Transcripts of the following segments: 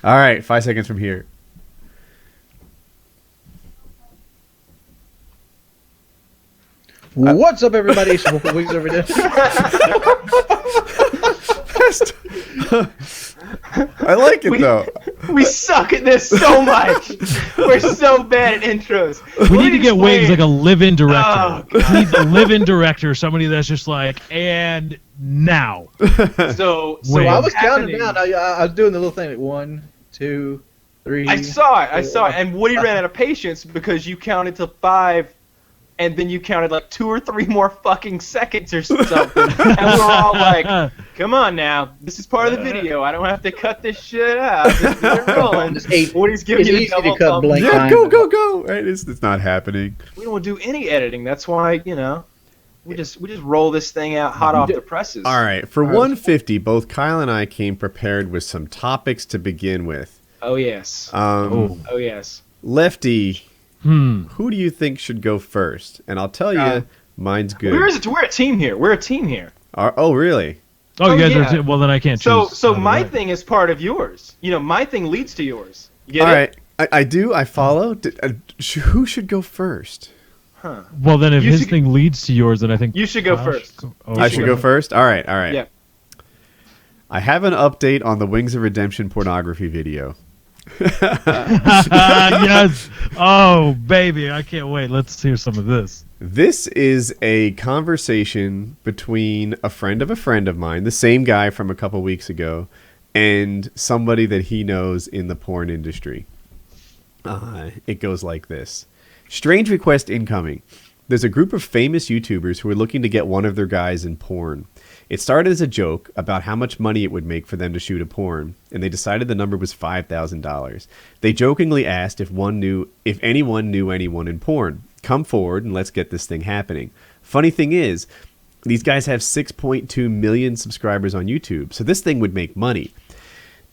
All right, 5 seconds from here. What's up, everybody? It's Wings Over There. I like it though. We suck at this so much. We're so bad at intros. We need to get Wings like a live-in director. Oh, We need a live-in director, somebody that's just like, and now. So Wait. I was counting down. I was doing the little thing like 1, 2, 3. I saw it. And Woody ran out of patience because you counted to 5, and then you counted like 2 or 3 more fucking seconds or something. And we're all like, come on now. This is part of the video. I don't have to cut this shit out. Just get it rolling. Woody's giving It's you easy the double to cut thumb. blank Yeah, time. go. Right, it's not happening. We don't do any editing. That's why, we just roll this thing out hot off the presses. All right, for 150, both Kyle and I came prepared with some topics to begin with. Oh yes. Oh Yes. Lefty, who do you think should go first? And I'll tell you, mine's good. Where is it? We're a team here. Oh, really? Oh, you guys yeah. are. Well, then I can't choose. So my thing is part of yours. My thing leads to yours. You get All it? right, I do. I follow. Who should go first? Huh. Well, then if You his should- thing leads to yours, then I think You should go Kyle first. I should go first? All right. Yeah. I have an update on the Wings of Redemption pornography video. Yes. Oh, baby, I can't wait. Let's hear some of this. This is a conversation between a friend of mine, the same guy from a couple weeks ago, and somebody that he knows in the porn industry. It goes like this. Strange request incoming. There's a group of famous YouTubers who are looking to get one of their guys in porn. It started as a joke about how much money it would make for them to shoot a porn, and they decided the number was $5,000. They jokingly asked if anyone knew anyone in porn. Come forward and let's get this thing happening. Funny thing is, these guys have 6.2 million subscribers on YouTube, so this thing would make money.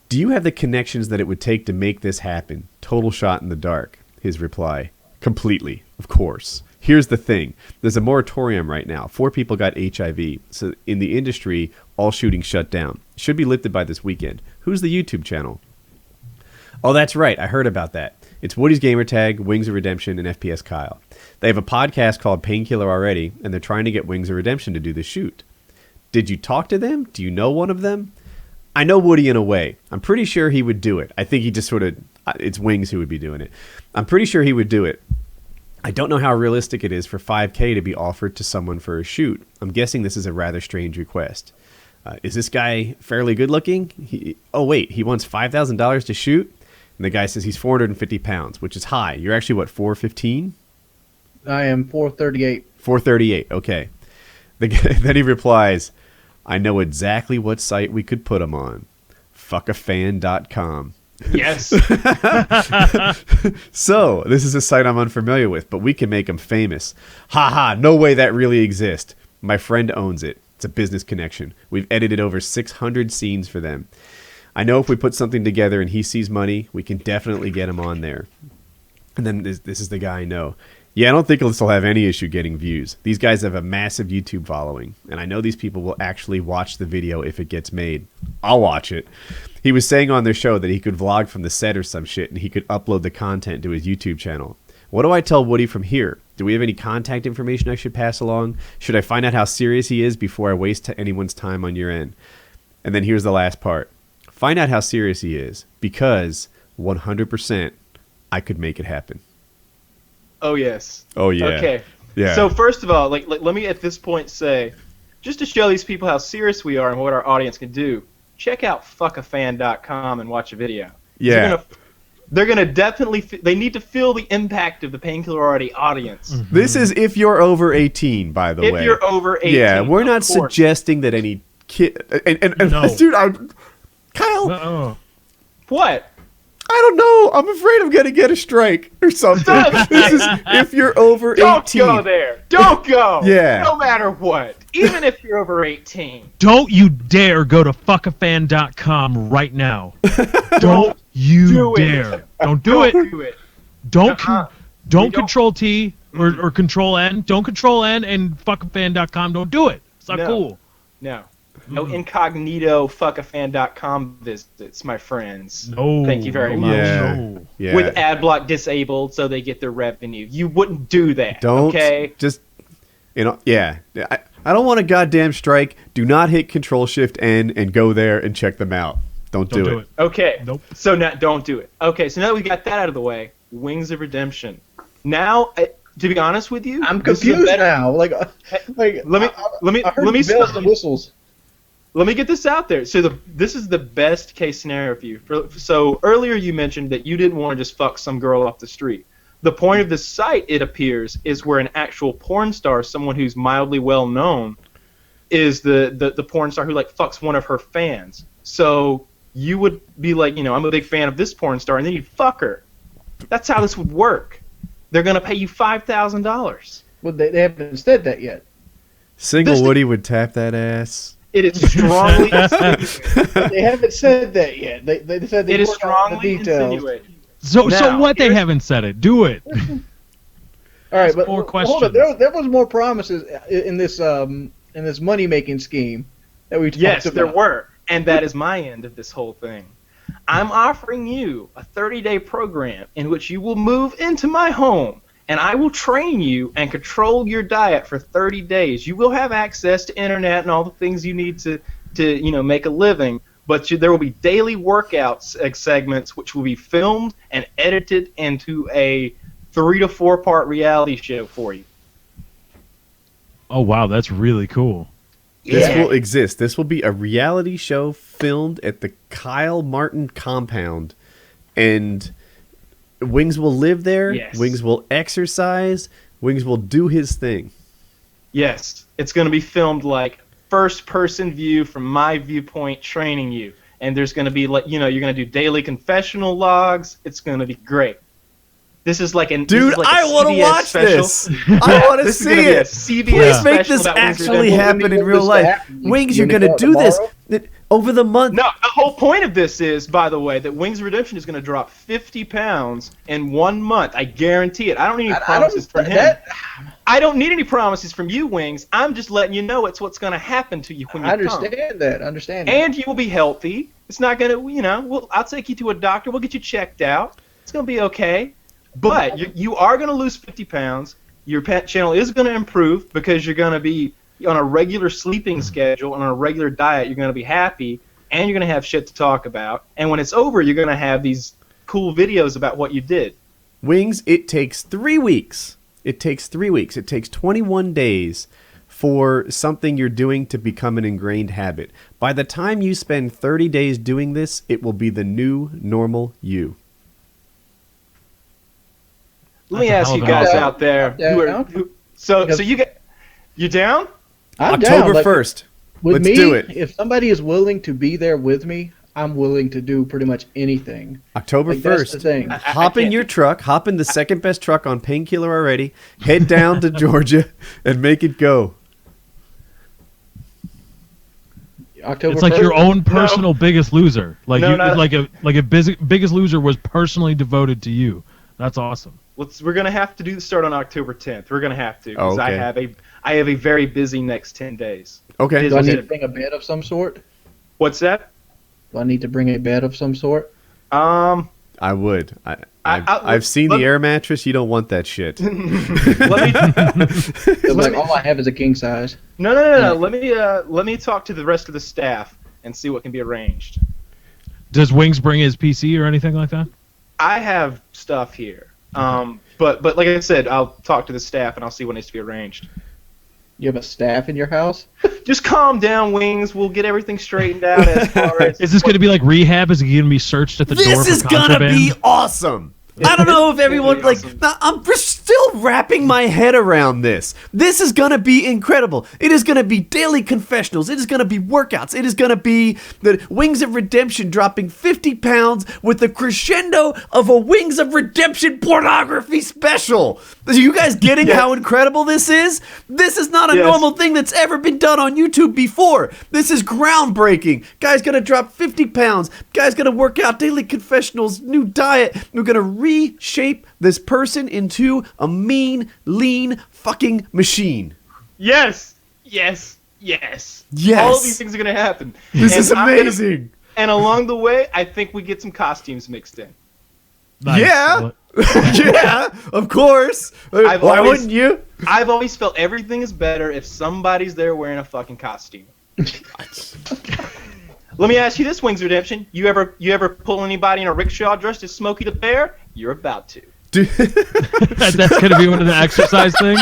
Do you have the connections that it would take to make this happen? Total shot in the dark. His reply, completely, of course. Here's the thing. There's a moratorium right now. 4 people got HIV. So in the industry, all shooting shut down. Should be lifted by this weekend. Who's the YouTube channel? Oh, that's right. I heard about that. It's Woody's Gamertag, Wings of Redemption, and FPS Kyle. They have a podcast called Painkiller already, and they're trying to get Wings of Redemption to do the shoot. Did you talk to them? Do you know one of them? I know Woody in a way. I'm pretty sure he would do it. I think he just sort of... It's Wings who would be doing it. I'm pretty sure he would do it. I don't know how realistic it is for $5K to be offered to someone for a shoot. I'm guessing this is a rather strange request. Is this guy fairly good looking? He wants $5,000 to shoot? And the guy says he's 450 pounds, which is high. You're actually, what, 415? I am 438. 438, okay. Then he replies, I know exactly what site we could put him on. Fuckafan.com. Yes. So, this is a site I'm unfamiliar with, but we can make him famous. Ha, no way that really exists. My friend owns it. It's a business connection. We've edited over 600 scenes for them. I know if we put something together and he sees money, we can definitely get him on there. And then this is the guy I know. Yeah, I don't think this will have any issue getting views. These guys have a massive YouTube following, and I know these people will actually watch the video if it gets made. I'll watch it. He was saying on their show that he could vlog from the set or some shit, and he could upload the content to his YouTube channel. What do I tell Woody from here? Do we have any contact information I should pass along? Should I find out how serious he is before I waste anyone's time on your end? And then here's the last part. Find out how serious he is, because 100% I could make it happen. Oh yes. Oh yeah. Okay. Yeah. So first of all, let me at this point say, just to show these people how serious we are and what our audience can do, check out fuckafan.com and watch a video. Yeah. They're gonna definitely. They need to feel the impact of the Painkiller already audience. Mm-hmm. This is if you're over 18, by the way. If you're over 18. Yeah, we're not of course. suggesting that any kid. And No. dude, Kyle. Oh. What? I don't know. I'm afraid I'm going to get a strike or something. This is if you're over 18. Don't go there. Don't go. Yeah. No matter what. Even if you're over 18. Don't you dare go to fuckafan.com right now. Don't you do dare. it. Don't do it. Do it. Don't don't. control T or control N. Don't control N and fuckafan.com. Don't do it. It's not No. cool. No. No incognito fuckafan.com visits, my friends. No. Thank you very much. Yeah. No. Yeah. With ad block disabled so they get their revenue. You wouldn't do that. Don't Okay. just yeah. I don't want a goddamn strike. Do not hit Control Shift N and go there and check them out. Don't do it. Okay. Nope. So now don't do it. Okay. So now that we got that out of the way, Wings of Redemption. Now, to be honest with you, I'm this is a confused better- now. Like Let me I heard let me bells and whistles. Let me get this out there. So this is the best case scenario for you. So earlier you mentioned that you didn't want to just fuck some girl off the street. The point of this site, it appears, is where an actual porn star, someone who's mildly well known, is the porn star who like fucks one of her fans. So you would be like, I'm a big fan of this porn star, and then you'd fuck her. That's how this would work. They're gonna pay you $5,000. Well, they haven't said that yet. Single This- Woody would tap that ass. It is strongly They haven't said that yet. They said they it is worked on the strongly details. insinuated. So Now, what? They here's- haven't said it. Do it. All right, Ask but more hold on. questions. There was more promises in this money making scheme that we talked Yes, about. there were, and that is my end of this whole thing. I'm offering you a 30-day program in which you will move into my home, and I will train you and control your diet for 30 days. You will have access to internet and all the things you need to make a living, but there will be daily workouts segments which will be filmed and edited into a 3 to 4 part reality show for you. Oh wow, that's really cool. This Yeah. will exist. This will be a reality show filmed at the Kyle Martin compound, and Wings will live there. Yes. Wings will exercise. Wings will do his thing. Yes, it's going to be filmed like first-person view from my viewpoint, training you. And there's going to be you're going to do daily confessional logs. It's going to be great. This is like an Dude, this is like a I want to CBS watch special. this. I want to This is see gonna be a it. CBS Please make special this about Wings actually Redemption. happen in When real this life. happen, Wings, you you're going to gonna do go this tomorrow? over the month. No, the whole point of this is, by the way, that Wings Redemption is going to drop 50 pounds in 1 month. I guarantee it. I don't need any promises from him. I don't need any promises from you, Wings. I'm just letting you know it's what's going to happen to you when you I come. understand that. Understand that. And you will be healthy. It's not going to, I'll take you to a doctor. We'll get you checked out. It's going to be okay. But you are going to lose 50 pounds. Your pet channel is going to improve because you're going to be on a regular sleeping schedule and on a regular diet. You're going to be happy, and you're going to have shit to talk about. And when it's over, you're going to have these cool videos about what you did. Wings, it takes 3 weeks. It takes 3 weeks. It takes 21 days for something you're doing to become an ingrained habit. By the time you spend 30 days doing this, it will be the new normal you. Let me That's a ask you hell of an guys offer. out there Yeah. so you down? I'm October down. Like, 1st. with Let's me, do it. if somebody is willing to be there with me, I'm willing to do pretty much anything. October Like, that's 1st. the thing. Hop in can't your truck, hop in the second best truck on Painkiller already, head down to Georgia, and make it go. October. It's like 1st? your own personal Biggest Loser. Like No, you, no. like a Biggest Loser was personally devoted to you. That's awesome. We're gonna have to start on October 10th. We're gonna have to because Oh, okay. I have a very busy next 10 days. Okay. Do I Is need it- to bring a bed of some sort? What's that? Do I need to bring a bed of some sort? I would. I've seen let- the air mattress. You don't want that shit. Let me It's like me- all I have is a king size. no. Let me talk to the rest of the staff and see what can be arranged. Does Wings bring his PC or anything like that? I have stuff here. But like I said, I'll talk to the staff and I'll see what needs to be arranged. You have a staff in your house? Just calm down, Wings. We'll get everything straightened out as far as. Is this going to be like rehab? Is he going to be searched at the door This for is gonna contraband? be awesome. I don't know if everyone It's gonna be awesome. I'm just still wrapping my head around this. This is gonna be incredible. It is gonna be daily confessionals. It is gonna be workouts. It is gonna be the Wings of Redemption dropping 50 pounds with the crescendo of a Wings of Redemption pornography special. Are you guys getting Yes. how incredible this is? This is not a Yes. normal thing that's ever been done on YouTube before. This is groundbreaking. Guy's gonna drop 50 pounds. Guy's gonna work out, daily confessionals, new diet. We're gonna reshape this person into a mean, lean fucking machine. Yes. Yes. Yes. All of these things are gonna happen. This And is amazing. And along the way, I think we get some costumes mixed in. Nice. Yeah. Yeah, of course. Why wouldn't you? I've always felt everything is better if somebody's there wearing a fucking costume. Let me ask you this, Wings Redemption. You ever pull anybody in a rickshaw dressed as Smokey the Bear? You're about to. Dude. That's gonna be one of the exercise things.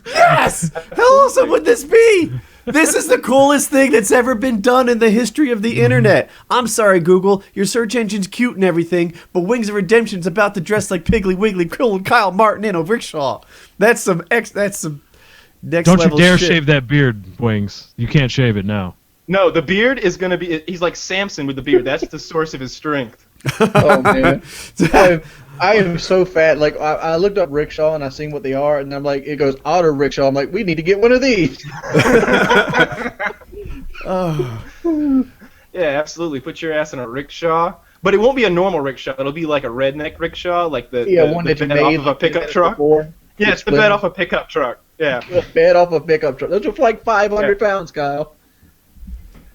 Yes! How awesome would this be? This is the coolest thing that's ever been done in the history of the internet. I'm sorry, Google. Your search engine's cute and everything, but Wings of Redemption's about to dress like Piggly Wiggly, Krill, and Kyle Martin in a rickshaw. That's some next Don't level you dare shit. shave that beard, Wings. You can't shave it now. No, the beard is gonna be. He's like Samson with the beard. That's the source of his strength. Oh man, I am so fat. Like I looked up rickshaw and I seen what they are, and I'm like, it goes auto rickshaw. I'm like, we need to get one of these. Oh. Yeah, absolutely. Put your ass in a rickshaw, but it won't be a normal rickshaw. It'll be like a redneck rickshaw, like the One the that you bed made off of a pickup truck. before. Yeah, it's the bed off a pickup truck. Yeah, The bed off a pickup truck. Those are like 500 pounds, Kyle.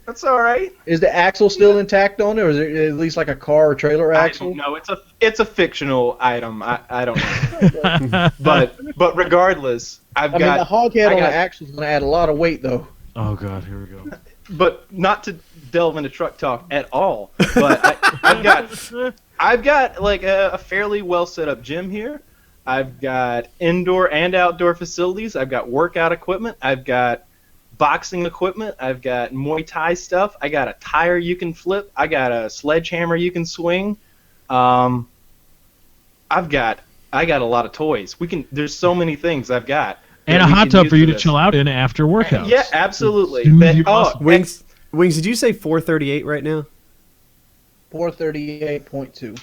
that's all right. Is the axle still intact on it, or is it at least like a car or trailer I axle? don't know. It's a fictional item. I don't know. but regardless, I mean, the hog head on the axle is going to add a lot of weight, though. Oh god, here we go. But not to delve into truck talk at all. But I've got like a fairly well set up gym here. I've got indoor and outdoor facilities. I've got workout equipment. I've got boxing equipment. I've got Muay Thai stuff. I got a tire you can flip. I got a sledgehammer you can swing. I got a lot of toys. There's so many things I've got. And a hot tub for you to chill out in after workouts. Yeah, absolutely. Soothe your muscles. Wings, did you say 438 right now? 438.2.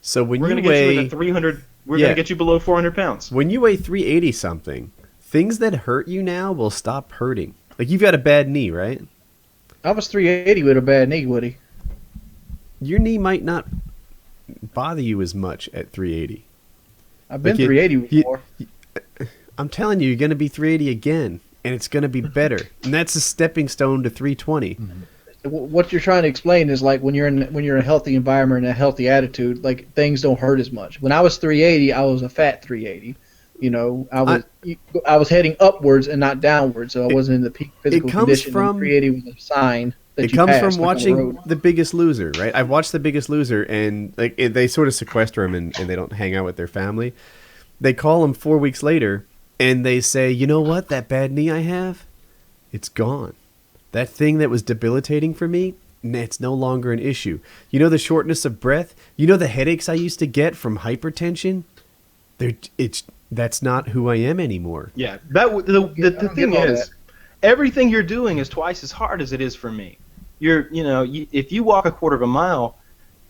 So when we're you gonna get weigh you in the 300. We're gonna get you below 400 pounds. when you weigh 380 something, things that hurt you now will stop hurting. Like you've got a bad knee, right? I was 380 with a bad knee, Woody. Your knee might not bother you as much at 380. I've been Like you- 380 before. I'm telling you, you're going to be 380 again, and it's going to be better. And that's a stepping stone to 320. What you're trying to explain is like when you're in a healthy environment and a healthy attitude, like things don't hurt as much. When I was 380, I was a fat 380. You know, I was heading upwards and not downwards, so I wasn't in the peak physical condition. And 380 was a sign that It you comes passed, from like on the watching road. The Biggest Loser, right? I've watched The Biggest Loser, and like they sort of sequester him, and they don't hang out with their family. They call him 4 weeks later, and they say, you know what? That bad knee I have, it's gone. That thing that was debilitating for me, it's no longer an issue. You know the shortness of breath? You know the headaches I used to get from hypertension? That's not who I am anymore. Yeah, the thing is, everything you're doing is twice as hard as it is for me. If you walk a quarter of a mile,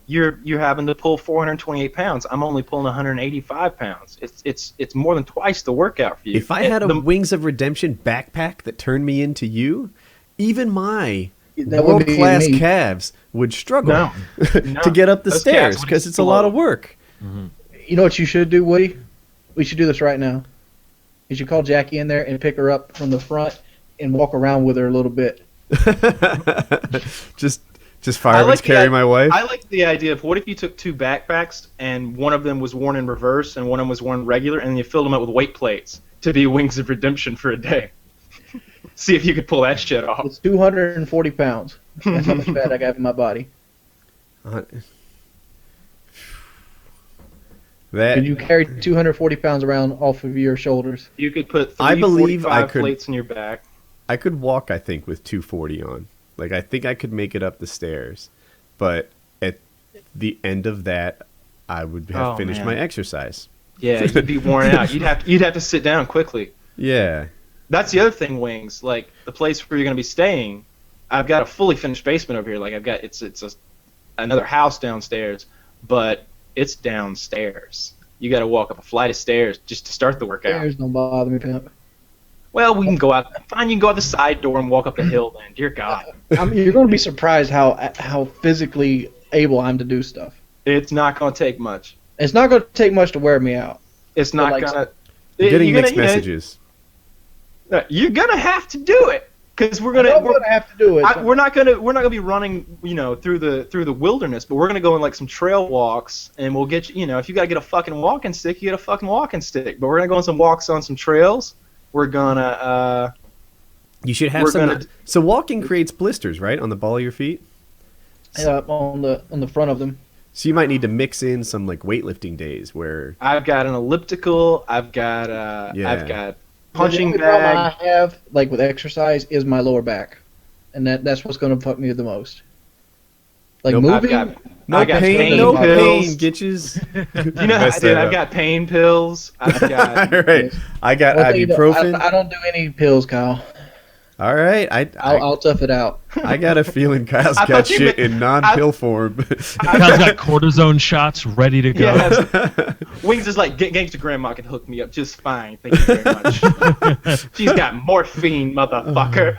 you're having to pull 428 pounds. I'm only pulling 185 pounds. It's more than twice the workout for you. If I had a Wings of Redemption backpack that turned me into you, even my world-class calves would struggle to get up the stairs because it's a lot of work. Mm-hmm. You know what you should do, Woody? We should do this right now. You should call Jackie in there and pick her up from the front and walk around with her a little bit. Just fireman's carry my wife. I like the idea of what if you took two backpacks and one of them was worn in reverse and one of them was worn regular, and you filled them up with weight plates to be Wings of Redemption for a day. See if you could pull that shit off. It's 240 pounds. That's how much fat I got in my body. Can you carry 240 pounds around off of your shoulders? You could put I believe I 45 could, plates in your back. I could walk, I think, with 240 on. Like, I think I could make it up the stairs. But at the end of that, I would have finished my exercise. Yeah, you'd be worn out. You'd have to sit down quickly. Yeah. That's the other thing, Wings. Like, the place where you're going to be staying, I've got a fully finished basement over here. Like, I've got another house downstairs, but it's downstairs. You got to walk up a flight of stairs just to start the workout. Stairs don't bother me, pimp. Well, we can go out. Fine, you can go out the side door and walk up the hill then. Dear God. You're going to be surprised how physically able I'm to do stuff. It's not going to take much. It's not going to take much to wear me out. It's not going to... Getting mixed messages. You're going to have to do it. Because we're I know gonna I'm gonna have to do it. we're not gonna be running, through the wilderness, but we're gonna go on like some trail walks, and we'll get if you gotta get a fucking walking stick, you get a fucking walking stick. But we're gonna go on some walks on some trails. We're gonna You should have some. So walking creates blisters, right, on the ball of your feet. on the front of them. So you might need to mix in some like weightlifting days where I've got an elliptical. I've got punching the only problem bag. I have, like with exercise, is my lower back, and that's what's going to fuck me the most. Like Nope. moving, no I got pain, pain no pills. pain, Gitches. Dude, I've got pain pills. I've got. All right, I got one thing ibuprofen. I don't do any pills, Kyle. All right, I'll tough it out. I got a feeling Kyle's I got thought you shit meant- in non-pill form. Kyle's got cortisone shots ready to go. Yes. Wings is like Gangsta Grandma can hook me up just fine. Thank you very much. She's got morphine, motherfucker.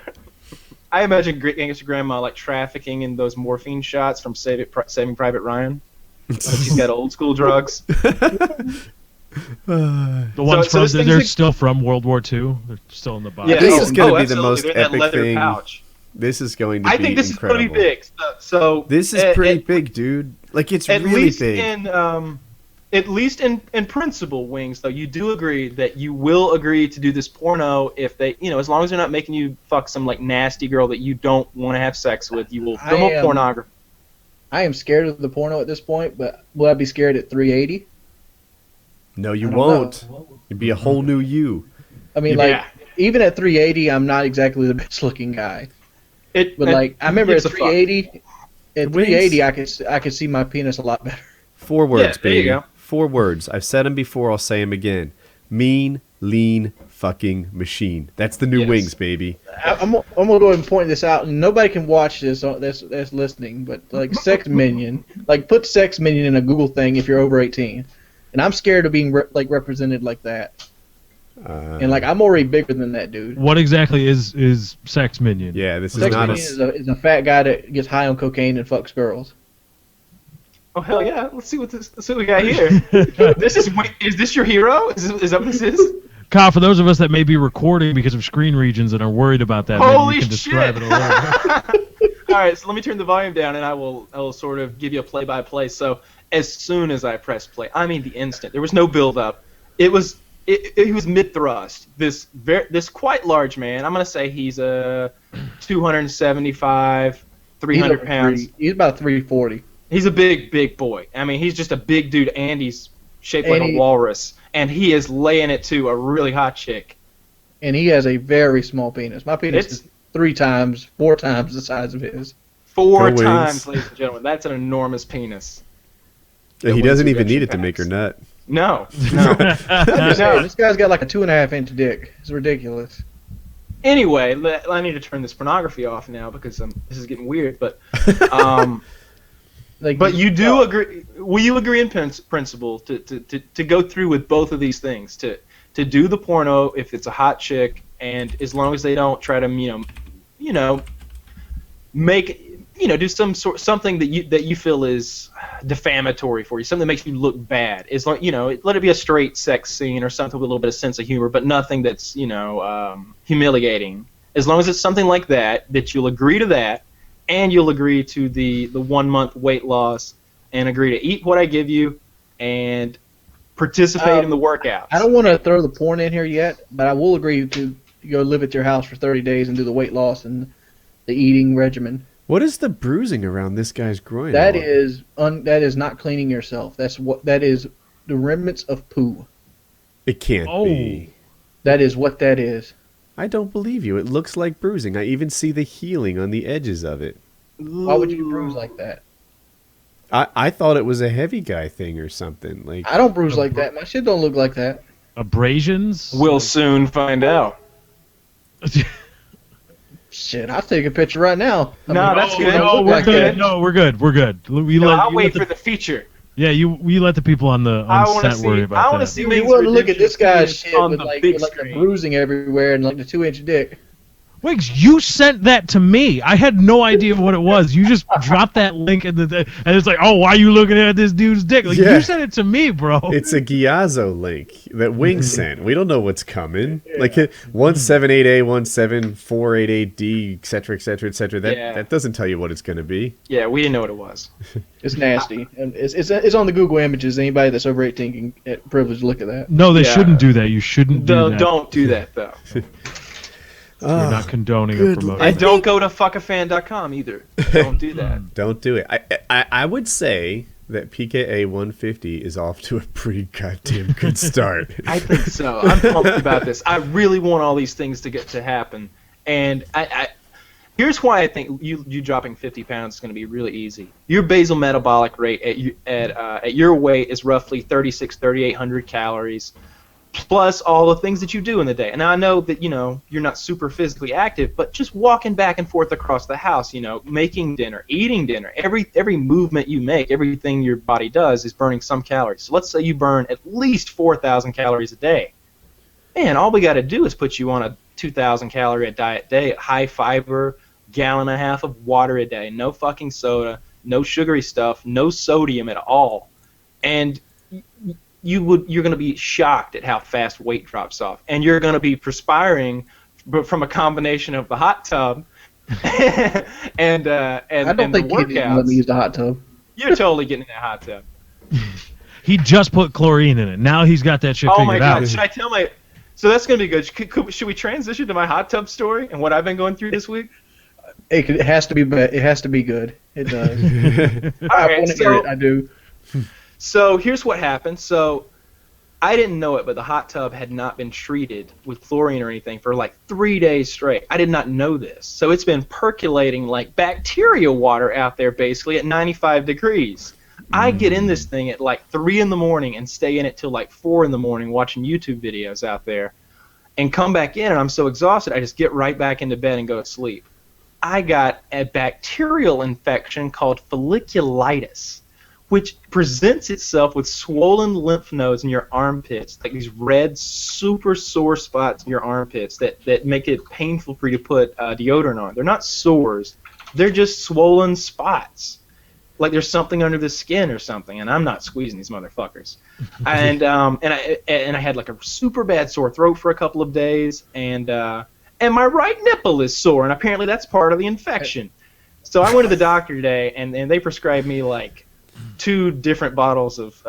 I imagine Gangsta Grandma like trafficking in those morphine shots from Saving Private Ryan. Like she's got old school drugs. The ones so this thing's they're like- still from World War II. They're still in the box. Yeah, This is gonna be the absolutely. most They're in that epic leather thing. pouch. This is going to I be think this incredible. is pretty big. So This is pretty big, dude. Like it's At really least big. at least in principle, Wings, though, you do agree that you will agree to do this porno if they, as long as they're not making you fuck some like nasty girl that you don't want to have sex with, you will film a pornography. I am scared of the porno at this point, but will I be scared at 380? No, you I don't won't. know. It'd be a whole new you. I mean, Yeah. even at 380, I'm not exactly the best looking guy. But It I remember at gives a fuck. 380, at Wings. 380, I could see my penis a lot better. 4 words, there you baby. go. 4 words. I've said them before. I'll say them again. Mean, lean, fucking machine. That's the new Yes. Wings, baby. I'm gonna go ahead and point this out, and nobody can watch this that's listening. But like Sex Minion, like put Sex Minion in a Google thing if you're over 18, and I'm scared of being represented like that. And like I'm already bigger than that dude. What exactly is Sex Minion? Yeah, this is Sex not Minion is a fat guy that gets high on cocaine and fucks girls. Oh hell yeah! Let's see what we got here. Is this your hero? Is that what this is? Kyle, for those of us that may be recording because of screen regions and are worried about that, maybe Holy you can describe shit! it a little bit. All right, so let me turn the volume down, and I will sort of give you a play-by-play. So as soon as I press play, I mean the instant. There was no build-up. He was mid-thrust. This quite large man. I'm gonna say he's 275, 300 pounds. He's about 340. He's a big boy. I mean, he's just a big dude, and he's shaped like a walrus, and he is laying it to a really hot chick. And he has a very small penis. My penis is 4 times the size of his. 4 Go times, Wings. ladies and gentlemen. That's an enormous penis. He Wings doesn't even erection need it to make her packs. nut. No. Hey, this guy's got like a 2.5-inch dick. It's ridiculous. Anyway, I need to turn this pornography off now because this is getting weird. But but you do agree? Will you agree in principle to go through with both of these things? To do the porno if it's a hot chick, and as long as they don't try to make do something that you feel is defamatory for you, something that makes you look bad. As long let it be a straight sex scene or something with a little bit of sense of humor, but nothing that's humiliating. As long as it's something like that you'll agree to that, and you'll agree to the 1 month weight loss, and agree to eat what I give you, and participate in the workout. I don't want to throw the porn in here yet, but I will agree to go live at your house for 30 days and do the weight loss and the eating regimen. What is the bruising around this guy's groin? That all? is not cleaning yourself. That is the remnants of poo. It can't be. That is what that is. I don't believe you. It looks like bruising. I even see the healing on the edges of it. Why would you bruise like that? I thought it was a heavy guy thing or something. Like I don't bruise like that. My shit don't look like that. Abrasions? We'll soon find out. Shit, I'll take a picture right now. That's good. No, we're like good. that. No, we're good. We're good. I'll wait for the feature. Yeah, we let the people on set worry about that. I want to see. You Wings want to look at Redemption this guy's finish shit on with the like big the screen. bruising everywhere and like the 2-inch dick. Wiggs, you sent that to me. I had no idea what it was. You just dropped that link and it's like, oh, why are you looking at this dude's dick? Like, Yeah. you sent it to me, bro. It's a Giazzo link that Wings sent. We don't know what's coming. Like 178A, 17488D, etc., etc., etc. That doesn't tell you what it's going to be. Yeah, we didn't know what it was. It's nasty, and it's on the Google Images. Anybody that's over 18 can get privileged to look at that. No, they shouldn't do that. You shouldn't do that. Don't do that, though. You're not condoning or promoting. And don't go to fuckafan.com either. Don't do that. Don't do it. I would say that PKA 150 is off to a pretty goddamn good start. I think so. I'm pumped about this. I really want all these things to happen. And here's why I think you dropping 50 pounds is going to be really easy. Your basal metabolic rate at your weight is roughly 3,800 calories, plus all the things that you do in the day. And I know that, you're not super physically active, but just walking back and forth across the house, making dinner, eating dinner, every movement you make, everything your body does is burning some calories. So let's say you burn at least 4,000 calories a day. Man, all we got to do is put you on a 2,000 calorie a diet day, high fiber, gallon and a half of water a day, no fucking soda, no sugary stuff, no sodium at all. And you're going to be shocked at how fast weight drops off, and you're going to be perspiring, but from a combination of the hot tub and I don't think the Kid workouts. let me use the hot tub. You're totally getting in that hot tub. He just put chlorine in it. Now he's got that shit Oh figured my out. god! Should I tell my? So that's going to be good. Should we transition to my hot tub story and what I've been going through this week? It has to be. It has to be good. It does. I want to hear it. I do. So here's what happened. So I didn't know it, but the hot tub had not been treated with chlorine or anything for like 3 days straight. I did not know this. So it's been percolating like bacteria water out there basically at 95 degrees. I get in this thing at like 3 in the morning and stay in it till like 4 in the morning watching YouTube videos out there and come back in, and I'm so exhausted I just get right back into bed and go to sleep. I got a bacterial infection called folliculitis, which presents itself with swollen lymph nodes in your armpits, like these red, super sore spots in your armpits that make it painful for you to put deodorant on. They're not sores. They're just swollen spots. Like there's something under the skin or something, and I'm not squeezing these motherfuckers. And I had like a super bad sore throat for a couple of days, and my right nipple is sore, and apparently that's part of the infection. So I went to the doctor today, and they prescribed me like 2 different bottles of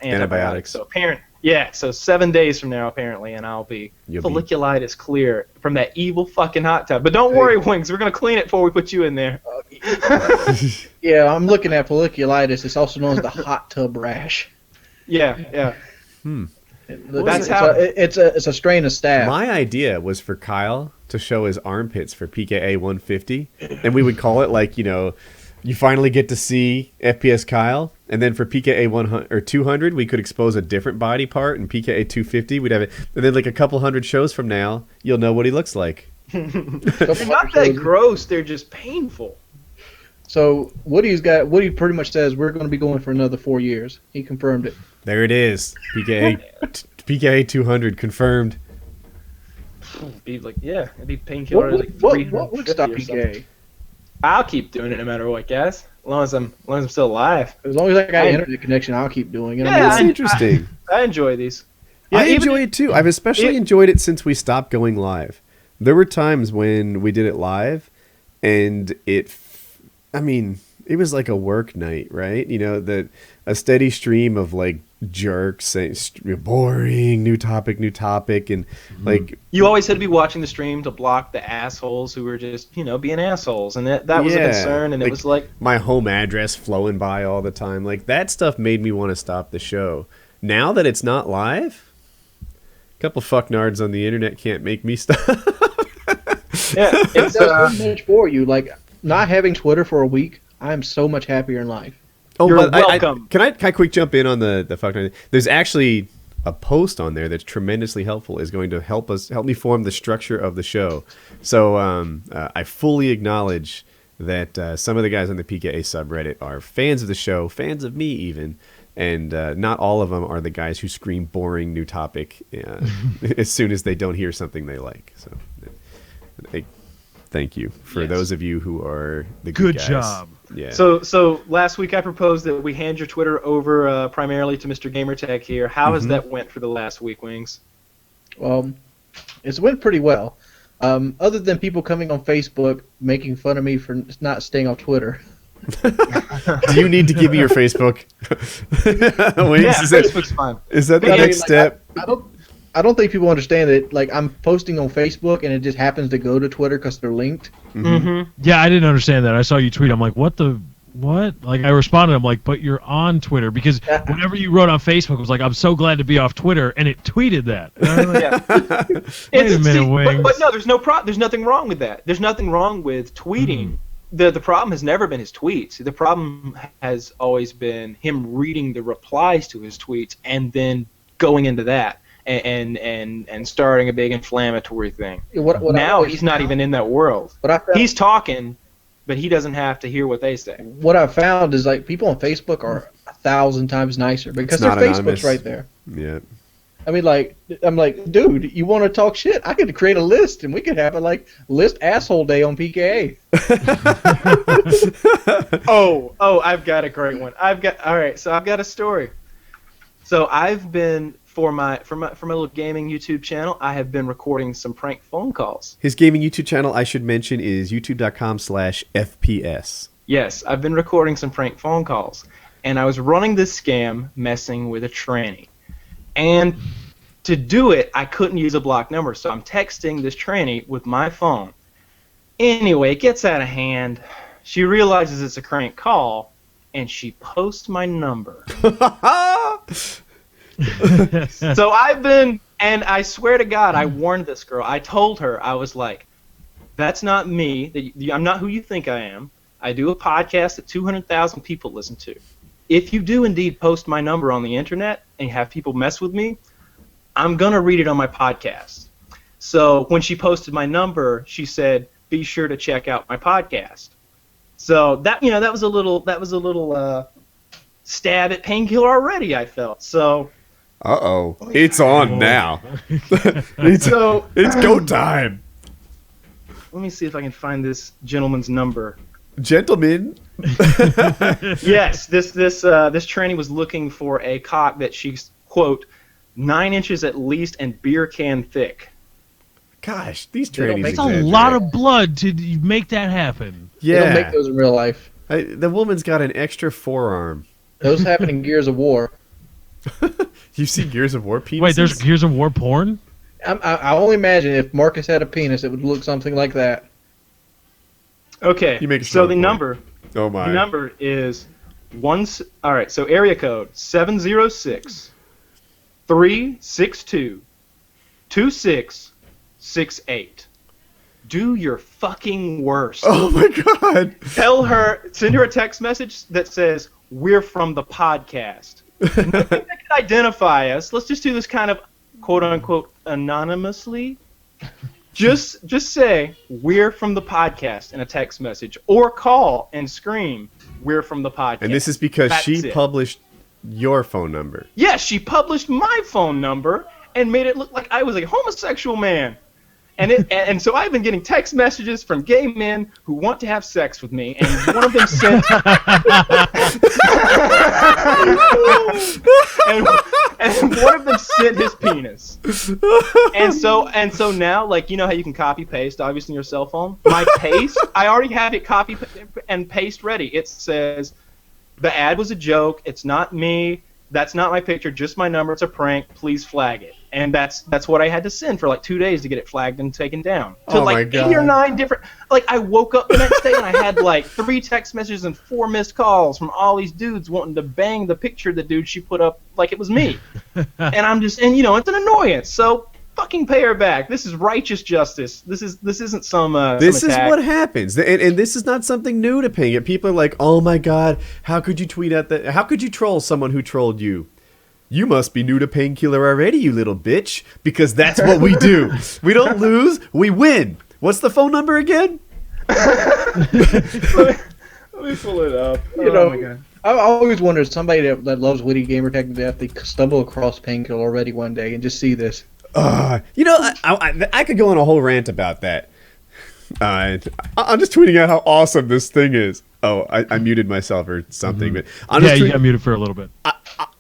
antibiotics. So so 7 days from now apparently, and I'll be folliculitis clear from that evil fucking hot tub. But don't worry, Wings, we're gonna clean it before we put you in there. Yeah, I'm looking at folliculitis. It's also known as the hot tub rash. Yeah. That's how it's a strain of staph. My idea was for Kyle to show his armpits for PKA 150, and we would call it like, you finally get to see FPS Kyle, and then for PKA 100 or 200, we could expose a different body part, and PKA 250, we'd have it. And then like a couple hundred shows from now, you'll know what he looks like. They're not that gross, they're just painful. So Woody pretty much says we're going to be going for another 4 years. He confirmed it. There it is. PKA 200 confirmed. It'd be like, it'd be Painkiller like what would stop PKA? I'll keep doing it no matter what, guys. As long as I'm still alive. As long as I got internet connection, I'll keep doing it. It's interesting. I enjoy these. Yeah, I enjoy it too. I've especially enjoyed it since we stopped going live. There were times when we did it live, and it was like a work night, right? A steady stream of like jerks saying boring, new topic, and like you always had to be watching the stream to block the assholes who were just being assholes, and that was a concern. And it was like my home address flowing by all the time. Like that stuff made me want to stop the show. Now that it's not live, a couple fucknards on the internet can't make me stop. It's so much for you. Like not having Twitter for a week, I'm so much happier in life. Oh, You're but welcome. Can I quick jump in on the fuck? There's actually a post on there that's tremendously helpful. Is going to help me form the structure of the show. So I fully acknowledge that some of the guys on the PKA subreddit are fans of the show, fans of me even, and not all of them are the guys who scream boring new topic as soon as they don't hear something they like. So Thank you for Yes. those of you who are the Good guys. job. Yeah. So last week I proposed that we hand your Twitter over primarily to Mr. Gamertag here. How has that went for the last week, Wings? It's went pretty well. Other than people coming on Facebook making fun of me for not staying on Twitter. Do you need to give me your Facebook? Wings, Yeah, is Facebook's fine. that the I mean, next like, step? I don't think people understand that. Like, I'm posting on Facebook and it just happens to go to Twitter because they're linked. Mm-hmm. Yeah, I didn't understand that. I saw you tweet. I'm like, what? Like, I responded. I'm like, but you're on Twitter because whenever you wrote on Facebook, it was like, I'm so glad to be off Twitter, and it tweeted that. And I was like, Yeah. Wait a minute, Wings. But no, there's nothing wrong with that. There's nothing wrong with tweeting. The problem has never been his tweets. The problem has always been him reading the replies to his tweets and then going into that and starting a big inflammatory thing. Now he's not even in that world. He's talking, but he doesn't have to hear what they say. What I found is like people on Facebook are 1,000 times nicer because It's their not Facebook's anonymous. right there. Yeah. I mean, like, I'm like, dude, you want to talk shit? I could create a list and we could have a list asshole day on PKA. Oh, I've got a great one. I've got a story. So I've been for my little gaming YouTube channel, I have been recording some prank phone calls. His gaming YouTube channel, I should mention, is youtube.com/FPS. Yes, I've been recording some prank phone calls, and I was running this scam messing with a tranny. And to do it, I couldn't use a blocked number, so I'm texting this tranny with my phone. Anyway, it gets out of hand. She realizes it's a crank call, and she posts my number. So and I swear to God, I warned this girl. I told her, I was like, that's not me. I'm not who you think I am. I do a podcast that 200,000 people listen to. If you do indeed post my number on the internet and have people mess with me, I'm going to read it on my podcast. So when she posted my number, she said, be sure to check out my podcast. So that was a little stab at Painkiller already, I felt. So It's on now. It's go time. let me see if I can find this gentleman's number. Gentlemen. Yes, this tranny was looking for a cock that she's, quote, 9 inches at least and beer can thick. Gosh, these They don't trannies make It's a exaggerate. lot of blood to make that happen. They don't Yeah. make those in real life. The woman's got an extra forearm. Those happen in Gears of War. You see Gears of War penises? Wait, there's Gears of War porn? I only imagine if Marcus had a penis, it would look something like that. Okay, You make a so strong the point. number Oh my. the number is all right, so area code 706 362 2668. Do your fucking worst. Oh my god. Send her a text message that says, we're from the podcast. Nothing that can identify us. Let's just do this kind of quote-unquote anonymously. Just say, we're from the podcast in a text message. Or call and scream, we're from the podcast. And this is because That's she it. published your phone number. Yes, she published my phone number and made it look like I was a homosexual man. And so I've been getting text messages from gay men who want to have sex with me, and one of them sent and one of them sent his penis. And so now, like, you know how you can copy paste obviously on your cell phone? My paste, I already have it copy and paste ready. It says the ad was a joke, it's not me. That's not my picture, just my number. It's a prank. Please flag it. And that's what I had to send for like 2 days to get it flagged and taken down. To Oh my like God. 8 or 9 different. Like I woke up the next day and I had like 3 text messages and 4 missed calls from all these dudes wanting to bang the picture of the dude she put up like it was me. And I'm just, and you know, it's an annoyance. So fucking pay her back. This is righteous justice. This isn't some. This some is attack. what happens, and this is not something new to Ping It. People are like, "Oh my god, how could you tweet at that? How could you troll someone who trolled you? You must be new to Painkiller already, you little bitch." Because that's what we do. We don't lose, we win. What's the phone number again? Let me pull it up. You know, my God. I always wonder, somebody that loves Woody Gamertag to death, they stumble across Painkiller already one day and just see this. You know, I could go on a whole rant about that. I'm just tweeting out how awesome this thing is. Oh, I muted myself or something. But I'm just you got muted for a little bit.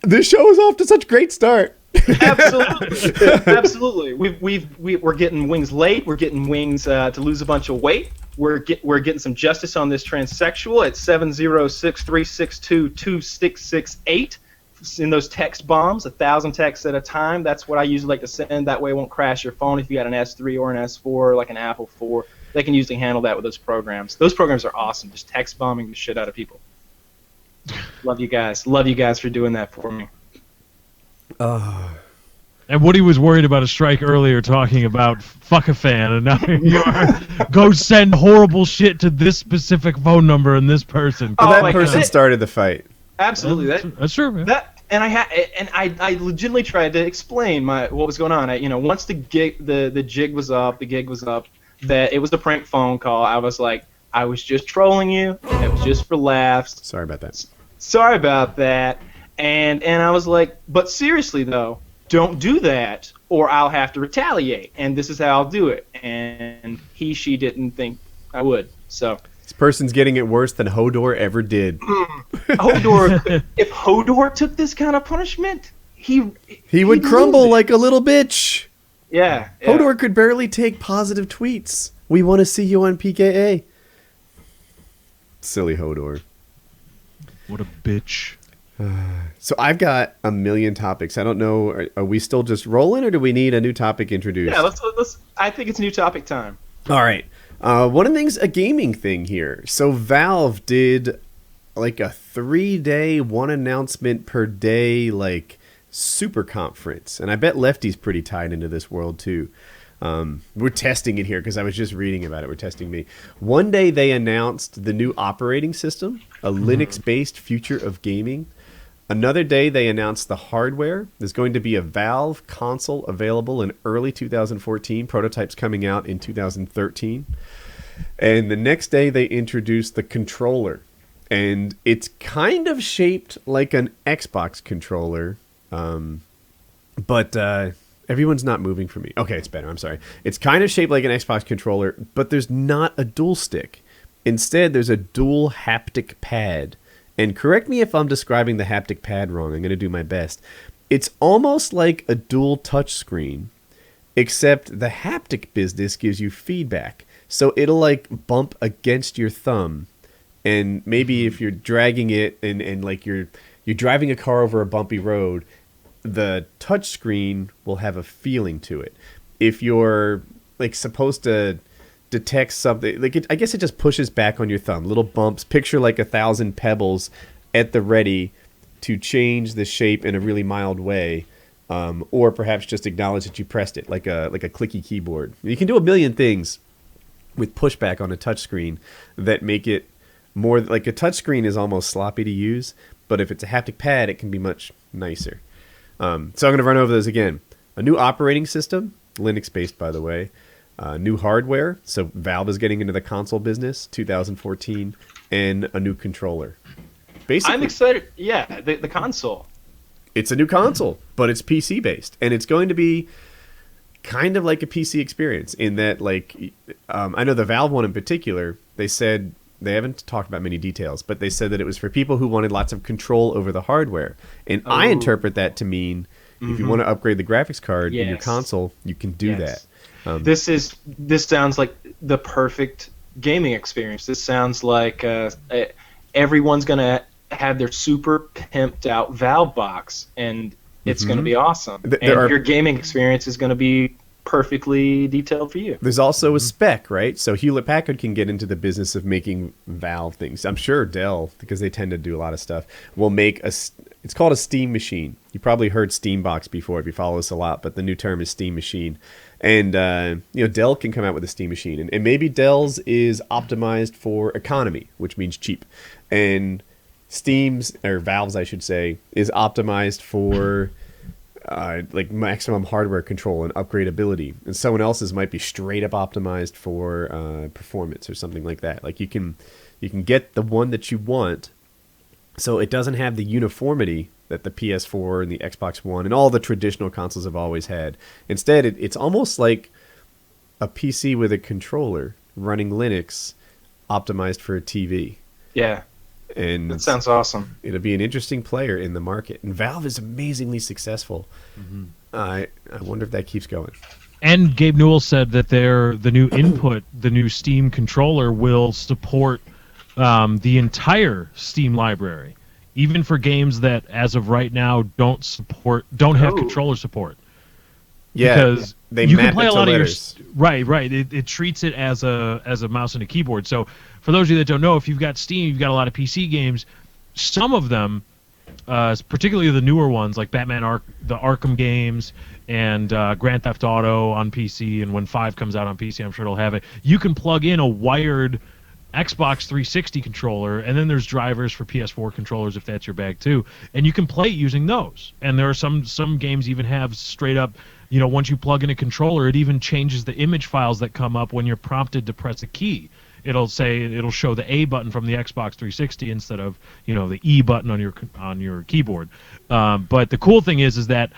This show is off to such a great start. Absolutely, absolutely. We're getting wings late. We're getting wings to lose a bunch of weight. We're getting some justice on this transsexual at 706-362-2668. In those text bombs, 1,000 texts at a time. That's what I usually like to send. That way it won't crash your phone if you got an S3 or an S4, like an Apple 4. They can usually handle that with those programs. Those programs are awesome, just text bombing the shit out of people. Love you guys. Love you guys for doing that for me. And Woody was worried about a strike earlier talking about fuck a fan, and now you are go send horrible shit to this specific phone number and this person. Well, that person started the fight. Absolutely. That's true, man. I legitimately tried to explain what was going on. Once the gig was up, that it was a prank phone call. I was like, I was just trolling you. It was just for laughs. Sorry about that. And I was like, but seriously though, don't do that or I'll have to retaliate. And this is how I'll do it. And she didn't think I would. So this person's getting it worse than Hodor ever did. Hodor, if Hodor took this kind of punishment, he would crumble like a little bitch. Yeah. Hodor could barely take positive tweets. We want to see you on PKA. Silly Hodor. What a bitch. So I've got a million topics. I don't know. Are we still just rolling, or do we need a new topic introduced? Yeah, let's. I think it's new topic time. All right. One of the things, a gaming thing here. So Valve did like a 3-day, one announcement per day, like super conference, and I bet Lefty's pretty tied into this world too. We're testing it here because I was just reading about it. We're testing me. One day they announced the new operating system, a Linux-based future of gaming. Another day they announced the hardware. There's going to be a Valve console available in early 2014, prototypes coming out in 2013. And the next day they introduced the controller. And it's kind of shaped like an Xbox controller, but everyone's not moving for me. Okay, it's better. I'm sorry. It's kind of shaped like an Xbox controller, but there's not a dual stick. Instead, there's a dual haptic pad. And correct me if I'm describing the haptic pad wrong. I'm going to do my best. It's almost like a dual touch screen, except the haptic business gives you feedback. So it'll like bump against your thumb. And maybe if you're dragging it and like you're driving a car over a bumpy road, the touch screen will have a feeling to it. If you're like supposed to detect something, like I guess it just pushes back on your thumb, little bumps. Picture like 1,000 pebbles at the ready to change the shape in a really mild way, or perhaps just acknowledge that you pressed it, like a clicky keyboard. You can do a million things with pushback on a touchscreen that make it more like a touchscreen is almost sloppy to use, but if it's a haptic pad, it can be much nicer. So I'm going to run over those again. A new operating system, Linux-based, by the way. New hardware, so Valve is getting into the console business, 2014, and a new controller. Basically, I'm excited. Yeah, the console. It's a new console, but it's PC-based, and it's going to be kind of like a PC experience in that, like, I know the Valve one in particular, they said, they haven't talked about many details, but they said that it was for people who wanted lots of control over the hardware. And I interpret that to mean if you want to upgrade the graphics card in your console, you can do that. This sounds like the perfect gaming experience. This sounds like everyone's gonna have their super pimped out Valve box, and it's gonna be awesome. Your gaming experience is gonna be perfectly detailed for you. There's also a spec, right? So Hewlett-Packard can get into the business of making Valve things. I'm sure Dell, because they tend to do a lot of stuff, will make it's called a Steam machine. You probably heard Steambox before if you follow us a lot, but the new term is Steam machine. And Dell can come out with a Steam machine, and maybe Dell's is optimized for economy, which means cheap, and Steam's, or Valve's, I should say, is optimized for like maximum hardware control and upgradability, and someone else's might be straight up optimized for performance or something like that. Like you can get the one that you want, so it doesn't have the uniformity that the PS4 and the Xbox One and all the traditional consoles have always had. Instead, it's almost like a PC with a controller, running Linux optimized for a TV. Yeah. And that sounds awesome. It'll be an interesting player in the market. And Valve is amazingly successful. I wonder if that keeps going. And Gabe Newell said that the new input, the new Steam controller, will support the entire Steam library, even for games that, as of right now, don't have controller support. Yeah, because they you map can play it a to lot letters. of your right. It treats it as a mouse and a keyboard. So for those of you that don't know, if you've got Steam, you've got a lot of PC games. Some of them, particularly the newer ones like Batman the Arkham games and Grand Theft Auto on PC, and when 5 comes out on PC, I'm sure it'll have it. You can plug in a wired Xbox 360 controller, and then there's drivers for PS4 controllers if that's your bag too, and you can play using those. And there are some games even have straight up, once you plug in a controller, it even changes the image files that come up when you're prompted to press a key. It'll show the A button from the Xbox 360 instead of the E button on your keyboard. But the cool thing is that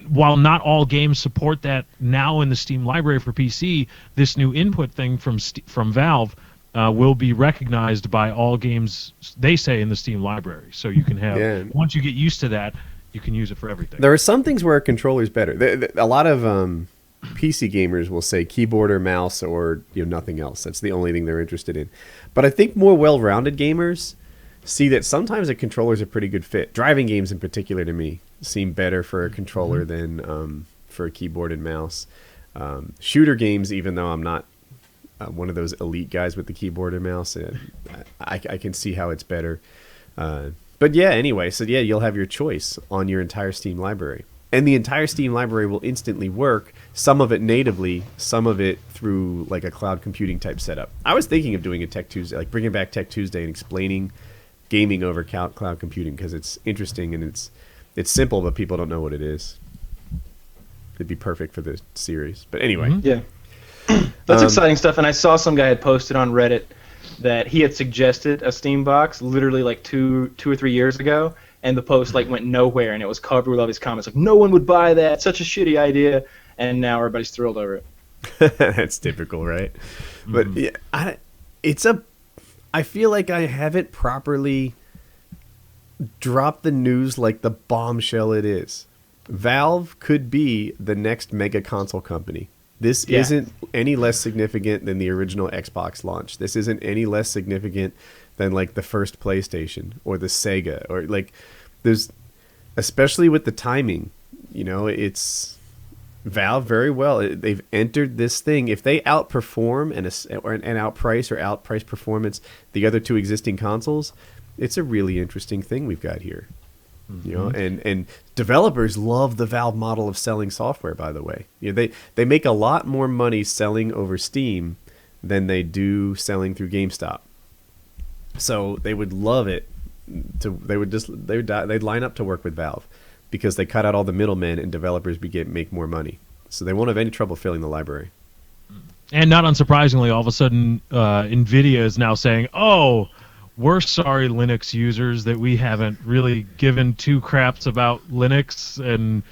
while not all games support that now in the Steam library for PC, this new input thing from Valve will be recognized by all games, they say, in the Steam library. So you can have, once you get used to that, you can use it for everything. There are some things where a controller's better. A lot of PC gamers will say keyboard or mouse or nothing else. That's the only thing they're interested in. But I think more well-rounded gamers see that sometimes a controller's a pretty good fit. Driving games in particular, to me, seem better for a controller than for a keyboard and mouse. Shooter games, even though I'm not one of those elite guys with the keyboard and mouse, I can see how it's better. But yeah, anyway, so yeah, you'll have your choice on your entire Steam library. And the entire Steam library will instantly work, some of it natively, some of it through like a cloud computing type setup. I was thinking of doing a Tech Tuesday, like bringing back Tech Tuesday and explaining gaming over cloud computing, because it's interesting and it's simple, but people don't know what it is. It'd be perfect for the series. But anyway. Yeah. That's exciting stuff. And I saw some guy had posted on Reddit that he had suggested a Steam box literally like two or 3 years ago, and the post like went nowhere, and it was covered with all these comments like, no one would buy that, such a shitty idea, and now everybody's thrilled over it. That's typical, right? But yeah, I feel like I haven't properly dropped the news like the bombshell it is. Valve could be the next mega console company. This isn't any less significant than the original Xbox launch. This isn't any less significant than like the first PlayStation or the Sega, or like there's, especially with the timing, it's Valve very well. They've entered this thing. If they outperform and outprice performance the other two existing consoles, it's a really interesting thing we've got here. And developers love the Valve model of selling software, by the way. They make a lot more money selling over Steam than they do selling through GameStop. So they would love it they'd line up to work with Valve because they cut out all the middlemen and developers make more money. So they won't have any trouble filling the library. And not unsurprisingly, all of a sudden Nvidia is now saying, "Oh, we're sorry, Linux users, that we haven't really given two craps about Linux and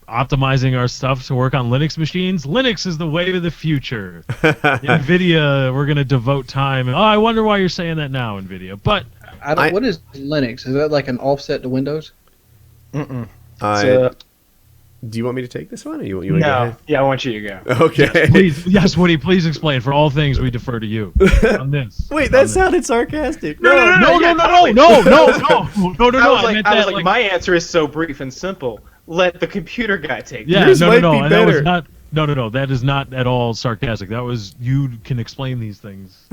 optimizing our stuff to work on Linux machines. Linux is the way of the future. Nvidia, we're going to devote time." Oh, I wonder why you're saying that now, Nvidia. But what is Linux? Is that like an offset to Windows? Do you want me to take this one? Or you want no. to go ahead? Yeah, I want you to go. Okay. Yes, Woody, please explain. For all things, we defer to you on this. Wait, that sounded sarcastic. No. I was like, my answer is so brief and simple. Let the computer guy take it. Yeah, Yours might be and better. that was not. No, that is not at all sarcastic. That was, you can explain these things.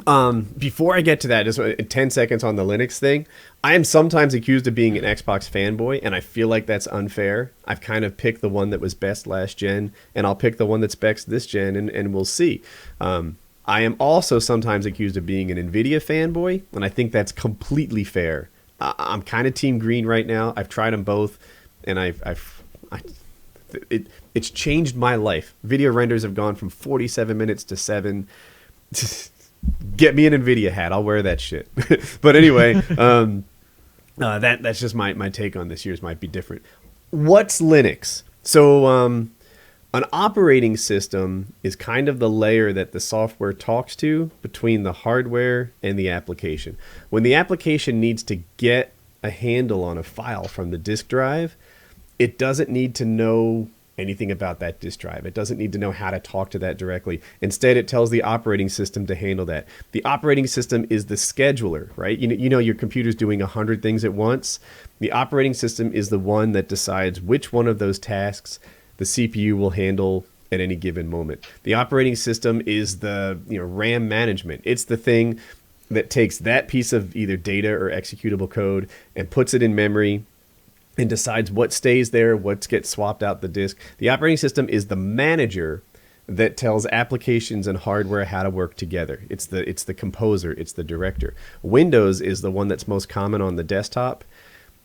Before I get to that, just 10 seconds on the Linux thing. I am sometimes accused of being an Xbox fanboy, and I feel like that's unfair. I've kind of picked the one that was best last gen, and I'll pick the one that's best this gen, and we'll see. I am also sometimes accused of being an NVIDIA fanboy, and I think that's completely fair. I'm kind of Team Green right now. I've tried them both, and it's changed my life. Video renders have gone from 47 minutes to 7. Get me an NVIDIA hat. I'll wear that shit. But anyway, that's just my take on this. Yours might be different. What's Linux? So An operating system is kind of the layer that the software talks to between the hardware and the application. When the application needs to get a handle on a file from the disk drive, it doesn't need to know anything about that disk drive. It doesn't need to know how to talk to that directly. Instead, it tells the operating system to handle that. The operating system is the scheduler, right? You know your computer's doing 100 things at once. The operating system is the one that decides which one of those tasks the CPU will handle at any given moment. The operating system is the RAM management. It's the thing that takes that piece of either data or executable code and puts it in memory and decides what stays there, what gets swapped out the disk. The operating system is the manager that tells applications and hardware how to work together. It's the composer, it's the director. Windows is the one that's most common on the desktop.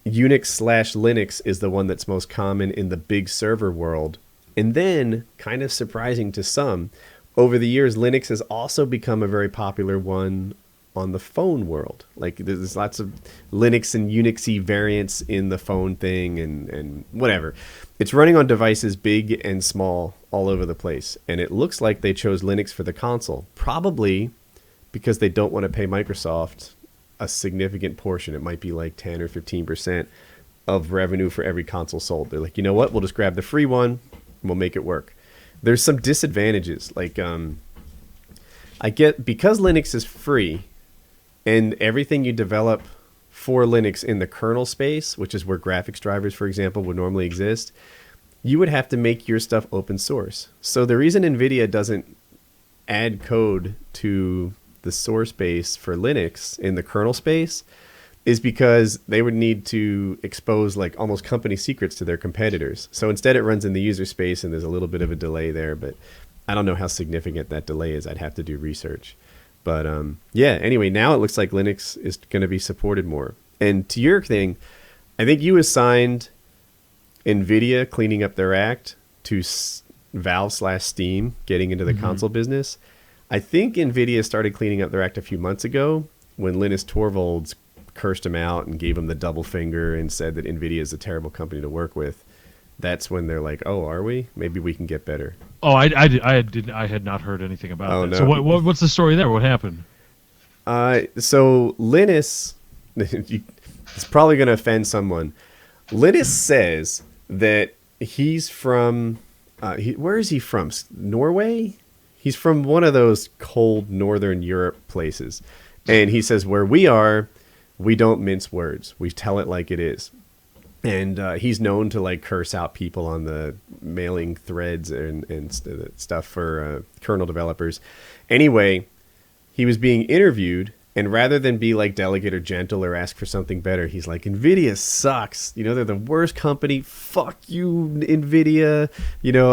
Unix/Linux is the one that's most common in the big server world. And then, kind of surprising to some, over the years, Linux has also become a very popular one on the phone world. Like there's lots of Linux and Unixy variants in the phone thing and whatever. It's running on devices big and small all over the place. And it looks like they chose Linux for the console, probably because they don't want to pay Microsoft a significant portion. It might be like 10 or 15% of revenue for every console sold. They're like, you know what? We'll just grab the free one and we'll make it work. There's some disadvantages. Like I get, because Linux is free, and everything you develop for Linux in the kernel space, which is where graphics drivers, for example, would normally exist, you would have to make your stuff open source. So the reason NVIDIA doesn't add code to the source base for Linux in the kernel space is because they would need to expose like almost company secrets to their competitors. So instead it runs in the user space and there's a little bit of a delay there, but I don't know how significant that delay is. I'd have to do research. But yeah, anyway, now it looks like Linux is going to be supported more. And to your thing, I think you assigned NVIDIA cleaning up their act to Valve/Steam getting into the console business. I think NVIDIA started cleaning up their act a few months ago when Linus Torvalds cursed him out and gave him the double finger and said that NVIDIA is a terrible company to work with. That's when they're like, oh, are we? Maybe we can get better. Oh, I had not heard anything about that. No. So what's the story there? What happened? So Linus, it's probably going to offend someone. Linus says that he's from, where is he from? Norway? He's from one of those cold Northern Europe places. And he says, where we are, we don't mince words. We tell it like it is. And he's known to like curse out people on the mailing threads and stuff for kernel developers. Anyway, he was being interviewed, and rather than be like delicate or gentle or ask for something better, he's like, NVIDIA sucks. They're the worst company. Fuck you, NVIDIA.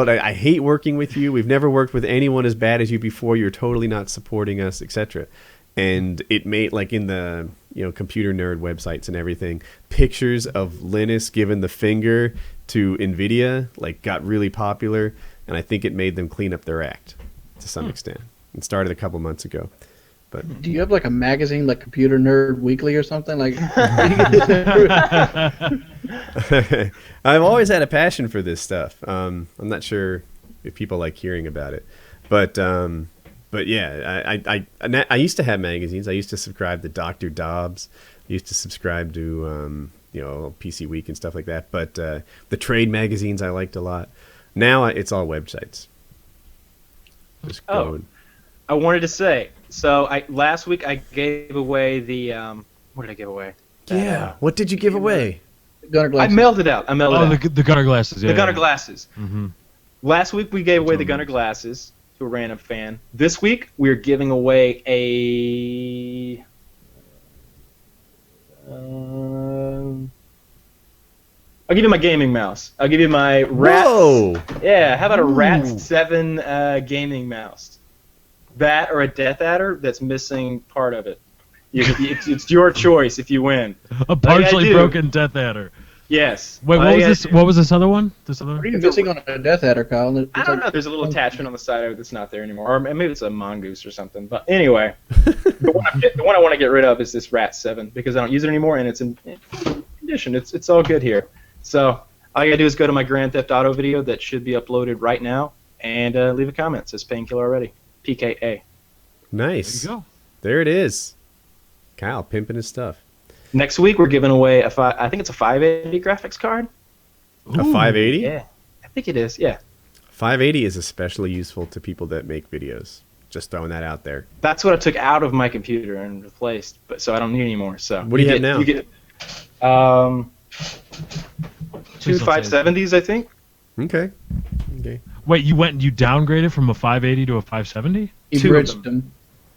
I hate working with you. We've never worked with anyone as bad as you before. You're totally not supporting us, etc. And it made, like, in the computer nerd websites and everything, pictures of Linus giving the finger to NVIDIA like got really popular, and I think it made them clean up their act to some extent. It started a couple months ago. But do you have like a magazine like Computer Nerd Weekly or something? Like, I've always had a passion for this stuff. I'm not sure if people like hearing about it, but yeah, I used to have magazines. I used to subscribe to Dr. Dobbs. I used to subscribe to PC Week and stuff like that. But the trade magazines I liked a lot. Now it's all websites. Just going. I wanted to say. So last week I gave away the what did I give away? Yeah. What did you give away? Gunner glasses. I mailed it out. The Gunner glasses. Yeah, the Gunner glasses. Mm-hmm. Last week we gave away the Gunner glasses to a random fan. This week we're giving away a I'll give you my gaming mouse. I'll give you my Rat. Whoa! Yeah, how about a Rat 7 gaming mouse? That or a Death Adder that's missing part of it. It's your choice if you win. A partially broken Death Adder. Yes. Wait, what was this? What was this other one? This other? What are you missing on a Death Adder, Kyle? I don't know. There's a little attachment on the side of it that's not there anymore, or maybe it's a mongoose or something. But anyway, the one I want to get rid of is this Rat 7 because I don't use it anymore and it's in condition. It's all good here. So All you gotta do is go to my Grand Theft Auto video that should be uploaded right now and leave a comment. It says Painkiller already. PKA. Nice. There you go. There it is. Kyle pimping his stuff. Next week we're giving away I think it's a 580 graphics card. A 580? Yeah, I think it is. Yeah. 580 is especially useful to people that make videos. Just throwing that out there. That's what I took out of my computer and replaced, but so I don't need anymore. So what do you have now? You get two 570s, I think. Okay. Wait, you downgraded from a 580 to a 570? He Two of bridged them. them.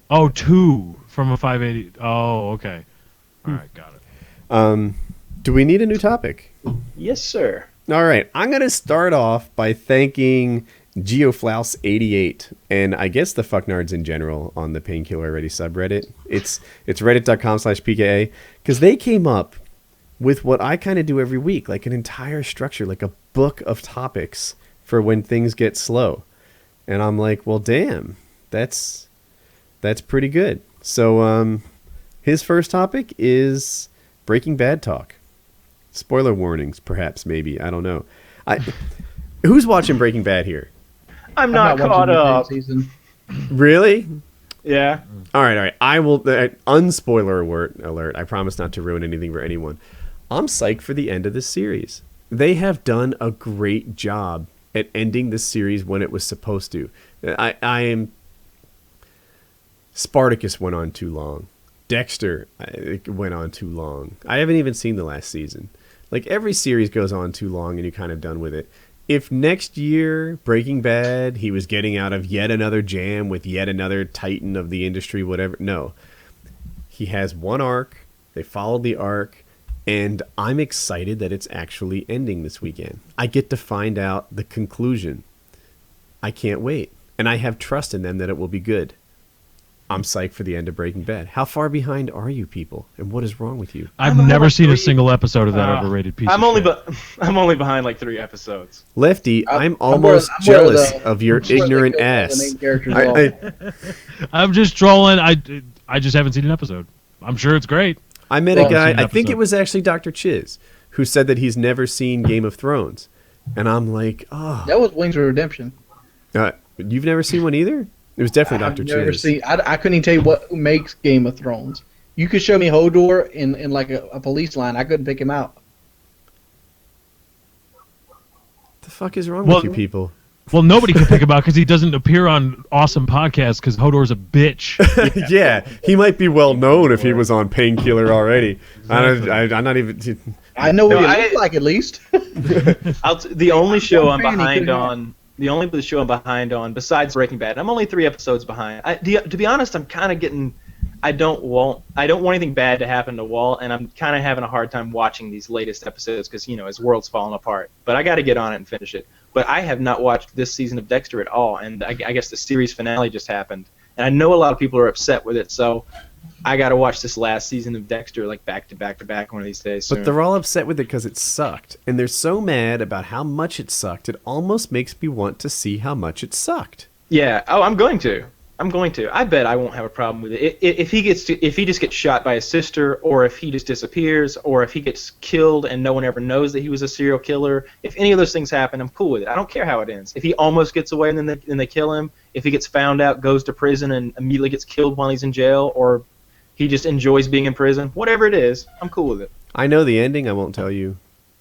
Oh, two from a 580. Oh, okay. All right, got it. Do we need a new topic? Yes, sir. All right. I'm going to start off by thanking GeoFlouse88 and I guess the fucknards in general on the Painkiller Already subreddit. It's reddit.com/PKA because they came up with what I kind of do every week, like an entire structure, like a book of topics for when things get slow. And I'm like, well, damn, that's pretty good. So his first topic is Breaking Bad talk. Spoiler warnings, perhaps, maybe. I don't know. Who's watching Breaking Bad here? I'm not watching caught the up. season. Really? Yeah. All right. I will. Unspoiler alert. I promise not to ruin anything for anyone. I'm psyched for the end of this series. They have done a great job at ending this series when it was supposed to. I am. Spartacus went on too long. Dexter went on too long. I haven't even seen the last season. Like, every series goes on too long and you're kind of done with it. If next year, Breaking Bad, he was getting out of yet another jam with yet another titan of the industry, whatever. No. He has one arc. They followed the arc. And I'm excited that it's actually ending this weekend. I get to find out the conclusion. I can't wait. And I have trust in them that it will be good. I'm psyched for the end of Breaking Bad. How far behind are you people? And what is wrong with you? I've never seen a single episode of that overrated piece I'm of only shit. I'm only behind like 3 episodes. Lefty, I'm almost jealous of your ignorant ass. I'm just trolling. I just haven't seen an episode. I'm sure it's great. I met a guy, I think it was actually Dr. Chiz, who said that he's never seen Game of Thrones. And I'm like, oh. That was Wings of Redemption. You've never seen one either? It was definitely Dr. Chiz. I couldn't even tell you what makes Game of Thrones. You could show me Hodor in like a police line. I couldn't pick him out. The fuck is wrong with you people? Well, nobody can pick him out because he doesn't appear on awesome podcasts because Hodor's a bitch. Yeah, he might be well known if he was on Painkiller already. Exactly. I'm not even... I know what he looks like, at least. The only show I'm behind on... The only show I'm behind on, besides Breaking Bad, I'm only 3 episodes behind. To be honest, I'm kind of getting... I don't want anything bad to happen to Walt, and I'm kind of having a hard time watching these latest episodes because, his world's falling apart. But I got to get on it and finish it. But I have not watched this season of Dexter at all, and I guess the series finale just happened. And I know a lot of people are upset with it, so I got to watch this last season of Dexter like back to back to back one of these days soon. But they're all upset with it because it sucked. And they're so mad about how much it sucked, it almost makes me want to see how much it sucked. Yeah. Oh, I'm going to. I bet I won't have a problem with it. If he just gets shot by his sister, or if he just disappears, or if he gets killed and no one ever knows that he was a serial killer, if any of those things happen, I'm cool with it. I don't care how it ends. If he almost gets away and then they kill him, if he gets found out, goes to prison, and immediately gets killed while he's in jail, or he just enjoys being in prison, whatever it is, I'm cool with it. I know the ending. I won't tell you.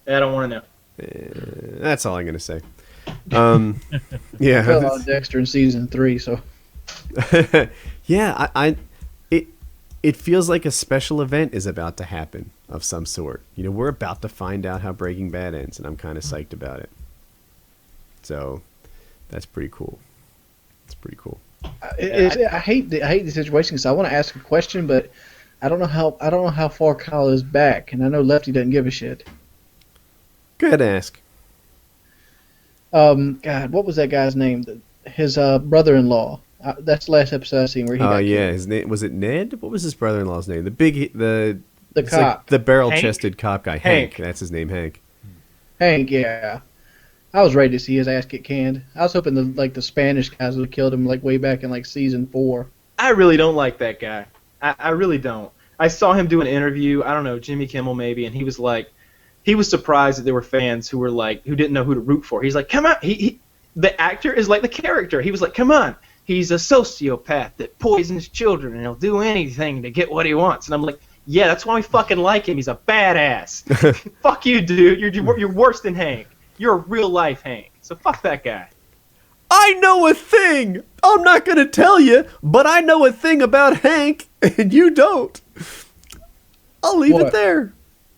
I don't want to know. That's all I'm going to say. Yeah. I fell on Dexter in season 3, so... Yeah, it feels like a special event is about to happen of some sort. We're about to find out how Breaking Bad ends, and I'm kind of psyched about it. So that's pretty cool. It's pretty cool. I hate the situation because I want to ask a question, but I don't know how far Kyle is back, and I know Lefty doesn't give a shit. Go ahead and ask. God, what was that guy's name? His brother-in-law. That's the last episode I seen where he. Oh yeah, his name was it Ned? What was his brother-in-law's name? The cop, like the barrel-chested cop guy. Hank. That's his name, Hank. Hank, yeah. I was ready to see his ass get canned. I was hoping the Spanish guys would have killed him way back in season 4. I really don't like that guy. I really don't. I saw him do an interview. I don't know, Jimmy Kimmel maybe, and he was like, he was surprised that there were fans who didn't know who to root for. He's like, come on, the actor is like the character. He was like, come on, he's a sociopath that poisons children and he'll do anything to get what he wants. And I'm like, yeah, that's why we fucking like him. He's a badass. Fuck you, dude. You're worse than Hank. You're a real life Hank. So fuck that guy. I know a thing. I'm not going to tell you, but I know a thing about Hank, and you don't. I'll leave it there.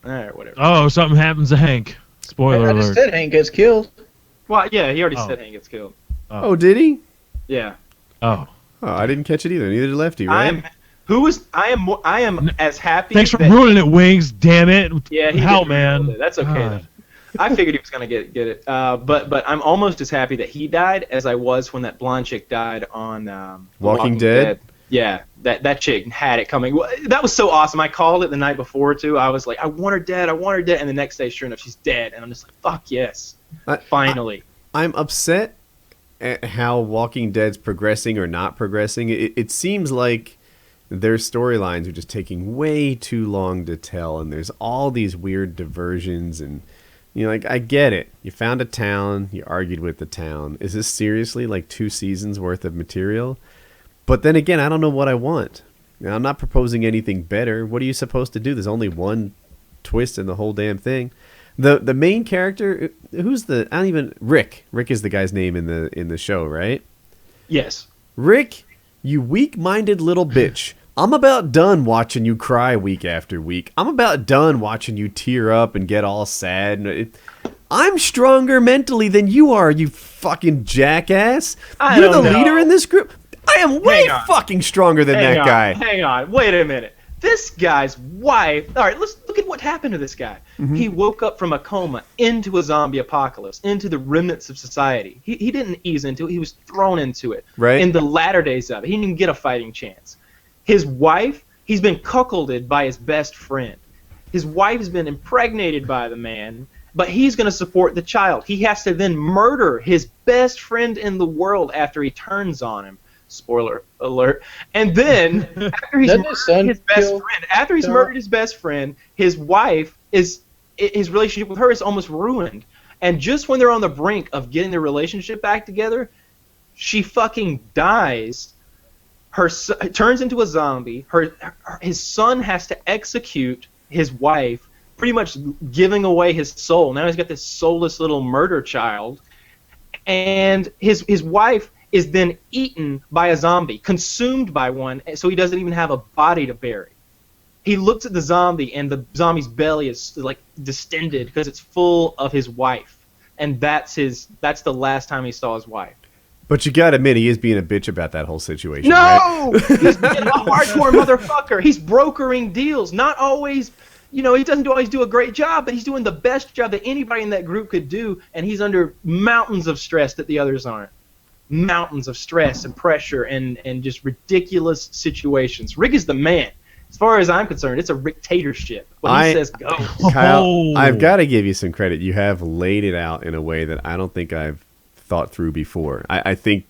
All right, whatever. Oh, something happens to Hank. Spoiler I alert. just said Hank gets killed. Well, yeah, he already said Hank gets killed. Oh, did he? Yeah. Oh. Oh, I didn't catch it either. Neither did Lefty, right? I am as happy. Thanks for ruining it, Wings. Damn it. Yeah, hell, man. That's okay. Though. I figured he was gonna get it. But I'm almost as happy that he died as I was when that blonde chick died on Walking Dead. Yeah, that chick had it coming. That was so awesome. I called it the night before too. I was like, I want her dead. And the next day, sure enough, she's dead. And I'm just like, fuck yes, finally. I'm upset at how Walking Dead's progressing or not progressing. It seems like their storylines are just taking way too long to tell, and there's all these weird diversions and. Like, I get it. You found a town. You argued with the town. Is this seriously like 2 seasons worth of material? But then again, I don't know what I want. I'm not proposing anything better. What are you supposed to do? There's only one twist in the whole damn thing. The main character, Rick. Rick is the guy's name in the show, right? Yes. Rick, you weak-minded little bitch. I'm about done watching you cry week after week. I'm about done watching you tear up and get all sad. I'm stronger mentally than you are, you fucking jackass. You're the leader in this group. I am way fucking stronger than that guy. Hang on. Wait a minute. This guy's wife. All right, let's look at what happened to this guy. Mm-hmm. He woke up from a coma into a zombie apocalypse, into the remnants of society. He didn't ease into it. He was thrown into it. Right. In the latter days of it. He didn't even get a fighting chance. His wife, he's been cuckolded by his best friend. His wife has been impregnated by the man, but he's going to support the child. He has to then murder his best friend in the world after he turns on him. Spoiler alert. And then, after he's murdered his best friend, his wife his relationship with her is almost ruined. And just when they're on the brink of getting their relationship back together, she fucking dies. Turns into a zombie. His son has to execute his wife, pretty much giving away his soul. Now he's got this soulless little murder child, and his wife is then eaten by a zombie, consumed by one, so he doesn't even have a body to bury. He looks at the zombie, and the zombie's belly is like distended because it's full of his wife, and that's the last time he saw his wife. But you gotta admit, he is being a bitch about that whole situation. No! Right? He's being a hardcore motherfucker. He's brokering deals. Not always, he doesn't always do a great job, but he's doing the best job that anybody in that group could do, and he's under mountains of stress that the others aren't. Mountains of stress and pressure and just ridiculous situations. Rick is the man. As far as I'm concerned, it's a dictatorship. When he says go. Kyle, I've got to give you some credit. You have laid it out in a way that I don't think I've thought through before. I think,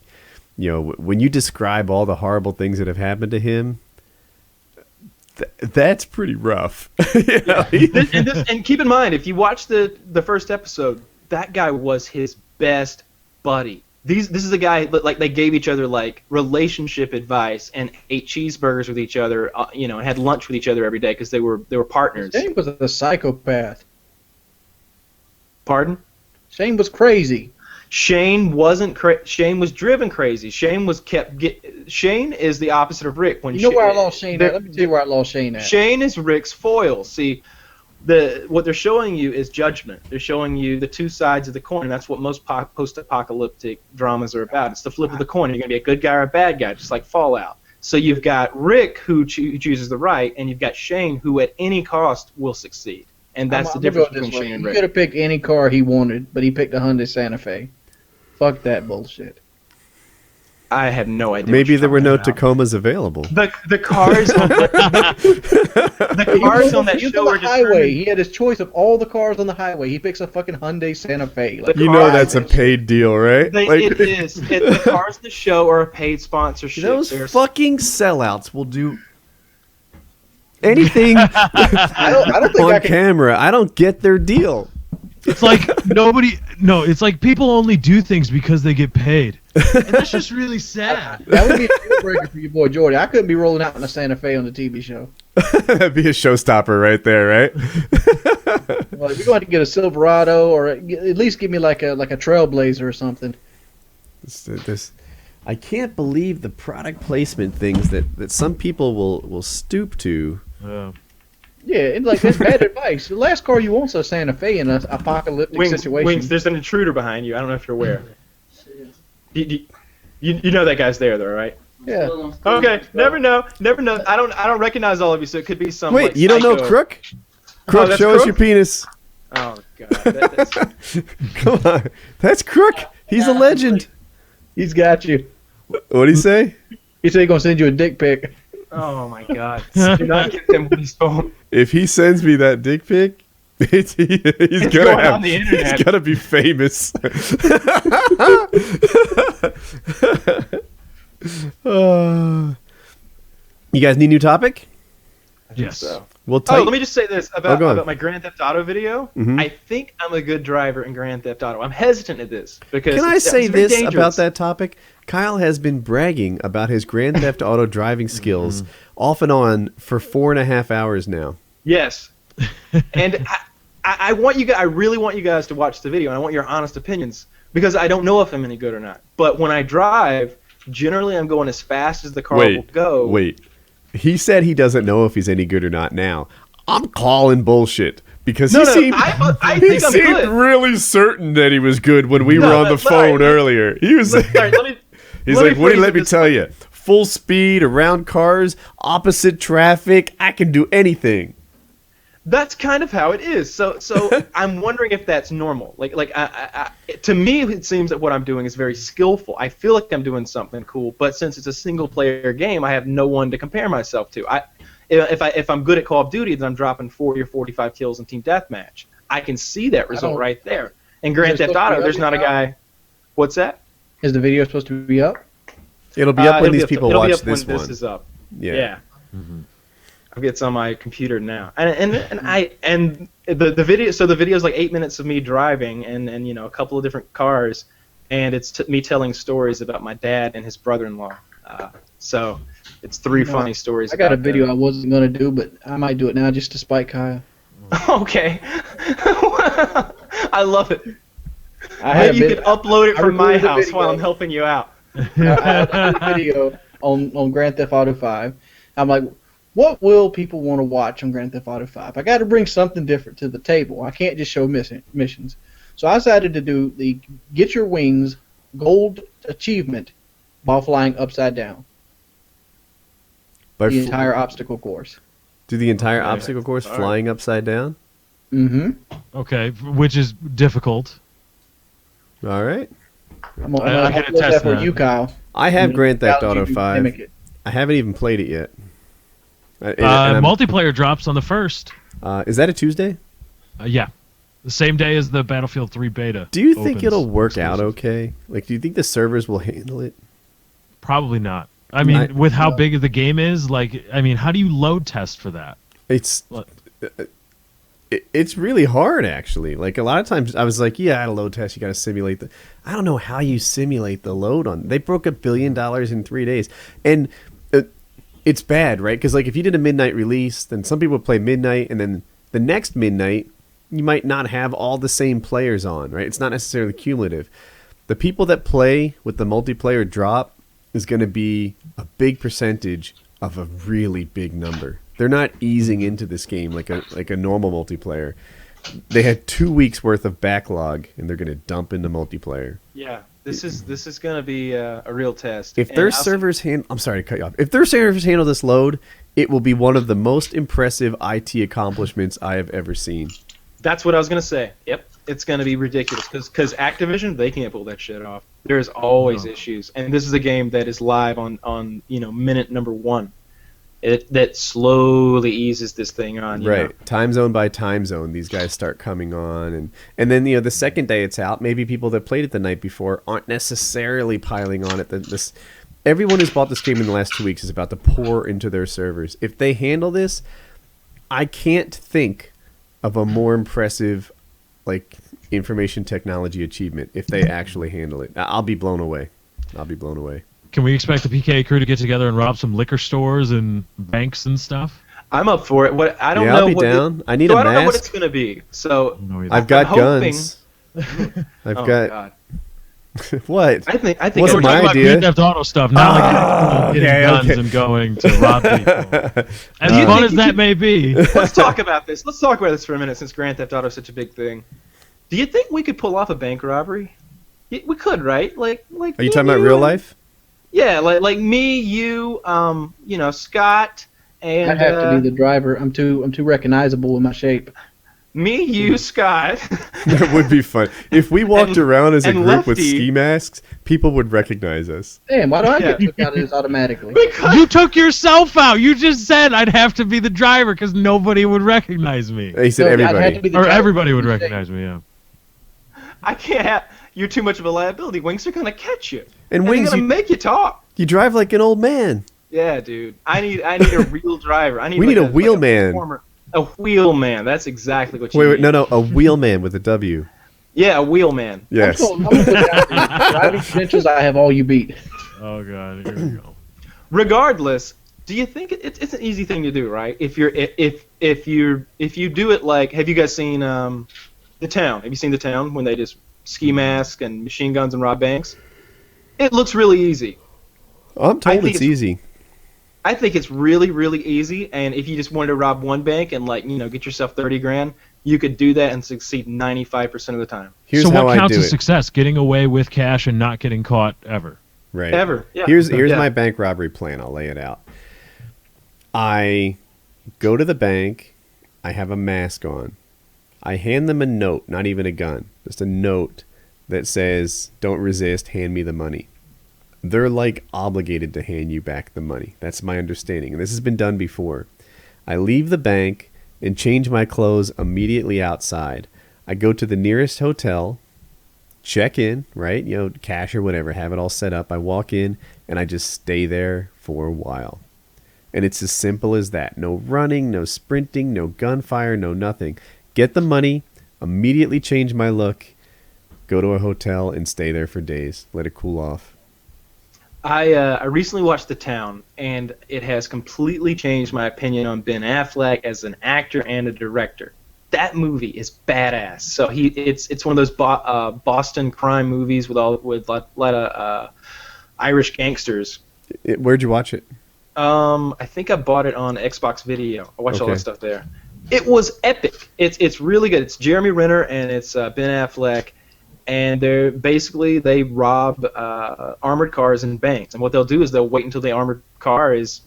when you describe all the horrible things that have happened to him, that's pretty rough. And keep in mind, if you watch the first episode, that guy was his best buddy. This is a guy that they gave each other relationship advice and ate cheeseburgers with each other, and had lunch with each other every day because they were partners. Shane was a psychopath. Pardon? Shane was crazy. Shane wasn't Shane was driven crazy. Shane is the opposite of Rick. Where I lost Shane at? Let me tell you where I lost Shane at. Shane is Rick's foil. See, what they're showing you is judgment. They're showing you the two sides of the coin. That's what most post-apocalyptic dramas are about. It's the flip of the coin. You're going to be a good guy or a bad guy, just like Fallout. So you've got Rick who chooses the right, and you've got Shane who at any cost will succeed. And that's the difference between Shane and Rick. He could have picked any car he wanted, but he picked a Hyundai Santa Fe. Fuck that bullshit. I have no idea. Maybe there were no Tacomas available. The cars on that show are highway. He had his choice of all the cars on the highway. He picks a fucking Hyundai Santa Fe. That's a paid deal, right? It is. The cars in the show are a paid sponsorship. Those fucking sellouts will do anything I don't think on I can. camera. I don't get their deal. It's like it's like people only do things because they get paid. And that's just really sad. That would be a deal breaker for your boy Jordy. I couldn't be rolling out in a Santa Fe on the TV show. That'd be a showstopper right there, right? Well, if you're going to get a Silverado, or at least give me like a Trailblazer or something. I can't believe the product placement things that some people will stoop to. Yeah, it's like that's bad advice. The last car you want's a Santa Fe in an apocalyptic situation. Wings, there's an intruder behind you. I don't know if you're aware. You know that guy's there, though, right? Yeah. Okay. Never know. I don't recognize all of you, so it could be some. Wait, like, you don't know psycho. Crook? Crook, that's show us Crook? your penis. Oh God. That's, Come on, that's Crook. He's a legend. He's got you. What'd he say? He said he's going to send you a dick pic. oh my God. Do not get them Woody's phone. If he sends me that dick pic, he's It's gonna going on the internet. He's gonna be famous. You guys need a new topic? Yes. So. We'll Oh, let me just say this about, go on. about my Grand Theft Auto video. Mhm. I think I'm a good driver in Grand Theft Auto. I'm hesitant at this because Can I it's say very this dangerous. about that topic? Kyle has been bragging about his Grand Theft Auto driving skills off and on for 4.5 hours now. Yes, and I want you guys. I really want you guys to watch the video, and I want your honest opinions because I don't know if I'm any good or not. But when I drive, generally I'm going as fast as the car will go. Wait. He said he doesn't know if he's any good or not now. I'm calling bullshit because he seemed, I he think I'm seemed good. really certain that he was good when we were on the phone earlier. He was All right, he's let like, me Woody, phrase let it me this tell you, full speed around cars, opposite traffic, I can do anything. That's kind of how it is. So I'm wondering if that's normal. To me, it seems that what I'm doing is very skillful. I feel like I'm doing something cool, but since it's a single-player game, I have no one to compare myself to. If I'm good at Call of Duty, then I'm dropping 40 or 45 kills in Team Deathmatch. I can see that result right there. In Grand Theft Auto, there's not a guy. What's that? Is the video supposed to be up? It'll be up when It'll be these up- people it'll be watch up this when one. This is up. Yeah. It's on my computer now, and the video. So the video is like 8 minutes of me driving, and a couple of different cars, and it's me telling stories about my dad and his brother-in-law. So it's three funny stories. I got a about video them. I wasn't going to do, but I might do it now just to spite Kyle. Okay. I love it. I You could upload it I from my recorded the house video. while I'm helping you out. I did a video on Grand Theft Auto 5. I'm like, what will people want to watch on Grand Theft Auto 5? I got to bring something different to the table. I can't just show missions. So I decided to do the Get Your Wings gold achievement while flying upside down. By The entire obstacle course. do the entire obstacle course flying upside down? Mm-hmm. Okay, which is difficult. All right. I'm going I to can upload attest that for to you, Kyle. I have Grand Theft Challenge Auto you to 5. mimic it. I haven't even played it yet. And I'm- Multiplayer drops on the 1st. is that a Tuesday? Yeah. The same day as the Battlefield 3 beta. Do you think opens it'll work out exclusive. okay? Like, do you think the servers will handle it? Probably not. I mean, with how big the game is, how do you load test for that? It's What? it's really hard, actually. Like, a lot of times I was like, yeah, at a load test, you got to simulate the... I don't know how you simulate the load on... They broke $1 billion in 3 days. And it's bad, right? Because, like, if you did a midnight release, then some people play midnight, and then the next midnight, you might not have all the same players on, right? It's not necessarily cumulative. The people that play with the multiplayer drop is going to be a big percentage of a really big number. They're not easing into this game like a normal multiplayer. They had 2 weeks worth of backlog, and they're going to dump into multiplayer. Yeah, this is going to be a real test. If And their I'll- servers I'm sorry to cut you off. If their servers handle this load, it will be one of the most impressive IT accomplishments I have ever seen. That's what I was going to say. Yep. It's going to be ridiculous because Activision, they can't pull that shit off. There's always issues. And this is a game that is live on minute number 1. That slowly eases this thing on. You Right. know? Time zone by time zone, these guys start coming on. And then, the second day it's out, maybe people that played it the night before aren't necessarily piling on it. Everyone who's bought this game in the last 2 weeks is about to pour into their servers. If they handle this, I can't think of a more impressive, like, information technology achievement if they actually handle it. I'll be blown away. Can we expect the PK crew to get together and rob some liquor stores and banks and stuff? I'm up for it. What I don't Yeah, know. I'll be what down. I need so a I don't know what mask. it's gonna be. So No, either. I've got I'm hoping- guns. I've oh got God. what? I think Wasn't We're we're talking my about idea. Grand Theft Auto stuff, not like getting okay, guns okay. and going to rob people. As fun as that may be. Let's talk about this. Let's talk about this for a minute, since Grand Theft Auto is such a big thing. Do you think we could pull off a bank robbery? We could, right? Like. Are you talking about real life? Yeah, like me, you, Scott, and I have to be the driver. I'm too recognizable in my shape. me, you, Scott. That would be fun. If we walked And- around as a and group with Lefty. ski masks, people would recognize us. Damn, why do I get Yeah. took out of this automatically? because You took yourself out. You just said I'd have to be the driver because nobody would recognize me. He said No, I'd have everybody. to be the Or driver. everybody would recognize me, yeah. I can't have. You're too much of a liability. Wings are gonna catch you. And they're Wings, gonna make you talk. you drive like an old man. Yeah, dude. I need a real driver. I need. We like need a wheel man. performer. A wheel man. That's exactly what you Wait, need. no, a wheelman with a W. Yeah, a wheel man. Yes. I'm gonna put down the driving credentials. I have all you beat. Oh, God. Here we go. Regardless, do you think it's an easy thing to do, right? If you do it like, have you guys seen The Town? Have you seen The Town when they just ski mask and machine guns and rob banks? It looks really easy. I'm I told think it's it's- easy. I think it's really, really easy, and if you just wanted to rob one bank and get yourself 30 grand, you could do that and succeed 95% of the time. Here's So how what I counts do as it. success? Getting away with cash and not getting caught ever. Right. Ever. Yeah. Here's Yeah. my bank robbery plan. I'll lay it out. I go to the bank. I have a mask on. I hand them a note, not even a gun, just a note that says, "Don't resist, hand me the money." They're like obligated to hand you back the money. That's my understanding. And this has been done before. I leave the bank and change my clothes immediately outside. I go to the nearest hotel, check in, right? Cash or whatever, have it all set up. I walk in and I just stay there for a while. And it's as simple as that. No running, no sprinting, no gunfire, no nothing. Get the money, immediately change my look, go to a hotel and stay there for days. Let it cool off. I recently watched The Town, and it has completely changed my opinion on Ben Affleck as an actor and a director. That movie is badass. So it's one of those Boston crime movies with a lot of Irish gangsters. Where'd you watch it? I think I bought it on Xbox Video. I watched all Okay. that stuff there. It was epic. It's really good. It's Jeremy Renner and it's Ben Affleck, and they rob armored cars and banks. And what they'll do is they'll wait until the armored car is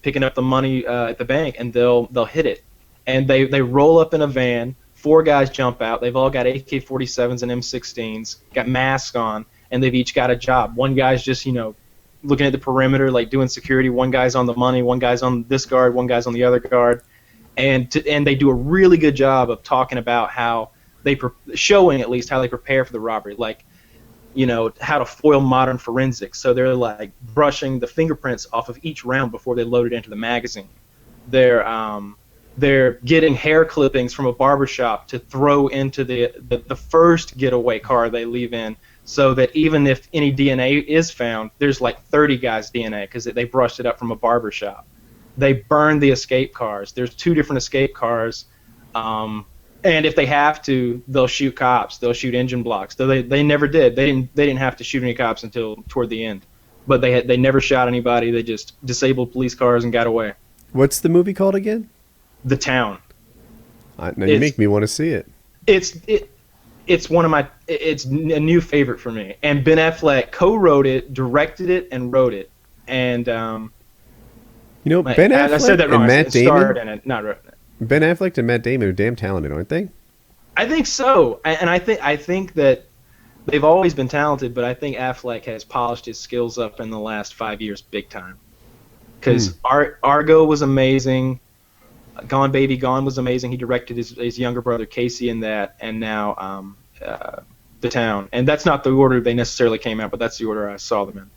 picking up the money at the bank, and they'll hit it. And they roll up in a van. 4 guys jump out. They've all got AK-47s and M16s, got masks on, and they've each got a job. One guy's just looking at the perimeter, like doing security. One guy's on the money. One guy's on this guard. One guy's on the other guard. And they do a really good job of talking about how showing at least how they prepare for the robbery, like how to foil modern forensics. So they're like brushing the fingerprints off of each round before they load it into the magazine. They're getting hair clippings from a barbershop to throw into the first getaway car they leave in, so that even if any DNA is found, there's like 30 guys' DNA because they brushed it up from a barbershop. They burn the escape cars. There's 2 different escape cars. And if they have to, they'll shoot cops. They'll shoot engine blocks. Though they never did. They didn't have to shoot any cops until toward the end. But they never shot anybody. They just disabled police cars and got away. What's the movie called again? The Town. Now you make me want to see it. It's one of my. It's a new favorite for me. And Ben Affleck co-wrote it, directed it, and wrote it. And Ben Affleck I said that wrong. and I Matt said starred Damon. in it, not wrote it. Ben Affleck and Matt Damon are damn talented, aren't they? I think so, and I think that they've always been talented, but I think Affleck has polished his skills up in the last 5 years big time. Because Argo was amazing, Gone Baby Gone was amazing. He directed his younger brother Casey in that, and now The Town. And that's not the order they necessarily came out, but that's the order I saw them in.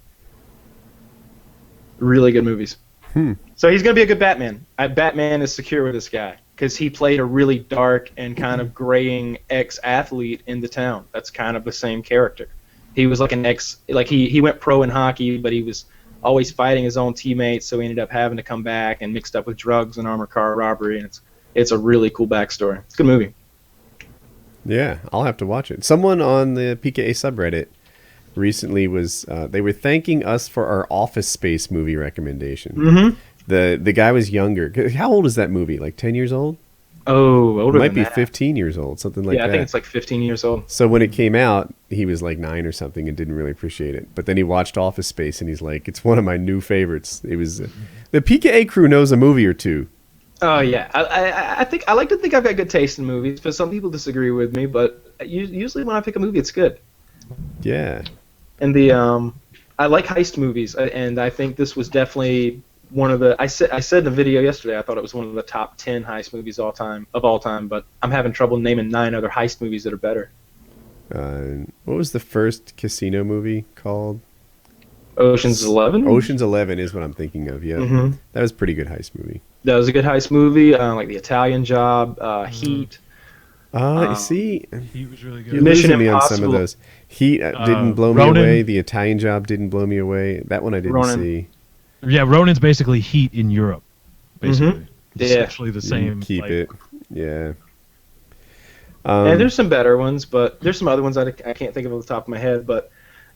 Really good movies. So he's going to be a good Batman. Batman is secure with this guy. because he played a really dark and kind of graying ex-athlete in the town. That's kind of the same character. He was like he went pro in hockey, but he was always fighting his own teammates, so he ended up having to come back and mixed up with drugs and armored car robbery, and it's a really cool backstory. It's a good movie. Yeah, I'll have to watch it. Someone on the PKA subreddit recently they were thanking us for our Office Space movie recommendation. Mm-hmm. The guy was younger. How old is that movie? Like 10 years old? Oh, older It might than be that. 15 years old, something like that. Yeah, I think it's like 15 years old. So when it came out, he was like 9 or something and didn't really appreciate it. But then he watched Office Space and he's like, it's one of my new favorites. It was the PKA crew knows a movie or two. Oh yeah, I think I like to think I've got good taste in movies, but some people disagree with me. But usually when I pick a movie, it's good. Yeah. And I like heist movies, and I think this was definitely one of the. I said in the video yesterday, I thought it was one of the top 10 heist movies of all time. But I'm having trouble naming 9 other heist movies that are better. What was the first casino movie called? Ocean's 11. Ocean's 11 is what I'm thinking of. Yeah, Mhm. That was a pretty good heist movie. That was a good heist movie, like The Italian Job, Heat. See, He was really you're good. Mission losing me on some of Impossible. those. Heat didn't blow me Ronin. away. The Italian Job didn't blow me away. That one I didn't Ronin. see. Yeah, Ronin's basically Heat in Europe. Basically, it's Yeah. actually the same. Keep like, it. Yeah. And there's some better ones, but there's some other ones I can't think of off the top of my head. But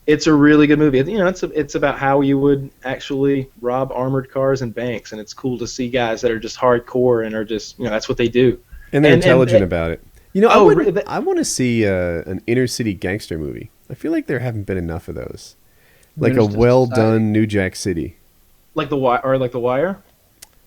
it's a really good movie. You know, it's about how you would actually rob armored cars and banks, and it's cool to see guys that are just hardcore and are just that's what they do. And they're And- intelligent and- about it. You know, Oh, really? I want to see an inner city gangster movie. I feel like there haven't been enough of those. Like a Menace to well Society. done New Jack City. Like The Wire, like The Wire.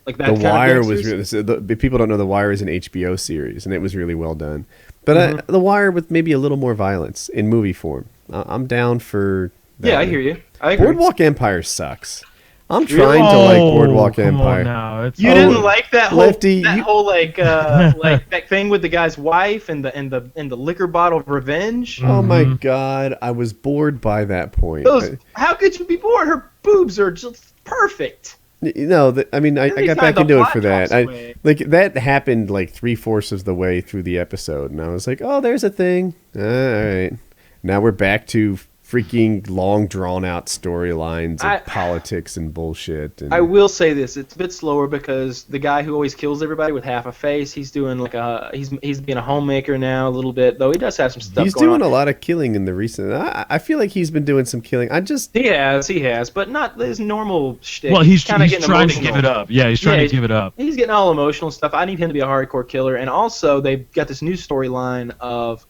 Like that The kind of Wire was gangsters? really. So people don't know The Wire is an HBO series, and it was really well done. But Mm-hmm. The Wire with maybe a little more violence in movie form. I'm down for that. Yeah, I hear you. I agree. Boardwalk Empire sucks. I'm trying to like Boardwalk come Empire. On now. It's, You didn't like that whole Lefty, you- whole like that thing with the guy's wife and the liquor bottle of revenge. Oh my Mhm. god, I was bored by that point. How could you be bored? Her boobs are just perfect. I mean, I Every got time back the into it plot for that. drops away. Like that happened like 3/4 of the way through the episode, and I was like, "Oh, there's a thing." All right, now we're back to freaking long, drawn-out storylines of politics and bullshit. And I will say this: it's a bit slower because the guy who always kills everybody with half a face, he's doing like he's being a homemaker now a little bit, though he does have some stuff he's going doing on. a lot of killing in the recent. I feel like he's been doing some killing. He has, but not his normal shtick. well, he's kinda getting trying to emotional. give it up. Yeah, he's trying Yeah, to give it up. He's getting all emotional and stuff. I need him to be a hardcore killer. And also, they've got this new storyline of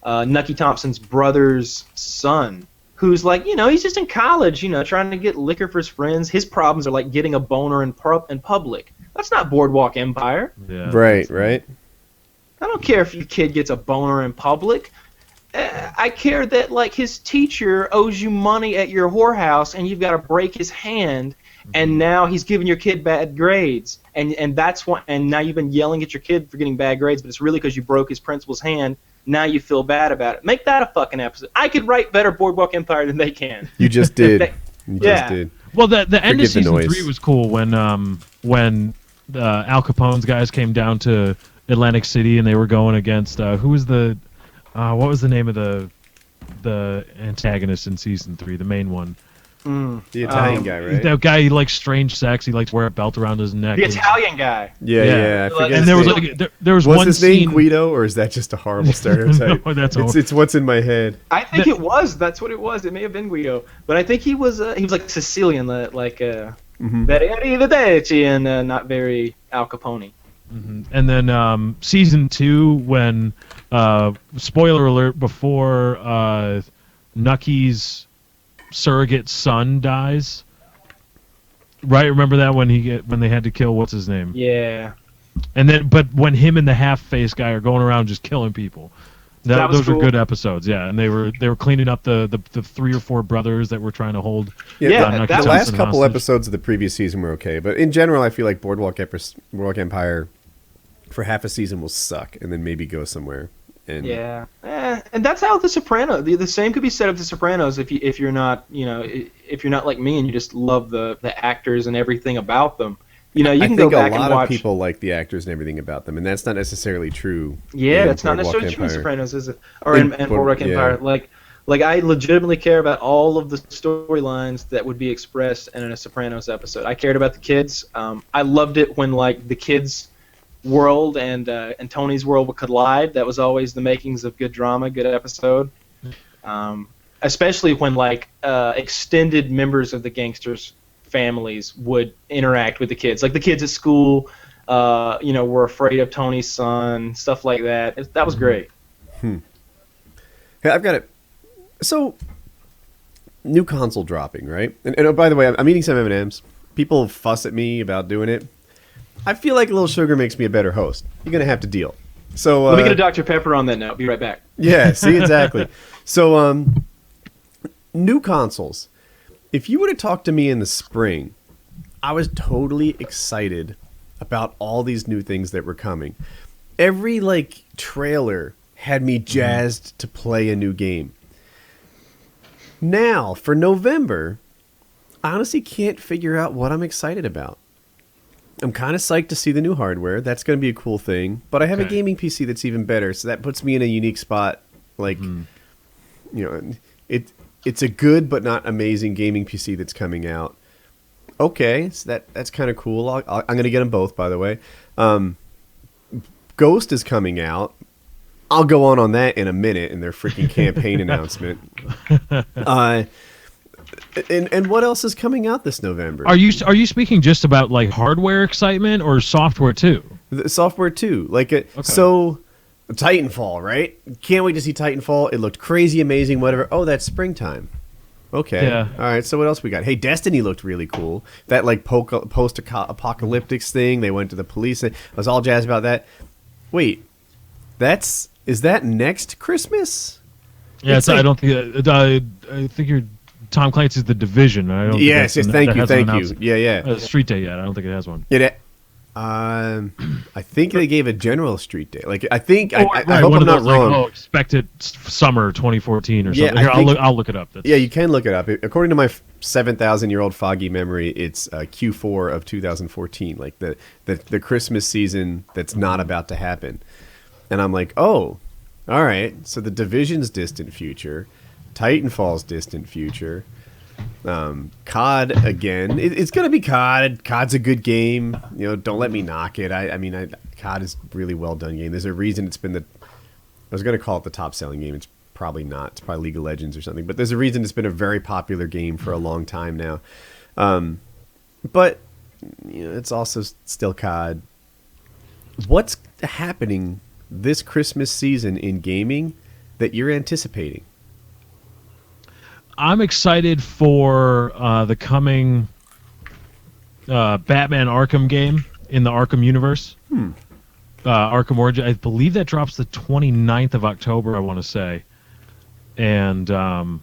Nucky Thompson's brother's son, who's like, he's just in college, trying to get liquor for his friends. His problems are like getting a boner in public. That's not Boardwalk Empire. Yeah. right. I don't care if your kid gets a boner in public. I care that like his teacher owes you money at your whorehouse and you've got to break his hand, and now he's giving your kid bad grades, and that's what. And now you've been yelling at your kid for getting bad grades, but it's really because you broke his principal's hand. Now you feel bad about it. Make that a fucking episode. I could write better Boardwalk Empire than they can. You just did. You Yeah. just did. Well, the end of Forgive the season noise. 3 was cool when Al Capone's guys came down to Atlantic City and they were going against who was the what was the name of the antagonist in season 3, the main one. The Italian guy, right? That guy, he likes strange sex. He likes to wear a belt around his neck. The Italian guy. Yeah. I forget And And his there was name. like there was What's one his scene. name? Guido, or is that just a horrible stereotype? No, that's it's what's in my head. I think it was. That's what it was. It may have been Guido, but I think he was like Sicilian, very arrivederci, and not very Al Capone. And then season 2, when spoiler alert, before Nucky's surrogate son dies. Right, remember that when they had to kill what's his name? Yeah. And then, but when him and the half-face guy are going around just killing people, That was those were cool. good episodes. Yeah, and they were cleaning up the 3 or 4 brothers that were trying to hold. Yeah, Nucky that the was last Thompson couple hostage. episodes of the previous season were okay, but in general, I feel like Boardwalk Empire for half a season will suck and then maybe go somewhere. And Yeah, and that's how The Sopranos. The same could be said of The Sopranos if you're not like me and you just love the actors and everything about them. You know, you I can go think a back lot and watch. of people like the actors and everything about them, and that's not necessarily true. Yeah, in that's not Boardwalk necessarily true in Empire. Sopranos, is it? Or in Boardwalk yeah. Empire. Like I legitimately care about all of the storylines that would be expressed in a Sopranos episode. I cared about the kids. I loved it when like the kids' world and Tony's world would collide. That was always the makings of good drama, good episode. Especially when like extended members of the gangsters' families would interact with the kids, like the kids at school. Were afraid of Tony's son, stuff like that. That was great. Hey, I've got it. So, new console dropping, right? And oh, by the way, I'm eating some M&Ms. People fuss at me about doing it. I feel like a little sugar makes me a better host. You're gonna have to deal. So Let me get a Dr. Pepper on that note. Be right back. Yeah, see, exactly. So, new consoles. If you would have talked to me in the spring, I was totally excited about all these new things that were coming. Every like trailer had me jazzed to play a new game. Now, for November, I honestly can't figure out what I'm excited about. I'm kind of psyched to see the new hardware. That's going to be a cool thing. But I have a gaming PC that's even better, so that puts me in a unique spot. Like, it's a good but not amazing gaming PC that's coming out. Okay, so that's kind of cool. I'm going to get them both, by the way. Ghost is coming out. I'll go on that in a minute in their freaking campaign announcement. And what else is coming out this November? Are you speaking just about like hardware excitement or software too? The software too. So Titanfall, right? Can't wait to see Titanfall. It looked crazy, amazing, whatever. Oh, that's springtime. Okay. Yeah. All right. So what else we got? Hey, Destiny looked really cool. That like post-apocalyptic thing. They went to the police. I was all jazzed about that. Wait, is that next Christmas? Yeah, I don't think. I think you're Tom Clancy's The Division. I don't. Yes. Thank you. Yeah. Street Day yet? I don't think it has one. I think they gave a general street day. Like I think I Right, hope I'm not wrong. Like, expected summer 2014 or something. Yeah, Here, I'll look it up. Yeah, you can look it up. According to my 7,000-year-old foggy memory, it's Q4 of 2014, like the Christmas season that's not about to happen. And I'm like, oh, all right. So the Division's distant future, Titanfall's distant future. COD again. It's gonna be COD. COD's a good game. Don't let me knock it. COD is a really well done game. There's a reason it's been I was gonna call it the top selling game. It's probably not. It's probably League of Legends or something. But there's a reason it's been a very popular game for a long time now. But it's also still COD. What's happening this Christmas season in gaming that you're anticipating? I'm excited for the coming Batman Arkham game in the Arkham universe. Arkham Origins. I believe that drops the 29th of October, I want to say. And I'm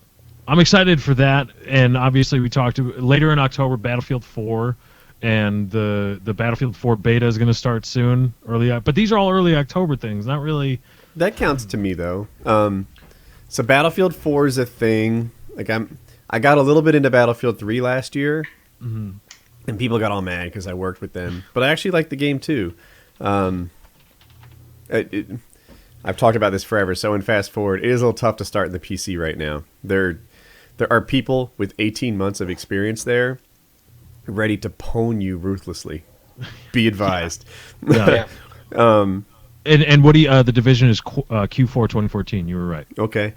excited for that. And obviously we talked later in October, Battlefield 4. And the Battlefield 4 beta is going to start soon. But these are all early October things, not really. That counts to me, though. So Battlefield 4 is a thing. Like I got a little bit into Battlefield 3 last year, and people got all mad because I worked with them. But I actually like the game too. I've talked about this forever. So in fast forward, it is a little tough to start in the PC right now. There are people with 18 months of experience there, ready to pwn you ruthlessly. Be advised. Yeah. And what the Division is Q4 2014. You were right. Okay.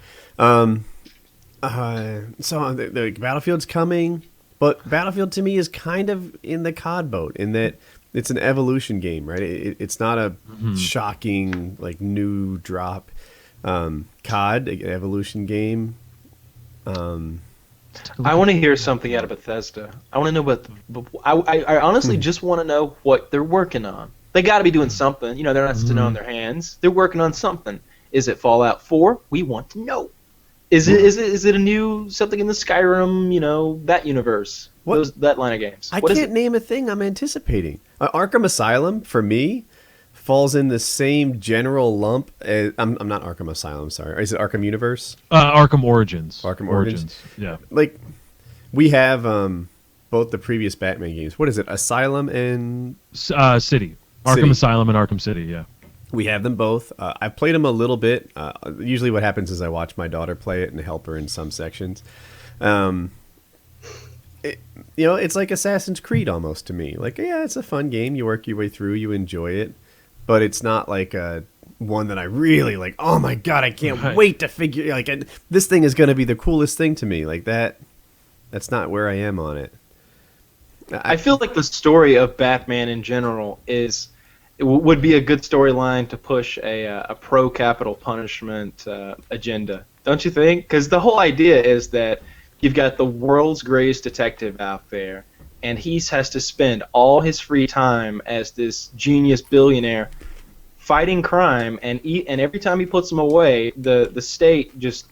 So the Battlefield's coming, but Battlefield to me is kind of in the COD boat in that it's an evolution game, right? It's not a shocking like new drop. COD, an evolution game. I want to hear something out of Bethesda. I want to know what. I honestly just want to know what they're working on. They got to be doing something. They're not sitting on their hands. They're working on something. Is it Fallout 4? We want to know. Is it a new something in the Skyrim, that universe? That line of games. I can't name a thing I'm anticipating. Arkham Asylum, for me, falls in the same general lump as... I'm not Arkham Asylum, sorry. Is it Arkham Universe? Arkham Origins. Arkham Origins? Yeah. Like, we have... both the previous Batman games. What is it? Asylum and City. Arkham City. Asylum and Arkham City. Yeah. We have them both. I played them a little bit. Usually what happens is I watch my daughter play it and help her in some sections. It's like Assassin's Creed almost to me. Like, yeah, it's a fun game. You work your way through. You enjoy it. But it's not like one that I really like, oh my God, I can't wait to figure... Like, this thing is going to be the coolest thing to me. Like, that's not where I am on it. I feel like the story of Batman in general would be a good storyline to push a pro-capital punishment agenda, don't you think? Because the whole idea is that you've got the world's greatest detective out there, and he has to spend all his free time as this genius billionaire fighting crime, and every time he puts them away, the state just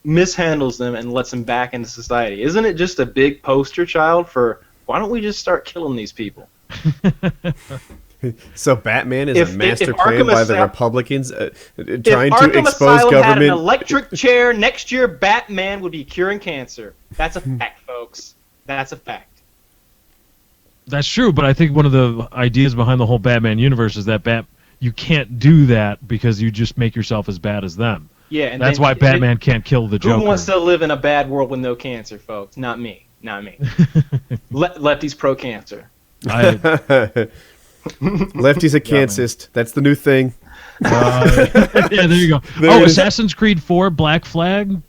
mishandles them and lets them back into society. Isn't it just a big poster child for why don't we just start killing these people? So Batman is a master plan Arkham by the Republicans trying if to Arkham expose Asylum government. had an electric chair next year, Batman would be curing cancer. That's a fact, folks. That's a fact. That's true, but I think one of the ideas behind the whole Batman universe is that you can't do that because you just make yourself as bad as them. Yeah, and that's why Batman can't kill the Joker. Who wants to live in a bad world with no cancer, folks? Not me. Not me. Lefty's pro-cancer. Lefty's a cancist. That's the new thing. Yeah, there you go. Assassin's Creed 4 Black Flag.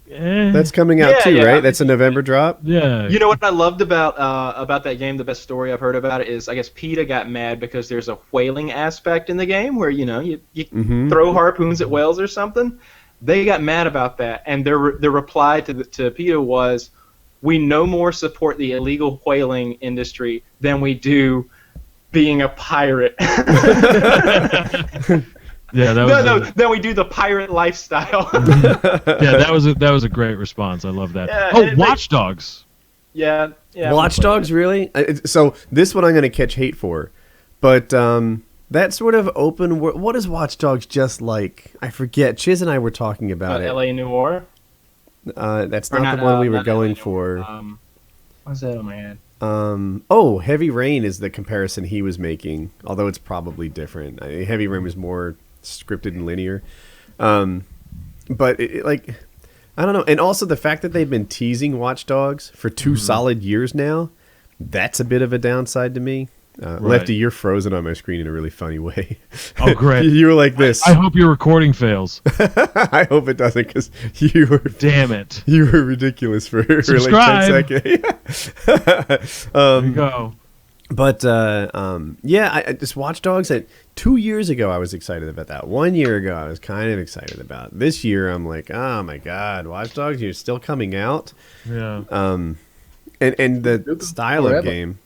That's coming out too, right? That's a November drop. Yeah. You know what I loved about that game? The best story I've heard about it is I guess PETA got mad because there's a whaling aspect in the game where you throw harpoons at whales or something. They got mad about that, and their reply to PETA was, "We no more support the illegal whaling industry than we do being a pirate." Yeah, then we do the pirate lifestyle. Yeah, that was a great response. I love that. Yeah, Watch Dogs. Yeah. Watch Dogs, really? So this one I'm going to catch hate for, but that sort of open world. What is Watch Dogs just like? I forget. Chiz and I were talking about it. L.A. Noire. That's not the one we were going for. What's that on my head? Heavy Rain is the comparison he was making, although it's probably different. Heavy Rain was more scripted and linear. But I don't know. And also the fact that they've been teasing Watch Dogs for 2 solid years now, that's a bit of a downside to me. Right. Lefty, you're frozen on my screen in a really funny way. Oh, great. You were like this. I hope your recording fails. I hope it doesn't, because you were... Damn it. You were ridiculous for Subscribe. like 10 seconds. There you go. But, I just Watch Dogs. 2 years ago, I was excited about that. 1 year ago, I was kind of excited about it. This year, I'm like, oh my God, Watch Dogs, you're still coming out? Yeah. And the style of game...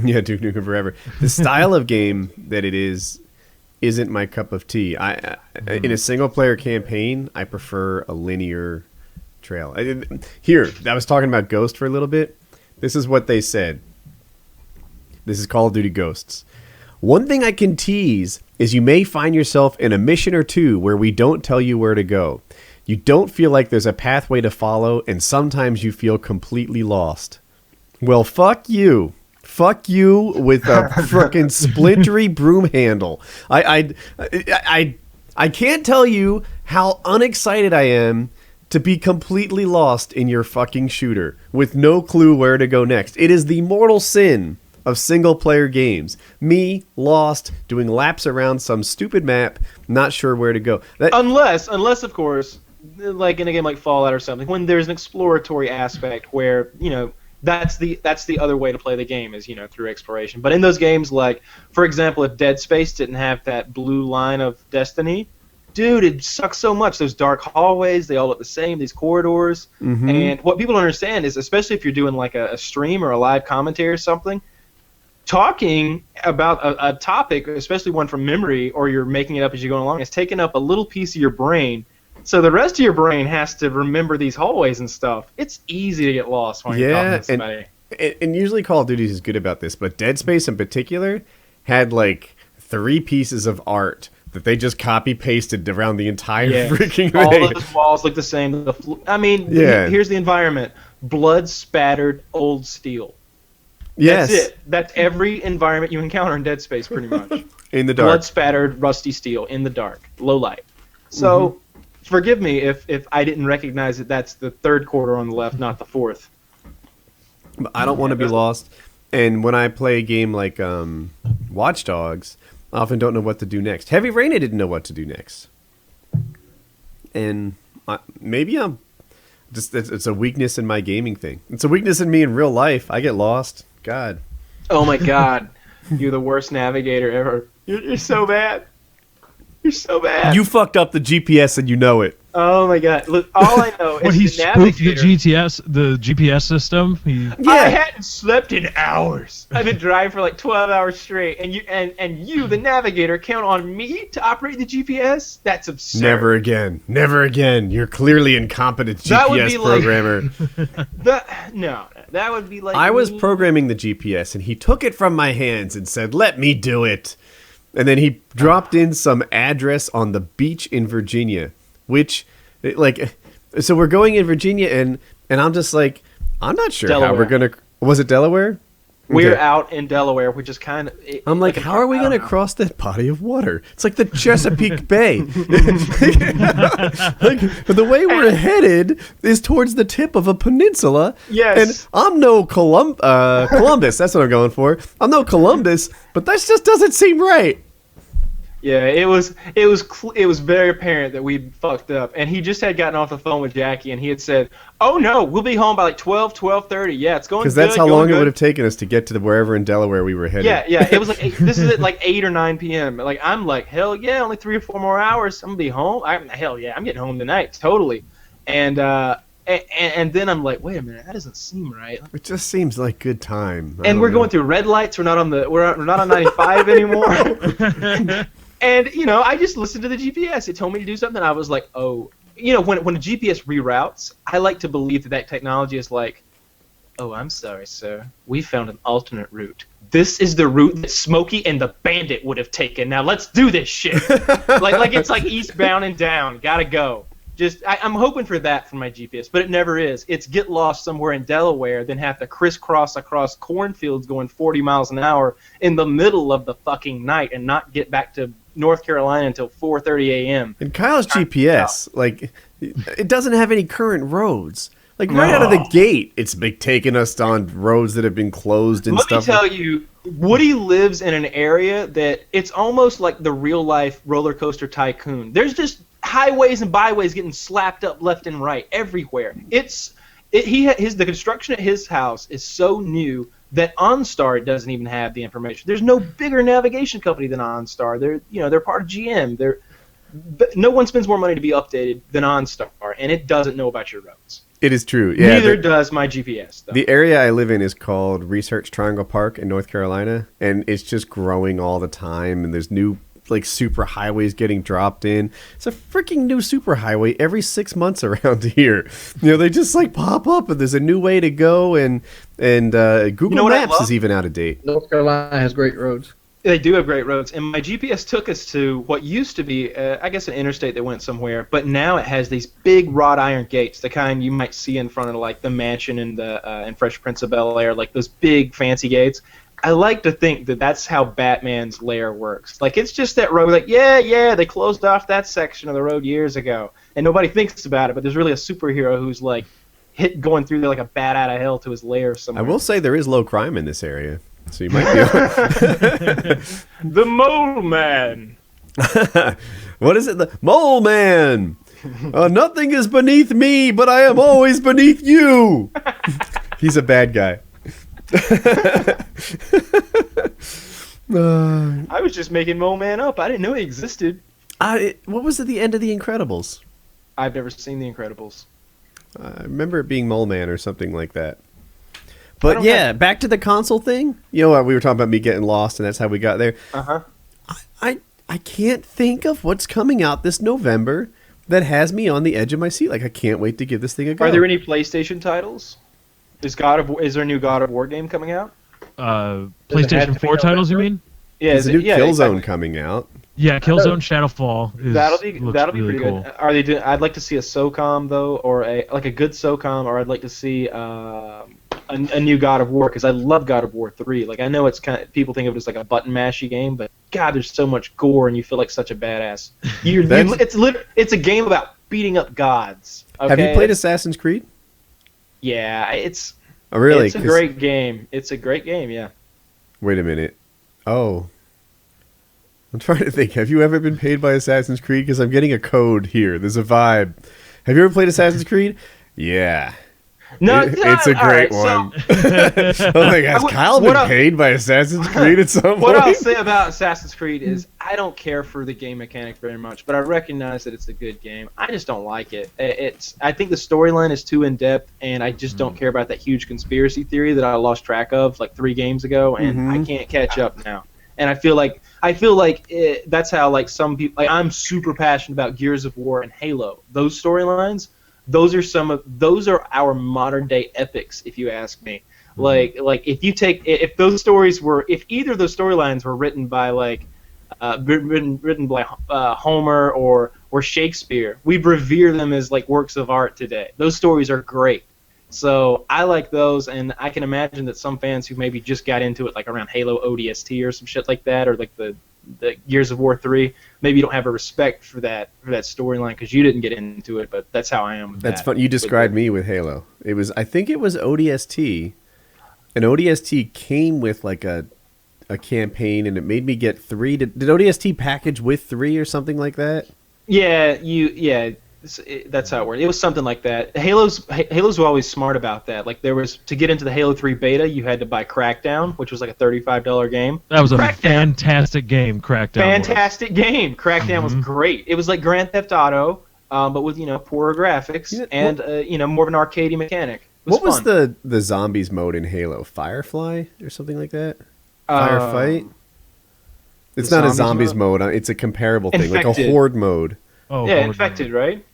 Yeah, Duke Nukem Forever. The style of game that it isn't my cup of tea. In a single-player campaign, I prefer a linear trail. I was talking about Ghost for a little bit. This is what they said. This is Call of Duty Ghosts. One thing I can tease is you may find yourself in a mission or two where we don't tell you where to go. You don't feel like there's a pathway to follow, and sometimes you feel completely lost. Well, fuck you. Fuck you with a frickin' splintery broom handle. I can't tell you how unexcited I am to be completely lost in your fucking shooter with no clue where to go next. It is the mortal sin of single-player games. Me, lost, doing laps around some stupid map, not sure where to go. Unless, of course, like in a game like Fallout or something, when there's an exploratory aspect where, that's the other way to play the game is, through exploration. But in those games, like, for example, if Dead Space didn't have that blue line of destiny, dude, it sucks so much. Those dark hallways, they all look the same, these corridors. Mm-hmm. And what people don't understand is, especially if you're doing like a stream or a live commentary or something, talking about a topic, especially one from memory, or you're making it up as you go along, is taking up a little piece of your brain. So the rest of your brain has to remember these hallways and stuff. It's easy to get lost when you're talking to somebody. And usually Call of Duty is good about this, but Dead Space in particular had like 3 pieces of art that they just copy-pasted around the entire freaking thing. All those walls look the same. Here's the environment. blood spattered old steel. Yes. That's it. That's every environment you encounter in Dead Space, pretty much. In the dark. Blood spattered, rusty steel in the dark, low light. So, forgive me if I didn't recognize that that's the third quarter on the left, not the fourth. I don't want to be lost. And when I play a game like Watch Dogs, I often don't know what to do next. Heavy Rain, I didn't know what to do next. And maybe I'm just, it's a weakness in my gaming thing. It's a weakness in me in real life. I get lost. God. Oh my God. You're the worst navigator ever. You're so bad. You're so bad. You fucked up the GPS and you know it. Oh my God! Look, all I know is he the spoofed the navigator. the GPS system. I hadn't slept in hours. I've been driving for like 12 hours straight, and you, the navigator, count on me to operate the GPS? That's absurd. Never again. Never again. You're clearly incompetent GPS programmer. That would be like. I was programming the GPS, and he took it from my hands and said, "Let me do it." And then he dropped in some address on the beach in Virginia. Which, like, so we're going in Virginia, and I'm just like, I'm not sure Delaware. how we're gonna. Was it Delaware? We're Okay. out in Delaware, which is kind of. I'm like, how are we gonna cross that body of water? It's like the Chesapeake Bay. Like, the way we're headed is towards the tip of a peninsula. Yes. And I'm no Columbus. That's what I'm going for. I'm no Columbus, but that just doesn't seem right. Yeah, it was very apparent that we'd fucked up, and he just had gotten off the phone with Jackie, and he had said, "Oh no, we'll be home by like 12:30. Yeah, it's going good." Because that's how going long good. it would have taken us to get to wherever in Delaware we were headed. Yeah, it was like this is at like 8 or 9 p.m. Like I'm like, hell yeah, only 3 or 4 more hours, I'm gonna be home. Hell yeah, I'm getting home tonight, totally. And then I'm like, wait a minute, that doesn't seem right. It just seems like good time. And we're going through red lights. We're not on 95 anymore. And, I just listened to the GPS. It told me to do something. I was like, oh. When a GPS reroutes, I like to believe that technology is like, oh, I'm sorry, sir. We found an alternate route. This is the route that Smokey and the Bandit would have taken. Now let's do this shit. like it's like eastbound and down. Gotta go. I'm hoping for that from my GPS, but it never is. It's get lost somewhere in Delaware, then have to crisscross across cornfields going 40 miles an hour in the middle of the fucking night and not get back to North Carolina until 4:30 a.m. And Kyle's GPS, like, it doesn't have any current roads. Like, right out of the gate, it's been taking us on roads that have been closed and Let stuff. me tell you, Woody lives in an area that it's almost like the real-life roller coaster tycoon. There's just highways and byways getting slapped up left and right everywhere. The construction at his house is so new that OnStar doesn't even have the information. There's no bigger navigation company than OnStar. They're part of GM. But no one spends more money to be updated than OnStar, and it doesn't know about your roads. It is true. Yeah, Neither does my GPS, though. The area I live in is called Research Triangle Park in North Carolina, and it's just growing all the time, and there's new super highways getting dropped in. It's a freaking new super highway every 6 months around here. They just pop up, and there's a new way to go, and Google Maps is even out of date. North Carolina has great roads. They do have great roads, and my GPS took us to what used to be, I guess, an interstate that went somewhere, but now it has these big wrought iron gates, the kind you might see in front of the mansion in Fresh Prince of Bel-Air, like those big fancy gates. I like to think that that's how Batman's lair works. It's just that road. They closed off that section of the road years ago, and nobody thinks about it. But there's really a superhero who's going through there like a bat out of hell to his lair somewhere. I will say there is low crime in this area, so you might be. The Mole Man. What is it? The Mole Man. Nothing is beneath me, but I am always beneath you. He's a bad guy. I was just making Mole Man up. I didn't know he existed. What was at the end of The Incredibles? I've never seen The Incredibles. I remember it being Mole Man or something like that. But yeah, back to the console thing. We were talking about me getting lost, and that's how we got there. Uh-huh. I can't think of what's coming out this November that has me on the edge of my seat. I can't wait to give this thing a go. Are there any PlayStation titles? Is there a new God of War game coming out? PlayStation 4 titles, you mean? Yeah, There's a new Killzone coming out. Yeah, Killzone Shadowfall is That'll be looks really pretty cool. good. Are they doing? I'd like to see a SOCOM though, or a good SOCOM, or I'd like to see a new God of War, because I love God of War 3. Like, I know it's kind of, people think of it as like a button mashy game, but God, there's so much gore and you feel like such a badass. It's a game about beating up gods. Okay? Have you played Assassin's Creed? Yeah, it's Oh, really? it's a great game. It's a great game. Yeah. Wait a minute. Oh. I'm trying to think. Have you ever been paid by Assassin's Creed? Because I'm getting a code here. There's a vibe. Have you ever played Assassin's Creed? Yeah. No, It's a great one. I'm like, has Kyle been paid by Assassin's Creed at some point? What I'll say about Assassin's Creed is I don't care for the game mechanic very much, but I recognize that it's a good game. I just don't like it. I think the storyline is too in depth, and I just don't care about that huge conspiracy theory that I lost track of like 3 games ago, and I can't catch up now. And I feel like that's how like some people. Like, I'm super passionate about Gears of War and Halo. Those storylines. Those are our modern day epics, if you ask me. Like if either of those storylines were written by written by Homer or Shakespeare, we'd revere them as like works of art today. Those stories are great. So I like those, and I can imagine that some fans who maybe just got into it like around Halo ODST or some shit like that, or like the Gears of War 3, maybe you don't have a respect for that storyline because you didn't get into it, but that's how I am with That's that. fun. You described me with Halo. I think it was ODST, and ODST came with like a campaign, and it made me get 3. Did ODST package with 3 or something like that? Yeah, that's how it worked. It was something like that. Halo's were always smart about that. Like, there was, to get into the Halo 3 beta, you had to buy Crackdown, which was like a $35 game. That was a fantastic game, Crackdown. Fantastic game. Crackdown was great. It was like Grand Theft Auto, but with poorer graphics and more of an arcadey mechanic. What was the zombies mode in Halo? Firefly or something like that? Firefight? It's not a zombies mode. It's a comparable thing, like a horde mode. Oh, yeah, Infected, right?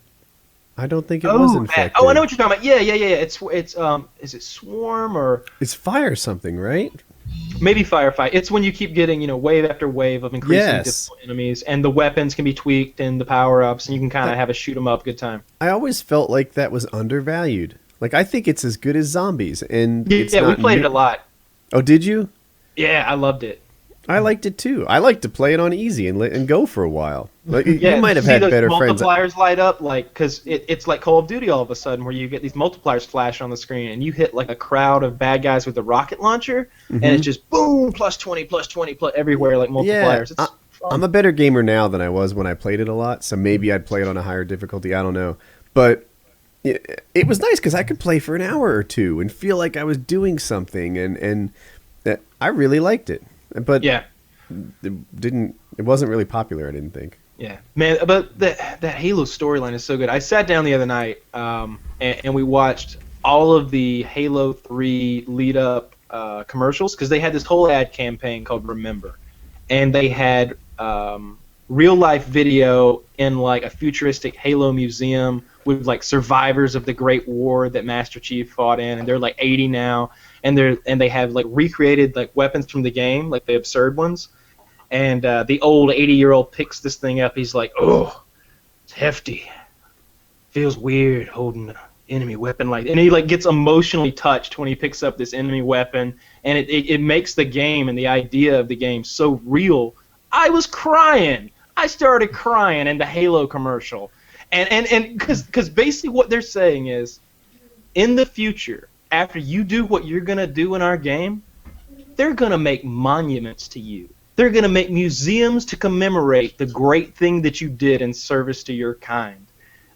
I don't think it was Infected. I know what you're talking about. Yeah. It's is it Swarm or? It's Fire something, right? Maybe Firefight. It's when you keep getting wave after wave of increasing difficult enemies, and the weapons can be tweaked and the power ups, and you can kind of have a shoot 'em up good time. I always felt like that was undervalued. Like, I think it's as good as Zombies, and it's we played it a lot. Oh, did you? Yeah, I loved it. I liked it too. I like to play it on easy and go for a while. Like, you might have had better friends. Multipliers light up, like, because it's like Call of Duty all of a sudden, where you get these multipliers flash on the screen, and you hit like a crowd of bad guys with a rocket launcher, and it's just boom, plus 20, everywhere, like multipliers. Yeah, I'm a better gamer now than I was when I played it a lot, so maybe I'd play it on a higher difficulty. I don't know, but it was nice because I could play for an hour or two and feel like I was doing something, and I really liked it. But yeah, it wasn't really popular, I didn't think. Yeah, man, but that Halo storyline is so good. I sat down the other night and we watched all of the Halo 3 lead-up commercials, because they had this whole ad campaign called Remember. And they had real-life video in like a futuristic Halo museum with like survivors of the Great War that Master Chief fought in, and they're like 80 now. And they have like recreated like weapons from the game, like the absurd ones. And the old 80-year-old picks this thing up. He's like, "Oh, it's hefty. Feels weird holding an enemy weapon like." And he like gets emotionally touched when he picks up this enemy weapon, and it makes the game and the idea of the game so real. I was crying. I started crying in the Halo commercial, and because basically what they're saying is, in the future, after you do what you're going to do in our game, they're going to make monuments to you. They're going to make museums to commemorate the great thing that you did in service to your kind.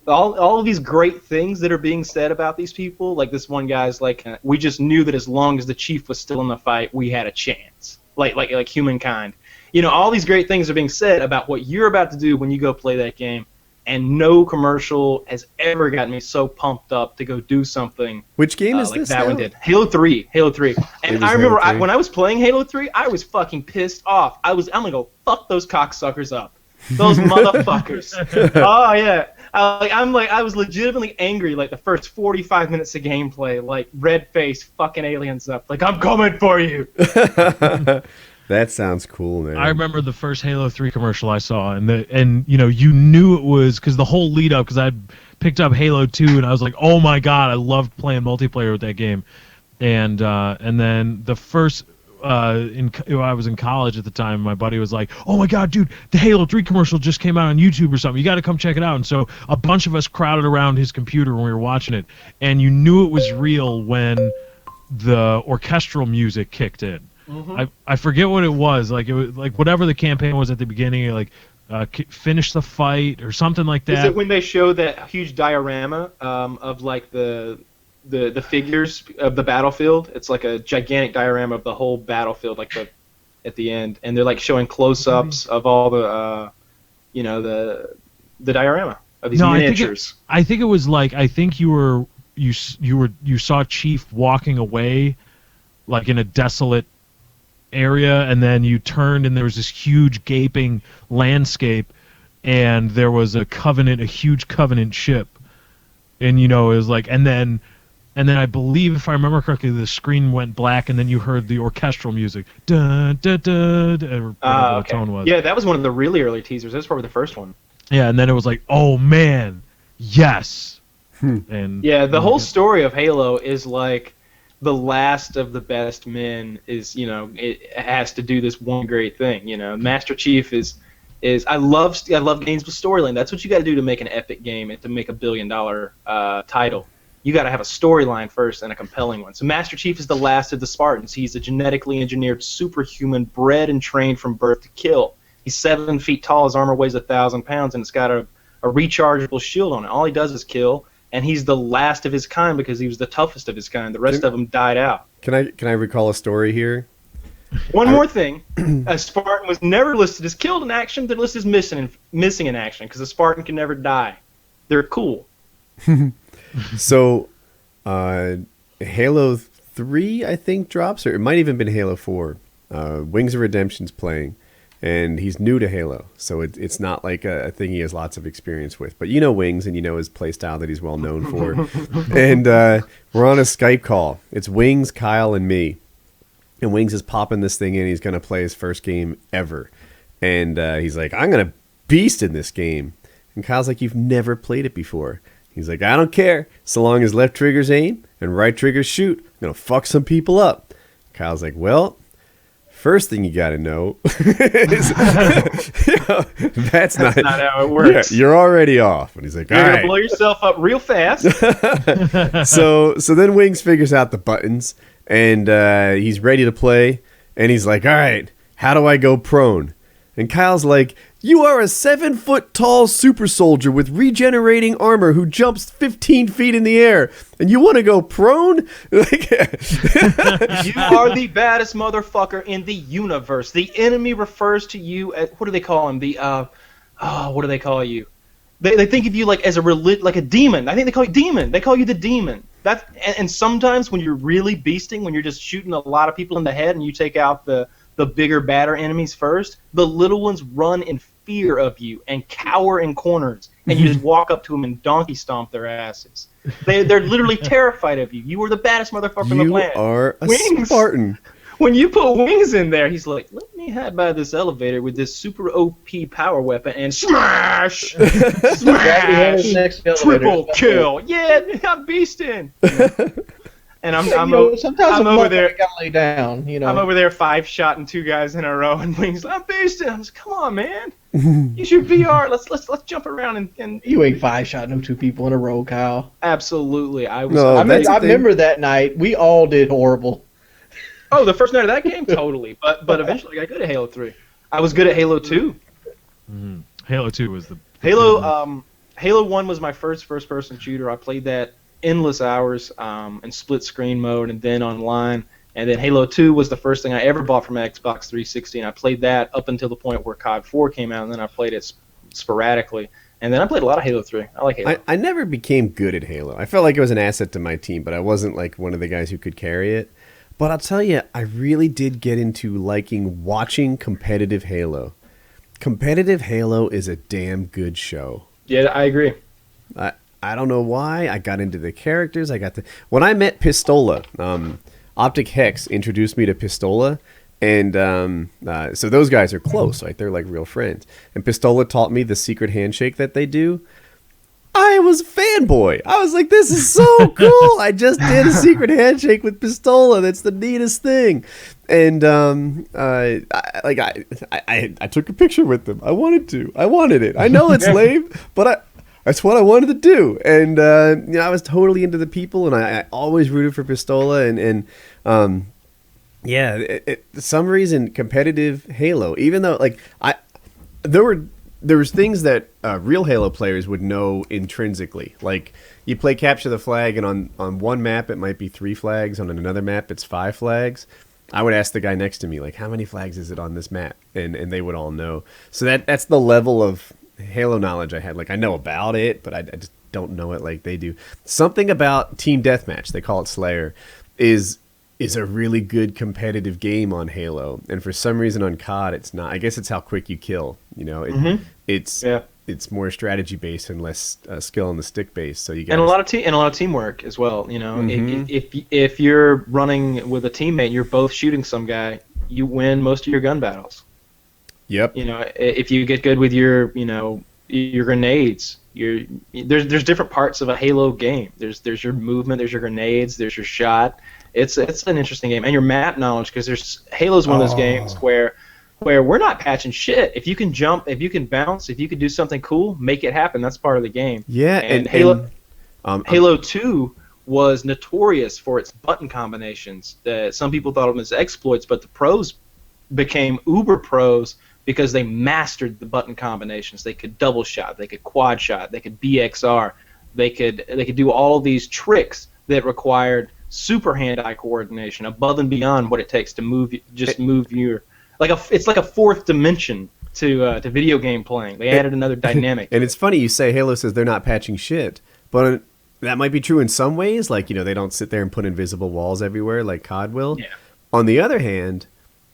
All of these great things that are being said about these people, like this one guy's like, we just knew that as long as the chief was still in the fight, we had a chance. Like humankind. All these great things are being said about what you're about to do when you go play that game. And no commercial has ever gotten me so pumped up to go do something. Which game is like this? That one did. Halo 3. And I remember when I was playing Halo 3, I was fucking pissed off. I'm gonna go fuck those cocksuckers up. Those motherfuckers. Oh yeah. I was legitimately angry like the first 45 minutes of gameplay, like red face fucking aliens up. Like, I'm coming for you. That sounds cool, man. I remember the first Halo 3 commercial I saw, and you knew it was because the whole lead up, because I picked up Halo 2 and I was like, oh my god, I loved playing multiplayer with that game, and then the first I was in college at the time. My buddy was like, "Oh my god, dude, the Halo 3 commercial just came out on YouTube or something. You got to come check it out." And so a bunch of us crowded around his computer when we were watching it, and you knew it was real when the orchestral music kicked in. Mm-hmm. I forget what it was. Like it was like whatever the campaign was at the beginning, like finish the fight or something like that. Is it when they show that huge diorama of like the figures of the battlefield? It's like a gigantic diorama of the whole battlefield, like at the end, and they're like showing close-ups of all the the diorama of these miniatures. I think it was like you saw Chief walking away, like in a desolate area, and then you turned and there was this huge gaping landscape, and there was a huge Covenant ship, and it was like, and then I believe, if I remember correctly, the screen went black, and then you heard the orchestral music. Dun, dun, dun, dun, or whatever the tone was. Yeah, that was one of the really early teasers. That was probably the first one. Yeah, and then it was like, oh man, yes. And yeah, the whole story of Halo is like the last of the best men is, it has to do this one great thing. Master Chief is I love games with storyline. That's what you got to do to make an epic game and to make a $1 billion title. You got to have a storyline first and a compelling one. So Master Chief is the last of the Spartans. He's a genetically engineered superhuman, bred and trained from birth to kill. He's 7 feet tall. His armor weighs 1,000 pounds, and it's got a rechargeable shield on it. All he does is kill, and he's the last of his kind because he was the toughest of his kind. The rest of them died out. Can I recall a story here? One more thing. A Spartan was never listed as killed in action. They're listed as missing in action because a Spartan can never die. They're cool. So, Halo 3, I think, drops, or it might even been Halo 4. Wings of Redemption's playing, and he's new to Halo, so it's not like a thing he has lots of experience with. But Wings, and his playstyle that he's well known for. And we're on a Skype call. It's Wings, Kyle, and me. And Wings is popping this thing in. He's going to play his first game ever. And he's like, I'm going to beast in this game. And Kyle's like, you've never played it before. He's like, I don't care. So long as left triggers aim and right triggers shoot, I'm going to fuck some people up. Kyle's like, well, first thing you got to know is that's not how it works. Yeah, you're already off. And he's like, all right. You're going to blow yourself up real fast. So then Wings figures out the buttons, and he's ready to play. And he's like, all right, how do I go prone? And Kyle's like, you are a 7-foot-tall super soldier with regenerating armor who jumps 15 feet in the air, and you want to go prone? You are the baddest motherfucker in the universe. The enemy refers to you as, what do they call him? What do they call you? They think of you like as like a demon. I think they call you demon. They call you the demon. And sometimes when you're really beasting, when you're just shooting a lot of people in the head and you take out the bigger, badder enemies first, the little ones run in fear of you and cower in corners, and you just walk up to them and donkey stomp their asses. They're literally terrified of you. You are the baddest motherfucker on the planet. You are a Spartan. When you put Wings in there, he's like, let me hide by this elevator with this super OP power weapon and smash! Smash! Triple kill! Yeah, I'm beasting! And I'm over there. Gotta lay down, I'm over there 5-shotting 2 guys in a row, and Wings, I'm beasting. I'm just, come on, man. You should VR. Let's jump around and. You ain't 5-shotting no 2 people in a row, Kyle. Absolutely, I was. No, I remember that night. We all did horrible. Oh, the first night of that game, totally. But eventually, I got good at Halo 3. I was good at Halo 2. Mm-hmm. Halo 2 was the Halo 1 was my first-person shooter. I played that endless hours in split screen mode and then online. And then Halo 2 was the first thing I ever bought from Xbox 360, and I played that up until the point where COD 4 came out, and then I played it sporadically. And then I played a lot of Halo 3. I like Halo. I never became good at Halo. I felt like it was an asset to my team, but I wasn't like one of the guys who could carry it. But I'll tell you, I really did get into liking watching competitive Halo. Competitive Halo is a damn good show. Yeah, I agree. I don't know why. I got into the characters. When I met Pistola, Optic Hex introduced me to Pistola, And so those guys are close, right? They're like real friends. And Pistola taught me the secret handshake that they do. I was a fanboy. I was like, this is so cool. I just did a secret handshake with Pistola. That's the neatest thing. And I took a picture with them. I wanted it. I know it's lame, but that's what I wanted to do. And I was totally into the people, and I always rooted for Pistola. And some reason competitive Halo, even though there was things that real Halo players would know intrinsically. Like, you play Capture the Flag, and on one map it might be 3 flags, on another map it's 5 flags. I would ask the guy next to me, like, how many flags is it on this map? And they would all know. So that's the level of Halo knowledge I had. Like, I know about it, but I just don't know it like they do. Something about Team Deathmatch, they call it Slayer, is a really good competitive game on Halo, and for some reason on COD it's not. I guess it's how quick you kill. It's more strategy based and less skill on the stick based. So you got and a lot of teamwork as well. If you're running with a teammate, you're both shooting some guy, you win most of your gun battles. Yep. If you get good with your grenades, there's different parts of a Halo game. There's your movement, there's your grenades, there's your shot. It's an interesting game, and your map knowledge, because Halo's one of those games where we're not patching shit. If you can jump, if you can bounce, if you can do something cool, make it happen. That's part of the game. Yeah, and Halo 2 was notorious for its button combinations. Some people thought of them as exploits, but the pros became uber pros because they mastered the button combinations. They could double shot, they could quad shot, they could BXR, they could do all of these tricks that required super hand-eye coordination above and beyond what it takes to move your it's like a fourth dimension to video game playing. They added another dynamic. And it's funny you say Halo says they're not patching shit, but that might be true in some ways. Like, they don't sit there and put invisible walls everywhere like COD will. Yeah. On the other hand,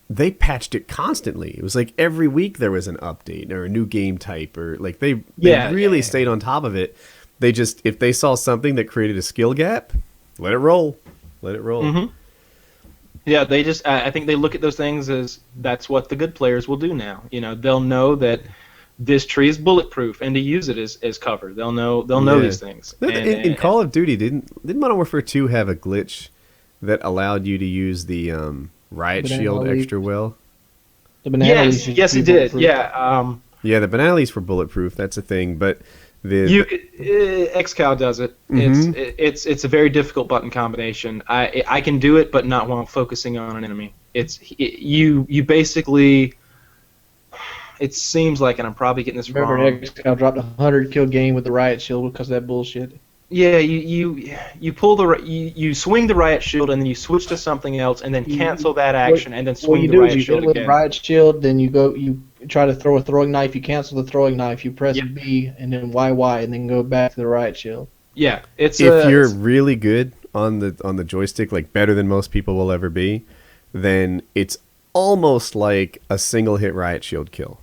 they patched it constantly. It was like every week there was an update or a new game type, or like they really stayed on top of it. They just, if they saw something that created a skill gap, let it roll. Mm-hmm. Yeah, they just. I think they look at those things as that's what the good players will do now. They'll know that this tree is bulletproof, and to use it as cover. They'll know these things. In Call of Duty, didn't Modern Warfare 2 have a glitch that allowed you to use the riot shield extra well? The banana leaves. Yes, it did. Yeah. The banana leaves were bulletproof. That's a thing, but. XCal does it. Mm-hmm. It's a very difficult button combination. I can do it, but not while I'm focusing on an enemy. You basically. It seems like, and I'm probably getting this wrong. Remember, XCal dropped a 100-kill game with the riot shield because of that bullshit. Yeah, you swing the riot shield and then you switch to something else and then cancel that action and then swing the riot shield again. With the riot shield, then you try to throw a throwing knife. You cancel the throwing knife. You press B and then YY and then go back to the riot shield. Yeah, if you're really good on the joystick, like better than most people will ever be, then it's almost like a single hit riot shield kill.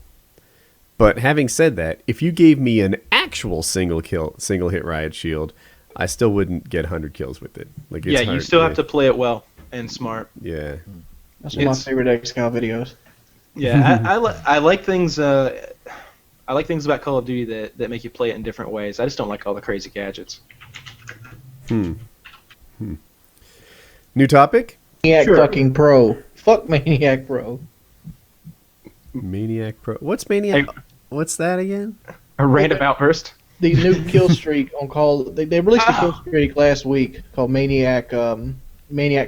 But having said that, if you gave me an actual single hit riot shield, I still wouldn't get 100 kills with it. Like, it's hard, you still have to play it well and smart. Yeah, that's one of my favorite XCal videos. Yeah, I like things. I like things about Call of Duty that make you play it in different ways. I just don't like all the crazy gadgets. New topic? Maniac fucking Pro. Fuck Maniac Pro. Maniac Pro. What's Maniac? What's that again? A random outburst. The new kill streak on Call. They released a kill streak last week called Maniac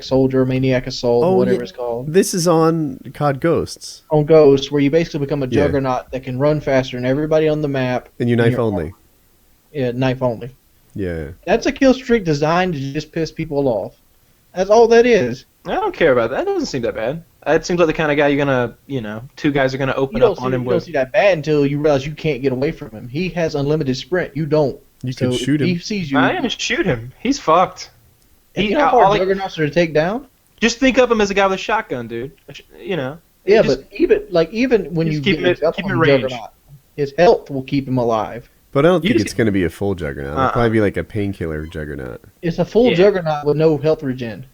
Soldier, Maniac Assault, whatever it's called. This is on COD Ghosts. On Ghosts, where you basically become a juggernaut that can run faster than everybody on the map. And you knife only. Yeah, knife only. Yeah. That's a kill streak designed to just piss people off. That's all that is. I don't care about that. That doesn't seem that bad. It seems like the kind of guy you're gonna, two guys are gonna open up on him with. You don't see that bad until you realize you can't get away from him. He has unlimited sprint. You don't. You can shoot him. He sees you. I didn't shoot him. He's fucked. You know how hard juggernauts are to take down? Just think of him as a guy with a shotgun, dude. Yeah, but even when you keep get up on the juggernaut, his health will keep him alive. But I don't think it's going to be a full juggernaut. It'll probably be like a painkiller juggernaut. It's a full juggernaut with no health regen.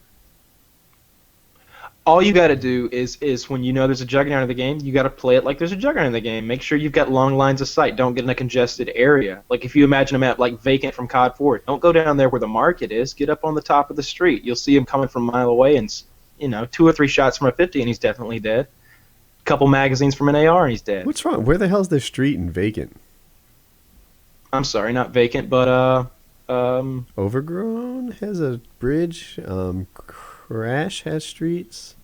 all you got to do is when you know there's a juggernaut in the game, you got to play it like there's a juggernaut in the game. Make sure you've got long lines of sight. Don't get in a congested area. Like if you imagine a map like Vacant from COD 4, don't go down there where the market is. Get up on the top of the street. You'll see him coming from a mile away, and 2 or 3 shots from a 50, and he's definitely dead. A couple magazines from an AR, and he's dead. What's wrong? Where the hell's the street in Vacant? I'm sorry, not Vacant, but Overgrown has a bridge. Crash has streets.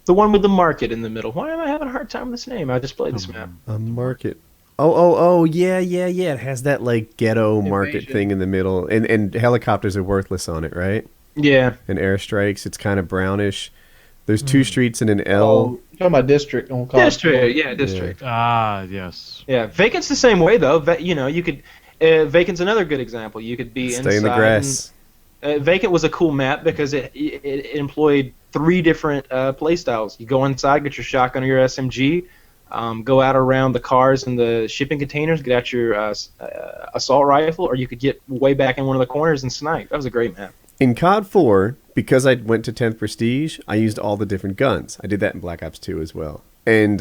the one with the market in the middle. Why am I having a hard time with this name? I just played this map. A market. Oh, yeah. It has that like ghetto market Invasion. thing in the middle, and helicopters are worthless on it, right? Yeah. And airstrikes, it's kind of brownish. There's 2 streets and an L. Oh, you're talking about district on COD. District, yeah, District. Ah, yes. Yeah, Vacant's the same way though. You could. Vacant's another good example. You could be Stay in the inside grass. Vacant was a cool map because it employed 3 different play styles. You go inside, get your shotgun or your SMG, go out around the cars and the shipping containers, get out your assault rifle, or you could get way back in one of the corners and snipe. That was a great map. In COD 4, because I went to 10th Prestige, I used all the different guns. I did that in Black Ops 2 as well. And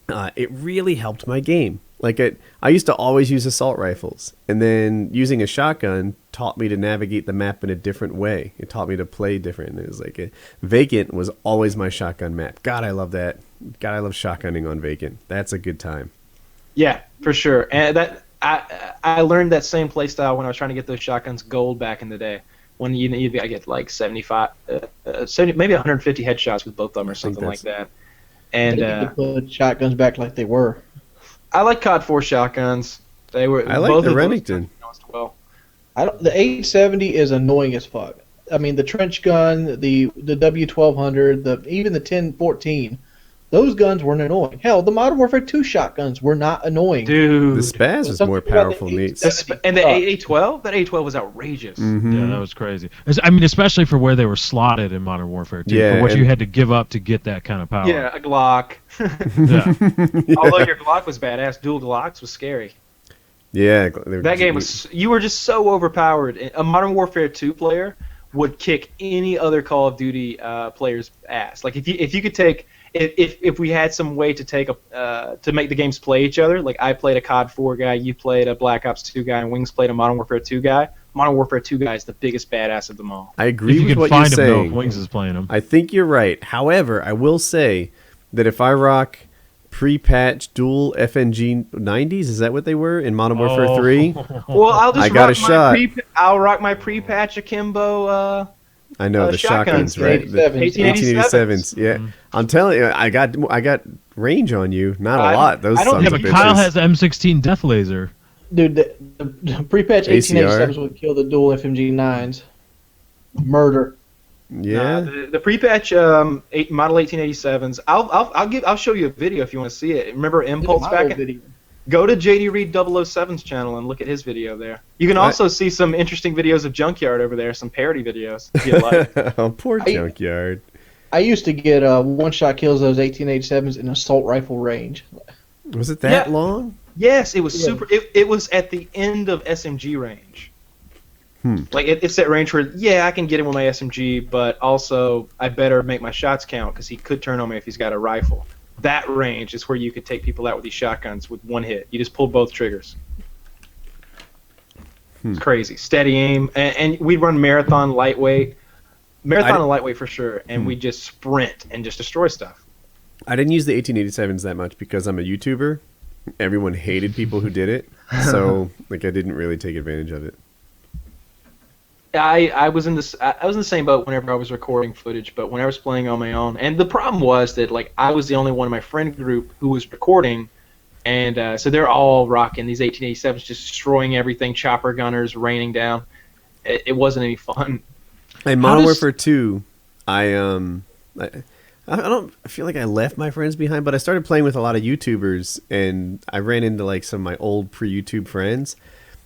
it really helped my game. Like I used to always use assault rifles, and then using a shotgun taught me to navigate the map in a different way. It taught me to play different. It was like Vacant was always my shotgun map. God, I love that. God, I love shotgunning on Vacant. That's a good time. Yeah, for sure. And that I learned that same play style when I was trying to get those shotguns gold back in the day. When you get like 75, 70, maybe 150 headshots with both of them or something like that. And They need to put shotguns back like they were. I like COD 4 shotguns. They were. I like both the of those Remington. Well. The 870 is annoying as fuck. I mean, the trench gun, the W1200, even the 1014, those guns weren't annoying. Hell, the Modern Warfare 2 shotguns were not annoying. Dude. The Spaz is Something more about the powerful than 870. And the A12? That A12 was outrageous. Mm-hmm. Yeah, that was crazy. I mean, especially for where they were slotted in Modern Warfare 2. Yeah, for what and- you had to give up to get that kind of power. Yeah, a Glock. Yeah. Although your Glock was badass, dual Glocks was scary. Yeah. That game was. You were just so overpowered. A Modern Warfare 2 player would kick any other Call of Duty player's ass. Like if you could take. If we had some way to take to make the games play each other, like I played a COD 4 guy, you played a Black Ops 2 guy, and Wings played a Modern Warfare 2 guy. Modern Warfare 2 guy is the biggest badass of them all. I If agree you with can what find you're him, though, saying. if Wings is playing him. I think you're right. However, I will say that if I rock pre-patch dual FNG 90s, is that what they were in Modern Warfare 3? Well, I'll just I got rock a shot. I'll rock my pre-patch akimbo. I know the shotguns, right? The 1887s. 1887s. Yeah, I'm telling you, I got range on you. Not a lot. Those I don't- sons Yeah, of but bitches. Kyle has the M16 Death Laser. Dude, the pre-patch ACR. 1887s would kill the dual FMG 9s. Murder. Yeah. The pre-patch model 1887s. I'll show you a video if you want to see it. Remember Impulse My back old in, video. Go to JD Reed 007's channel and look at his video there. You can also see some interesting videos of Junkyard over there, some parody videos. If you like. Oh, poor I- Junkyard. I used to get one-shot kills of those 1887s in assault rifle range. Was it that Yeah. long? Yes, it was Yeah. super. It was at the end of SMG range. Hmm. Like it's that range where I can get him with my SMG, but also I better make my shots count because he could turn on me if he's got a rifle. That range is where you could take people out with these shotguns with one hit. You just pull both triggers. It's crazy. Steady aim, and we'd run marathon lightweight, and lightweight for sure, and we just sprint and just destroy stuff. I didn't use the 1887s that much because I'm a YouTuber. Everyone hated people who did it, so I didn't really take advantage of it. I was in the same boat whenever I was recording footage, but when I was playing on my own, and the problem was that I was the only one in my friend group who was recording, and so they're all rocking these 1887s, just destroying everything, chopper gunners raining down. It wasn't any fun. In Modern Warfare 2, I feel like I left my friends behind, but I started playing with a lot of YouTubers, and I ran into some of my old pre-YouTube friends.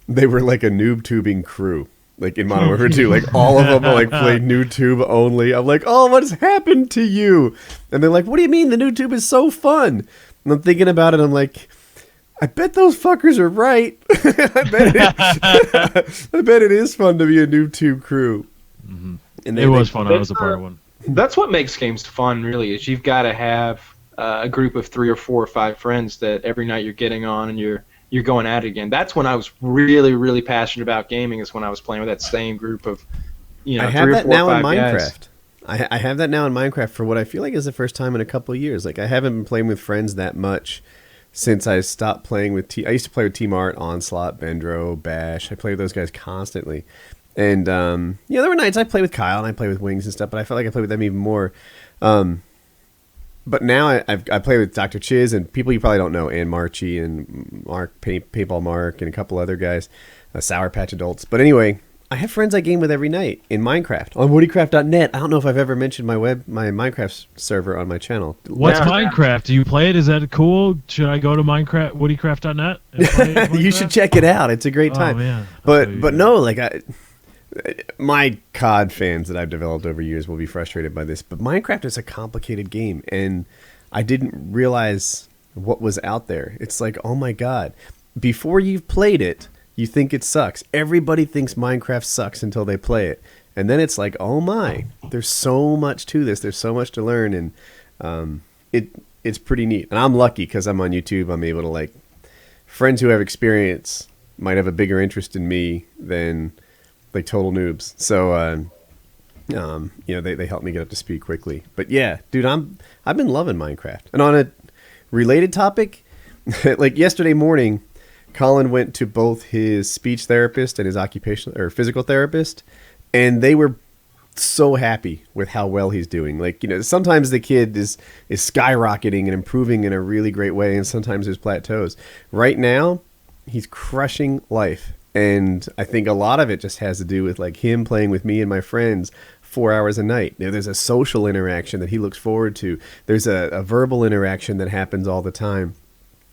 They were like a noob tubing crew. In Modern Warfare 2, all of them played new tube only. I'm like, oh, what has happened to you? And they're like, what do you mean? The new tube is so fun. And I'm thinking about it. I'm like, I bet those fuckers are right. I bet it is fun to be a new tube crew. Mm-hmm. And It was fun. I was a part of one. That's what makes games fun, really. Is you've got to have a group of 3 or 4 or 5 friends that every night you're getting on and you're going at it again. That's when I was really, really passionate about gaming. Is when I was playing with that same group of, I 3 have or that 4 or now in 5 guys. Minecraft. I have that now in Minecraft for what I feel like is the first time in a couple of years. Like I haven't been playing with friends that much since I stopped playing with I used to play with Team Art, Onslaught, Bendro, Bash. I played with those guys constantly. And there were nights I played with Kyle and I played with Wings and stuff, but I felt like I played with them even more. But now I play with Dr. Chiz and people you probably don't know, Ann Marchi and Mark, Paintball Mark, and a couple other guys, Sour Patch Adults. But anyway, I have friends I game with every night in Minecraft on WoodyCraft.net. I don't know if I've ever mentioned my Minecraft server on my channel. What's Minecraft? Do you play it? Is that cool? Should I go to WoodyCraft.net? And play Minecraft? You should check it out. It's a great time. Oh, man. But no, like my COD fans that I've developed over years will be frustrated by this, but Minecraft is a complicated game, and I didn't realize what was out there. It's like, oh my god. Before you've played it, you think it sucks. Everybody thinks Minecraft sucks until they play it. And then it's like, oh my, there's so much to this. There's so much to learn, and it's pretty neat. And I'm lucky because I'm on YouTube. I'm able to, like, friends who have experience might have a bigger interest in me than, like, total noobs. So, they help me get up to speed quickly. But yeah, dude, I've been loving Minecraft. And on a related topic, like yesterday morning, Colin went to both his speech therapist and his occupational or physical therapist, and they were so happy with how well he's doing. Like, sometimes the kid is skyrocketing and improving in a really great way, and sometimes there's plateaus. Right now, he's crushing life, and I think a lot of it just has to do with, like, him playing with me and my friends 4 hours a night. There's a social interaction that he looks forward to. There's a verbal interaction that happens all the time.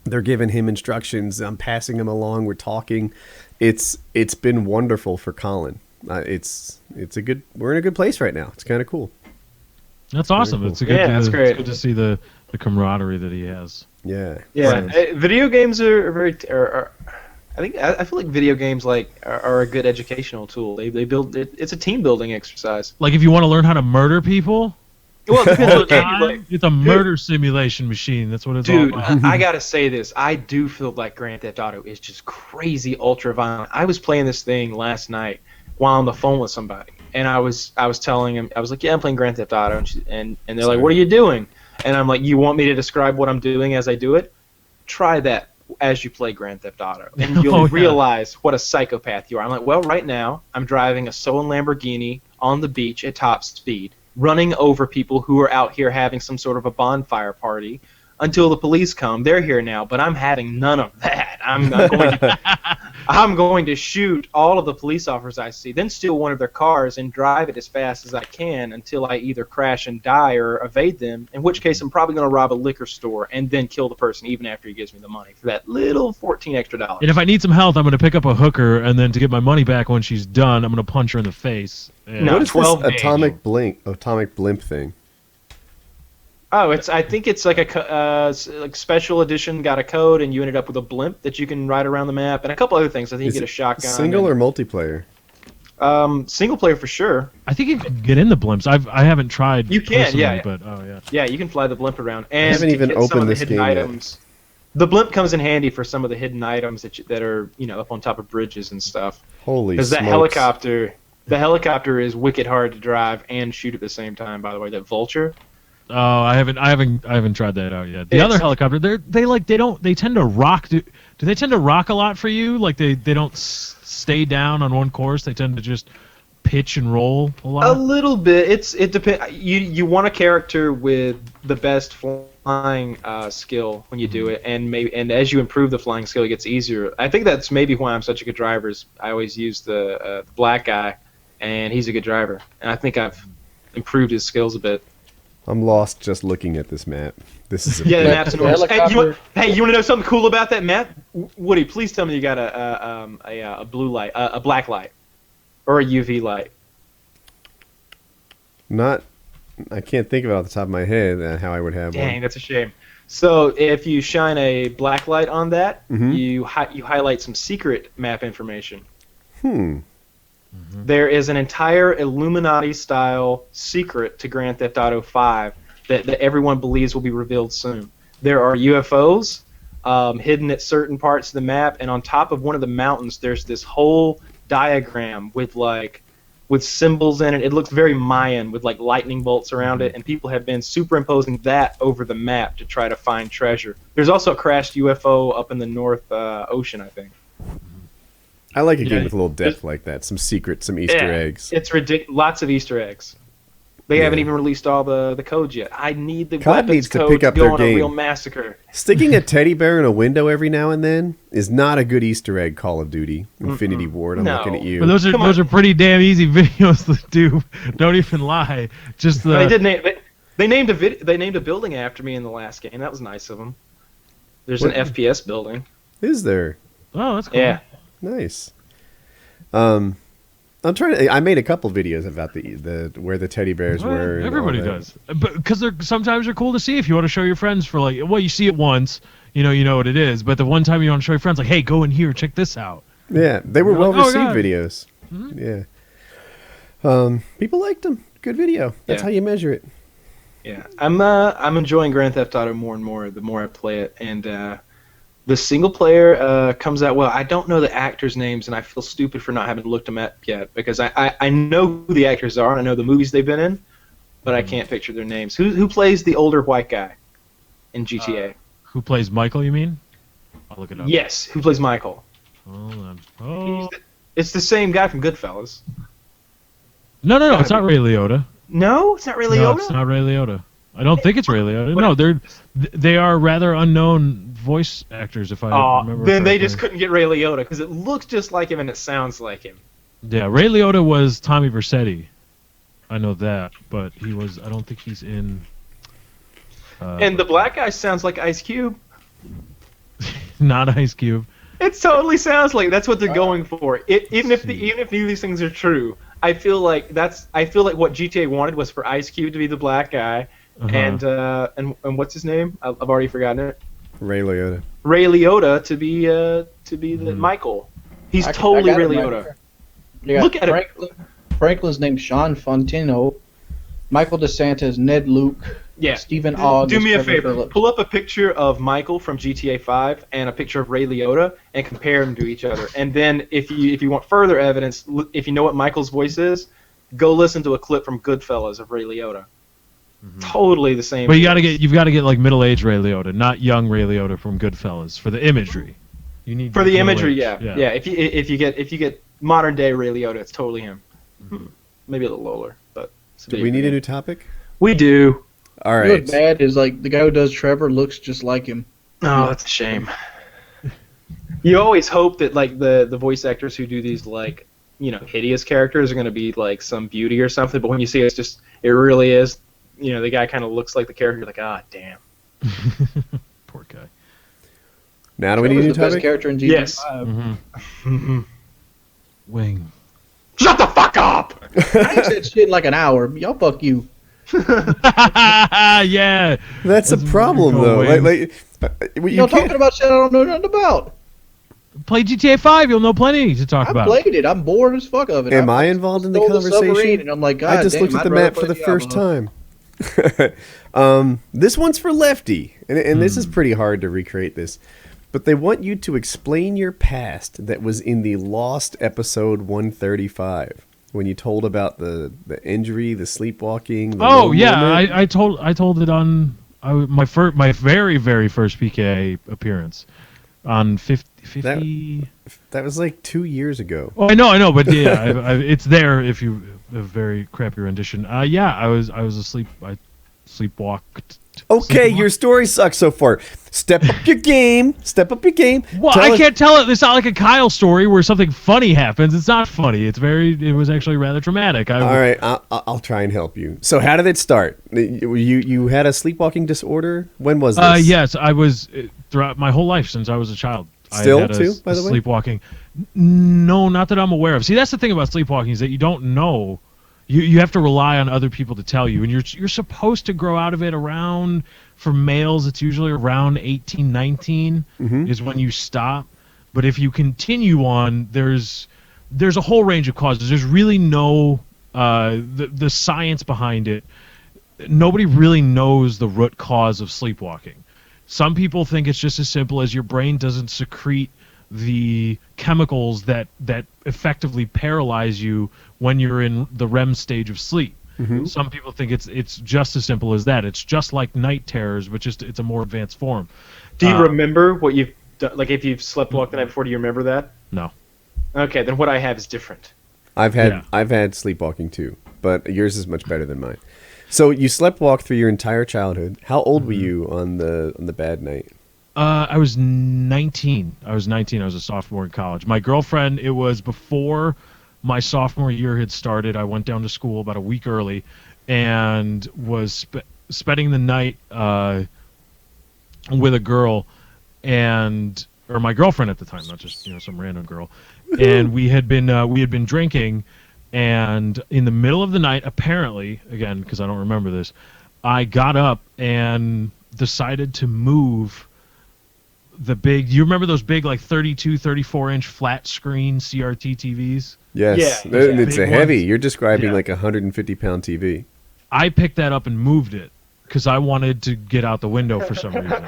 They're giving him instructions. I'm passing him along. We're talking. It's been wonderful for Colin. We're in a good place right now. It's kind of cool. That's awesome. Cool. It's great. That's great. It's good to see the camaraderie that he has. Yeah. Video games are very. I feel like video games are a good educational tool. They build. It's a team building exercise. Like if you want to learn how to murder people. Well, it depends what game you like. It's a murder simulation machine. That's what it's all Dude, about. I gotta say this. I do feel like Grand Theft Auto is just crazy ultra violent. I was playing this thing last night while on the phone with somebody, and I was telling him, I was like, yeah, I'm playing Grand Theft Auto, and they're like, what are you doing? And I'm like, you want me to describe what I'm doing as I do it? Try that as you play Grand Theft Auto, and you'll realize what a psychopath you are. I'm like, well, right now I'm driving a stolen Lamborghini on the beach at top speed, running over people who are out here having some sort of a bonfire party until the police come. They're here now, but I'm having none of that. I'm going to shoot all of the police officers I see, then steal one of their cars and drive it as fast as I can until I either crash and die or evade them, in which case I'm probably going to rob a liquor store and then kill the person even after he gives me the money for that little $14 extra. And if I need some health, I'm going to pick up a hooker, and then to get my money back when she's done, I'm going to punch her in the face. Yeah. No, What is 12 this atomic blimp thing? Oh, I think it's like a like special edition, got a code, and you ended up with a blimp that you can ride around the map, and a couple other things. I think you get a shotgun. Single or multiplayer? Single player for sure. I think you can get in the blimps. I haven't tried. You can, personally, yeah. But oh yeah. Yeah, you can fly the blimp around. And haven't to even get some opened of the this hidden game yet. items. The blimp comes in handy for some of the hidden items that are up on top of bridges and stuff. Holy Because smokes. the helicopter is wicked hard to drive and shoot at the same time. By the way, that Vulture. Oh, I haven't tried that out yet. The other helicopter, they tend to rock. Do they tend to rock a lot for you? Like they don't stay down on one course. They tend to just pitch and roll a lot. A little bit. It depends. You want a character with the best flying skill when you do it, and as you improve the flying skill, it gets easier. I think that's maybe why I'm such a good driver. Is I always use the black guy, and he's a good driver, and I think I've improved his skills a bit. I'm lost just looking at this map. This is Yeah, the map's The enormous. helicopter- You want to know something cool about that map? Woody, please tell me you got a blue light, a black light, or a UV light. I can't think of it off the top of my head how I would have Dang, one. that's a shame. So if you shine a black light on that, Mhm. you highlight some secret map information. There is an entire Illuminati-style secret to Grand Theft Auto 5 that everyone believes will be revealed soon. There are UFOs hidden at certain parts of the map, and on top of one of the mountains, there's this whole diagram with symbols in it. It looks very Mayan with like lightning bolts around it, and people have been superimposing that over the map to try to find treasure. There's also a crashed UFO up in the North Ocean, I think. I like a game with a little depth like that. Some secrets, some Easter eggs. It's ridiculous. Lots of Easter eggs. They haven't even released all the codes yet. I need the COD weapons needs to code pick up to go their on game. a real massacre. Sticking a teddy bear in a window every now and then is not a good Easter egg. Call of Duty, Infinity Ward. I'm No. looking at you. But those are pretty damn easy videos to do. Don't even lie. Just the. They did name. They named a building after me in the last game. That was nice of them. There's an FPS building. Is there? Oh, that's cool. Yeah. Nice. I'm trying to. I made a couple videos about the where the teddy bears Well, were. and everybody all that. does, but because sometimes they're cool to see if you want to show your friends for like. Well, you see it once, you know what it is. But the one time you want to show your friends, like, hey, go in here, check this out. Yeah, they were You're well like, oh, received God. videos. Yeah. People liked them. Good video. That's Yeah. how you measure it. Yeah, I'm enjoying Grand Theft Auto more and more the more I play it, and the single player comes out well. I don't know the actors' names, and I feel stupid for not having looked them up yet because I know who the actors are, and I know the movies they've been in, but I can't picture their names. Who plays the older white guy in GTA? Who plays Michael? You mean? I'll look it up. Yes, who plays Michael? Hold on. Oh. It's the same guy from Goodfellas. No, it's not Ray Liotta. No, it's not really No, Yoda. it's not Ray Liotta. I don't think it's Ray Liotta. No, they are rather unknown voice actors, if I remember. Then they correctly. just couldn't get Ray Liotta because it looks just like him and it sounds like him. Yeah, Ray Liotta was Tommy Vercetti. I know that, but he was. I don't think he's in. And the black guy sounds like Ice Cube. Not Ice Cube. It totally sounds like that's what they're going for. Even if neither of these things are true, I feel like what GTA wanted was for Ice Cube to be the black guy, and what's his name? I've already forgotten it. Ray Liotta. Ray Liotta to be the Michael. He's totally Ray Liotta. Look at it. Franklin's named Sean Fontino. Michael DeSantis, Ned Luke. Yeah. Stephen Ogg. Do me a Trevor favor. Phillips. Pull up a picture of Michael from GTA 5 and a picture of Ray Liotta and compare them to each other. And then if you want further evidence, if you know what Michael's voice is, go listen to a clip from Goodfellas of Ray Liotta. Totally the same. But you've got to get like middle-aged Ray Liotta, not young Ray Liotta from Goodfellas for the imagery. You need for the imagery, middle-aged, yeah. If you get modern day Ray Liotta, it's totally him. Maybe a little older, but Do we need a new topic? We do. All You know right. what's bad is like the guy who does Trevor looks just like him. Oh, that's a shame. You always hope that like the voice actors who do these like hideous characters are going to be like some beauty or something, but when you see it really is. The guy kind of looks like the character. You're like, ah, damn. Poor guy. Now do we need a new the best topic? character in GTA Yes. 5. Wing. Shut the fuck up! I said shit in like an hour. Y'all fuck you. Yeah. That's a problem, go though. away. You Y'all can't. talking about shit I don't know nothing about. Play GTA 5. You'll know plenty to talk I about. played it. I'm bored as fuck of it. Am I involved in the stole submarine, conversation? and I'm like, God I just damn, looked at I'd the rather map for play the first Diablo. time. This one's for Lefty, and this is pretty hard to recreate this. But they want you to explain your past that was in the lost episode 135 when you told about the injury, the sleepwalking. The Oh low yeah, moment. I told it on my very first PKA appearance on 50. That was like 2 years ago. Oh, I know, but yeah, it's there if you a very crappy rendition. Yeah, I was asleep. I sleepwalked. Okay, your story sucks so far. Step up your game. Step up your game. Well, I can't tell it. It's not like a Kyle story where something funny happens. It's not funny. It was actually rather dramatic. All right, I'll try and help you. So, how did it start? You had a sleepwalking disorder. When was this? Yes, I was throughout my whole life since I was a child. Still, I had too, by the way? sleepwalking. No, not that I'm aware of. See, that's the thing about sleepwalking is that you don't know. You have to rely on other people to tell you, and you're supposed to grow out of it around, for males, it's usually around 18, 19 is when you stop. But if you continue on, there's there's a whole range of causes. There's really no the science behind it. Nobody really knows the root cause of sleepwalking. Some people think it's just as simple as your brain doesn't secrete the chemicals that effectively paralyze you when you're in the REM stage of sleep. Mm-hmm. Some people think it's just as simple as that. It's just like night terrors, but just it's a more advanced form. Do you remember what you've done? Like, if you've sleptwalked the night before, do you remember that? No. Okay, then what I have is different. I've had sleepwalking too, but yours is much better than mine. So you sleptwalked through your entire childhood. How old were you on the bad night? I was 19. I was a sophomore in college. My girlfriend, it was before my sophomore year had started. I went down to school about a week early and was spending the night with a girl, or my girlfriend at the time, not just some random girl. And we had been drinking, and in the middle of the night, apparently, again because I don't remember this, I got up and decided to move the big. You remember those big, like 32, 34-inch flat screen CRT TVs? Yes, Yeah, it's a heavy. ones. You're describing like a 150-pound TV. I picked that up and moved it because I wanted to get out the window for some reason.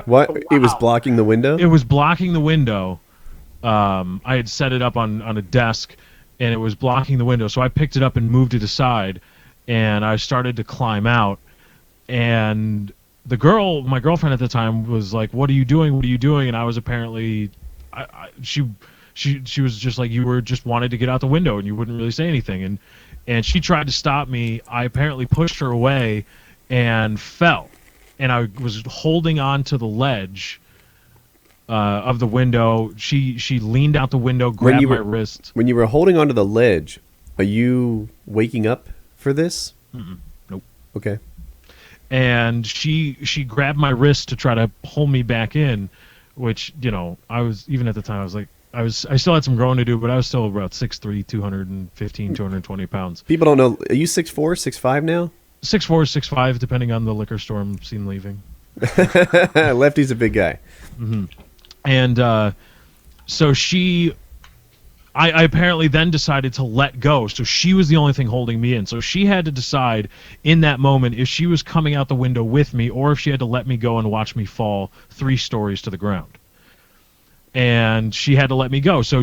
What? Wow. It was blocking the window? It was blocking the window. I had set it up on a desk, and it was blocking the window. So I picked it up and moved it aside, and I started to climb out. And the girl, my girlfriend at the time, was like, "What are you doing? What are you doing?" And I was apparently, she was just like, "You were just wanted to get out the window, and you wouldn't really say anything." And she tried to stop me. I apparently pushed her away and fell. And I was holding on to the ledge of the window. She leaned out the window, grabbed my wrist. When you were holding onto the ledge, are you waking up for this? Nope. Okay. And she grabbed my wrist to try to pull me back in, which, I was, even at the time, I was like, I still had some growing to do, but I was still about 6'3", 215, 220 pounds. People don't know. Are you 6'4", 6'5" now? 6'4", 6'5", depending on the liquor store I'm seen leaving. Lefty's a big guy. Mm-hmm. And so I apparently then decided to let go. So she was the only thing holding me in. So she had to decide in that moment if she was coming out the window with me or if she had to let me go and watch me fall 3 stories to the ground. And she had to let me go. So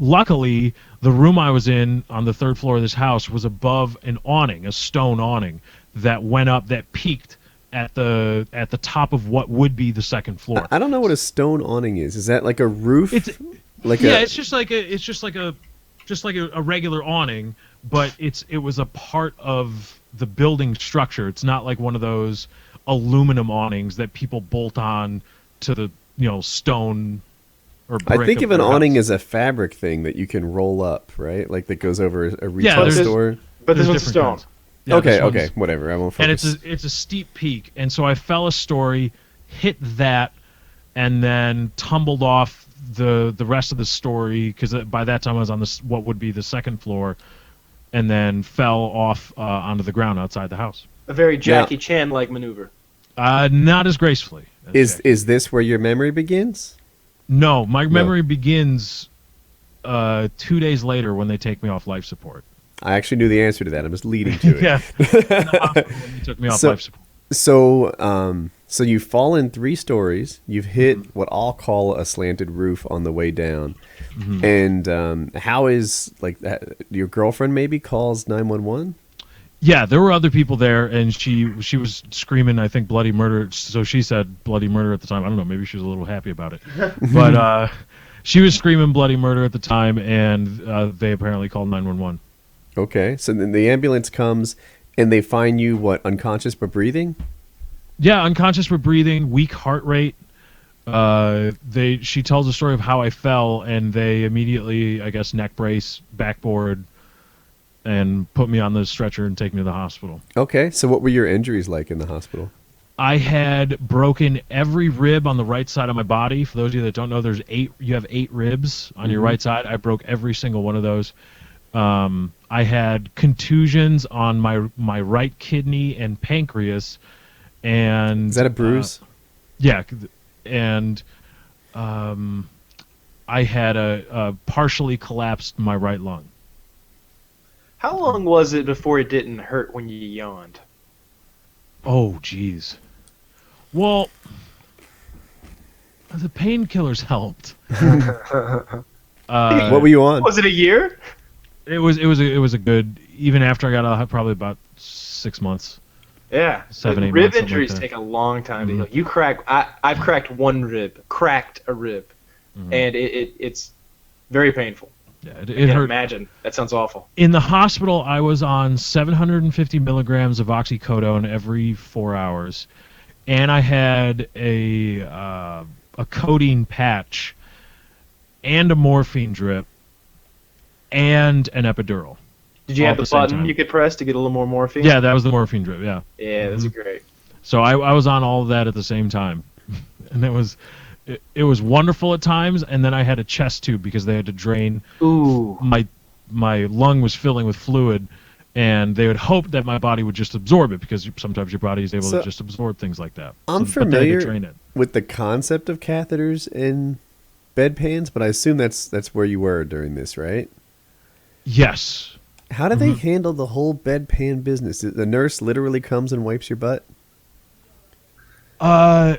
luckily, the room I was in on the 3rd floor of this house was above an awning, a stone awning that went up, that peaked at the top of what would be the 2nd floor. I don't know what a stone awning is. Is that like a roof? It's just like a regular awning, but it was a part of the building structure. It's not like one of those aluminum awnings that people bolt on to the stone. I think of an awning as a fabric thing that you can roll up, right? Like that goes over a retail store. But this one's stone. Yeah, okay, whatever. I won't focus. And it's a steep peak, and so I fell a story, hit that, and then tumbled off the rest of the story because by that time I was on what would be the 2nd floor, and then fell off onto the ground outside the house. A very Jackie Chan-like maneuver. Not as gracefully. Is this where your memory begins? No, my memory begins 2 days later when they take me off life support. I actually knew the answer to that. I was leading to it. Yeah. You took me off life support. So you've fallen 3 stories. You've hit what I'll call a slanted roof on the way down. Mm-hmm. And how is your girlfriend maybe calls 911? Yeah, there were other people there, and she was screaming, I think, bloody murder. So she said bloody murder at the time. I don't know, maybe she was a little happy about it. But she was screaming bloody murder at the time, and they apparently called 911. Okay, so then the ambulance comes, and they find you, unconscious but breathing? Yeah, unconscious but breathing, weak heart rate. She tells the story of how I fell, and they immediately, I guess, neck brace, backboard, and put me on the stretcher and take me to the hospital. Okay, so what were your injuries like in the hospital? I had broken every rib on the right side of my body. For those of you that don't know, you have 8 ribs on your right side. I broke every single one of those. I had contusions on my right kidney and pancreas. And is that a bruise? Yeah, and I had a partially collapsed my right lung. How long was it before it didn't hurt when you yawned? Oh, jeez. Well, the painkillers helped. What were you on? Was it a year? It was a good. Even after I got out, probably about 6 months. Yeah. 7, 8 rib months, something injuries like that. take a long time to heal. You crack. I've cracked one rib. Cracked a rib, and it's very painful. Yeah, I it can't hurt. imagine. That sounds awful. In the hospital, I was on 750 milligrams of oxycodone every 4 hours, and I had a codeine patch, and a morphine drip, and an epidural. Did you all have at the same button time. you could press to get a little more morphine? Yeah, that was the morphine drip. Yeah. Yeah, that's great. So I was on all of that at the same time, and it was wonderful at times. And then I had a chest tube because they had to drain. Ooh. My lung was filling with fluid, and they would hope that my body would just absorb it because sometimes your body is able to just absorb things like that. I'm but they had to drain familiar it. with the concept of catheters and bedpans, but I assume that's where you were during this, right? Yes. How do they handle the whole bedpan business? The nurse literally comes and wipes your butt? I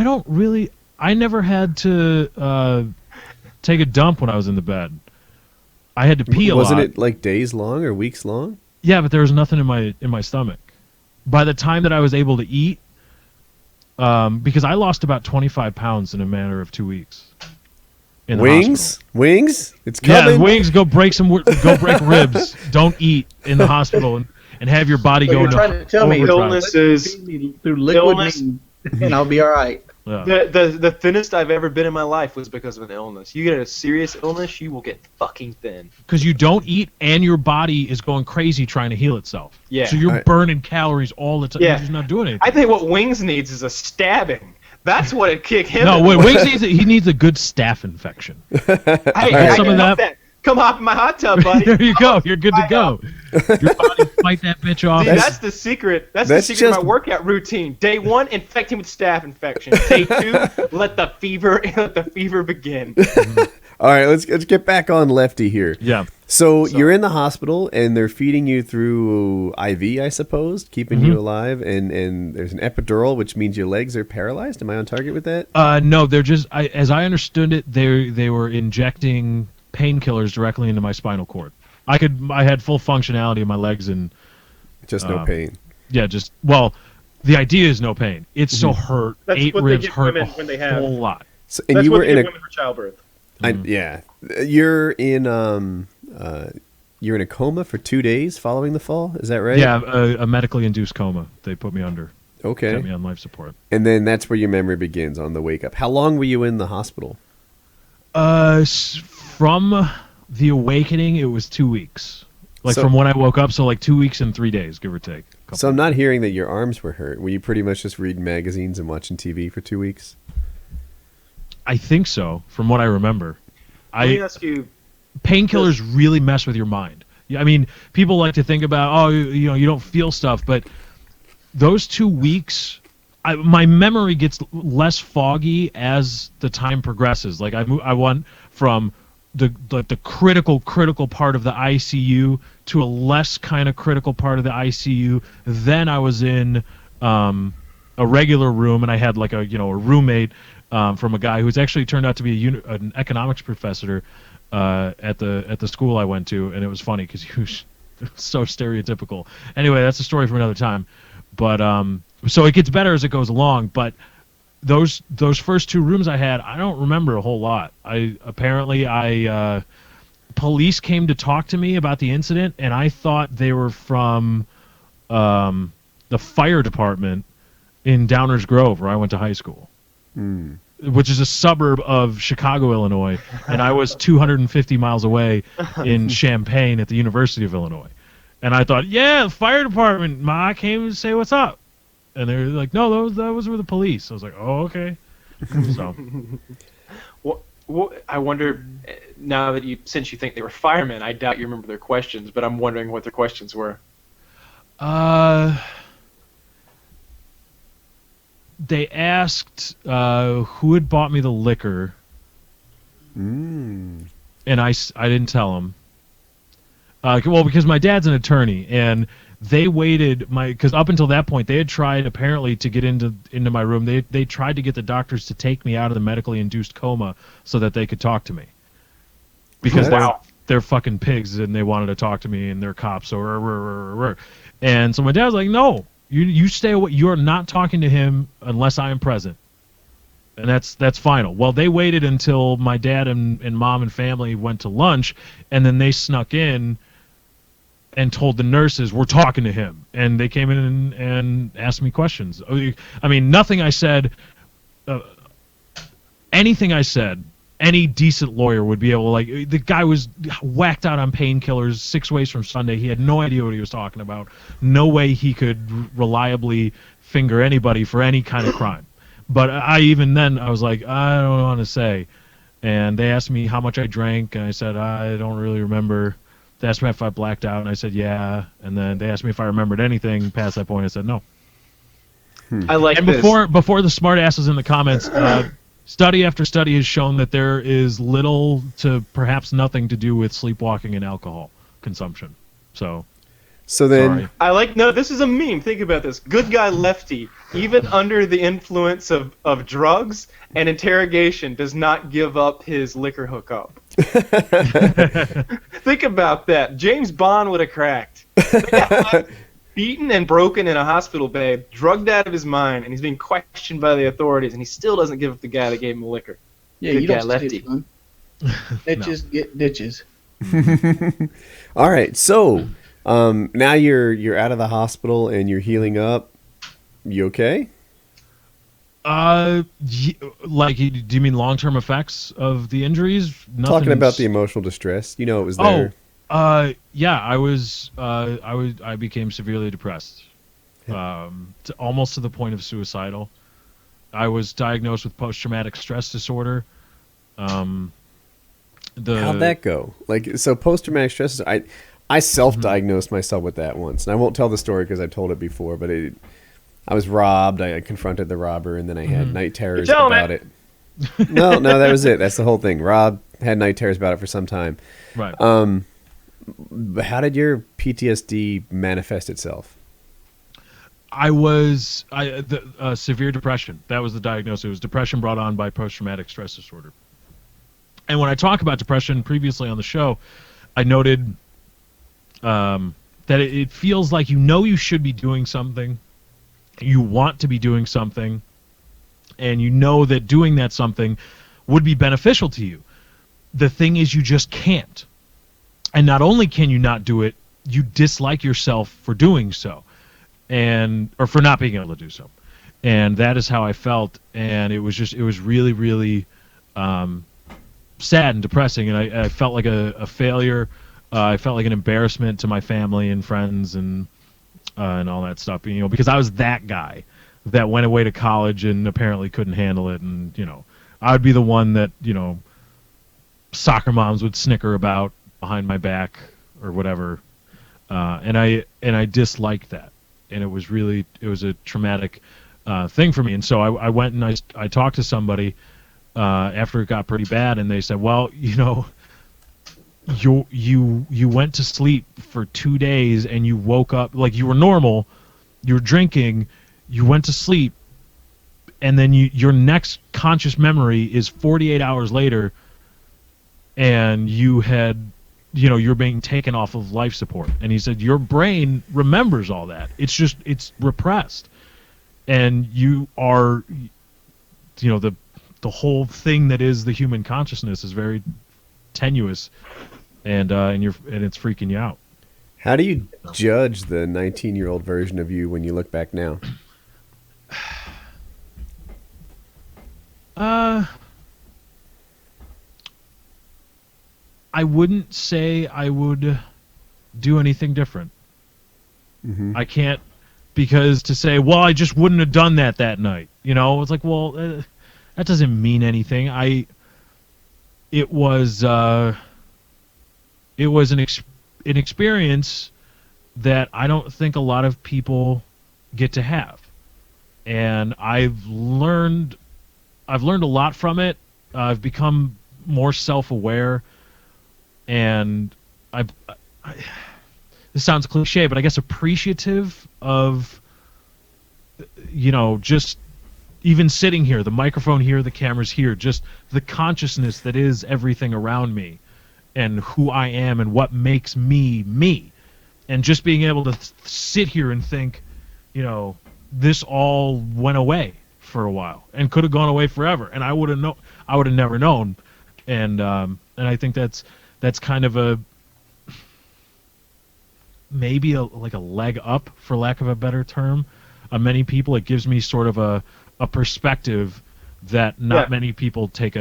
don't really. I never had to take a dump when I was in the bed. I had to pee a lot. Wasn't it like days long or weeks long? Yeah, but there was nothing in my stomach. By the time that I was able to eat, because I lost about 25 pounds in a matter of 2 weeks. In the hospital. Wings? It's coming. Yeah, wings. Go break ribs. Don't eat in the hospital and have your body So go you're into trying to tell me overdrive. illnesses. Feed me through liquid Illness. meat, and I'll be all right. Yeah. The thinnest I've ever been in my life was because of an illness. You get a serious illness, you will get fucking thin. Because you don't eat and your body is going crazy trying to heal itself. Yeah. So you're Right. burning calories all the time. Yeah. You're just not doing anything. I think what Wings needs is a stabbing. That's what it kicked him. No, in. what Wings needs, he needs a good staph infection. Hey, Have some I of love that. Come hop in my hot tub, buddy. There you go. You're good to go. Your body fight that bitch off. See, that's the secret. That's the that's secret of just- my workout routine. Day 1, infect him with staph infection. Day 2, let the fever begin. All right, let's get back on Lefty here. Yeah. So you're in the hospital, and they're feeding you through IV, I suppose, keeping you alive, and there's an epidural, which means your legs are paralyzed. Am I on target with that? No, they're just. As I understood it, they were injecting painkillers directly into my spinal cord. I had full functionality in my legs and Just no pain. yeah, the idea is no pain. It's so hurt. That's 8 what they ribs give hurt women a when they have- whole lot. So, and That's you what were they in give a women for childbirth. yeah, you're in a coma for 2 days following the fall. Is that right? Yeah, a medically induced coma. They put me under. Okay. Kept me on life support. And then that's where your memory begins on the wake up. How long were you in the hospital? From the awakening, it was 2 weeks. Like So- from when I woke up, so like 2 weeks and 3 days, give or take. So I'm not hearing that your arms were hurt. Were you pretty much just reading magazines and watching TV for 2 weeks? I think so, from what I remember. Let me ask you. Painkillers really mess with your mind. I mean, people like to think about, oh, you don't feel stuff, but those 2 weeks, my memory gets less foggy as the time progresses. Like I went from the critical part of the ICU to a less kind of critical part of the ICU. Then I was in a regular room, and I had like a roommate from a guy who's actually turned out to be an economics professor at the school I went to, and it was funny because he was so stereotypical. Anyway, that's a story for another time. But so it gets better as it goes along. But those first 2 rooms I had, I don't remember a whole lot. Police came to talk to me about the incident, and I thought they were from the fire department in Downers Grove, where I went to high school. Which is a suburb of Chicago, Illinois, and I was 250 miles away in Champaign at the University of Illinois. And I thought, yeah, the fire department, Ma came to say what's up. And they were like, no, those were the police. I was like, oh, okay. So, Well, I wonder, now that since you think they were firemen, I doubt you remember their questions, but I'm wondering what their questions were. they asked who had bought me the liquor, Mm. And I didn't tell him. Well, because my dad's an attorney, and they waited because up until that point they had tried apparently to get into my room. They tried to get the doctors to take me out of the medically induced coma so that they could talk to me. Because they're fucking pigs and they wanted to talk to me and they're cops. And so my dad was like, "No, you stay away. You are not talking to him unless I am present." And that's final. Well, they waited until my dad and mom and family went to lunch, and then they snuck in and told the nurses, "We're talking to him." And they came in and asked me questions. I mean, nothing I said, anything I said, any decent lawyer would be able to, like, the guy was whacked out on painkillers 6 ways from Sunday. He had no idea what he was talking about. No way he could reliably finger anybody for any kind of crime. But I was like, I don't want to say. And they asked me how much I drank, and I said, I don't really remember. They asked me if I blacked out, and I said, yeah. And then they asked me if I remembered anything past that point. I said, no. I like and this. before the smart asses in the comments, study after study has shown that there is little to perhaps nothing to do with sleepwalking and alcohol consumption. So then, sorry. I like, no, this is a meme. Think about this. Good guy Lefty, even under the influence of drugs and interrogation, does not give up his liquor hookup. Think about that. James Bond would have cracked. Beaten and broken in a hospital bed, drugged out of his mind, and he's being questioned by the authorities, and he still doesn't give up the guy that gave him the liquor. Yeah, Good you guy don't Lefty. Ditches get ditches. all right. So now you're out of the hospital and you're healing up. You okay? Like, do you mean long-term effects of the injuries? Talking about the emotional distress. You know, it was there. Yeah, I became severely depressed, almost to the point of suicidal. I was diagnosed with post-traumatic stress disorder. How'd that go? Like, so post-traumatic stress. I self-diagnosed myself with that once, and I won't tell the story because I told it before. But I was robbed. I confronted the robber, and then I had night terrors about it. No, that was it. That's the whole thing. Rob had night terrors about it for some time. Right. How did your PTSD manifest itself? Severe depression. That was the diagnosis. It was depression brought on by post-traumatic stress disorder. And when I talk about depression previously on the show, I noted that it feels like you should be doing something, you want to be doing something, and you know that doing that something would be beneficial to you. The thing is, you just can't. And not only can you not do it, you dislike yourself for doing so, or for not being able to do so. And that is how I felt. And it was really, really sad and depressing. And I felt like a failure. I felt like an embarrassment to my family and friends and all that stuff. Because I was that guy that went away to college and apparently couldn't handle it. And I would be the one that soccer moms would snicker about behind my back or whatever, and I disliked that, and it was a traumatic thing for me. And so I went and I talked to somebody after it got pretty bad, and they said, well, you went to sleep for 2 days and you woke up like you were normal, you were drinking, you went to sleep, and then your next conscious memory is 48 hours later, and you had you're being taken off of life support. And he said, your brain remembers all that. It's repressed. And you are, the whole thing that is the human consciousness is very tenuous, and it's freaking you out. How do you judge the 19-year-old version of you when you look back now? I wouldn't say I would do anything different. Mm-hmm. I can't, because to say, well, I just wouldn't have done that night. It's like, well, that doesn't mean anything. It was an experience that I don't think a lot of people get to have, and I've learned a lot from it. I've become more self-aware, and this sounds cliche, but I guess appreciative of, just even sitting here, the microphone here, the camera's here, just the consciousness that is everything around me and who I am and what makes me me. And just being able to sit here and think, this all went away for a while and could have gone away forever, and I would have never known. And I think that's kind of maybe a leg up, for lack of a better term, on many people. It gives me sort of a perspective that not many people take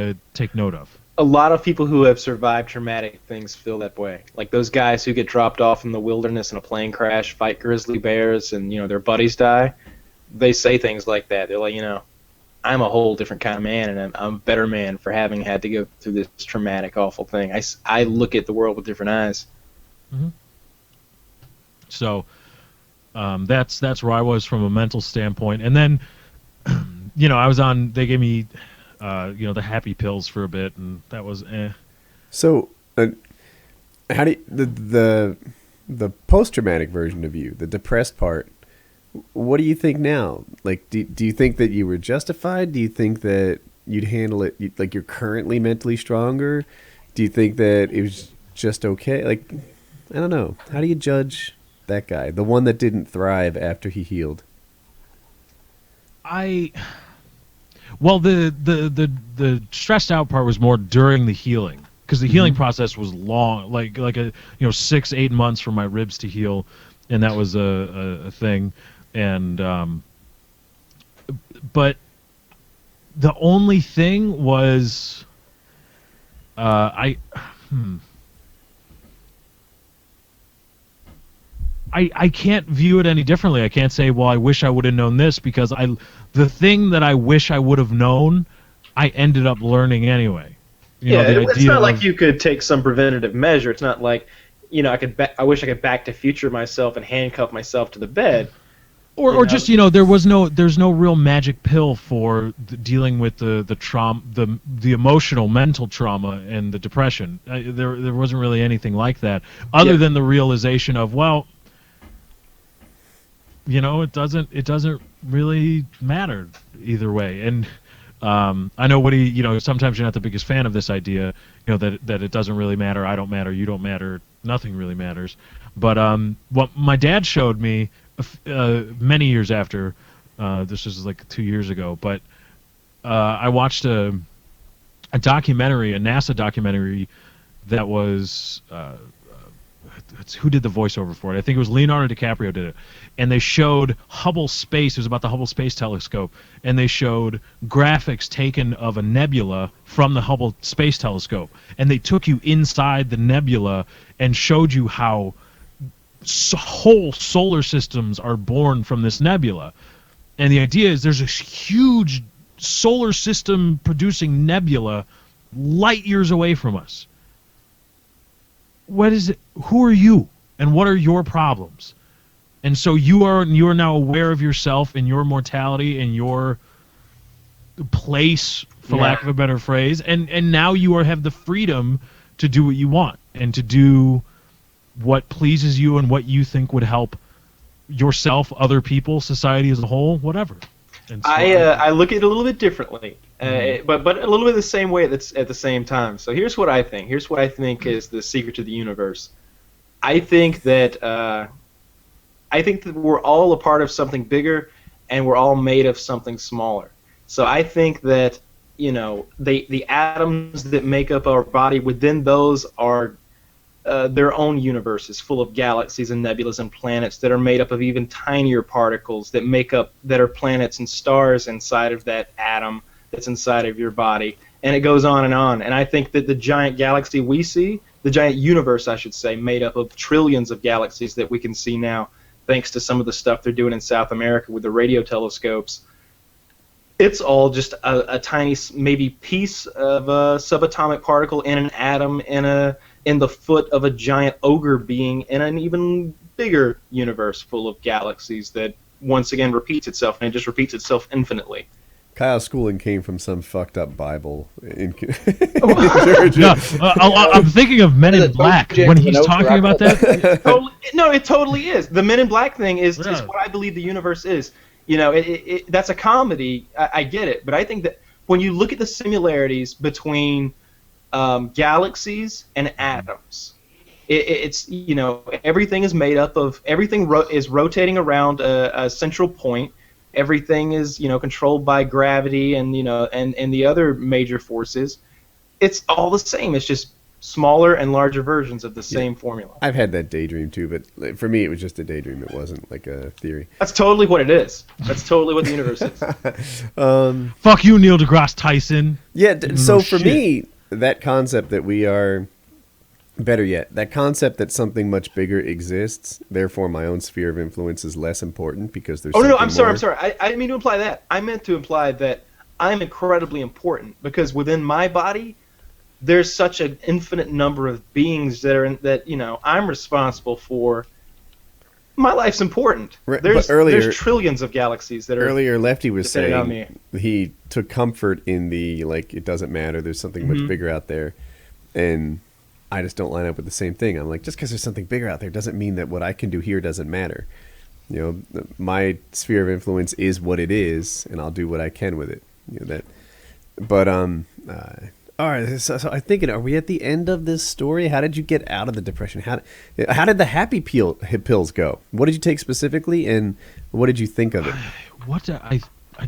note of. A lot of people who have survived traumatic things feel that way. Like those guys who get dropped off in the wilderness in a plane crash, fight grizzly bears, and their buddies die. They say things like that. They're like, I'm a whole different kind of man, and I'm a better man for having had to go through this traumatic, awful thing. I look at the world with different eyes. Mm-hmm. So that's where I was from a mental standpoint. And then, I was on. They gave me, the happy pills for a bit, and that was eh. So, how do the post-traumatic version of you, the depressed part? What do you think now? Like, do you think that you were justified? Do you think that you'd handle it like you're currently mentally stronger? Do you think that it was just okay? Like, I don't know. How do you judge that guy, the one that didn't thrive after he healed? Well, the stressed out part was more during the healing, because the healing process was long, like 6-8 months for my ribs to heal, and that was a thing. And but the only thing was I can't view it any differently. I can't say, well, I wish I would have known this, because the thing that I wish I would have known, I ended up learning anyway. It's not like you could take some preventative measure. It's not like, I wish I could Back to Future myself and handcuff myself to the bed. Or just there's no real magic pill for dealing with the trauma, the emotional, mental trauma and the depression. There wasn't really anything like that, other than the realization of, well, it doesn't really matter either way. And I know Woody, sometimes you're not the biggest fan of this idea, that it doesn't really matter. I don't matter. You don't matter. Nothing really matters. But what my dad showed me many years after, this was like 2 years ago, but I watched a documentary, a NASA documentary that was who did the voiceover for it? I think it was Leonardo DiCaprio did it. And they showed Hubble Space. It was about the Hubble Space Telescope. And they showed graphics taken of a nebula from the Hubble Space Telescope. And they took you inside the nebula and showed you how whole solar systems are born from this nebula. And the idea is there's a huge solar system producing nebula light years away from us. What is it? Who are you, and what are your problems? And so you are now aware of yourself and your mortality and your place, for lack of a better phrase, and now you have the freedom to do what you want and to do what pleases you and what you think would help yourself, other people, society as a whole, whatever. And so I look at it a little bit differently, but a little bit the same way at the same time. So here's what I think. Here's what I think is the secret to the universe. I think that we're all a part of something bigger, and we're all made of something smaller. So I think that the atoms that make up our body, within those are their own universes full of galaxies and nebulas and planets that are made up of even tinier particles that are planets and stars inside of that atom that's inside of your body. And it goes on. And I think that the giant galaxy we see, the giant universe, I should say, made up of trillions of galaxies that we can see now, thanks to some of the stuff they're doing in South America with the radio telescopes, it's all just a tiny, maybe piece of a subatomic particle in an atom in the foot of a giant ogre being in an even bigger universe full of galaxies that once again repeats itself, and it just repeats itself infinitely. Kyle's schooling came from some fucked up Bible. No, I'm thinking of Men in Black when he's talking about that. No, it totally is. The Men in Black thing is what I believe the universe is. You know, that's a comedy. I get it, but I think that when you look at the similarities between galaxies and atoms, it's you know, everything is made up of is rotating around a central point. Everything is, you know, controlled by gravity and, you know, and the other major forces. It's all the same. It's just smaller and larger versions of the same formula. I've had that daydream too, but for me it was just a daydream. It wasn't like a theory. That's totally what it is. That's totally what the universe is. Fuck you, Neil deGrasse Tyson. Yeah, so for me, that concept that we are... Better yet, that concept that something much bigger exists, therefore my own sphere of influence is less important because there's I'm sorry. I didn't mean to imply that. I meant to imply that I'm incredibly important because within my body, there's such an infinite number of beings that you know, I'm responsible for. My life's important. There's trillions of galaxies that are... Earlier, Lefty was saying on me. He took comfort in the, like, it doesn't matter, there's something much bigger out there, and... I just don't line up with the same thing. I'm like, just because there's something bigger out there doesn't mean that what I can do here doesn't matter. You know, my sphere of influence is what it is, and I'll do what I can with it. You know that. But all right. So I'm thinking, are we at the end of this story? How did you get out of the depression? How did the happy pills go? What did you take specifically, and what did you think of it? I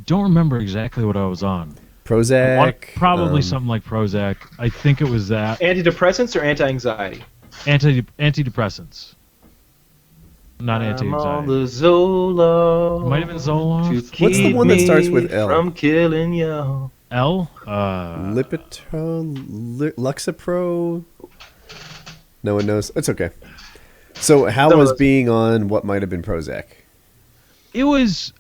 don't remember exactly what I was on. Prozac? Probably something like Prozac. I think it was that. Antidepressants or anti-anxiety? Antidepressants. Not anti-anxiety. I'm on the Zoloft. Might have been Zoloft. What's the one that starts with L? From killing you. L? Lipitor? Luxapro? No one knows. It's okay. So how was being on what might have been Prozac? It was...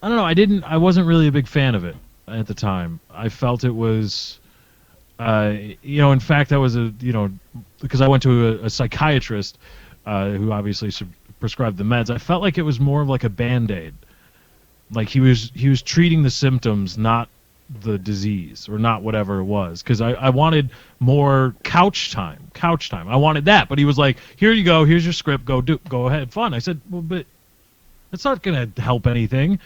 I don't know. I wasn't really a big fan of it at the time. I felt it was, you know, in fact, that was because I went to a psychiatrist who obviously prescribed the meds. I felt like it was more of like a Band-Aid. Like he was treating the symptoms, not the disease or not whatever it was. Because I wanted more couch time. I wanted that, but he was like, "Here you go. Here's your script. Go ahead, fun." I said, "Well, but it's not going to help anything."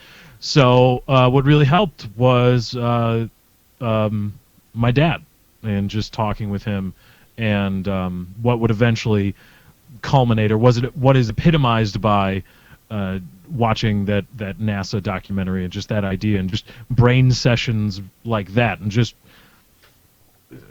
So what really helped was my dad, and just talking with him, and what would eventually culminate, or what is epitomized by watching that NASA documentary, and just that idea, and just brain sessions like that, and just,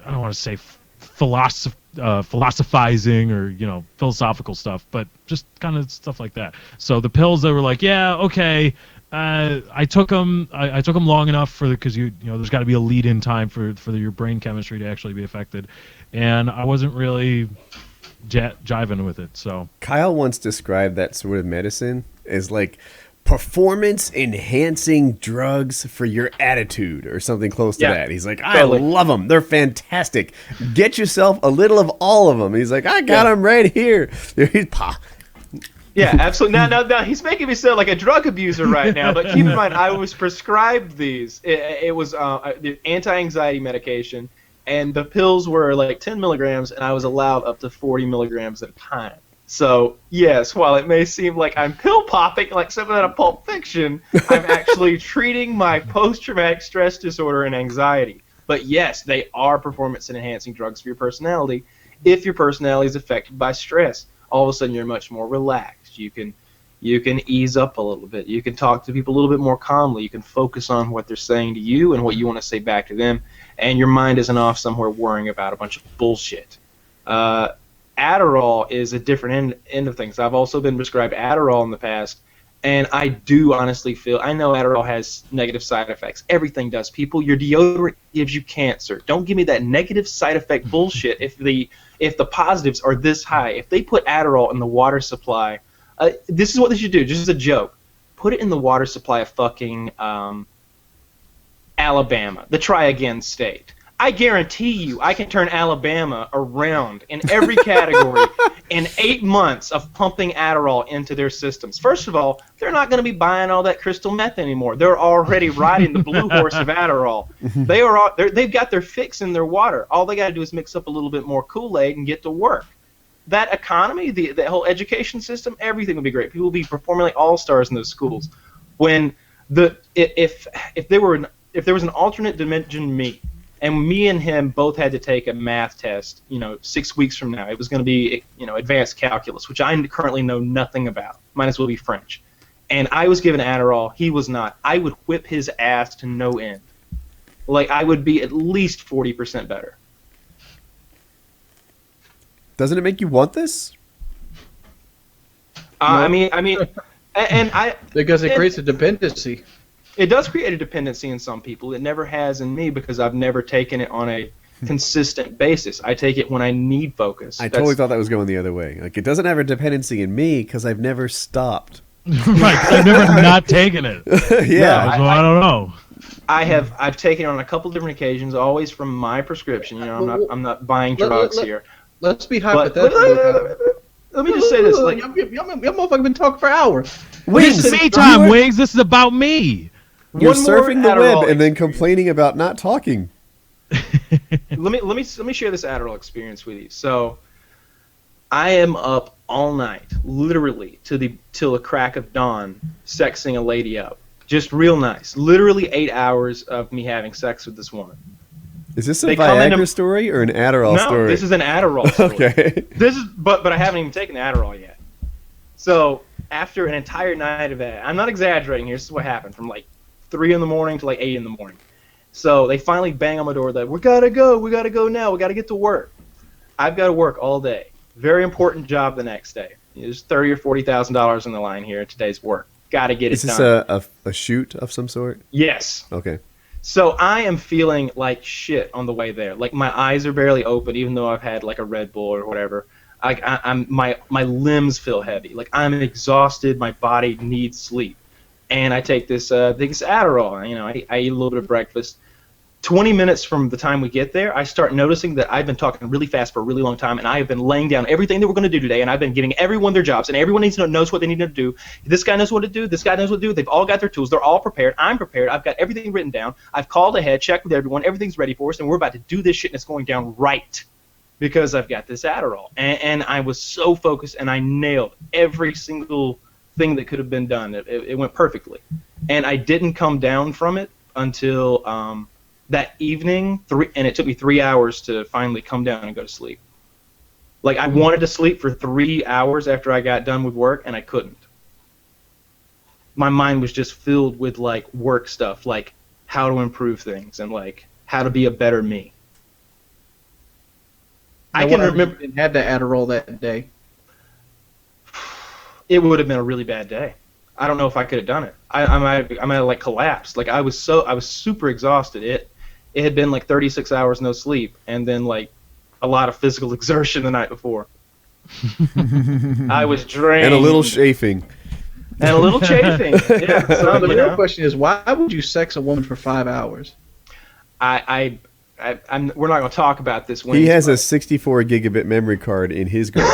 I don't want to say philosophizing or, you know, philosophical stuff, but just kind of stuff like that. So the pills, they were like, yeah, okay. I took them long enough because you know there's got to be a lead-in time for your brain chemistry to actually be affected, and I wasn't really jiving with it. So Kyle once described that sort of medicine as like performance-enhancing drugs for your attitude, or something close to that. He's like, I love them. They're fantastic. Get yourself a little of all of them. He's like, I got them right here. Yeah, absolutely. Now, he's making me sound like a drug abuser right now, but keep in mind, I was prescribed these. It was the anti-anxiety medication, and the pills were like 10 milligrams, and I was allowed up to 40 milligrams at a time. So, yes, while it may seem like I'm pill popping like something out of Pulp Fiction, I'm actually treating my post-traumatic stress disorder and anxiety. But yes, they are performance-enhancing drugs for your personality if your personality is affected by stress. All of a sudden, you're much more relaxed. You can ease up a little bit. You can talk to people a little bit more calmly. You can focus on what they're saying to you and what you want to say back to them, and your mind isn't off somewhere worrying about a bunch of bullshit. Adderall is a different end of things. I've also been prescribed Adderall in the past, and I do honestly feel, I know Adderall has negative side effects. Everything does. People, your deodorant gives you cancer. Don't give me that negative side effect bullshit if the positives are this high. If they put Adderall in the water supply, this is what they should do, just as a joke. Put it in the water supply of fucking Alabama, the try-again state. I guarantee you, I can turn Alabama around in every category in 8 months of pumping Adderall into their systems. First of all, they're not going to be buying all that crystal meth anymore. They're already riding the blue horse of Adderall. They've got their fix in their water. All they got to do is mix up a little bit more Kool-Aid and get to work. That economy, the whole education system, everything will be great. People will be performing like all-stars in those schools. When if there was an alternate dimension me, and me and him both had to take a math test, 6 weeks from now. It was going to be, advanced calculus, which I currently know nothing about. Might as well be French. And I was given Adderall. He was not. I would whip his ass to no end. Like, I would be at least 40% better. Doesn't it make you want this? Because it creates a dependency. It does create a dependency in some people. It never has in me because I've never taken it on a consistent basis. I take it when I need focus. I totally thought that was going the other way. Like, it doesn't have a dependency in me because I've never stopped. Right, I've never not taken it. Yeah. So I don't know. I've taken it on a couple different occasions, always from my prescription. I'm not buying drugs here. Let's be hypothetical. Let me just say this: like, y'all motherfuckers been talking for hours. This is me time, Wiggs. This is about me. You're surfing the web and then complaining about not talking. let me share this Adderall experience with you. So, I am up all night, literally till the crack of dawn, sexing a lady up. Just real nice. Literally 8 hours of me having sex with this woman. Is this a Viagra story or an Adderall story? No, this is an Adderall story. Okay. But I haven't even taken the Adderall yet. So after an entire night of that, I'm not exaggerating here. This is what happened from like 3 in the morning to like 8 in the morning. So they finally bang on my door. We gotta go now. We gotta get to work. I've got to work all day. Very important job the next day. There's $30,000 or $40,000 on the line here in today's work. Got to get it done. Is this a shoot of some sort? Yes. Okay. So I am feeling like shit on the way there. Like my eyes are barely open, even though I've had like a Red Bull or whatever. My limbs feel heavy. Like I'm exhausted. My body needs sleep, and I take this Adderall. I eat a little bit of breakfast. 20 minutes from the time we get there, I start noticing that I've been talking really fast for a really long time, and I have been laying down everything that we're going to do today, and I've been giving everyone their jobs, and everyone knows what they need to do. This guy knows what to do. This guy knows what to do. They've all got their tools. They're all prepared. I'm prepared. I've got everything written down. I've called ahead, checked with everyone. Everything's ready for us, and we're about to do this shit, and it's going down right because I've got this Adderall. And I was so focused, and I nailed every single thing that could have been done. It went perfectly. And I didn't come down from it until that evening, and it took me 3 hours to finally come down and go to sleep. Like, I wanted to sleep for 3 hours after I got done with work, and I couldn't. My mind was just filled with, like, work stuff, like how to improve things and, like, how to be a better me. I can remember you didn't have that Adderall that day. It would have been a really bad day. I don't know if I could have done it. I might have like collapsed. Like I was super exhausted. It had been like 36 hours no sleep, and then like a lot of physical exertion the night before. I was drained. And a little chafing. Yeah. So, the real question is, why would you sex a woman for 5 hours? We're not going to talk about this. He has a 64 gigabit memory card in his girl.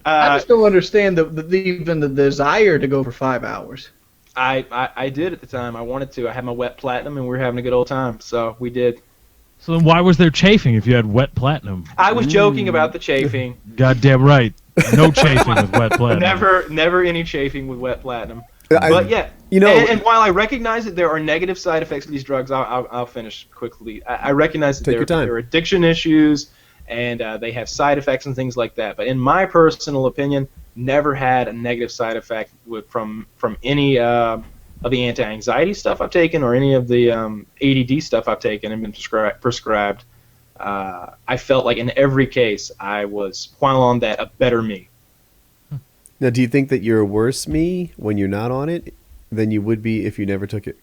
I just don't understand even the desire to go for 5 hours. I did at the time. I wanted to. I had my wet platinum, and we were having a good old time. So we did. So then why was there chafing if you had wet platinum? I was joking about the chafing. Goddamn right. No chafing with wet platinum. Never any chafing with wet platinum. But yeah, and while I recognize that there are negative side effects of these drugs, I'll finish quickly. I recognize that there are addiction issues, and they have side effects and things like that. But in my personal opinion, never had a negative side effect from any of the anti-anxiety stuff I've taken or any of the ADD stuff I've taken and been prescribed. I felt like in every case I was, while on that, a better me. Now, do you think that you're a worse me when you're not on it than you would be if you never took it?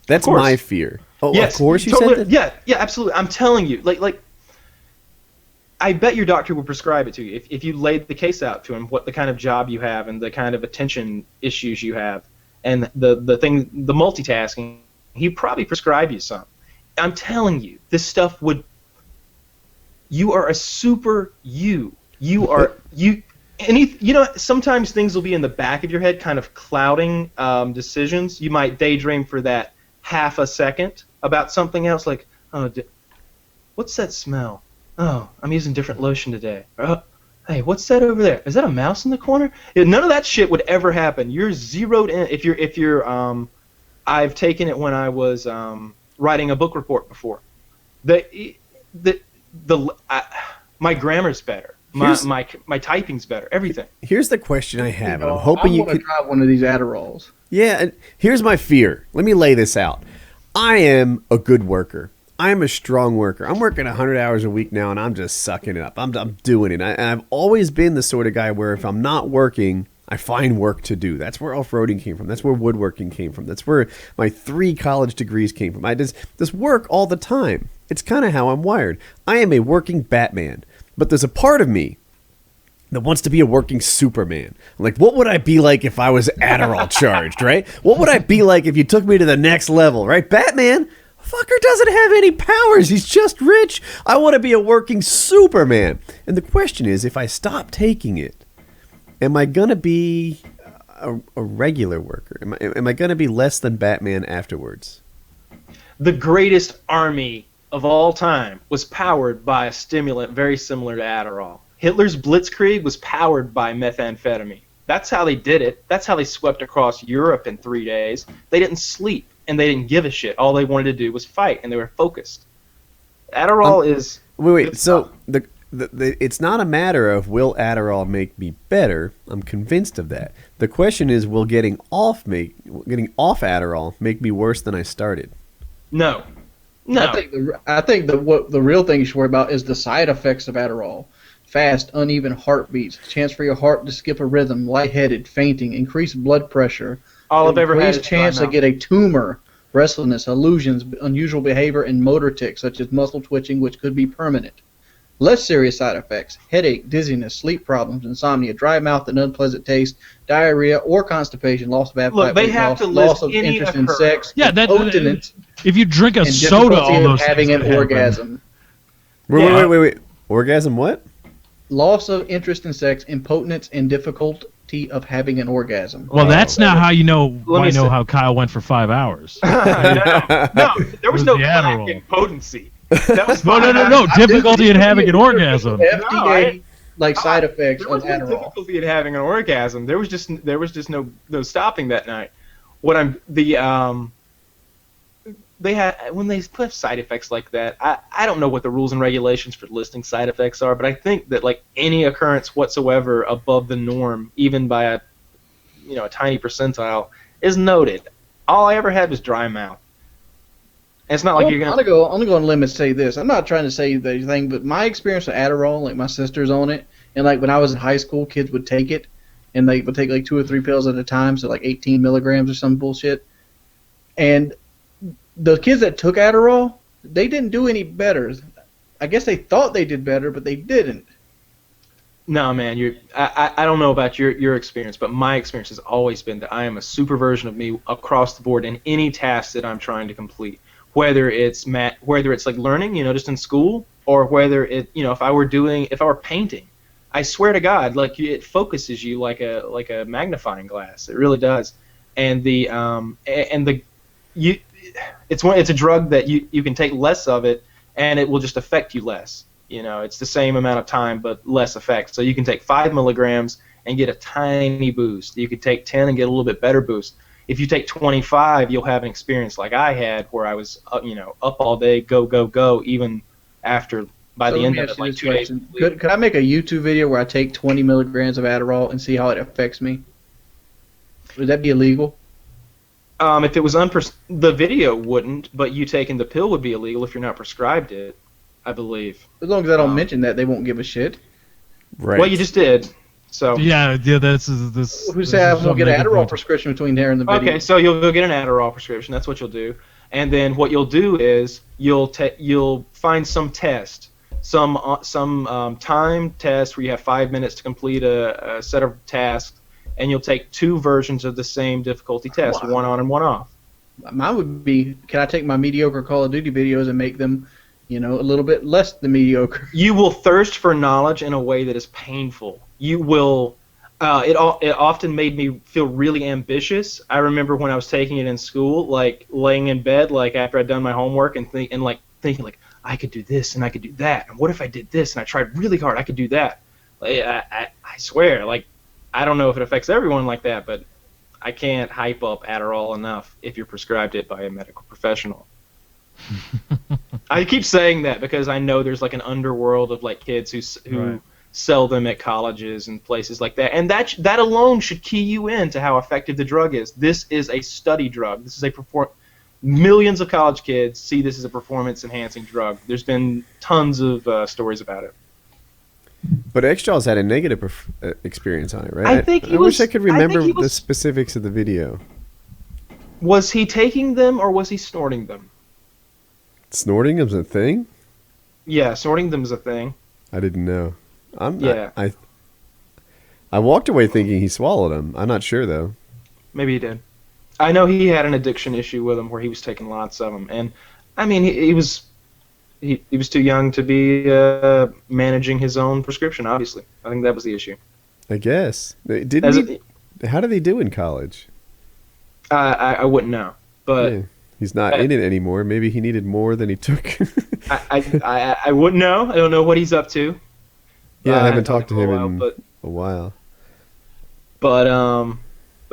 That's my fear. Oh, yes, of course you said that? Yeah, absolutely. I'm telling you, like, I bet your doctor would prescribe it to you if you laid the case out to him, what the kind of job you have and the kind of attention issues you have, and the multitasking He'd probably prescribe you some. I'm telling you, this stuff would. You are a super you. You are you. Sometimes things will be in the back of your head, kind of clouding decisions. You might daydream for that half a second about something else, like, oh, what's that smell? Oh, I'm using different lotion today. Oh, hey, what's that over there? Is that a mouse in the corner? Yeah, none of that shit would ever happen. You're zeroed in. If you're I've taken it when I was writing a book report before. My grammar's better. My typing's better. Everything. Here's the question I have, and I'm hoping you could try one of these Adderalls. Yeah, and here's my fear. Let me lay this out. I am a good worker. I am a strong worker. I'm working 100 hours a week now, and I'm just sucking it up. I'm doing it. And I've always been the sort of guy where if I'm not working, I find work to do. That's where off-roading came from. That's where woodworking came from. That's where my 3 college degrees came from. I just work all the time. It's kind of how I'm wired. I am a working Batman, but there's a part of me that wants to be a working Superman. I'm like, what would I be like if I was Adderall charged, right? What would I be like if you took me to the next level, right? Batman, fucker doesn't have any powers. He's just rich. I want to be a working Superman. And the question is, if I stop taking it, am I going to be a regular worker? Am I going to be less than Batman afterwards? The greatest army of all time was powered by a stimulant very similar to Adderall. Hitler's Blitzkrieg was powered by methamphetamine. That's how they did it. That's how they swept across Europe in 3 days. They didn't sleep, and they didn't give a shit. All they wanted to do was fight, and they were focused. Adderall is... Wait. So it's not a matter of will Adderall make me better. I'm convinced of that. The question is, will getting off Adderall make me worse than I started? No. I think what the real thing you should worry about is the side effects of Adderall. Fast, uneven heartbeats, chance for your heart to skip a rhythm, lightheaded, fainting, increased blood pressure, all I've ever had is increased chance to get a tumor, restlessness, illusions, unusual behavior, and motor tics such as muscle twitching, which could be permanent. Less serious side effects: headache, dizziness, sleep problems, insomnia, dry mouth and unpleasant taste, diarrhea or constipation, loss of appetite, they have to loss of list any interest in occurrence. sex, Yeah, incontinence, if you drink a and soda, difficulty all of those having things an could orgasm. Wait. Orgasm what? Loss of interest in sex, impotence, and difficulty of having an orgasm. Well, that's not how you know. Let me see. How Kyle went for 5 hours. No, there was no the lack Adderall. in potency. That was No. Difficulty in having an orgasm. FDA side effects There of was no Adderall. difficulty in having an orgasm. There was just no stopping that night. They had, when they put side effects like that, I don't know what the rules and regulations for listing side effects are, but I think that any occurrence whatsoever above the norm, even by a tiny percentile, is noted. All I ever had was dry mouth. And it's not like you're gonna. I'm gonna go on limb and say this. I'm not trying to say anything, but my experience with Adderall, my sister's on it, and when I was in high school, kids would take it, and they would take 2 or 3 pills at a time, so 18 milligrams or some bullshit, and the kids that took Adderall, they didn't do any better. I guess they thought they did better, but they didn't. No, man, I don't know about your experience, but my experience has always been that I am a super version of me across the board in any task that I'm trying to complete. Whether it's learning, just in school, or whether if I were painting, I swear to God, it focuses you like a magnifying glass. It really does. And it's a drug that you can take less of it, and it will just affect you less. It's the same amount of time, but less effect. So you can take 5 milligrams and get a tiny boost. You could take 10 and get a little bit better boost. If you take 25, you'll have an experience like I had, where I was up all day, go, even after by the end of it, 2 days. Could I make a YouTube video where I take 20 milligrams of Adderall and see how it affects me? Would that be illegal? If it was the video wouldn't, but you taking the pill would be illegal if you're not prescribed it, I believe. As long as I don't mention that, they won't give a shit. Right. Well, you just did. So yeah. This. Who said I won't get an Adderall prescription between there and the video? Okay, so you'll go get an Adderall prescription. That's what you'll do, and then what you'll do is you'll find some test, some time test where you have 5 minutes to complete a set of tasks, and you'll take 2 versions of the same difficulty test, one on and one off. Mine would be, can I take my mediocre Call of Duty videos and make them, a little bit less than mediocre? You will thirst for knowledge in a way that is painful. You will. It often made me feel really ambitious. I remember when I was taking it in school, like laying in bed, like after I'd done my homework, and thinking like I could do this and I could do that, and what if I did this and I tried really hard, I could do that. Like, I swear, like I don't know if it affects everyone like that, but I can't hype up Adderall enough if you're prescribed it by a medical professional. I keep saying that because I know there's like an underworld of like kids who Right. sell them at colleges and places like that, and that alone should key you in to how effective the drug is. This is a study drug. This is millions of college kids see this as a performance-enhancing drug. There's been tons of stories about it. But X-Jaws had a negative experience on it, right? I think wish I could remember he the specifics of the video. Was he taking them or was he snorting them? Snorting is a thing? Yeah, snorting them is a thing. I didn't know. Yeah. I walked away thinking he swallowed them. I'm not sure though. Maybe he did. I know he had an addiction issue with them where he was taking lots of them, and I mean he was too young to be managing his own prescription. Obviously, I think that was the issue. I guess. How did they do in college? I wouldn't know, but Yeah, he's not in it anymore. Maybe he needed more than he took. I wouldn't know. I don't know what he's up to. Yeah, I haven't talked to him in a while. But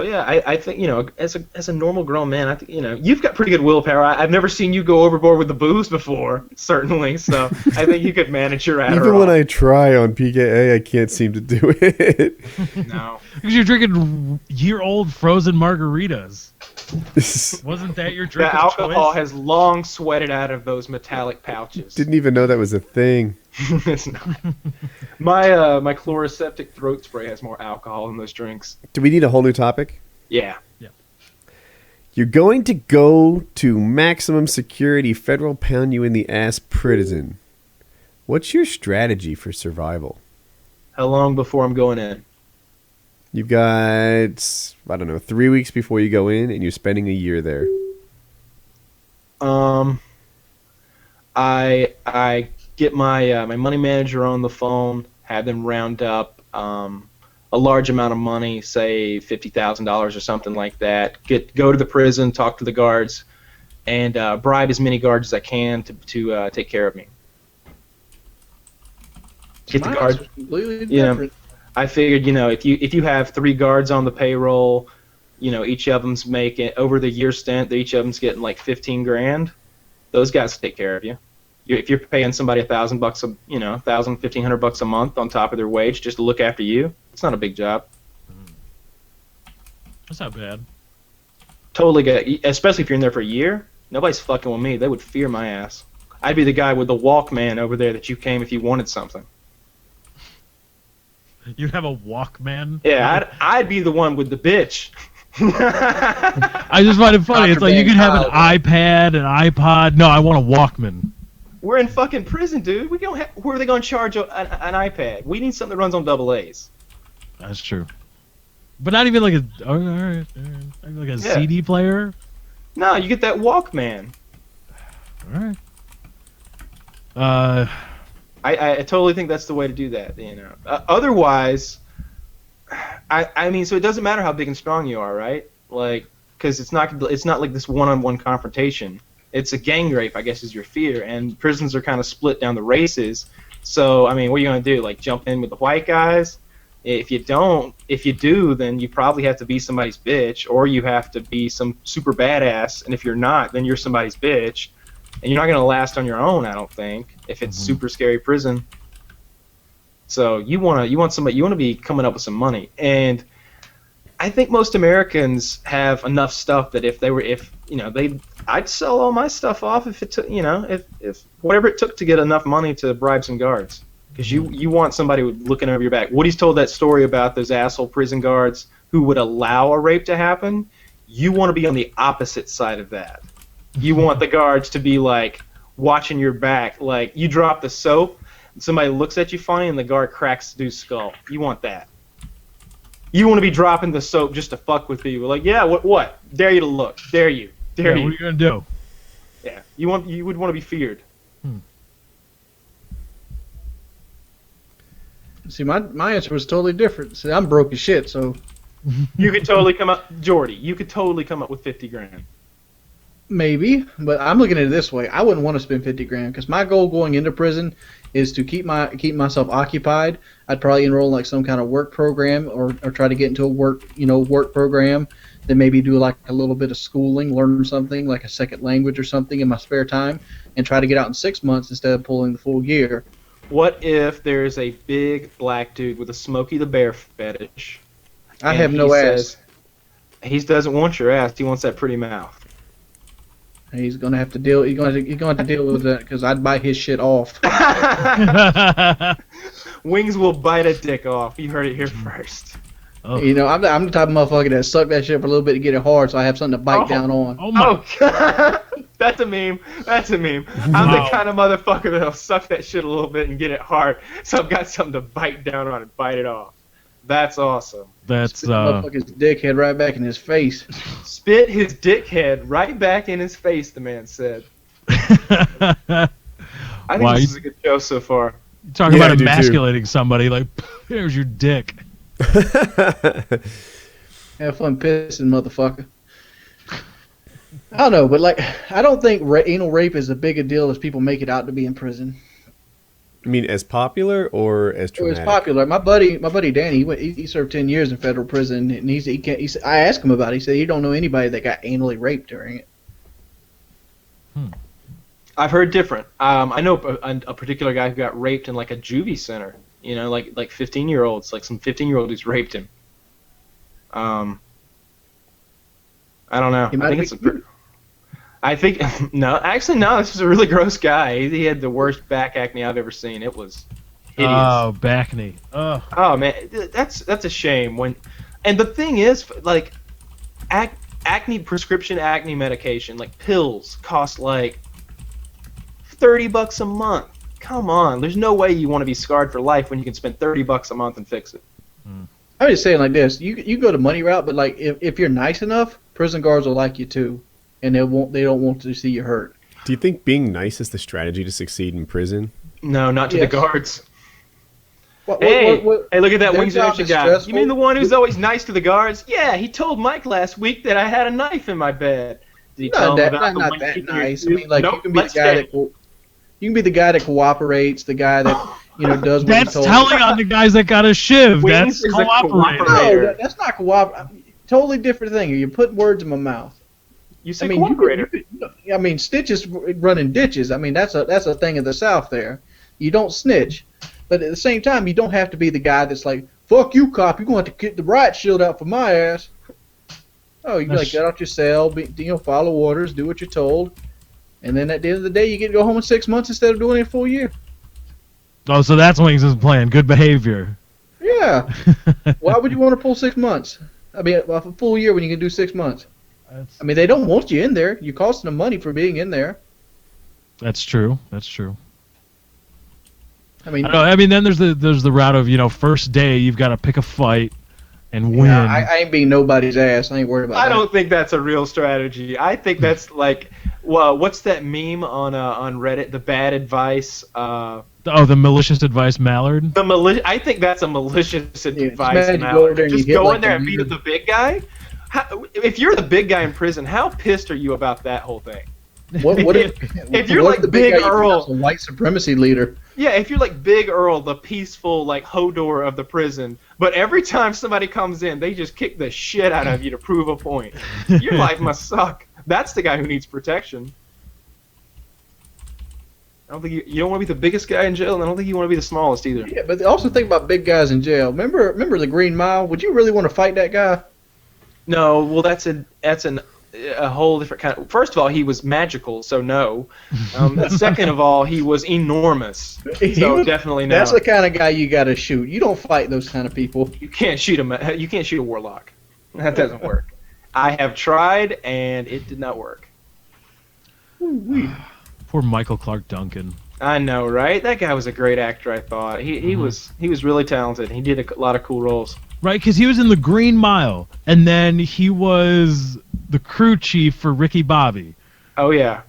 yeah, I think as a normal grown man, I think you've got pretty good willpower. I've never seen you go overboard with the booze before, certainly. So I think you could manage your Adderall. Even when I try on PKA, I can't seem to do it. No, Because you're drinking year-old frozen margaritas. Wasn't that your drink the of alcohol choice? has long sweated out of those metallic pouches. Didn't even know that was a thing. It's not. My chloroseptic throat spray has more alcohol than those drinks. Do we need a whole new topic? Yeah. You're going to go to maximum security federal pound you in the ass prison. What's your strategy for survival? How long before I'm going in? You've got, 3 weeks before you go in, and you're spending a year there. I get my my money manager on the phone, have them round up a large amount of money, say $50,000 or something like that. Go to the prison, talk to the guards, and bribe as many guards as I can to take care of me. Get the guards. Completely different. I figured, if you have 3 guards on the payroll, each of them's making over the year stint, each of them's getting like 15 grand. Those guys take care of you. If you're paying somebody $1,000 $1,500 a month on top of their wage just to look after you, it's not a big job. That's not bad. Totally good, especially if you're in there for a year. Nobody's fucking with me. They would fear my ass. I'd be the guy with the Walkman over there that you came if you wanted something. You have a Walkman? Yeah, I'd be the one with the bitch. I just find it funny. It's like you could have an iPad, an iPod. No, I want a Walkman. We're in fucking prison, dude. Where are they going to charge an iPad? We need something that runs on AA. That's true. But not even like all right. Like a CD player? No, you get that Walkman. All right. I totally think that's the way to do that. Otherwise, I mean, so it doesn't matter how big and strong you are, right? Like, because it's not like this one-on-one confrontation. It's a gang rape, I guess, is your fear, and prisons are kind of split down the races. So, I mean, what are you gonna do? Like, jump in with the white guys? If you do, then you probably have to be somebody's bitch, or you have to be some super badass. And if you're not, then you're somebody's bitch. And you're not going to last on your own, I don't think, if it's super scary prison. So you want to be coming up with some money. And I think most Americans have enough stuff that I'd sell all my stuff off if it took, if whatever it took to get enough money to bribe some guards. Because you want somebody looking over your back. Woody's told that story about those asshole prison guards who would allow a rape to happen. You want to be on the opposite side of that. You want the guards to be like watching your back, like you drop the soap, and somebody looks at you funny, and the guard cracks the dude's skull. You want that. You want to be dropping the soap just to fuck with people. Like, yeah, what? Dare you to look? Dare you? Dare What you? are you gonna do? Yeah, you would want to be feared. See, my answer was totally different. See, I'm broke as shit, so You could totally come up, Jordy. You could totally come up with 50 grand. maybe. But I'm looking at it this way: I wouldn't want to spend 50 grand because my goal going into prison is to keep myself occupied. I'd probably enroll in like some kind of work program or try to get into a work program. Then maybe do like a little bit of schooling, learn something like a second language or something in my spare time, and try to get out in 6 months instead of pulling the full year. What if there's a big black dude with a Smokey the Bear fetish? I and have no ass. He doesn't want your ass. He wants that pretty mouth. He's gonna have to deal. He's gonna have to deal with that because I'd bite his shit off. Wings will bite a dick off. You heard it here first. Oh. You know, I'm the type of motherfucker that suck that shit for a little bit to get it hard, so I have something to bite down on. Oh my! Oh, God. That's a meme. That's a meme. I'm the kind of motherfucker that'll suck that shit a little bit and get it hard, so I've got something to bite down on and bite it off. That's awesome. That's Spit the motherfucker's dickhead right back in his face. Spit his dickhead right back in his face, the man said. I think Wow, this is a good show so far. Talk Yeah, about I do too. emasculating somebody. Like, here's your dick. Have fun pissing, motherfucker. I don't know, but like, I don't think anal rape is as big a deal as people make it out to be in prison. I mean, as popular or as It traumatic? was popular. My buddy Danny, he served 10 years in federal prison, and I asked him about it. He said he don't know anybody that got anally raped during it. I've heard different. I know a particular guy who got raped in like a juvie center. You know, like 15-year-olds, like some 15-year-old who's raped him. I don't know. I think no. Actually, no. This was a really gross guy. He had the worst back acne I've ever seen. It was hideous. Oh, back knee. Oh. Oh man, that's a shame. And the thing is, like, prescription acne medication, like pills, cost like $30 a month. Come on, there's no way you want to be scarred for life when you can spend $30 a month and fix it. I'm just saying like this: you go the money route, but like if you're nice enough, prison guards will like you too, and they don't want to see you hurt. Do you think being nice is the strategy to succeed in prison? No, not to the Yes. guards. What, Hey, what, hey, look at that their wings job action is guy. stressful. You mean the one who's always nice to the guards? Yeah, he told Mike last week that I had a knife in my bed. Did he tell Not him that, about the not wing that kicking your nice. I tooth? mean, like Nope, you can be the let's guy stay. you can be the guy that cooperates, the guy that does what That's he's told. telling on the guys that got a shiv. Wings That's is a cooperating. cooperator. No, that's not cooperating. Totally different thing. You're putting words in my mouth. You say I mean, cooperator. Stitches running ditches. I mean, that's a thing in the South there. You don't snitch, but at the same time, you don't have to be the guy that's like, "Fuck you, cop! You're going to have to get the riot shield out for my ass." Oh, you like get out your cell, follow orders, do what you're told, and then at the end of the day, you get to go home in 6 months instead of doing it a full year. Oh, so that's Wings' plan. Good behavior. Yeah. Why would you want to pull 6 months? I mean, a full year when you can do 6 months. I mean, they don't want you in there. You're costing them money for being in there. That's true. That's true. I mean, I mean, then there's the route of first day you've got to pick a fight and win. yeah, I ain't being nobody's ass. I ain't worried about I that. don't think that's a real strategy. I think that's like, well, what's that meme on Reddit? The bad advice. The malicious advice Mallard. I think that's a malicious advice. imagine you go over there and Just you hit, go like, in there the and beat leader. up the big guy. If you're the big guy in prison, how pissed are you about that whole thing? What if you're what like if the Big guy you Earl- pronounce a white supremacy leader? Yeah, if you're like Big Earl, the peaceful like Hodor of the prison, but every time somebody comes in, they just kick the shit out of you to prove a point. Your life must suck. That's the guy who needs protection. I don't think you don't want to be the biggest guy in jail, and I don't think you want to be the smallest either. Yeah, but also think about big guys in jail. Remember the Green Mile? Would you really want to fight that guy? No, well that's a whole different kind of. First of all, he was magical, so no. Second of all, he was enormous, so definitely no. That's the kind of guy you got to shoot. You don't fight those kind of people. You can't shoot him. You can't shoot a warlock. That doesn't work. I have tried, and it did not work. Poor Michael Clark Duncan. I know, right? That guy was a great actor. I thought he was really talented. He did a lot of cool roles. Right, because he was in the Green Mile, and then he was the crew chief for Ricky Bobby. Oh yeah.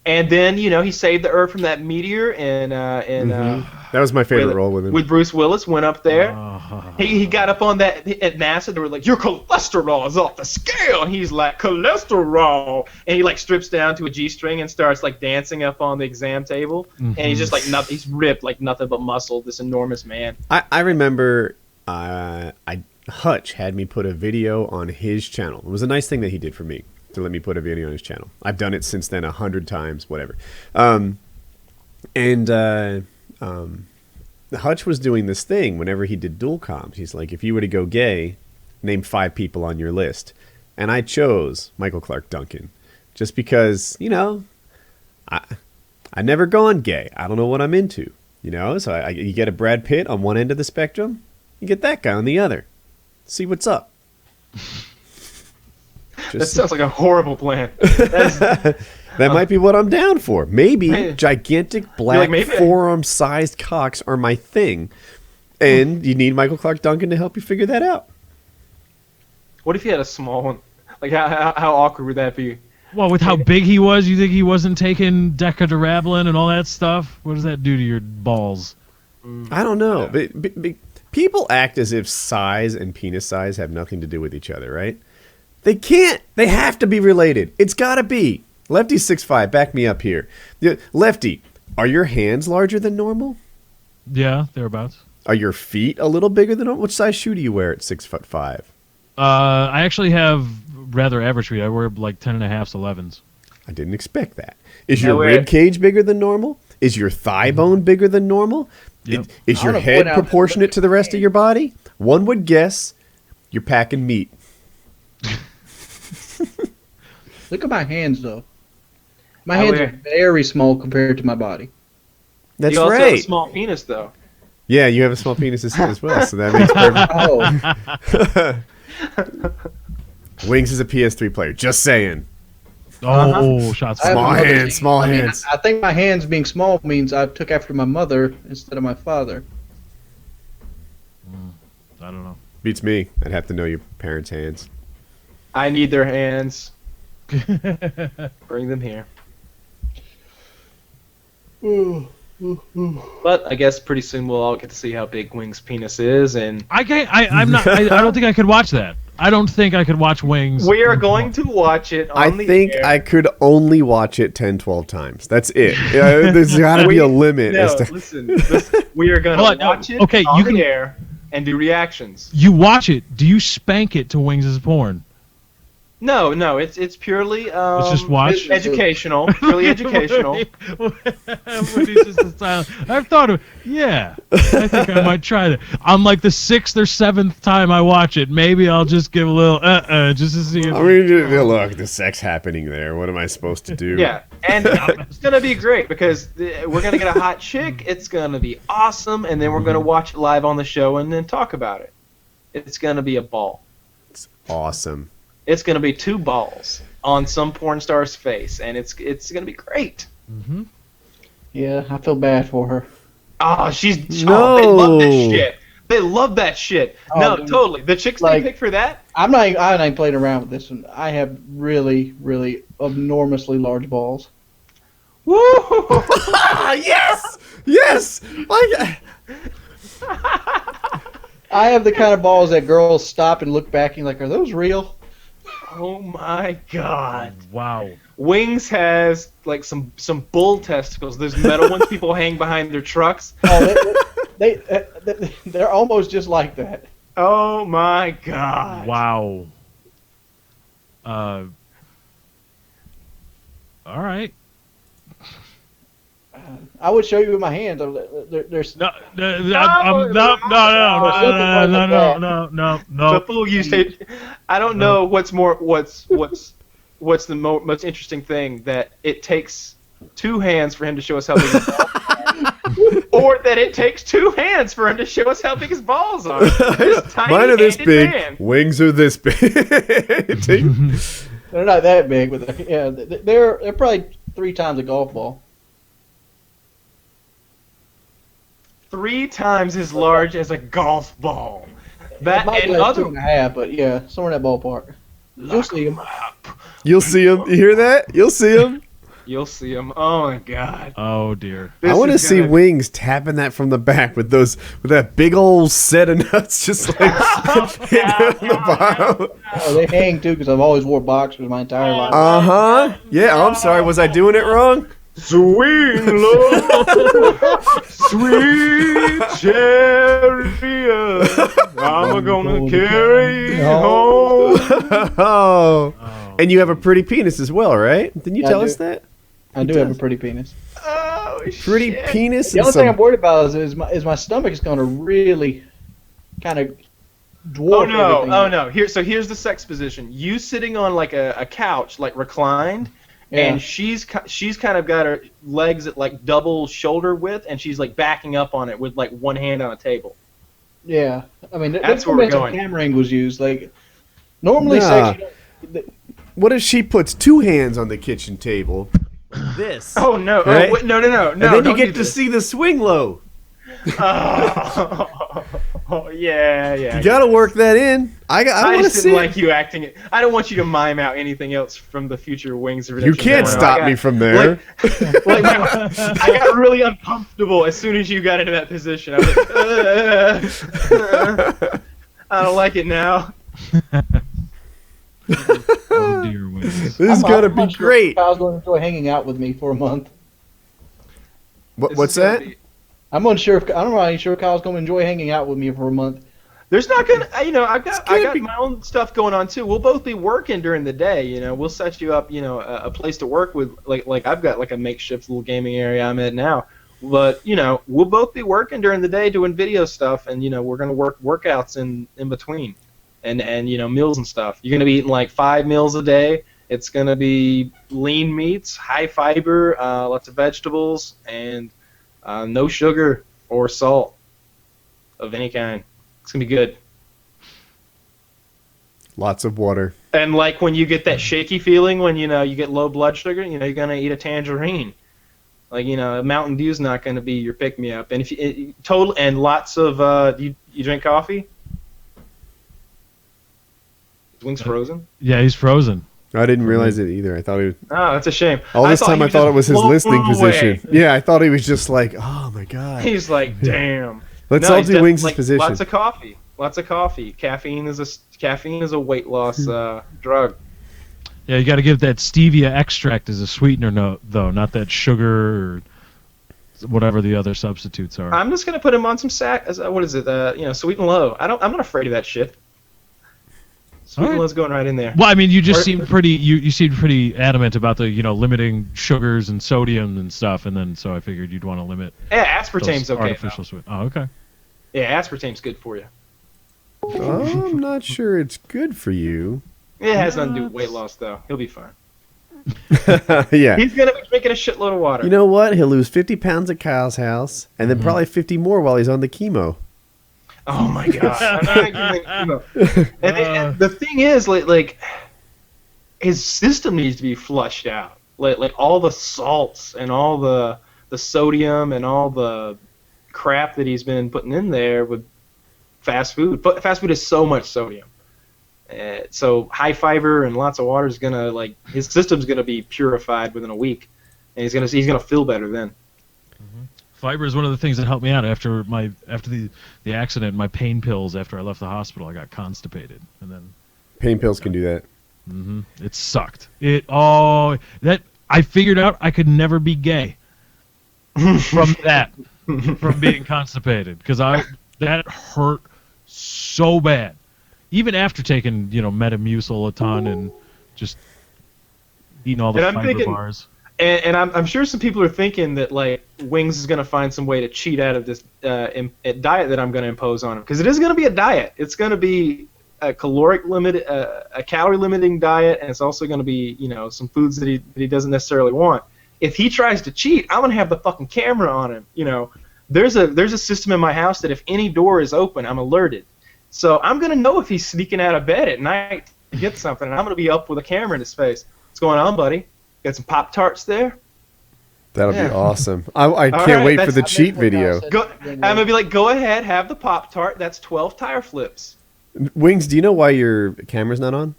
And then he saved the Earth from that meteor, and that was my favorite role with him. With Bruce Willis, went up there. Oh. He got up on that at NASA. They were like, "Your cholesterol is off the scale," and he's like, "Cholesterol," and he like strips down to a G-string and starts like dancing up on the exam table, and he's just like nothing. He's ripped like nothing but muscle. This enormous man. I remember Hutch had me put a video on his channel. It was a nice thing that he did for me, to let me put a video on his channel. I've done it since then 100 times, whatever. Hutch was doing this thing whenever he did dual comms. He's like, if you were to go gay, name 5 people on your list. And I chose Michael Clark Duncan just because, I never gone gay. I don't know what I'm into, So you get a Brad Pitt on one end of the spectrum, you get that guy on the other. See what's up. That sounds like a horrible plan. That might be what I'm down for. Maybe gigantic black forearm-sized cocks are my thing, and you need Michael Clark Duncan to help you figure that out. What if you had a small one? Like how awkward would that be? Well, with how big he was, you think he wasn't taking Decadurablin and all that stuff? What does that do to your balls? I don't know. But people act as if size and penis size have nothing to do with each other, right? They can't. They have to be related. It's got to be. Lefty's 6'5". Back me up here. Lefty, are your hands larger than normal? Yeah, thereabouts. Are your feet a little bigger than normal? Which size shoe do you wear at 6'5"? I actually have rather average feet. I wear like 10.5s, 11s. I didn't expect that. Is your rib cage bigger than normal? Is your thigh bone bigger than normal? Yep. Is your head proportionate to the rest of your body? One would guess you're packing meat. Look at my hands, though. My hands are very small compared to my body. That's you also right. have a small penis, though. Yeah, you have a small penis as well, so that makes perfect. Oh, Wings is a PS3 player. Just saying. Oh, shots fired. Small hands. I think my hands being small means I took after my mother instead of my father. I don't know. Beats me. I'd have to know your parents' hands. I need their hands. Bring them here. But I guess pretty soon we'll all get to see how big Wings' penis is, and I don't think I could watch that. I don't think I could watch Wings. we are going to watch it on the air. I could only watch it 10, 12 times. That's it. There's got to be a limit. No, listen, we are going to watch it on the air and do reactions. You watch it. Do you spank it to Wings' porn? No, it's purely It's just watch? educational, purely educational. I've thought of I think I might try that. On like the 6th or 7th time I watch it, maybe I'll just give a little just to see. I mean, look, the sex happening there. What am I supposed to do? Yeah, and it's gonna be great because we're gonna get a hot chick. It's gonna be awesome, and then we're gonna watch it live on the show and then talk about it. It's gonna be a ball. It's awesome. It's going to be 2 balls on some porn star's face, and it's going to be great. Mm-hmm. Yeah, I feel bad for her. Oh, they love this shit. They love that shit. Oh, no, dude. totally. The chicks they pick for that? I'm not playing around with this one. I have really, really enormously large balls. Woo! Yes! Yes! I have the kind of balls that girls stop and look back and like, are those real? Oh my god! Wow. Wings has like some bull testicles. There's metal ones people hang behind their trucks. Oh, they're almost just like that. Oh my god! Wow. All right. I would show you with my hands. There's No. The fool you say. I don't know what's the most interesting thing, that it takes 2 hands for him to show us how big his balls are, or that it takes 2 hands for him to show us how big his balls are. Mine are this big. Man. Wings are this big. They're not that big, but they're probably 3 times a golf ball. 3 times as large as a golf ball. It might be like 2.5, but yeah, somewhere in that ballpark. You'll see them. You'll see him. You hear that? You'll see him. You'll see him. Oh my god. Oh dear. I want to see Wings tapping that from the back with that big old set of nuts just like hitting on the bottom. Oh, they hang too because I've always wore boxers my entire life. Yeah, I'm sorry. Was I doing it wrong? Swing low, sweet chariot. I'm gonna carry you home. Oh. And you have a pretty penis as well, right? Didn't you tell us that? I do have a pretty penis. Oh, Pretty shit. penis. The only thing I'm worried about is my stomach is going to really kind of dwarf everything. Oh no! Here's the sex position. You sitting on like a couch, like reclined, and she's kind of got her legs at like double shoulder width, and she's like backing up on it with like one hand on a table. Yeah, I mean That's where we're going. Camera angles used like normally Nah. sex. What if she puts two hands on the kitchen table? This. Oh no! Right? Oh, wait, no! And then you don't get do to this. see the swing low. Oh, yeah. You gotta work that in. I want to just see didn't it. like you acting it. I don't want you to mime out anything else from the future Wings of You Redemption. can't No, no, stop I me got- from there. Like, I got really uncomfortable as soon as you got into that position. I was like, I don't like it now. Oh dear. Wings. This is I'm gonna not be sure great. Kyle's going to enjoy hanging out with me for a month. This What's is gonna that? be- I'm unsure. I'm not even sure Kyle's going to enjoy hanging out with me for a month. There's not gonna, I got be- my own stuff going on too. We'll both be working during the day. We'll set you up, a place to work with. Like I've got like a makeshift little gaming area I'm at now. But we'll both be working during the day doing video stuff, and we're gonna work workouts in between, and meals and stuff. You're gonna be eating like 5 meals a day. It's gonna be lean meats, high fiber, lots of vegetables, and no sugar or salt of any kind. It's gonna be good. Lots of water. And like when you get that shaky feeling when you get low blood sugar, you're gonna eat a tangerine. Like Mountain Dew's not gonna be your pick me up. And if you and lots of you drink coffee? Is Wings frozen? Yeah, he's frozen. I didn't realize it either. I thought he was. Oh, that's a shame. All this time I thought it was his blown listening away. position. Yeah, I thought he was just like, oh my god. He's like, damn. Let's No, all he's do Wings' like, position. Lots of coffee. Caffeine is a weight loss drug. Yeah, you got to give that stevia extract as a sweetener, though, not that sugar or whatever the other substitutes are. I'm just gonna put him on some what is it? Sweet and low. I'm not afraid of that shit. Sweet and Alright. low's going right in there. Well, I mean, you just Or- seemed pretty. You seemed pretty adamant about the limiting sugars and sodium and stuff, and then so I figured you'd want to limit Yeah, those aspartame's okay. artificial sweet. Oh, okay. Yeah, aspartame's good for you. I'm not sure it's good for you. It has nothing to do with weight loss, though. He'll be fine. Yeah. He's gonna be drinking a shitload of water. You know what? He'll lose 50 pounds at Kyle's house, and then probably 50 more while he's on the chemo. Oh my god! I'm not giving chemo. And the thing is, like, his system needs to be flushed out. Like all the salts and all the sodium and all the crap that he's been putting in there with fast food. But fast food has so much sodium. So high fiber and lots of water is gonna his system's gonna be purified within a week, and he's gonna feel better then. Fiber is one of the things that helped me out after the accident. My pain pills after I left the hospital, I got constipated, and then Pain pills can do that. it sucked. That I figured out I could never be gay from being constipated because that hurt so bad. Even after taking Metamucil a ton and just eating all the And I'm fiber thinking- bars. And I'm sure some people are thinking that Wings is going to find some way to cheat out of this diet that I'm going to impose on him, because it is going to be a diet. It's going to be a caloric limit, a calorie limiting diet, and it's also going to be some foods that he doesn't necessarily want. If he tries to cheat, I'm going to have the fucking camera on him. There's a system in my house that if any door is open, I'm alerted. So I'm going to know if he's sneaking out of bed at night to get something, and I'm going to be up with a camera in his face. What's going on, buddy? Got some Pop-Tarts there? That'll Yeah. be awesome. I can't right, wait for that's- the cheat video. I'm going to be like, go ahead, have the Pop-Tart. That's 12 tire flips. Wings, do you know why your camera's not on?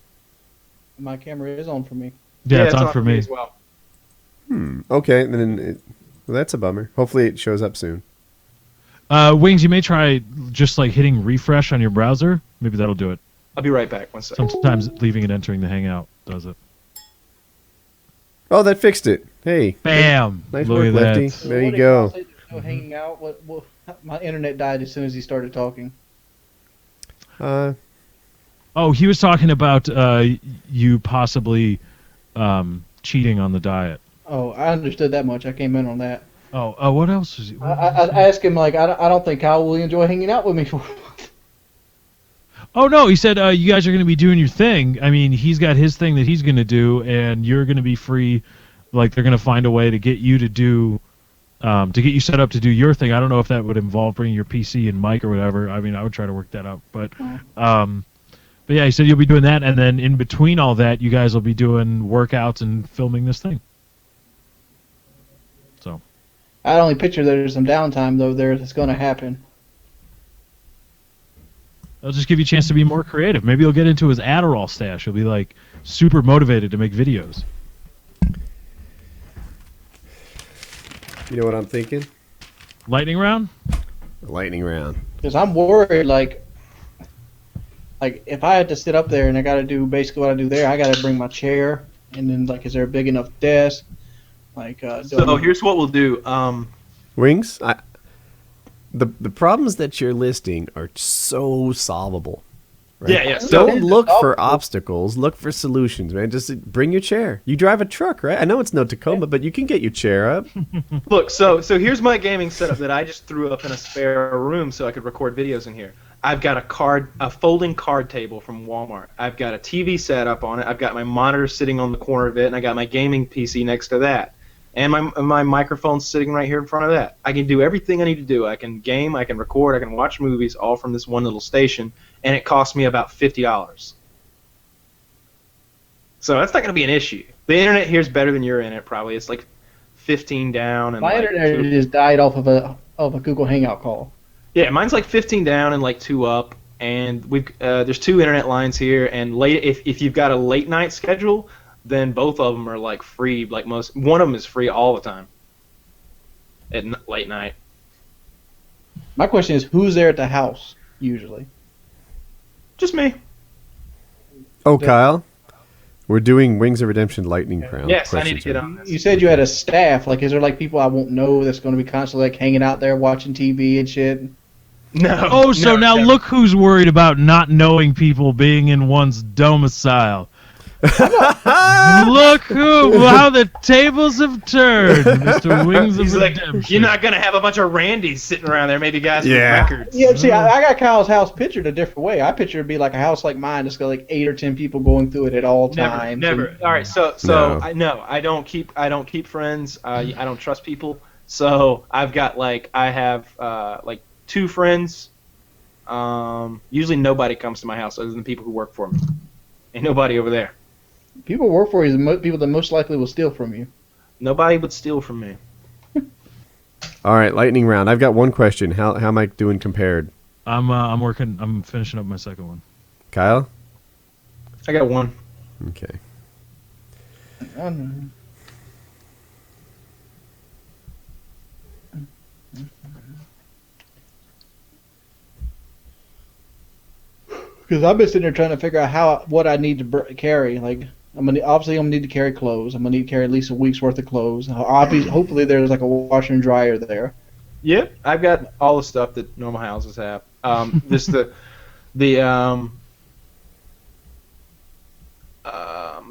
My camera is on for me. Yeah, it's on for me. as well. Okay, then well, that's a bummer. Hopefully it shows up soon. Wings, you may try just like hitting refresh on your browser. Maybe that'll do it. I'll be right back. 1 second. Sometimes leaving and entering the Hangout does it. Oh, that fixed it. Hey. Bam! Nice Look work, at Lefty. that. There you What did go. y'all say there's no hanging out? What, my internet died as soon as he started talking. Oh, he was talking about you possibly cheating on the diet. Oh, I understood that much. I came in on that. Oh, what else is he? I asked him, like, I don't think Kyle will enjoy hanging out with me for. Oh no, he said you guys are going to be doing your thing. I mean, he's got his thing that he's going to do, and you're going to be free. Like they're going to find a way to get you to do, to get you set up to do your thing. I don't know if that would involve bringing your PC and mic or whatever. I mean, I would try to work that out. But yeah, he said you'll be doing that, and then in between all that, you guys will be doing workouts and filming this thing. So. I only picture there's some downtime though there that's going to happen. It'll just give you a chance to be more creative. Maybe you'll get into his Adderall stash. He'll be like super motivated to make videos. You know what I'm thinking? Lightning round? Lightning round. Because I'm worried, like if I had to sit up there and I got to do basically what I do there, I got to bring my chair, and then like, is there a big enough desk? Like, So here's what we'll do. Wings, the problems that you're listing are so solvable. Right? Yeah. So Don't look for obstacles. Look for solutions, man. Just bring your chair. You drive a truck, right? I know it's no Tacoma, but you can get your chair up. look, so here's my gaming setup that I just threw up in a spare room so I could record videos in here. I've got a folding card table from Walmart. I've got a TV set up on it. I've got my monitor sitting on the corner of it, and I got my gaming PC next to that. And my microphone's sitting right here in front of that. I can do everything I need to do. I can game, I can record, I can watch movies, all from this one little station, and it cost me about $50. So that's not going to be an issue. The internet here is better than your internet, probably. It's like 15 down. And my like internet just died off of a Google Hangout call. Yeah, mine's like 15 down and like 2 up. And there's 2 internet lines here. And if you've got a late night schedule, then both of them are like free. Like one of them is free all the time at late night. My question is, who's there at the house usually? Just me. Oh, Kyle, we're doing Wings of Redemption Lightning Round. Yes, I need to questions, get right? on this. You said you had a staff. Like, is there like people I won't know that's going to be constantly like hanging out there watching TV and shit? No. Oh, so no, now never. look who's worried about not knowing people being in one's domicile. Look how the tables have turned, Mr. Wings of He's like, Redemption. you're not gonna have a bunch of Randys sitting around there, maybe guys Yeah. with records. Yeah, see, I got Kyle's house pictured a different way. I picture it'd be like a house like mine. It's got like 8 or 10 people going through it at all times. Never. All right, so No. I don't keep friends. I don't trust people. So I've got like 2 friends. Usually nobody comes to my house other than people who work for me. Ain't nobody over there. People work for you is the people that most likely will steal from you. Nobody would steal from me. All right, Lightning Round. I've got one question. How am I doing compared? I'm working. I'm finishing up my second one. Kyle? I got one. Okay. I don't know. Because I've been sitting there trying to figure out what I need to carry. Like, I'm gonna need to carry clothes. I'm gonna need to carry at least a week's worth of clothes. Hopefully, there's like a washer and dryer there. Yep, I've got all the stuff that normal houses have. I'm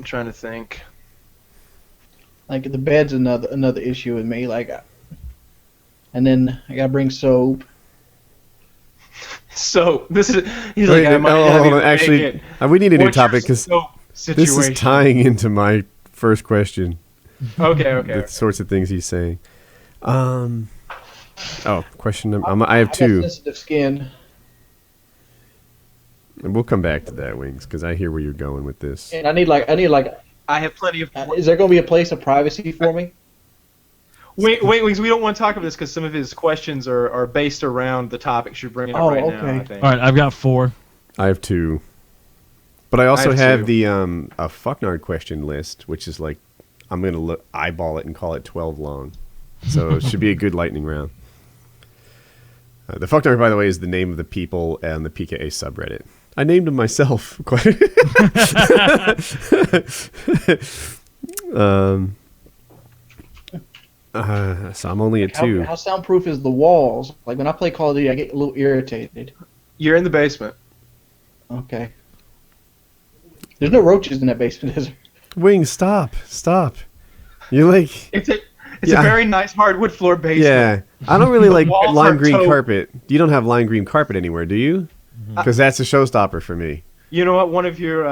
trying to think. Like the bed's another issue with me. Like, and then I gotta bring soap. So he's Wait, like, I might not hold even on. Actually, make it. we need a new What's your topic because soap this is situation? tying into my first question. Okay. The sorts of things he's saying. Question number. I have 2. got sensitive skin. And we'll come back to that, Wings, because I hear where you're going with this. And I need like I have plenty of. is there gonna be a place of privacy for me? Wait, we don't want to talk about this because some of his questions are based around the topics you're bringing up right now. okay. I think. All right, I've got 4. I have 2. But I also I have have two. the a fucknard question list, which is like I'm gonna eyeball it and call it 12 long. So it should be a good lightning round. The fucknard, by the way, is the name of the people and the PKA subreddit. I named them myself. So I'm only at 2. How soundproof is the walls? Like when I play Call of Duty, I get a little irritated. You're in the basement. Okay. There's no roaches in that basement, is there? Wings, stop. You're like... It's a Yeah. very nice hardwood floor basement. Yeah. I don't really like walls lime are green taupe. carpet. You don't have lime green carpet anywhere, do you? Because that's a showstopper for me. You know what? One of your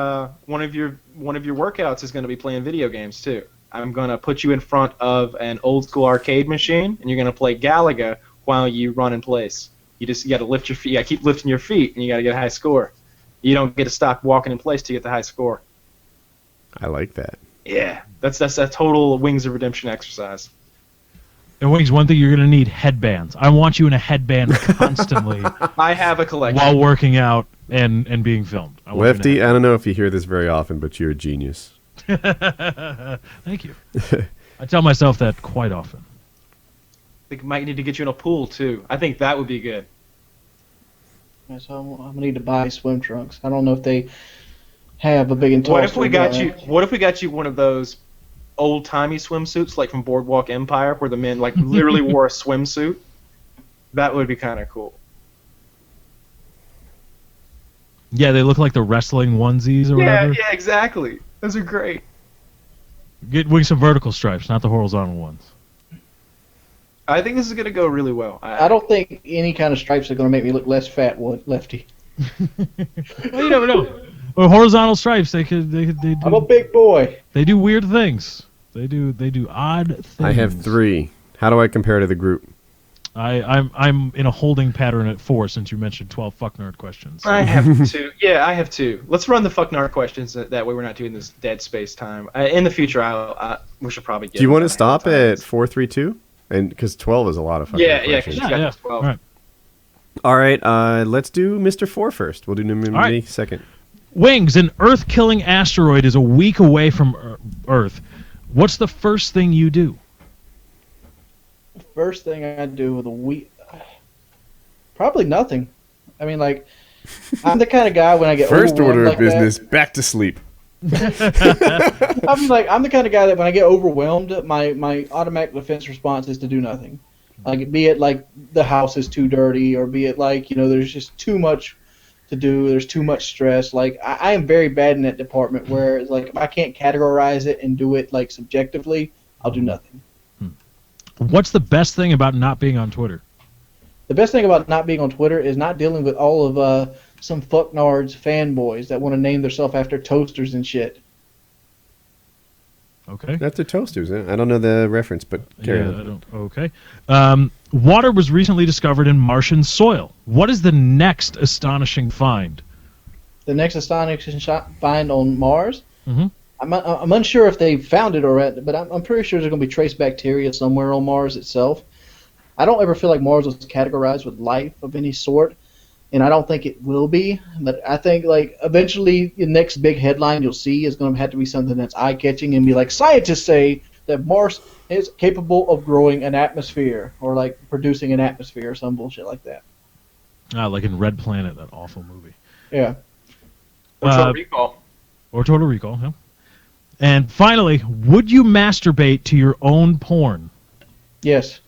workouts is going to be playing video games too. I'm going to put you in front of an old school arcade machine, and you're going to play Galaga while you run in place. You got to lift your feet. You got to keep lifting your feet, and you got to get a high score. You don't get to stop walking in place to get the high score. I like that. Yeah, that's a total Wings of Redemption exercise. And Wings, one thing you're going to need, headbands. I want you in a headband constantly I have a collection. while working out and being filmed. I want you in a Lefty, I don't know if you hear this very often, but you're a genius. Thank you. I tell myself that quite often. I think I might need to get you in a pool too. I think that would be good. Yeah, so I'm gonna need to buy swim trunks. I don't know if they have a big and tall. What if we swim got trunk. you? What if we got you one of those old timey swimsuits, like from Boardwalk Empire, where the men like literally wore a swimsuit? That would be kind of cool. Yeah, they look like the wrestling onesies or whatever. Yeah, exactly. Those are great. Get Wings some vertical stripes, not the horizontal ones. I think this is gonna go really well. I don't think any kind of stripes are gonna make me look less fat, Lefty. Well, you never know. Well, horizontal stripes, they do, I'm a big boy. they do weird things. They do odd things. I have 3. How do I compare to the group? I'm in a holding pattern at 4 since you mentioned 12 fuck nerd questions. I have 2. Yeah, I have 2. Let's run the fuck nerd questions. That way we're not doing this dead space time. In the future, we should probably get. Do you want to them stop ahead of at time. 4, 3, 2? And because 12 is a lot of fucking Yeah, questions. because you got 12. All right. All right, let's do Mr. 4 first. We'll do me right. second. Wings, an Earth-killing asteroid is a week away from Earth. What's the first thing you do? First thing I do with a week, probably nothing. I mean, like, I'm the kind of guy when I get First overwhelmed order of like business, back to sleep. that, I'm the kind of guy that when I get overwhelmed, my automatic defense response is to do nothing. Like, be it like the house is too dirty, or be it like there's just too much to do. There's too much stress. Like I am very bad in that department where it's like if I can't categorize it and do it like subjectively, I'll do nothing. What's the best thing about not being on Twitter? The best thing about not being on Twitter is not dealing with all of some fucknards fanboys that want to name themselves after toasters and shit. Okay. That's the toasters. I don't know the reference, but carry Yeah, on. I don't. Okay. Water was recently discovered in Martian soil. What is the next astonishing find? The next astonishing find on Mars. Mhm. I'm unsure if they found it already, but I'm pretty sure there's going to be trace bacteria somewhere on Mars itself. I don't ever feel like Mars was categorized with life of any sort, and I don't think it will be. But I think like eventually the next big headline you'll see is going to have to be something that's eye-catching and be like, scientists say that Mars is capable of growing an atmosphere or like producing an atmosphere or some bullshit like that. Like in Red Planet, that awful movie. Yeah. Or Total Recall. Or Total Recall, yeah. And finally, would you masturbate to your own porn? Yes.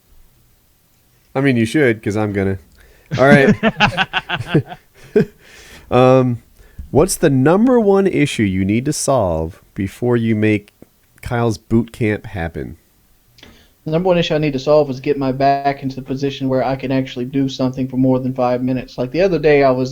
I mean, you should, because I'm gonna. All right. What's the number one issue you need to solve before you make Kyle's boot camp happen? The number one issue I need to solve is get my back into the position where I can actually do something for more than 5 minutes. Like the other day, I was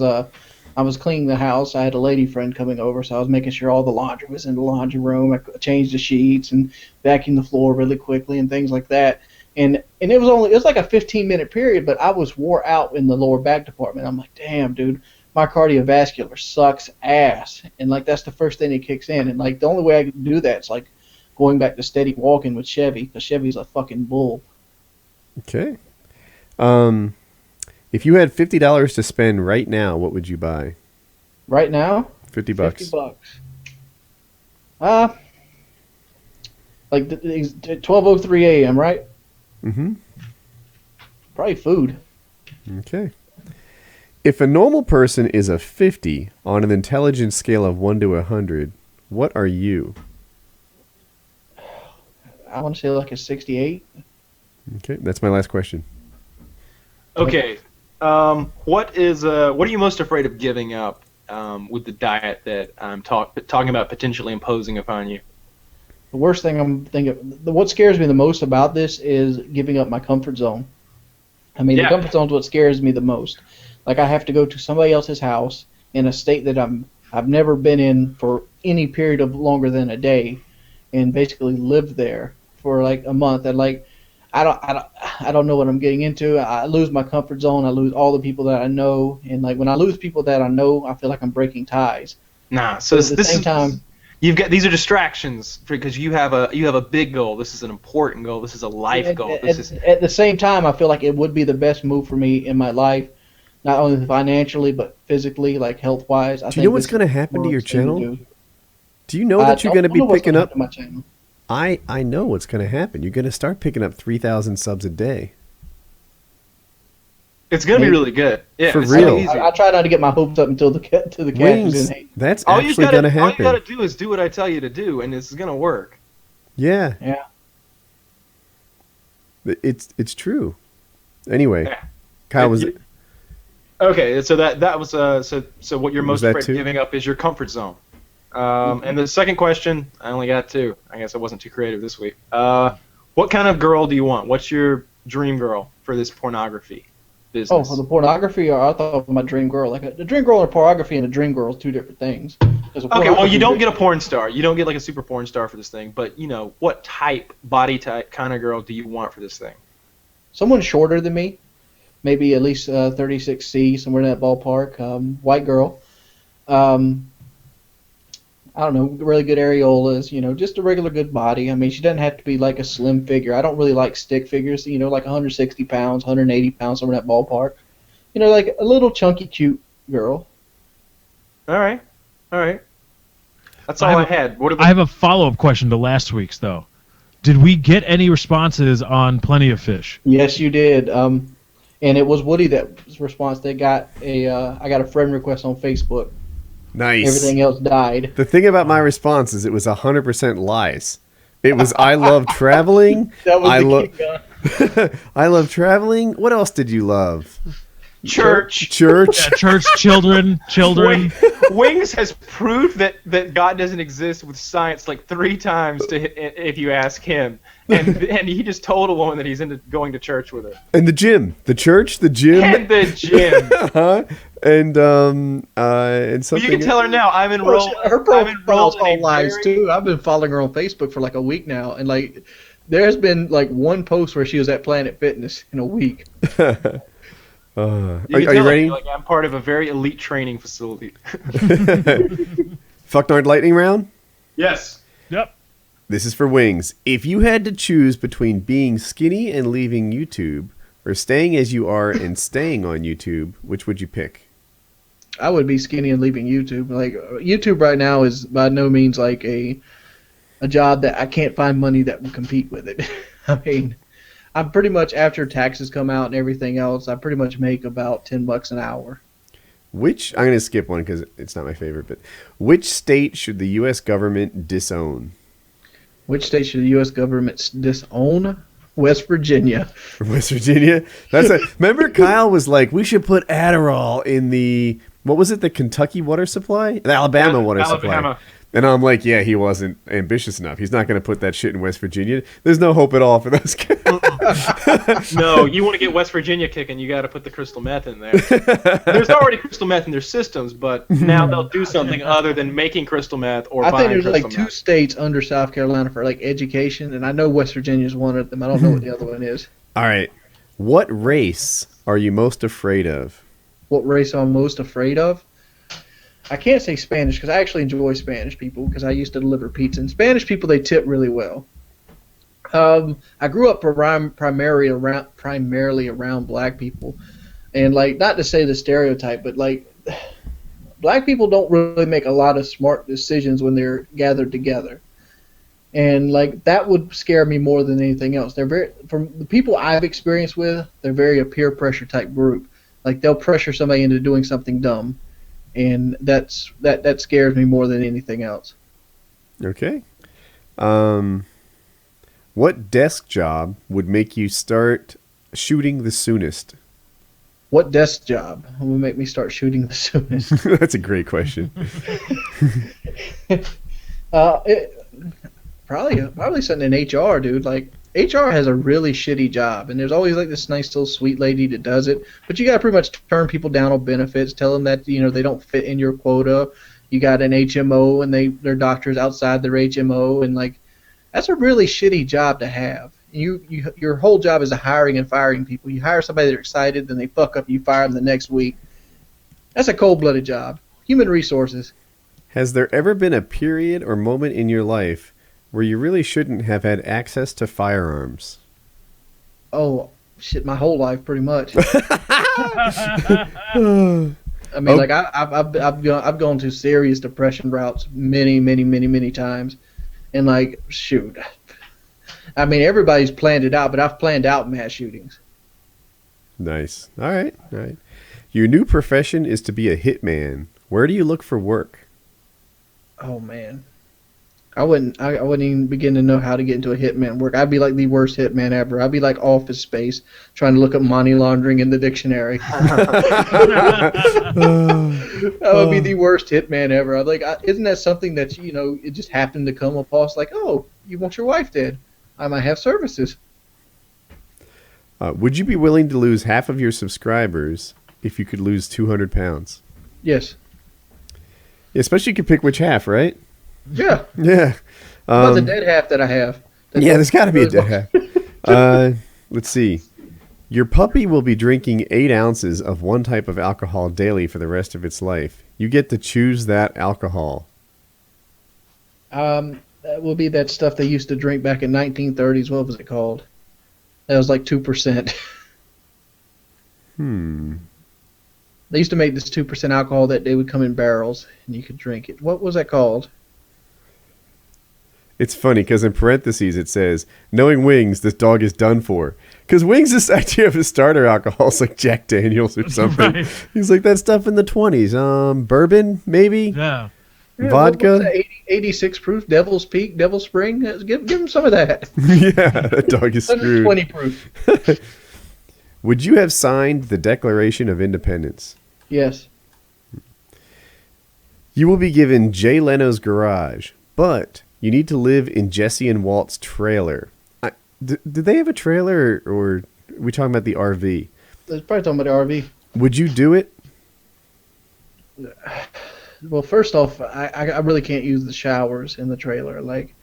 cleaning the house. I had a lady friend coming over, so I was making sure all the laundry was in the laundry room. I changed the sheets and vacuumed the floor really quickly and things like that. And it was like a 15-minute period, but I was wore out in the lower back department. I'm like, damn, dude, my cardiovascular sucks ass. And like that's the first thing that kicks in. And like the only way I can do that is like going back to steady walking with Chevy, because Chevy's a fucking bull. Okay. If you had $50 to spend right now, what would you buy? Right now, $50. 50 bucks. Like 12:03 a.m. right? Mm-hmm. Probably food. Okay. If a normal person is a 50 on an intelligence scale of 1 to 100, what are you? I want to say like a 68. Okay, that's my last question. Okay. What are you most afraid of giving up with the diet that I'm talking about potentially imposing upon you? The worst thing I'm thinking, what scares me the most about this is giving up my comfort zone. I mean, Yeah. the comfort zone is what scares me the most. Like I have to go to somebody else's house in a state that I've never been in for any period of longer than a day, and basically live there for like a month. And like, I don't know what I'm getting into. I lose my comfort zone. I lose all the people that I know, and like when I lose people that I know, I feel like I'm breaking ties. Nah. So But at the same time, these are distractions because you have a big goal. This is an important goal. This is a life goal. At the same time, I feel like it would be the best move for me in my life, not only financially but physically, like health wise. Do you know what's going to happen to your channel? Do you know that you're going to be picking up? My channel. I know what's going to happen. You're going to start picking up 3,000 subs a day. It's going to be really good. Yeah, For it's real. gonna be easy. I try not to get my hopes up until the cat Wings, is in hate. that's All you actually going to gotta happen. do is do what I tell you to do, and it's going to work. Yeah. Yeah. It's true. Anyway, Yeah. Kyle, was it? Okay, so that was so what you're Was most that afraid of two? giving up is your comfort zone. And the second question, I only got two. I guess I wasn't too creative this week. What kind of girl do you want? What's your dream girl for this pornography business? Oh, for the pornography, or I thought my dream girl. Like the dream girl and pornography and a dream girl is two different things. Okay, well, you don't get a porn star. You don't get like a super porn star for this thing. But, what body type kind of girl do you want for this thing? Someone shorter than me, maybe at least 36C, somewhere in that ballpark. White girl. I don't know, really good areolas, just a regular good body. I mean, she doesn't have to be like a slim figure. I don't really like stick figures, like 160 pounds, 180 pounds, somewhere in that ballpark. Like a little chunky, cute girl. All right. That's all I had. I have a follow-up question to last week's, though. Did we get any responses on Plenty of Fish? Yes, you did. And it was Woody that response. I got a friend request on Facebook. Nice. Everything else died. The thing about my response is it was 100% lies. It was I love traveling. That was the key gun. I love traveling. What else did you love? Church. Yeah, church, children. Wings has proved that God doesn't exist with science like 3 times if you ask him, and he just told a woman that he's into going to church with her. And the gym, the church, the gym, And the gym. and something. Well, you can tell her now. I'm enrolled. Her profile's all lies very- too. I've been following her on Facebook for like a week now, and like there's been like one post where she was at Planet Fitness in a week. Are You can you tell her, ready? like, I'm part of a very elite training facility. Fuck Nerd Lightning Round? Yes. Yep. This is for Wings. If you had to choose between being skinny and leaving YouTube, or staying as you are and staying on YouTube, which would you pick? I would be skinny and leaving YouTube. Like YouTube right now is by no means like a job that I can't find money that will compete with it. I mean, I'm pretty much, after taxes come out and everything else, I pretty much make about $10 an hour. I'm going to skip one because it's not my favorite, but which state should the U.S. government disown? Which state should the U.S. government disown? West Virginia. West Virginia? Remember Kyle was like, we should put Adderall in the, what was it, the Kentucky water supply? The Alabama water supply. And I'm like, yeah, he wasn't ambitious enough. He's not going to put that shit in West Virginia. There's no hope at all for those guys. No, you want to get West Virginia kicking, you got to put the crystal meth in there. There's already crystal meth in their systems, but now they'll do something other than making crystal meth or I buying think there's crystal like 2 meth. states under South Carolina for like education, and I know West Virginia is one of them. I don't know what the other one is. All right. What race are you most afraid of? What race I'm most afraid of? I can't say Spanish because I actually enjoy Spanish people because I used to deliver pizza. And Spanish people, they tip really well. I grew up primarily around black people, and like, not to say the stereotype, but like black people don't really make a lot of smart decisions when they're gathered together. And like that would scare me more than anything else. They're very, from the people I've experienced with, they're very a peer pressure type group. Like they'll pressure somebody into doing something dumb, and that scares me more than anything else. Okay. What desk job would make you start shooting the soonest? What desk job will make me start shooting the soonest? That's a great question. Probably something in HR, dude. Like HR has a really shitty job, and there's always like this nice little sweet lady that does it. But you got to pretty much turn people down on benefits, tell them that they don't fit in your quota. You got an HMO, and their doctors outside their HMO, and like that's a really shitty job to have. Your whole job is hiring and firing people. You hire somebody they're excited, then they fuck up, you fire them the next week. That's a cold-blooded job. Human resources. Has there ever been a period or moment in your life where you really shouldn't have had access to firearms? Oh, shit, my whole life, pretty much. I mean, like I've gone to serious depression routes many times, and like shoot, I mean everybody's planned it out, but I've planned out mass shootings. Nice. All right. Your new profession is to be a hitman. Where do you look for work? Oh man, I wouldn't even begin to know how to get into a hitman work. I'd be like the worst hitman ever. I'd be like Office Space trying to look up money laundering in the dictionary. I would be the worst hitman ever. I'm like, isn't that something that it just happened to come upon? Like, oh, you want your wife dead? I might have services. Would you be willing to lose half of your subscribers if you could lose 200 pounds? Yes. Especially you could pick which half, right? Yeah. Yeah. What about the dead half that I have? There's got to be a dead half. Let's see. Your puppy will be drinking 8 ounces of one type of alcohol daily for the rest of its life. You get to choose that alcohol. That will be that stuff they used to drink back in 1930s. What was it called? That was like 2%. They used to make this 2% alcohol that they would come in barrels, and you could drink it. What was that called? It's funny because in parentheses it says, knowing Wings, this dog is done for. Because Wings, this idea of a starter alcohol is like Jack Daniels or something. Right. He's like, that stuff in the 20s. Bourbon, maybe? Yeah. Vodka? 86 proof, Devil's Peak, Devil's Spring. Give him some of that. Yeah, that dog is screwed. 120 proof. Would you have signed the Declaration of Independence? Yes. You will be given Jay Leno's garage, but you need to live in Jesse and Walt's trailer. Did they have a trailer, or are we talking about the RV? They're probably talking about the RV. Would you do it? Well, first off, I really can't use the showers in the trailer. Like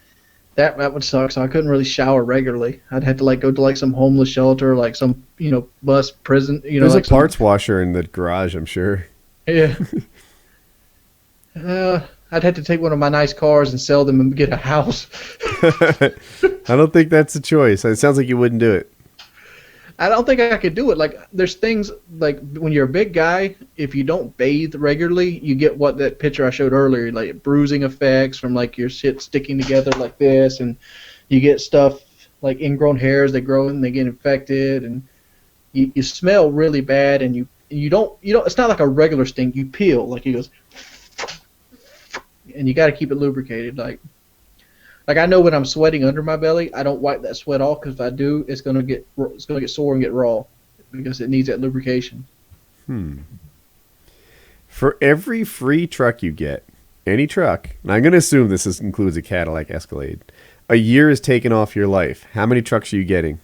that would suck. So I couldn't really shower regularly. I'd have to like go to like some homeless shelter, like some bus prison. There's like a parts washer in the garage, I'm sure. Yeah. I'd have to take one of my nice cars and sell them and get a house. I don't think that's a choice. It sounds like you wouldn't do it. I don't think I could do it. Like, there's things, like, when you're a big guy, if you don't bathe regularly, you get that picture I showed earlier, like, bruising effects from, like, your shit sticking together like this, and you get stuff, like, ingrown hairs that grow and they get infected, and you smell really bad, and you don't, it's not like a regular stink. You peel, like, it goes, and you got to keep it lubricated. Like I know when I'm sweating under my belly, I don't wipe that sweat off, because if I do, it's gonna get sore and get raw, because it needs that lubrication. For every free truck you get, any truck, and I'm gonna assume this includes a Cadillac Escalade, a year is taken off your life. How many trucks are you getting?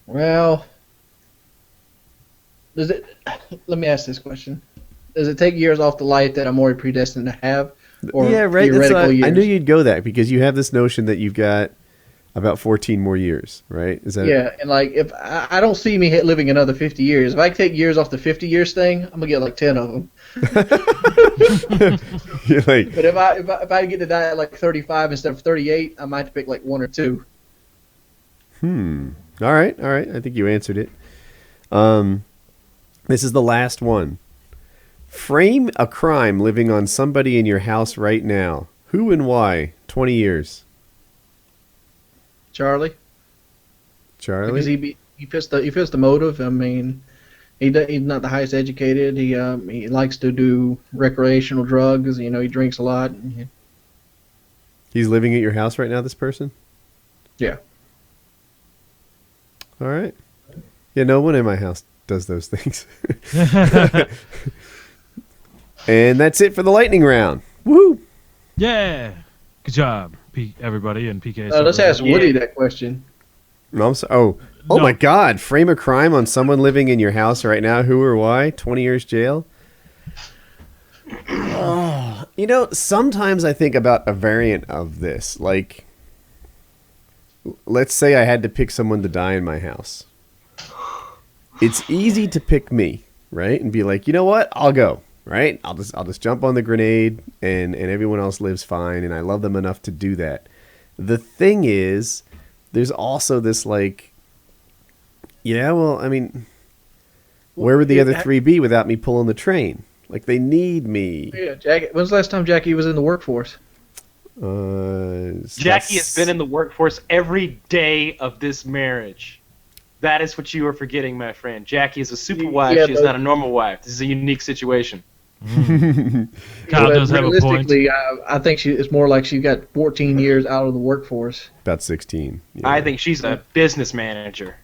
Well, let me ask this question. Does it take years off the life that I'm already predestined to have? Or yeah, right. Theoretical years? I knew you'd go that, because you have this notion that you've got about 14 more years, right? Is that? Yeah, and like if I don't see me living another 50 years. If I take years off the 50 years thing, I'm gonna get like 10 of them. But if I get to die at like 35 instead of 38, I might pick like 1 or 2. All right. I think you answered it. This is the last one. Frame a crime living on somebody in your house right now. Who and why? 20 years. Charlie. Because Charlie? he fits the motive. I mean, he's not the highest educated. He likes to do recreational drugs. You know, he drinks a lot. He's living at your house right now, this person? Yeah. All right. Yeah, no one in my house does those things. And that's it for the lightning round. Woo! Yeah. Good job, everybody, and PK. Let's ask Woody that question. No, oh No. my God! Frame a crime on someone living in your house right now. Who or why? 20 years jail. Oh, you know, sometimes I think about a variant of this. Like, let's say I had to pick someone to die in my house. It's easy to pick me, right? And be like, you know what? I'll go. Right? I'll just jump on the grenade, and everyone else lives fine, and I love them enough to do that. The thing is, there's also this like, yeah, well, I mean, where would the other three be without me pulling the train? Like, they need me. Yeah, Jackie. When's the last time Jackie was in the workforce? Jackie has been in the workforce every day of this marriage. That is what you are forgetting, my friend. Jackie is a super wife. Yeah, She is not a normal wife. This is a unique situation. Kyle does have a point. Realistically, I think it's more like she got 14 years out of the workforce. About 16. Yeah. I think she's a business manager.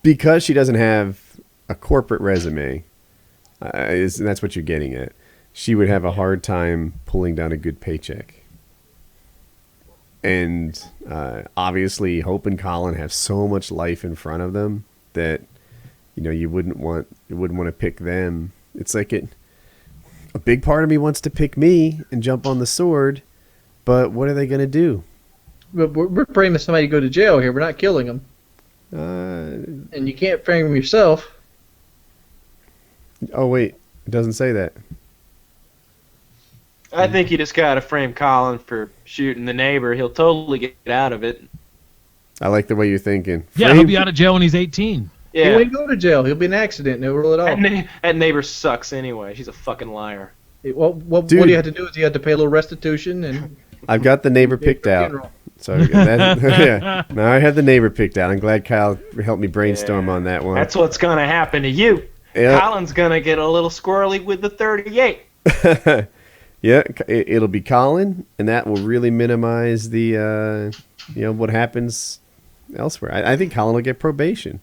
Because she doesn't have a corporate resume, and that's what you're getting at. She would have a hard time pulling down a good paycheck. And obviously, Hope and Colin have so much life in front of them that you wouldn't want to pick them. It's like a big part of me wants to pick me and jump on the sword, but what are they going to do? But we're framing somebody to go to jail here. We're not killing them. And you can't frame them yourself. Oh wait, it doesn't say that. I think you just gotta frame Colin for shooting the neighbor. He'll totally get out of it. I like the way you're thinking. Yeah, he'll be out of jail when he's 18. Yeah. He won't go to jail. He'll be an accident and they'll rule it off. That neighbor sucks anyway. She's a fucking liar. What Dude. you have to do is you have to pay a little restitution and I've got the neighbor picked out. So yeah, now I have the neighbor picked out. I'm glad Kyle helped me brainstorm on that one. That's what's gonna happen to you. Yeah. Colin's gonna get a little squirrely with the 38. Yeah, it'll be Colin, and that will really minimize the what happens elsewhere. I think Colin will get probation.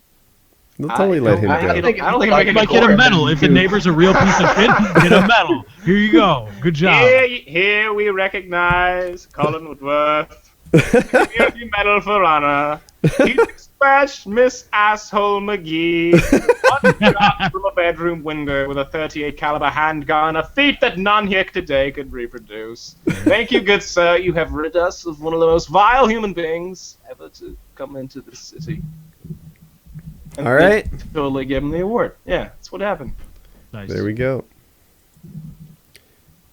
They'll totally let him go. I don't think he'll He might get a medal. If the neighbor's a real piece of shit, get a medal. Here you go. Good job. Here we recognize Colin Woodworth. Here's the medal for honor. He dispatched Miss Asshole McGee. One shot from a bedroom window with a .38 caliber handgun, a feat that none here today could reproduce. Thank you, good sir. You have rid us of one of the most vile human beings ever to come into this city. And all right. Totally give him the award. Yeah, that's what happened. Nice. There we go.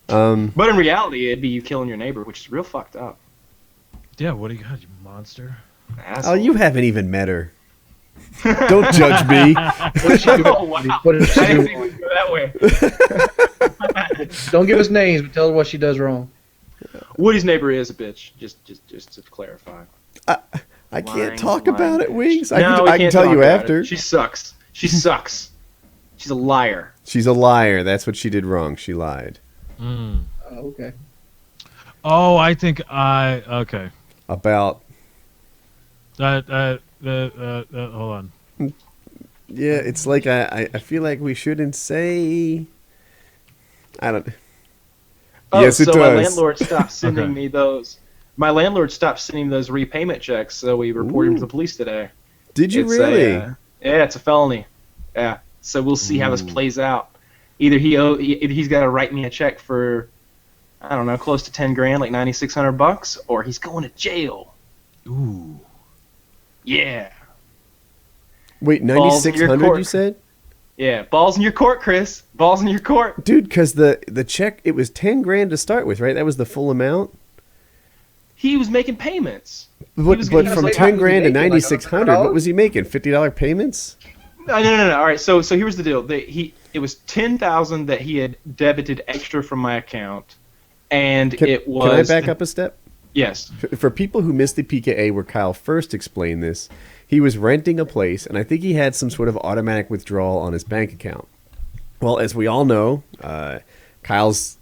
But in reality, it'd be you killing your neighbor, which is real fucked up. Yeah, what do you got, you monster? Oh, you haven't even met her. Don't judge me. what did she do? Oh, wow. What did she I didn't do? think we'd go that way. Don't give us names, but tell her what she does wrong. Woody's neighbor is a bitch. Just to clarify. I can't Lying, talk lying about it, bitch. Wings. No, I we can can't tell talk you about after. it. She sucks. She sucks. She's a liar. She's a liar. That's what she did wrong. She lied. Mm. Oh, okay. Oh, I think okay. About. Hold on. Yeah, it's like I feel like we shouldn't say. I don't. Oh, Yes, it so my does. landlord stopped sending Okay. me those. My landlord stopped sending those repayment checks, so we reported him to the police today. Did you It's really? yeah, it's a felony. Yeah. So we'll see how this plays out. Either he's got to write me a check for, I don't know, close to 10 grand, like $9,600, or he's going to jail. Ooh. Yeah. Wait, Balls in your 9,600 court. you said? Yeah. Balls in your court, Chris. Balls in your court. Dude, because the check, it was 10 grand to start with, right? That was the full amount? he was making payments. But from 10 grand to 9,600, what was he making? $50 payments? No. All right, so here's the deal. It was 10,000 that he had debited extra from my account, and it was. Can I back up a step? Yes. For people who missed the PKA where Kyle first explained this, he was renting a place, and I think he had some sort of automatic withdrawal on his bank account. Well, as we all know, Kyle's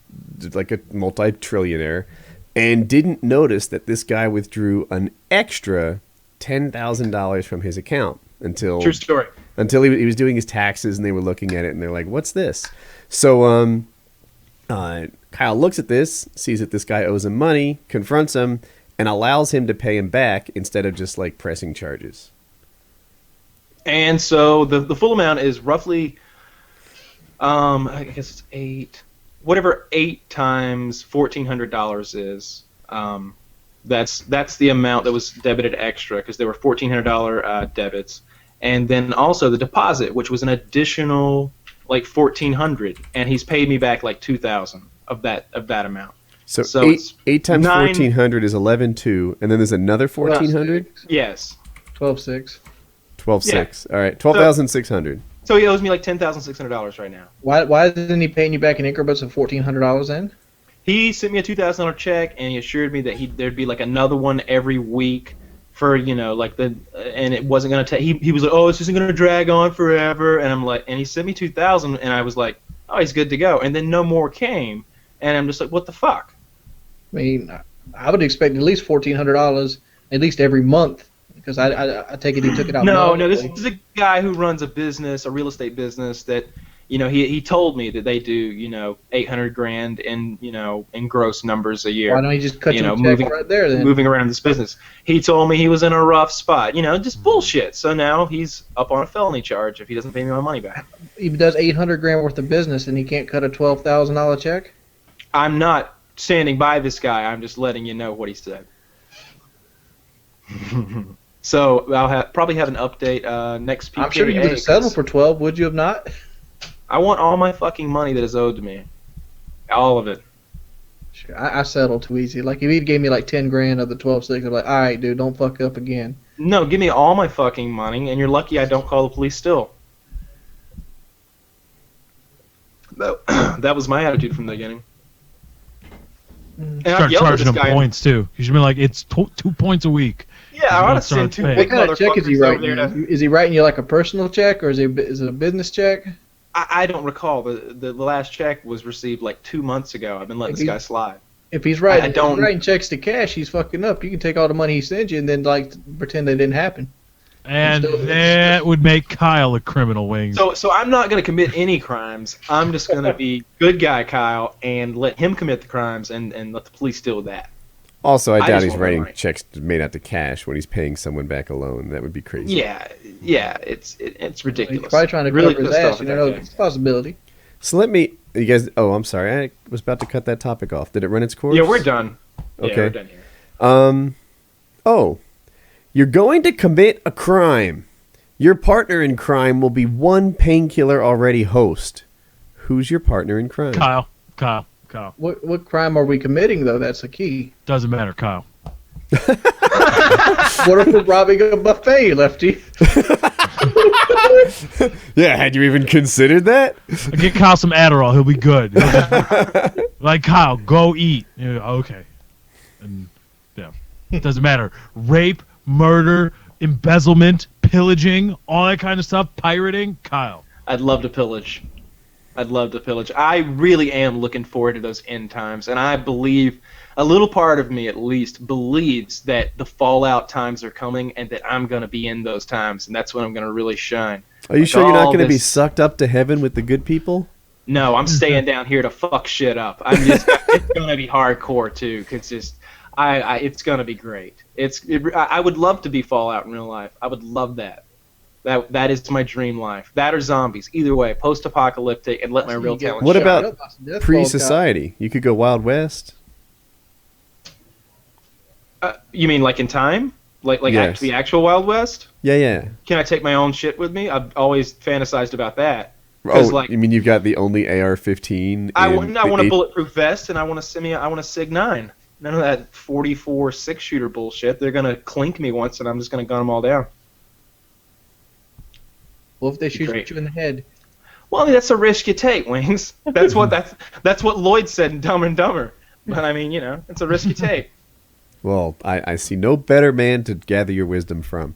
like a multi-trillionaire, and didn't notice that this guy withdrew an extra $10,000 from his account until True story. Until he was doing his taxes, and they were looking at it, and they're like, "What's this?" So Kyle looks at this, sees that this guy owes him money, confronts him, and allows him to pay him back instead of just like pressing charges. And so the full amount is roughly, I guess it's whatever 8 times $1,400 is. That's the amount that was debited extra because there were $1,400 debits, and then also the deposit, which was an additional like $1,400, and he's paid me back like $2,000 of that amount. So 8 times 1,400 is 11,200, and then there's another 1,400. Yes. 12,600. 12,600. All right, 12,600. So he owes me like $10,600 right now. Why isn't he paying you back in increments of $1,400 then? He sent me a $2,000 check, and he assured me that there'd be like another one every week for and it wasn't gonna take. He was like, oh, this isn't gonna drag on forever, and I'm like, and he sent me $2,000, and I was like, oh, he's good to go, and then no more came, and I'm just like, what the fuck? I mean, I would expect at least $1,400 at least every month. Because I take it he took it out. No, this is a guy who runs a business, a real estate business that, he told me that they do, $800,000 in gross numbers a year. Why don't he just cut you a check right there then? Moving around this business. He told me he was in a rough spot, just bullshit. So now he's up on a felony charge if he doesn't pay me my money back. He does $800,000 worth of business and he can't cut a $12,000 check? I'm not standing by this guy. I'm just letting you know what he said. So I'll probably have an update next PKA. I'm sure you would have settled for 12, would you have not? I want all my fucking money that is owed to me, all of it. Sure, I settled too easy. Like if he gave me like $10,000 of the 12,600, I'm like, all right, dude, don't fuck up again. No, give me all my fucking money, and you're lucky I don't call the police still. That was my attitude from the beginning. And Start charging him points too. You should be like, it's 2 points a week. Yeah, I want to send 2 big What kind of check is he writing? Is he writing you like a personal check or is it a business check? I don't recall. The last check was received like 2 months ago. I've been letting this guy slide. If he's writing checks to cash, he's fucking up. You can take all the money he sends you and then like pretend that didn't happen. And that would make Kyle a criminal, Wings. So I'm not going to commit any crimes. I'm just going to be good guy Kyle and let him commit the crimes and let the police deal with that. Also, I doubt he's writing checks made out to cash when he's paying someone back a loan. That would be crazy. Yeah, it's ridiculous. He's probably trying to cover his ass. It's a possibility. So you guys. Oh, I'm sorry. I was about to cut that topic off. Did it run its course? Yeah, we're done. Okay. Yeah, we're done here. You're going to commit a crime. Your partner in crime will be one Painkiller already host. Who's your partner in crime? Kyle. What crime are we committing, though? That's the key. Doesn't matter, Kyle. What if we're robbing a buffet, Lefty? Yeah, had you even considered that? Get Kyle some Adderall. He'll be good. Like, Kyle, go eat. Okay. And, yeah. It doesn't matter. Rape, murder, embezzlement, pillaging, all that kind of stuff, pirating, Kyle. I'd love to pillage. I really am looking forward to those end times, and I believe, a little part of me at least, believes that the Fallout times are coming and that I'm going to be in those times, and that's when I'm going to really shine. Are you sure you're not going to be sucked up to heaven with the good people? No, I'm staying down here to fuck shit up. It's going to be hardcore, too, because it's going to be great. I would love to be Fallout in real life. I would love that. That is my dream life. That or zombies. Either way, post-apocalyptic, and let my real talent What shine. about pre-society? You could go Wild West. You mean like in time? Like yes. The actual Wild West? Yeah. Can I take my own shit with me? I've always fantasized about that. Oh, you mean you've got the only AR-15? I want a bulletproof vest, and I want a SIG 9. None of that 44 6-shooter bullshit. They're gonna clink me once, and I'm just gonna gun them all down. Well, if they shoot Great. you in the head. Well, I mean, that's a risk you take, Wings. That's what Lloyd said in Dumb and Dumber. But I mean, it's a risk you take. Well, I see no better man to gather your wisdom from.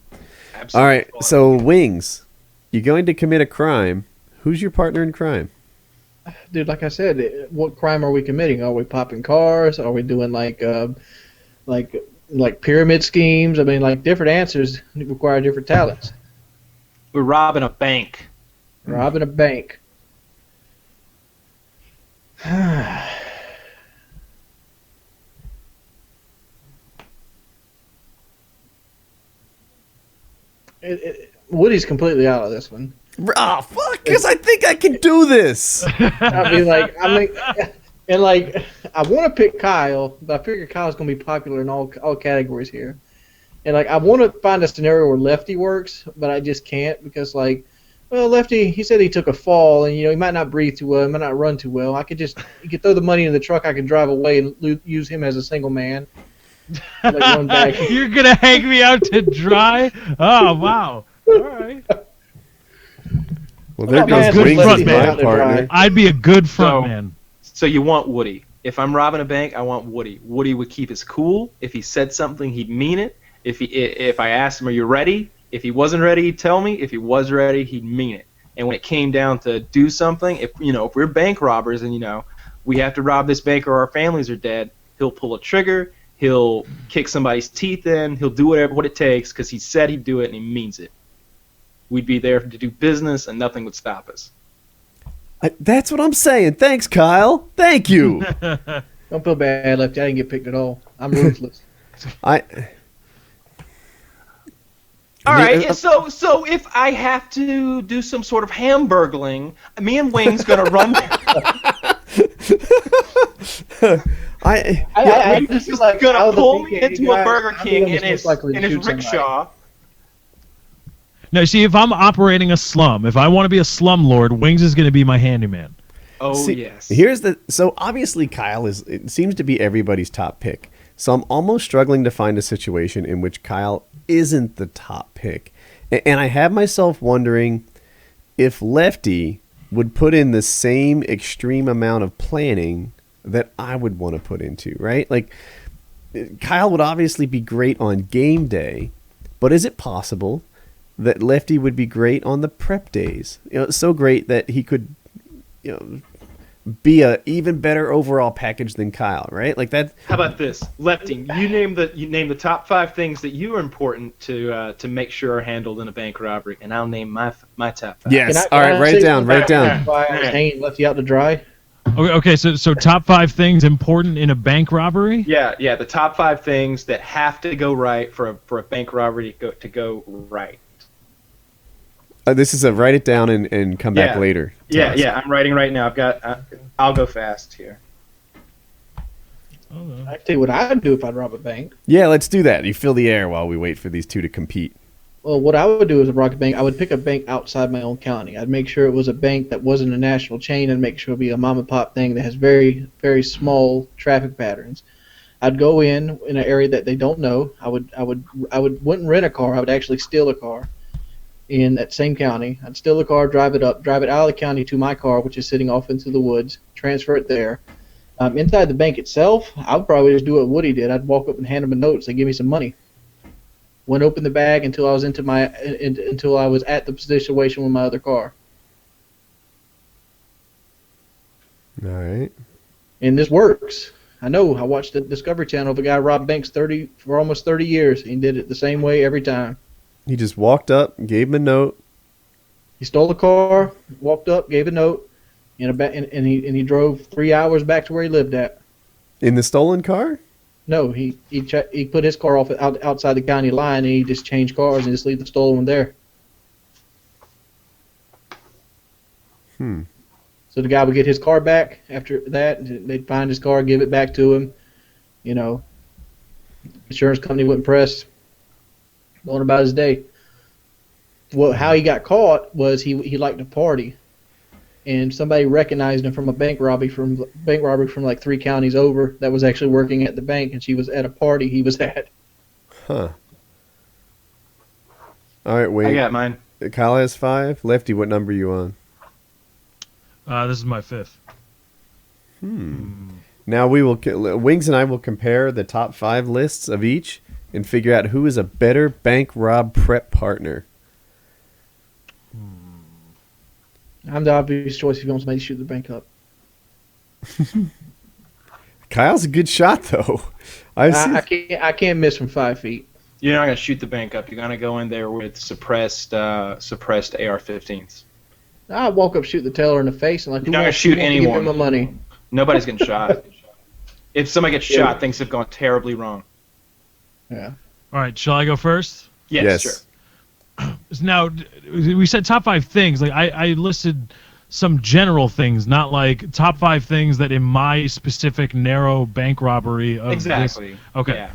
Absolutely. All right, so Wings, you're going to commit a crime. Who's your partner in crime? Dude, like I said, what crime are we committing? Are we popping cars? Are we doing like pyramid schemes? I mean, like different answers require different talents. We're robbing a bank. Robbing a bank. Woody's completely out of this one. Ah, fuck, because I think I can do this. I mean, I want to pick Kyle, but I figure Kyle's going to be popular in all categories here. And, I want to find a scenario where Lefty works, but I just can't because, Lefty, he said he took a fall, and, he might not breathe too well, he might not run too well. You could throw the money in the truck, I can drive away and use him as a single man. Run back. You're going to hang me out to dry? Oh, wow. All right. Well, there Oh, goes man, Wings good as my front man. partner. I'd be a good front man. So you want Woody. If I'm robbing a bank, I want Woody. Woody would keep his cool. If he said something, he'd mean it. If I asked him, "Are you ready?" If he wasn't ready, he'd tell me. If he was ready, he'd mean it. And when it came down to do something, if we're bank robbers and we have to rob this bank or our families are dead, he'll pull a trigger. He'll kick somebody's teeth in. He'll do what it takes because he said he'd do it and he means it. We'd be there to do business and nothing would stop us. That's what I'm saying. Thanks, Kyle. Thank you. Don't feel bad, Lefty. I didn't get picked at all. I'm ruthless. All right, so if I have to do some sort of hamburgling, me and Wing's gonna run. I just feel like gonna out of the pull me PKA into a guy, Burger I'm the King one in that's most likely to his shoot somebody. rickshaw. No, see, if I'm operating a slum, if I want to be a slumlord, Wings is going to be my handyman. Oh, yes. So obviously Kyle it seems to be everybody's top pick. So I'm almost struggling to find a situation in which Kyle isn't the top pick. And I have myself wondering if Lefty would put in the same extreme amount of planning that I would want to put into, right? Like, Kyle would obviously be great on game day, but is it possible that Lefty would be great on the prep days? So great that he could, be a even better overall package than Kyle, right? Like that. How about this, Lefty? You name the top 5 things that you are important to make sure are handled in a bank robbery, and I'll name my top 5. Yes. All right. Write it down. Write it down. Why I was hanging Lefty out to dry? Okay. So top 5 things important in a bank robbery. Yeah. The top 5 things that have to go right for a bank robbery to go right. This is a write it down and come back later. Yeah. I'm writing right now. I'll go fast here. I tell you what I'd do if I'd rob a bank. Yeah, let's do that. You fill the air while we wait for these two to compete. Well, what I would do is rob a bank. I would pick a bank outside my own county. I'd make sure it was a bank that wasn't a national chain, and make sure it'd be a mom and pop thing that has very, very small traffic patterns. I'd go in an area that they don't know. I wouldn't rent a car. I would actually steal a car in that same county. I'd steal the car, drive it out of the county to my car, which is sitting off into the woods, transfer it there. Inside the bank itself, I would probably just do what Woody did. I'd walk up and hand them a note, say, give me some money. Wouldn't open the bag until I was until I was at the situation with my other car. All right. And this works. I know. I watched the Discovery Channel of a guy robbed banks for almost 30 years. He did it the same way every time. He just walked up, gave him a note. He stole the car, walked up, gave a note, and he drove 3 hours back to where he lived at. In the stolen car? No, he put his car off outside the county line, and he just changed cars and just leave the stolen one there. So the guy would get his car back after that. They'd find his car, give it back to him. Insurance company wouldn't press. Going about his day. Well, how he got caught was he liked to party, and somebody recognized him from a bank robbery from like 3 counties over that was actually working at the bank, and she was at a party he was at. Huh. All right, wait. I got mine. Kyle has 5. Lefty, what number are you on? This is my 5th. Now Wings and I will compare the top 5 lists of each and figure out who is a better bank rob prep partner. I'm the obvious choice if you want somebody to shoot the bank up. Kyle's a good shot, though. I can't miss from 5 feet. You're not gonna shoot the bank up. You're gonna go in there with suppressed AR-15s. I walk up, shoot the teller in the face, and like, You're not gonna shoot anyone. Give him my money. Nobody's getting shot. If somebody gets shot, things have gone terribly wrong. Yeah. All right, shall I go first? Yes. Sure. Now, we said top 5 things. Like I listed some general things, not like top 5 things that in my specific narrow bank robbery of Exactly. This. Okay. Yeah.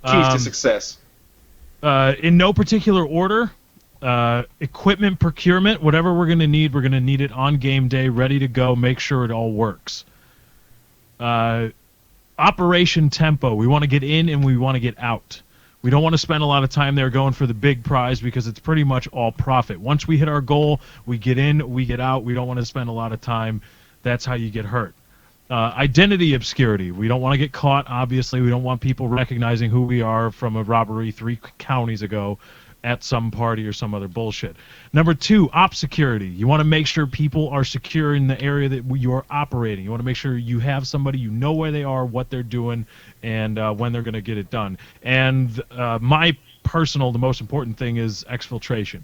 Keys to success. In no particular order. Equipment procurement, whatever we're going to need it on game day, ready to go, make sure it all works. Operation tempo, we want to get in and we want to get out. We don't want to spend a lot of time there going for the big prize because it's pretty much all profit. Once we hit our goal, we get in, we get out. We don't want to spend a lot of time. That's how you get hurt. Identity obscurity. We don't want to get caught, obviously. We don't want people recognizing who we are from a robbery 3 counties ago at some party or some other bullshit. Number 2, op security. You want to make sure people are secure in the area that you are operating. You want to make sure you have somebody, you know where they are, what they're doing, and when they're going to get it done. And the most important thing is exfiltration.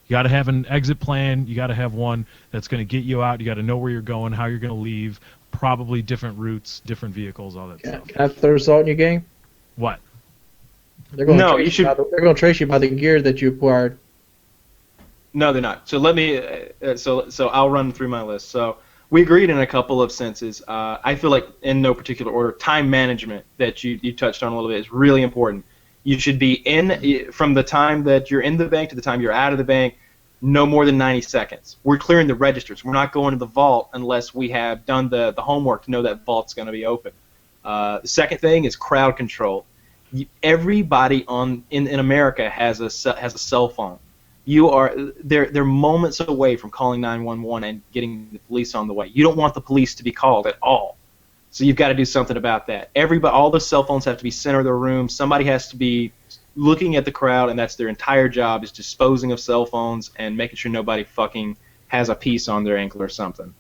You got to have an exit plan. You got to have one that's going to get you out. You got to know where you're going, how you're going to leave, probably different routes, different vehicles, all that stuff. Can I throw salt in your game? What? They're going to trace you by the gear that you acquired. No, they're not. So let me. So I'll run through my list. So we agreed in a couple of senses. I feel like in no particular order, time management that you touched on a little bit is really important. You should be from the time that you're in the bank to the time you're out of the bank, no more than 90 seconds. We're clearing the registers. We're not going to the vault unless we have done the homework to know that vault's going to be open. The second thing is crowd control. Everybody in America has a cell phone. They're moments away from calling 911 and getting the police on the way. You don't want the police to be called at all, so you've got to do something about that. All the cell phones have to be center of the room. Somebody has to be looking at the crowd, and that's their entire job, is disposing of cell phones and making sure nobody fucking has a piece on their ankle or something.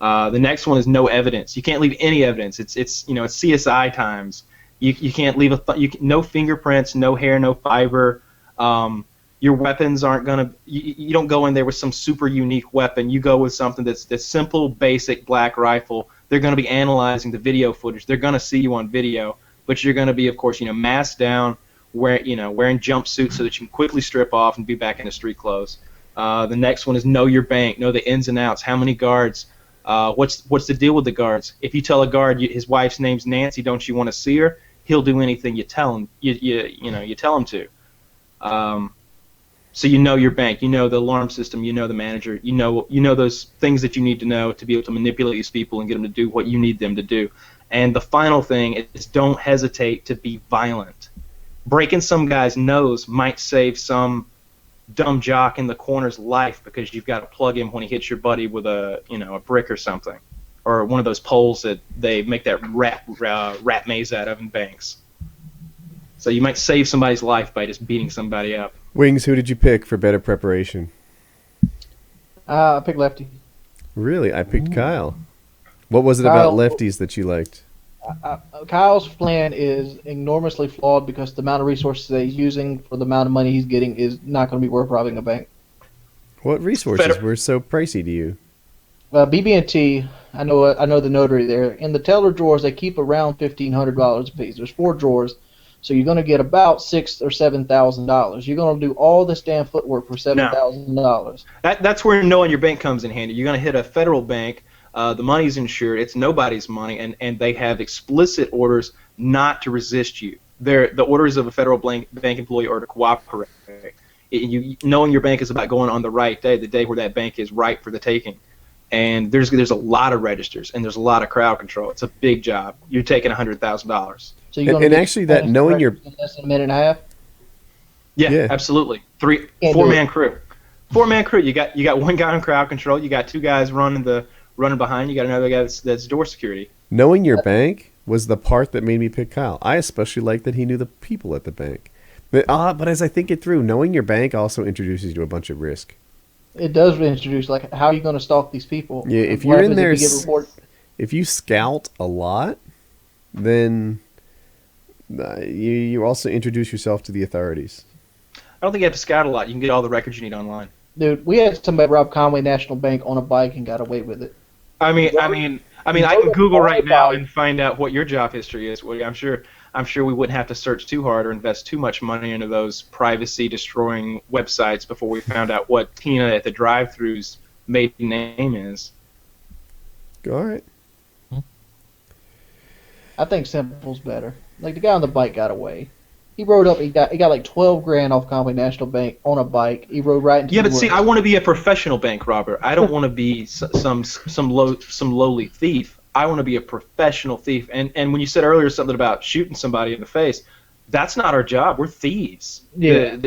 The next one is no evidence. You can't leave any evidence. It's CSI times. You can't leave no fingerprints, no hair, no fiber. Your weapons aren't gonna. You don't go in there with some super unique weapon. You go with something that's simple, basic black rifle. They're gonna be analyzing the video footage. They're gonna see you on video, but you're gonna be, of course, masked down, wearing jumpsuits so that you can quickly strip off and be back in the street clothes. The next one is know your bank, know the ins and outs. How many guards? What's the deal with the guards? If you tell a guard his wife's name's Nancy, don't you want to see her? He'll do anything you tell him. You tell him to. So you know your bank, you know the alarm system, you know the manager, you know those things that you need to know to be able to manipulate these people and get them to do what you need them to do. And the final thing is don't hesitate to be violent. Breaking some guy's nose might save some dumb jock in the corner's life because you've got to plug him when he hits your buddy with a brick or something, or one of those poles that they make that rat maze out of in banks. So you might save somebody's life by just beating somebody up. Wings, who did you pick for better preparation? I picked Lefty. Really? I picked Kyle. What was it about lefties that you liked? Kyle's plan is enormously flawed because the amount of resources that he's using for the amount of money he's getting is not going to be worth robbing a bank. What resources were so pricey to you? BB&T, I know the notary there. In the teller drawers, they keep around $1,500 a piece. There's 4 drawers, so you're going to get about $6,000 or $7,000. You're going to do all this damn footwork for $7,000. That's where knowing your bank comes in handy. You're going to hit a federal bank. The money's insured. It's nobody's money, and they have explicit orders not to resist you. The orders of a federal bank employee are to cooperate. Knowing your bank is about going on the right day, the day where that bank is ripe for the taking. and there's a lot of registers, and there's a lot of crowd control. It's a big job. You're taking $100,000. So you're And actually, that knowing your in less than a minute and a half. Yeah, absolutely. Four-man crew. Four-man crew. You got one guy on crowd control. You got two guys running behind. You got another guy that's door security. knowing your bank was the part that made me pick Kyle. I especially like that he knew the people at the bank. But as I think it through, knowing your bank also introduces you to a bunch of risk. It does introduce, like, how are you going to stalk these people? Yeah, if What you're in happens there, if you scout a lot, then you also introduce yourself to the authorities. I don't think you have to scout a lot. You can get all the records you need online. Dude, we had somebody rob Conway National Bank on a bike and got away with it. I can Google right now and find out what your job history is. Woody. I'm sure we wouldn't have to search too hard or invest too much money into those privacy-destroying websites before we found out what Tina at the drive-thru's maiden name is. All right. I think simple's better. Like, the guy on the bike got away. He rode up. He got like $12,000 off Conway National Bank on a bike. He rode right into. Yeah, the but see, woods. I want to be a professional bank robber. I don't want to be some lowly thief. I want to be a professional thief. And when you said earlier something about shooting somebody in the face, that's not our job. We're thieves. Yeah.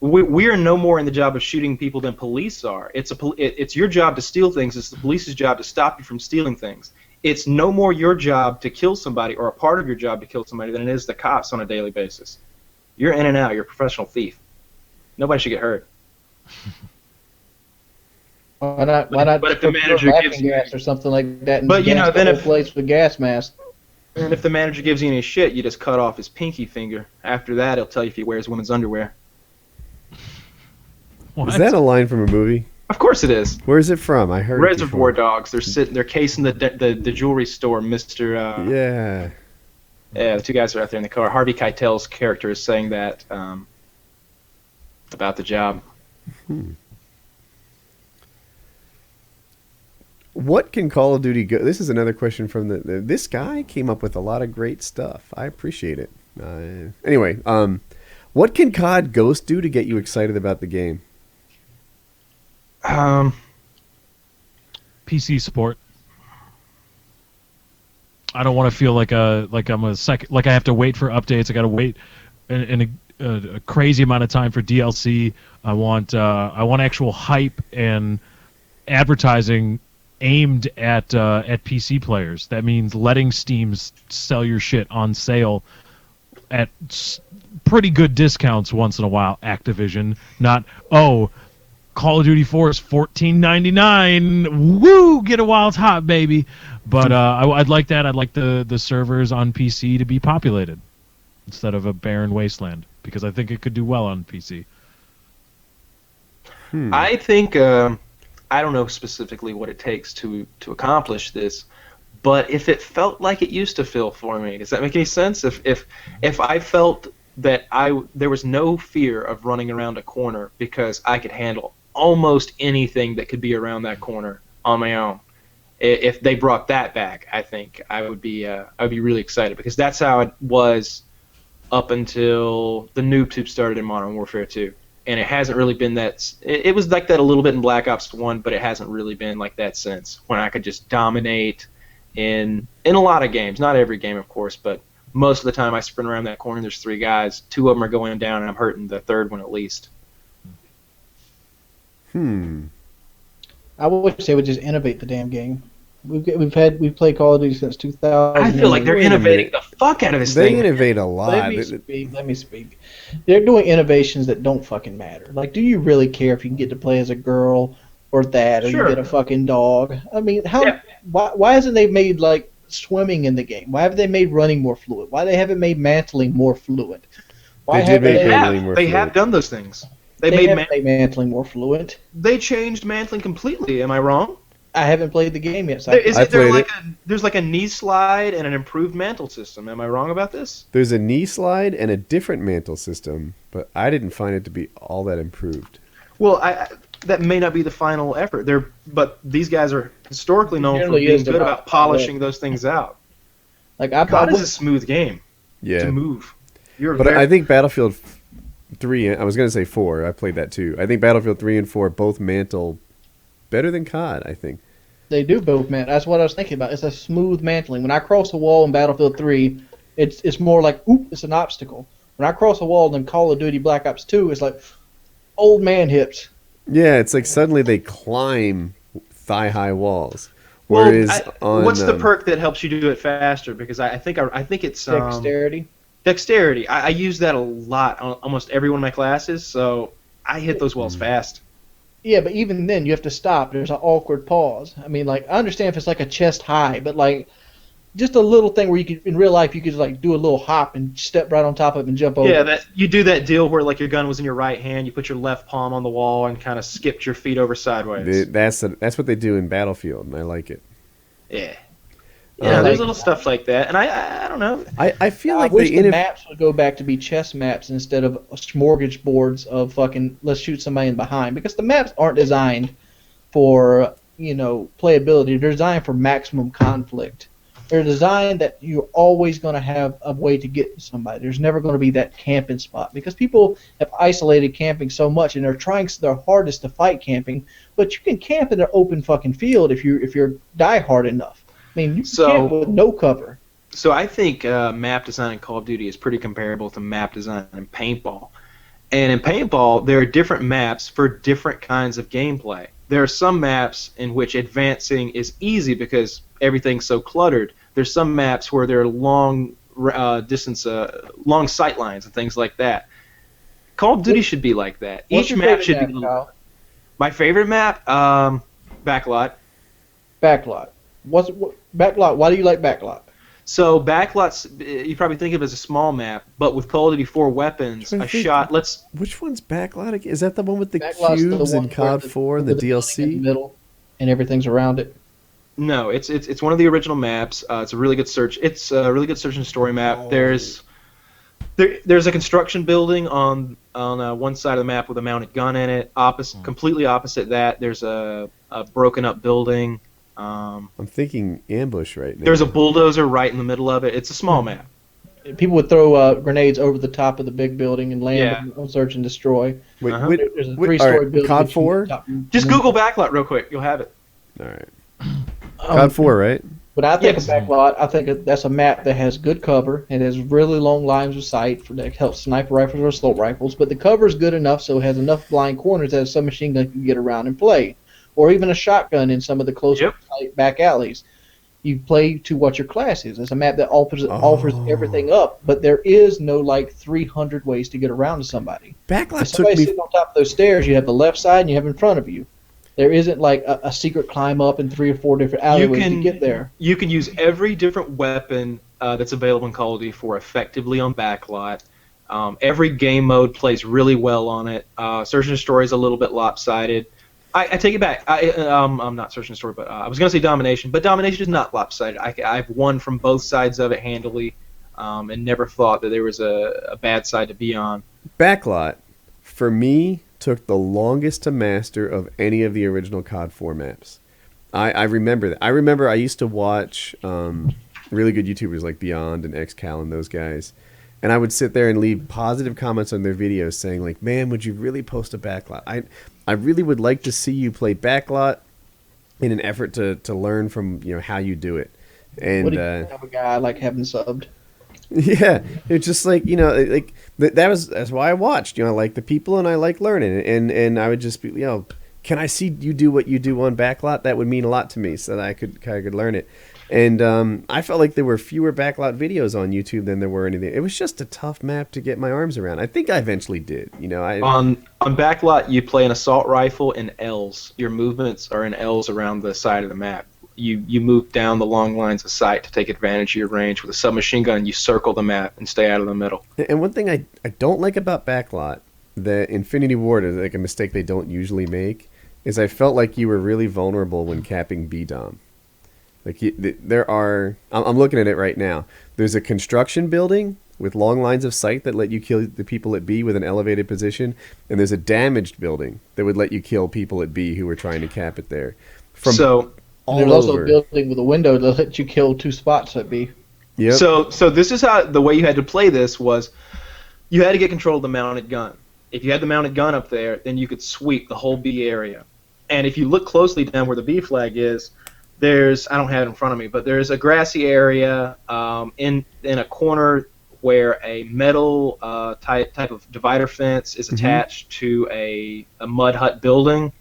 We are no more in the job of shooting people than police are. It's your job to steal things. It's the police's job to stop you from stealing things. It's no more your job to kill somebody or a part of your job to kill somebody than it is the cops on a daily basis. You're in and out. You're a professional thief. Nobody should get hurt. Why not but if the manager gives you gas or something like that? And But, you know, gas the then whole if- place with gas mask. And if the manager gives you any shit, you just cut off his pinky finger. After that, he'll tell you if he wears women's underwear. What? Is that a line from a movie? Of course it is. Where is it from? I heard Reservoir it Dogs. They're casing the jewelry store. Mr. Yeah. Yeah, the two guys are out there in the car. Harvey Keitel's character is saying that about the job. What can Call of Duty go? This is another question from this guy came up with a lot of great stuff. I appreciate it. Anyway, what can COD Ghost do to get you excited about the game? PC support. I don't want to feel like I have to wait for updates. I got to wait in a crazy amount of time for DLC. I want actual hype and advertising aimed at PC players. That means letting Steam sell your shit on sale at pretty good discounts once in a while. Activision, not Call of Duty 4 is $14.99. Woo! Get it while it's hot, baby. But I'd like that. I'd like the servers on PC to be populated instead of a barren wasteland, because I think it could do well on PC. I think I don't know specifically what it takes to accomplish this, but if it felt like it used to feel for me, does that make any sense? If I felt that there was no fear of running around a corner because I could handle almost anything that could be around that corner on my own. If they brought that back, I think I would be really excited, because that's how it was up until the noob tube started in Modern Warfare 2, and it hasn't really been that. It was like that a little bit in Black Ops 1, but it hasn't really been like that since, when I could just dominate in a lot of games, not every game of course, but most of the time I sprint around that corner. There's three guys, two of them are going down, and I'm hurting the third one at least. I wish they would just innovate the damn game. We've played Call of Duty since 2000. I feel like they're innovating the fuck out of this They thing. innovate a lot. Let me speak. They're doing innovations that don't fucking matter. Like, do you really care if you can get to play as a girl or that, or Sure. you get a fucking dog? I mean, Yeah. why hasn't they made, like, swimming in the game? Why haven't they made running more fluid? Why they haven't made mantling more fluid? Why They did haven't make they, mantling more They fluid. have done those things. they haven't made mantling more fluid? They changed mantling completely. Am I wrong? I haven't played the game yet. So There's like a knee slide and an improved mantle system. Am I wrong about this? There's a knee slide and a different mantle system, but I didn't find it to be all that improved. Well, that may not be the final effort. But these guys are historically known for Generally being is good about about polishing those things out. like God is a smooth game Yeah. to move. But I think Battlefield 3, I was going to say 4, I played that too. I think Battlefield 3 and 4 both mantle better than COD, I think. They do both, man. That's what I was thinking about. It's a smooth mantling. When I cross a wall in Battlefield 3, it's more like, oop, it's an obstacle. When I cross a wall in Call of Duty Black Ops 2, it's like old man hips. Yeah, it's like suddenly they climb thigh-high walls. Well, Whereas what's the perk that helps you do it faster? Because I think it's Dexterity. Dexterity. I use that a lot on almost every one of my classes, so I hit those walls fast. Yeah, but even then, you have to stop. There's an awkward pause. I mean, like, I understand if it's like a chest high, but like, just a little thing where you could, in real life, you could like do a little hop and step right on top of it and jump over. Yeah, that you do that deal where like your gun was in your right hand, you put your left palm on the wall and kind of skipped your feet over sideways. That's what they do in Battlefield, and I like it. Yeah. Yeah, there's little stuff like that, and I don't know. I feel like I wish the maps would go back to be chess maps instead of smorgasbords of fucking let's shoot somebody in behind, because the maps aren't designed for playability. They're designed for maximum conflict. They're designed that you're always going to have a way to get to somebody. There's never going to be that camping spot, because people have isolated camping so much, and they're trying their hardest to fight camping. But you can camp in an open fucking field if you're die hard enough. I mean, you can camp with no cover. So I think map design in Call of Duty is pretty comparable to map design in paintball. And in paintball, there are different maps for different kinds of gameplay. There are some maps in which advancing is easy because everything's so cluttered. There's some maps where there are long long sight lines and things like that. Call of Duty should be like that. Each map should be. My favorite map, Backlot. Backlot. Backlot? Why do you like Backlot? So Backlot's, you probably think of it as a small map, but with Call of Duty 4 weapons, Which one's Backlot again? Is that the one with the Backlot's cubes in COD 4 and the DLC? In the middle, and everything's around it. No, it's one of the original maps. It's a really good search. It's a really good search and story map. Oh. There's a construction building on one side of the map with a mounted gun in it. Completely opposite that, there's a broken up building. I'm thinking ambush right now. There's a bulldozer right in the middle of it. It's a small map. People would throw grenades over the top of the big building and land on search and destroy. Wait, there's a three-story building. COD 4? Just Google Backlot real quick. You'll have it. All right. COD 4, right? When I think of Backlot, I think that's a map that has good cover. It has really long lines of sight that helps sniper rifles or assault rifles. But the cover is good enough so it has enough blind corners that a submachine gun can get around and play. Or even a shotgun in some of the closer back alleys. You play to what your class is. It's a map that offers everything up, but there is no 300 ways to get around to somebody. Backlot if somebody's sitting on top of those stairs, you have the left side and you have in front of you. There isn't a secret climb up in 3 or 4 different alleyways to get there. You can use every different weapon that's available in Call of Duty 4 effectively on Backlot. Every game mode plays really well on it. Search and Destroy is a little bit lopsided. I take it back. I'm not Search and Destroy, but I was going to say Domination, but Domination is not lopsided. I've won from both sides of it handily, and never thought that there was a bad side to be on. Backlot, for me, took the longest to master of any of the original COD 4 maps. I remember that. I remember I used to watch really good YouTubers like Beyond and XCal and those guys, and I would sit there and leave positive comments on their videos saying like, man, would you really post a Backlot? I really would like to see you play Backlot in an effort to learn from how you do it. And what do you have a guy I like having subbed? Yeah, it's just like that's why I watched. I like the people and I like learning, and I would just be can I see you do what you do on Backlot? That would mean a lot to me, so that I could learn it. And I felt like there were fewer Backlot videos on YouTube than there were anything. It was just a tough map to get my arms around. I think I eventually did. On Backlot, you play an assault rifle in L's. Your movements are in L's around the side of the map. You move down the long lines of sight to take advantage of your range. With a submachine gun, you circle the map and stay out of the middle. And one thing I don't like about Backlot, that Infinity Ward is like a mistake they don't usually make, is I felt like you were really vulnerable when capping B-Dom. Like I'm looking at it right now. There's a construction building with long lines of sight that let you kill the people at B with an elevated position, and there's a damaged building that would let you kill people at B who were trying to cap it there. There's also a building with a window that let you kill 2 spots at B. Yep. So this is how the way you had to play this was you had to get control of the mounted gun. If you had the mounted gun up there, then you could sweep the whole B area. And if you look closely down where the B flag is, I don't have it in front of me, but there's a grassy area in a corner where a metal type of divider fence is attached to a mud hut building,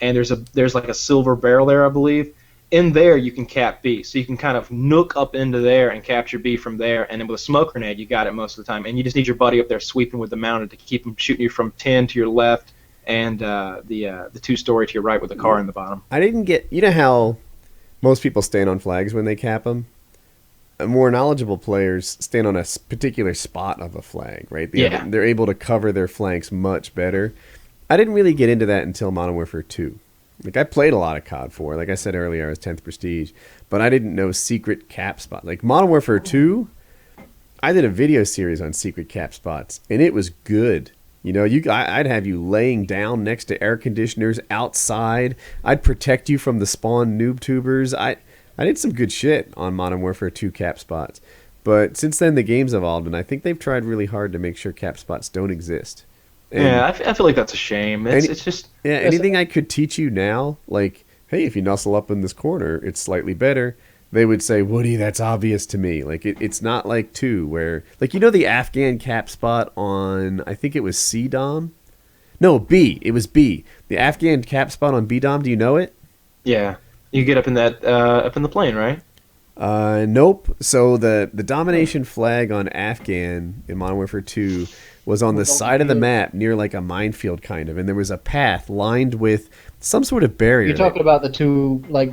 and there's like a silver barrel there, I believe. In there, you can cap B, so you can kind of nook up into there and capture B from there, and then with a smoke grenade, you got it most of the time. And you just need your buddy up there sweeping with the mounted to keep him shooting you from 10 to your left, and the two-story to your right with the car in the bottom. I didn't get... You know how most people stand on flags when they cap them? More knowledgeable players stand on a particular spot of a flag, right? They're able to cover their flanks much better. I didn't really get into that until Modern Warfare 2. Like, I played a lot of COD 4. Like I said earlier, I was 10th Prestige. But I didn't know secret cap spot. Like, Modern Warfare 2, I did a video series on secret cap spots, and it was good. You know, I'd have you laying down next to air conditioners outside. I'd protect you from the spawn noob tubers. I did some good shit on Modern Warfare 2 cap spots. But since then, the game's evolved, and I think they've tried really hard to make sure cap spots don't exist. And I feel like that's a shame. It's just... Yeah, anything I could teach you now, like, hey, if you nuzzle up in this corner, it's slightly better, they would say, Woody, that's obvious to me. Like, it's not like 2, where... Like, you know the Afghan cap spot on, I think it was C-Dom? No, B. It was B. The Afghan cap spot on B-Dom, do you know it? Yeah. You get up in that, up in the plane, right? Nope. So the domination flag on Afghan in Modern Warfare 2 was on the side of the map near like a minefield kind of, and there was a path lined with some sort of barrier. You're talking about the two like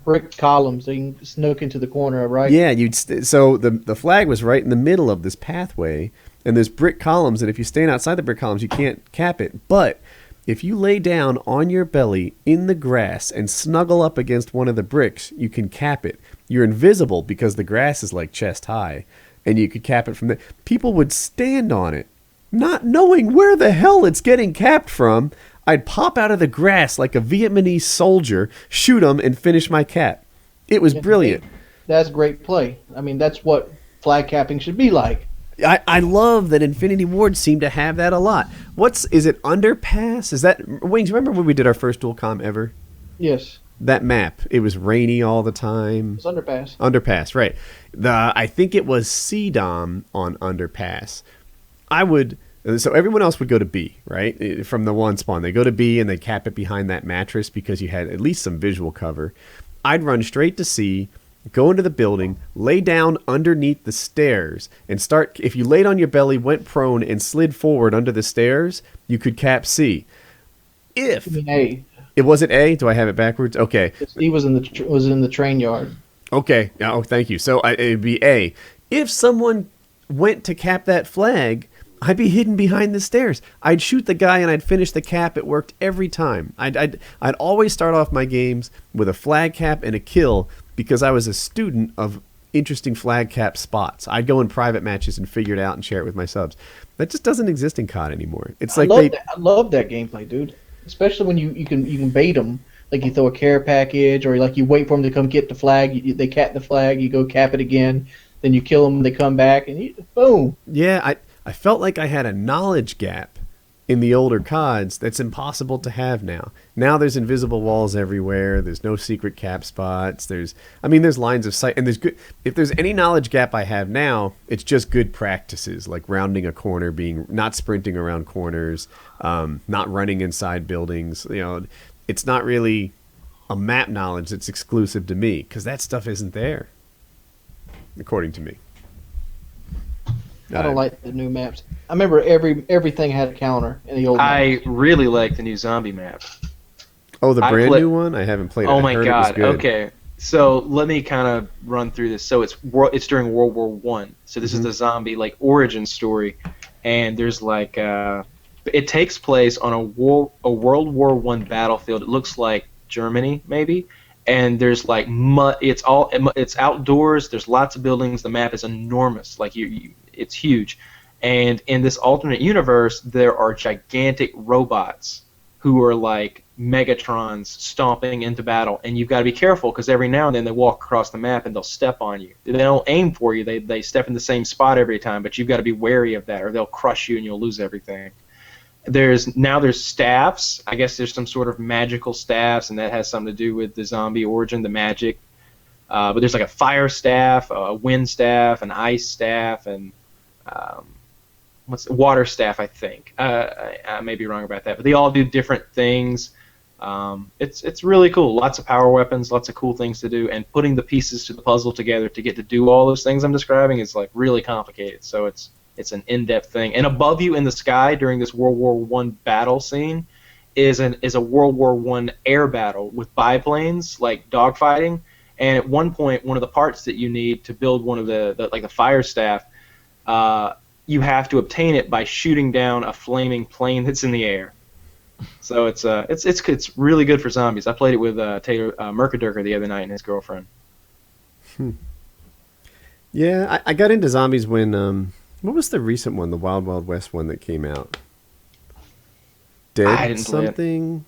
brick columns that you can snook into the corner, right? Yeah, so the flag was right in the middle of this pathway, and there's brick columns, and if you stand outside the brick columns, you can't cap it. But if you lay down on your belly in the grass and snuggle up against one of the bricks, you can cap it. You're invisible because the grass is like chest high, and you could cap it from there. People would stand on it, not knowing where the hell it's getting capped from. I'd pop out of the grass like a Vietnamese soldier, shoot them, and finish my cap. It was brilliant. That's great play. I mean, that's what flag capping should be like. I love that Infinity Ward seemed to have that a lot. Is it Underpass? Is that... Wings, remember when we did our first dual comm ever? Yes. That map. It was rainy all the time. It's Underpass. Underpass, right. I think it was C-Dom on Underpass. So everyone else would go to B, right? From the one spawn. They go to B and they cap it behind that mattress because you had at least some visual cover. I'd run straight to C, go into the building, lay down underneath the stairs, and start... If you laid on your belly, went prone, and slid forward under the stairs, you could cap C. You mean A. It wasn't A? Do I have it backwards? Okay. C was in the train yard. Okay. Oh, thank you. So it'd be A. If someone went to cap that flag, I'd be hidden behind the stairs. I'd shoot the guy and I'd finish the cap. It worked every time. I'd always start off my games with a flag cap and a kill because I was a student of interesting flag cap spots. I'd go in private matches and figure it out and share it with my subs. That just doesn't exist in COD anymore. It's like I love that gameplay, dude. Especially when you can bait them. Like you throw a care package, or like you wait for them to come get the flag. They cap the flag. You go cap it again. Then you kill them. They come back, and boom. Yeah, I felt like I had a knowledge gap in the older CODs that's impossible to have now. Now there's invisible walls everywhere. There's no secret cap spots. There's lines of sight, and there's good. If there's any knowledge gap I have now, it's just good practices like rounding a corner, not sprinting around corners, not running inside buildings. You know, it's not really a map knowledge that's exclusive to me because that stuff isn't there, according to me. I don't like the new maps. I remember everything had a counter in the old maps. I really like the new zombie map. Oh, the brand new one? I haven't played it. Oh my god. Okay. So let me kind of run through this. So it's during World War One. So this is the zombie like origin story, and there's like it takes place on a World War One battlefield. It looks like Germany maybe, and there's like mud. It's outdoors. There's lots of buildings. The map is enormous. Like it's huge. And in this alternate universe, there are gigantic robots who are like Megatrons stomping into battle. And you've got to be careful because every now and then they walk across the map and they'll step on you. They don't aim for you. They step in the same spot every time, but you've got to be wary of that or they'll crush you and you'll lose everything. there's staffs. I guess there's some sort of magical staffs, and that has something to do with the zombie origin, the magic. But there's like a fire staff, a wind staff, an ice staff, and water staff, I think. I may be wrong about that, but they all do different things. It's really cool. Lots of power weapons, lots of cool things to do, and putting the pieces to the puzzle together to get to do all those things I'm describing is like really complicated. So it's an in-depth thing. And above you in the sky during this World War I battle scene is a World War I air battle with biplanes, like dogfighting. And at one point, one of the parts that you need to build one of the fire staff, you have to obtain it by shooting down a flaming plane that's in the air. So it's really good for zombies. I played it with Taylor Mercadurker the other night and his girlfriend. Yeah, I got into zombies when what was the recent one, the Wild Wild West one that came out? I Dead didn't play it. something?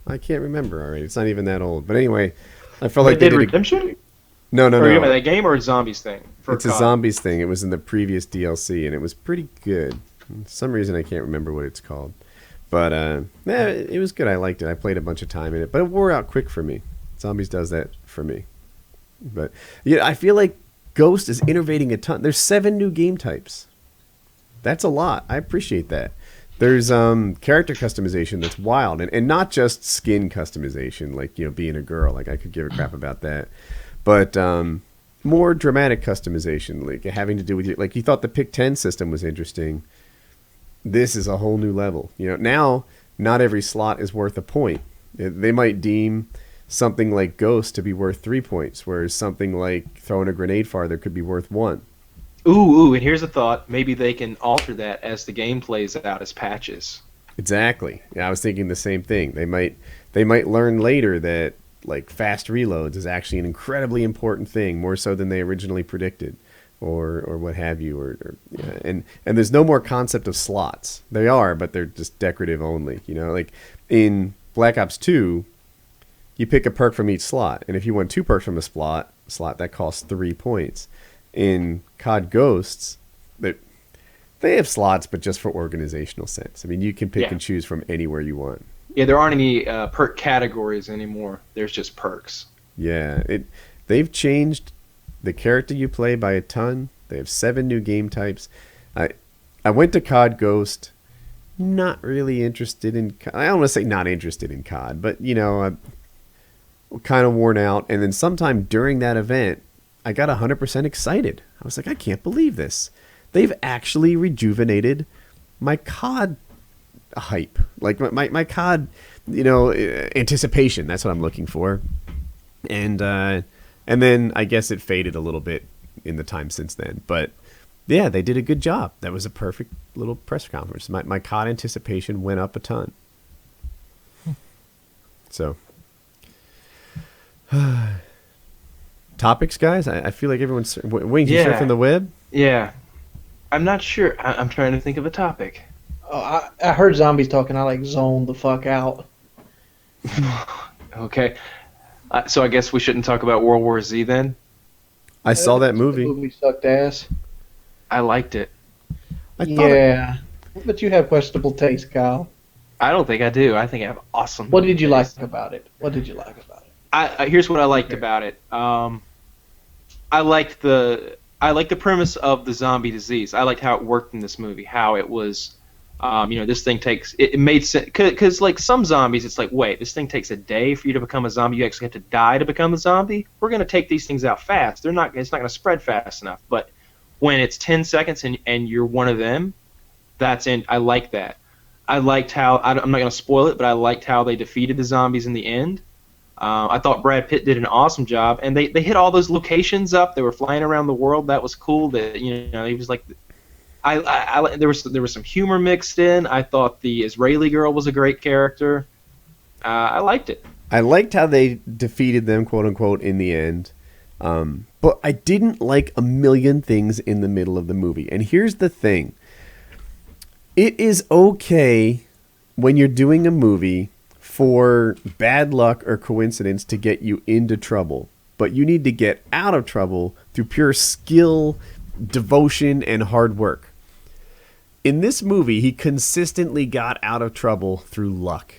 I can't remember. All right, it's not even that old. But anyway, I felt like Dead Redemption? No. Or are you talking about that game or a zombies thing? It's a zombies thing. It was in the previous DLC, and it was pretty good. For some reason, I can't remember what it's called. But yeah, it was good. I liked it. I played a bunch of time in it, but it wore out quick for me. Zombies does that for me. But yeah, I feel like Ghost is innovating a ton. There's 7 new game types. That's a lot. I appreciate that. There's character customization that's wild, and not just skin customization, like being a girl. Like I could give a crap about that, but more dramatic customization, like having to do with like you thought the Pick 10 system was interesting. This is a whole new level. Now not every slot is worth a point. They might deem something like Ghost to be worth 3 points, whereas something like throwing a grenade farther could be worth 1. Ooh, and here's a thought. Maybe they can alter that as the game plays out as patches. Exactly. Yeah, I was thinking the same thing. They might learn later that like fast reloads is actually an incredibly important thing, more so than they originally predicted, or what have you. And there's no more concept of slots. They are, but they're just decorative only. Like in Black Ops 2, you pick a perk from each slot, and if you want 2 perks from a slot, that costs 3 points. In COD Ghosts, they have slots, but just for organizational sense. I mean, you can pick and choose from anywhere you want. Yeah, there aren't any perk categories anymore. There's just perks. Yeah, they've changed the character you play by a ton. They have 7 new game types. I went to COD Ghost, not really interested in. I don't want to say not interested in COD, but I'm kind of worn out. And then sometime during that event, I got 100% excited. I was like, I can't believe this. They've actually rejuvenated my COD hype. Like my COD, anticipation. That's what I'm looking for. And then I guess it faded a little bit in the time since then. But yeah, they did a good job. That was a perfect little press conference. My COD anticipation went up a ton. So... Topics, guys? I feel like everyone's... Wings, you surfing the web? Yeah. I'm not sure. I'm trying to think of a topic. Oh, I heard zombies talking. I zoned the fuck out. Okay. So I guess we shouldn't talk about World War Z then? I saw that movie. The movie sucked ass. I liked it. But you have questionable taste, Kyle. I don't think I do. I think I have awesome What did you taste. like about it? Here's what I liked about it. I liked the premise of the zombie disease. I liked how it worked in this movie. How it was, this thing takes. It made sense because like some zombies, it's like, wait, this thing takes a day for you to become a zombie. You actually have to die to become a zombie. We're gonna take these things out fast. It's not gonna spread fast enough. But when it's 10 seconds and you're one of them, I like that. I liked how I'm not gonna spoil it, but I liked how they defeated the zombies in the end. I thought Brad Pitt did an awesome job, and they hit all those locations up. They were flying around the world. That was cool. That he was like, there was some humor mixed in. I thought the Israeli girl was a great character. I liked it. I liked how they defeated them, quote unquote, in the end. But I didn't like a million things in the middle of the movie. And here's the thing: it is okay when you're doing a movie for bad luck or coincidence to get you into trouble, but you need to get out of trouble through pure skill, devotion, and hard work. In this movie, he consistently got out of trouble through luck.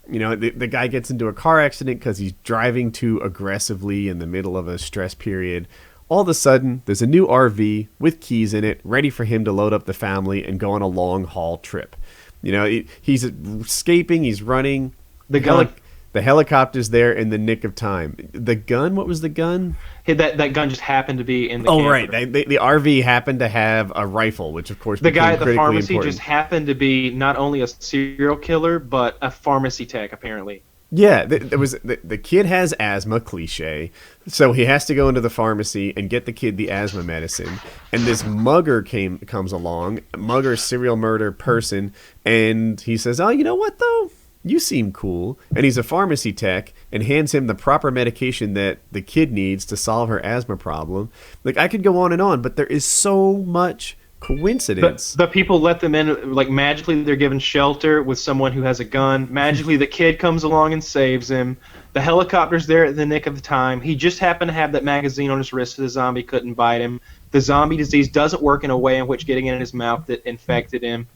You know, the guy gets into a car accident because he's driving too aggressively in the middle of a stress period. All of a sudden, there's a new RV with keys in it, ready for him to load up the family and go on a long-haul trip. You know, he's escaping, he's running. The helicopter's there in the nick of time. The gun, what was the gun? Hey, that gun just happened to be in the camper. Right. The RV happened to have a rifle, which of course the guy at the pharmacy important. just happened to be not only a serial killer, but a pharmacy tech, apparently. Yeah, the kid has asthma, cliche, so he has to go into the pharmacy and get the kid the asthma medicine. And this mugger comes along, mugger serial murder person, and he says, "Oh, you know what though? You seem cool." And he's a pharmacy tech and hands him the proper medication that the kid needs to solve her asthma problem. Like, I could go on and on, but there is so much coincidence. The people let them in, like, magically they're given shelter with someone who has a gun. Magically the kid comes along and saves him. The helicopter's there at the nick of the time. He just happened to have that magazine on his wrist so the zombie couldn't bite him. The zombie disease doesn't work in a way in which getting it in his mouth that infected him.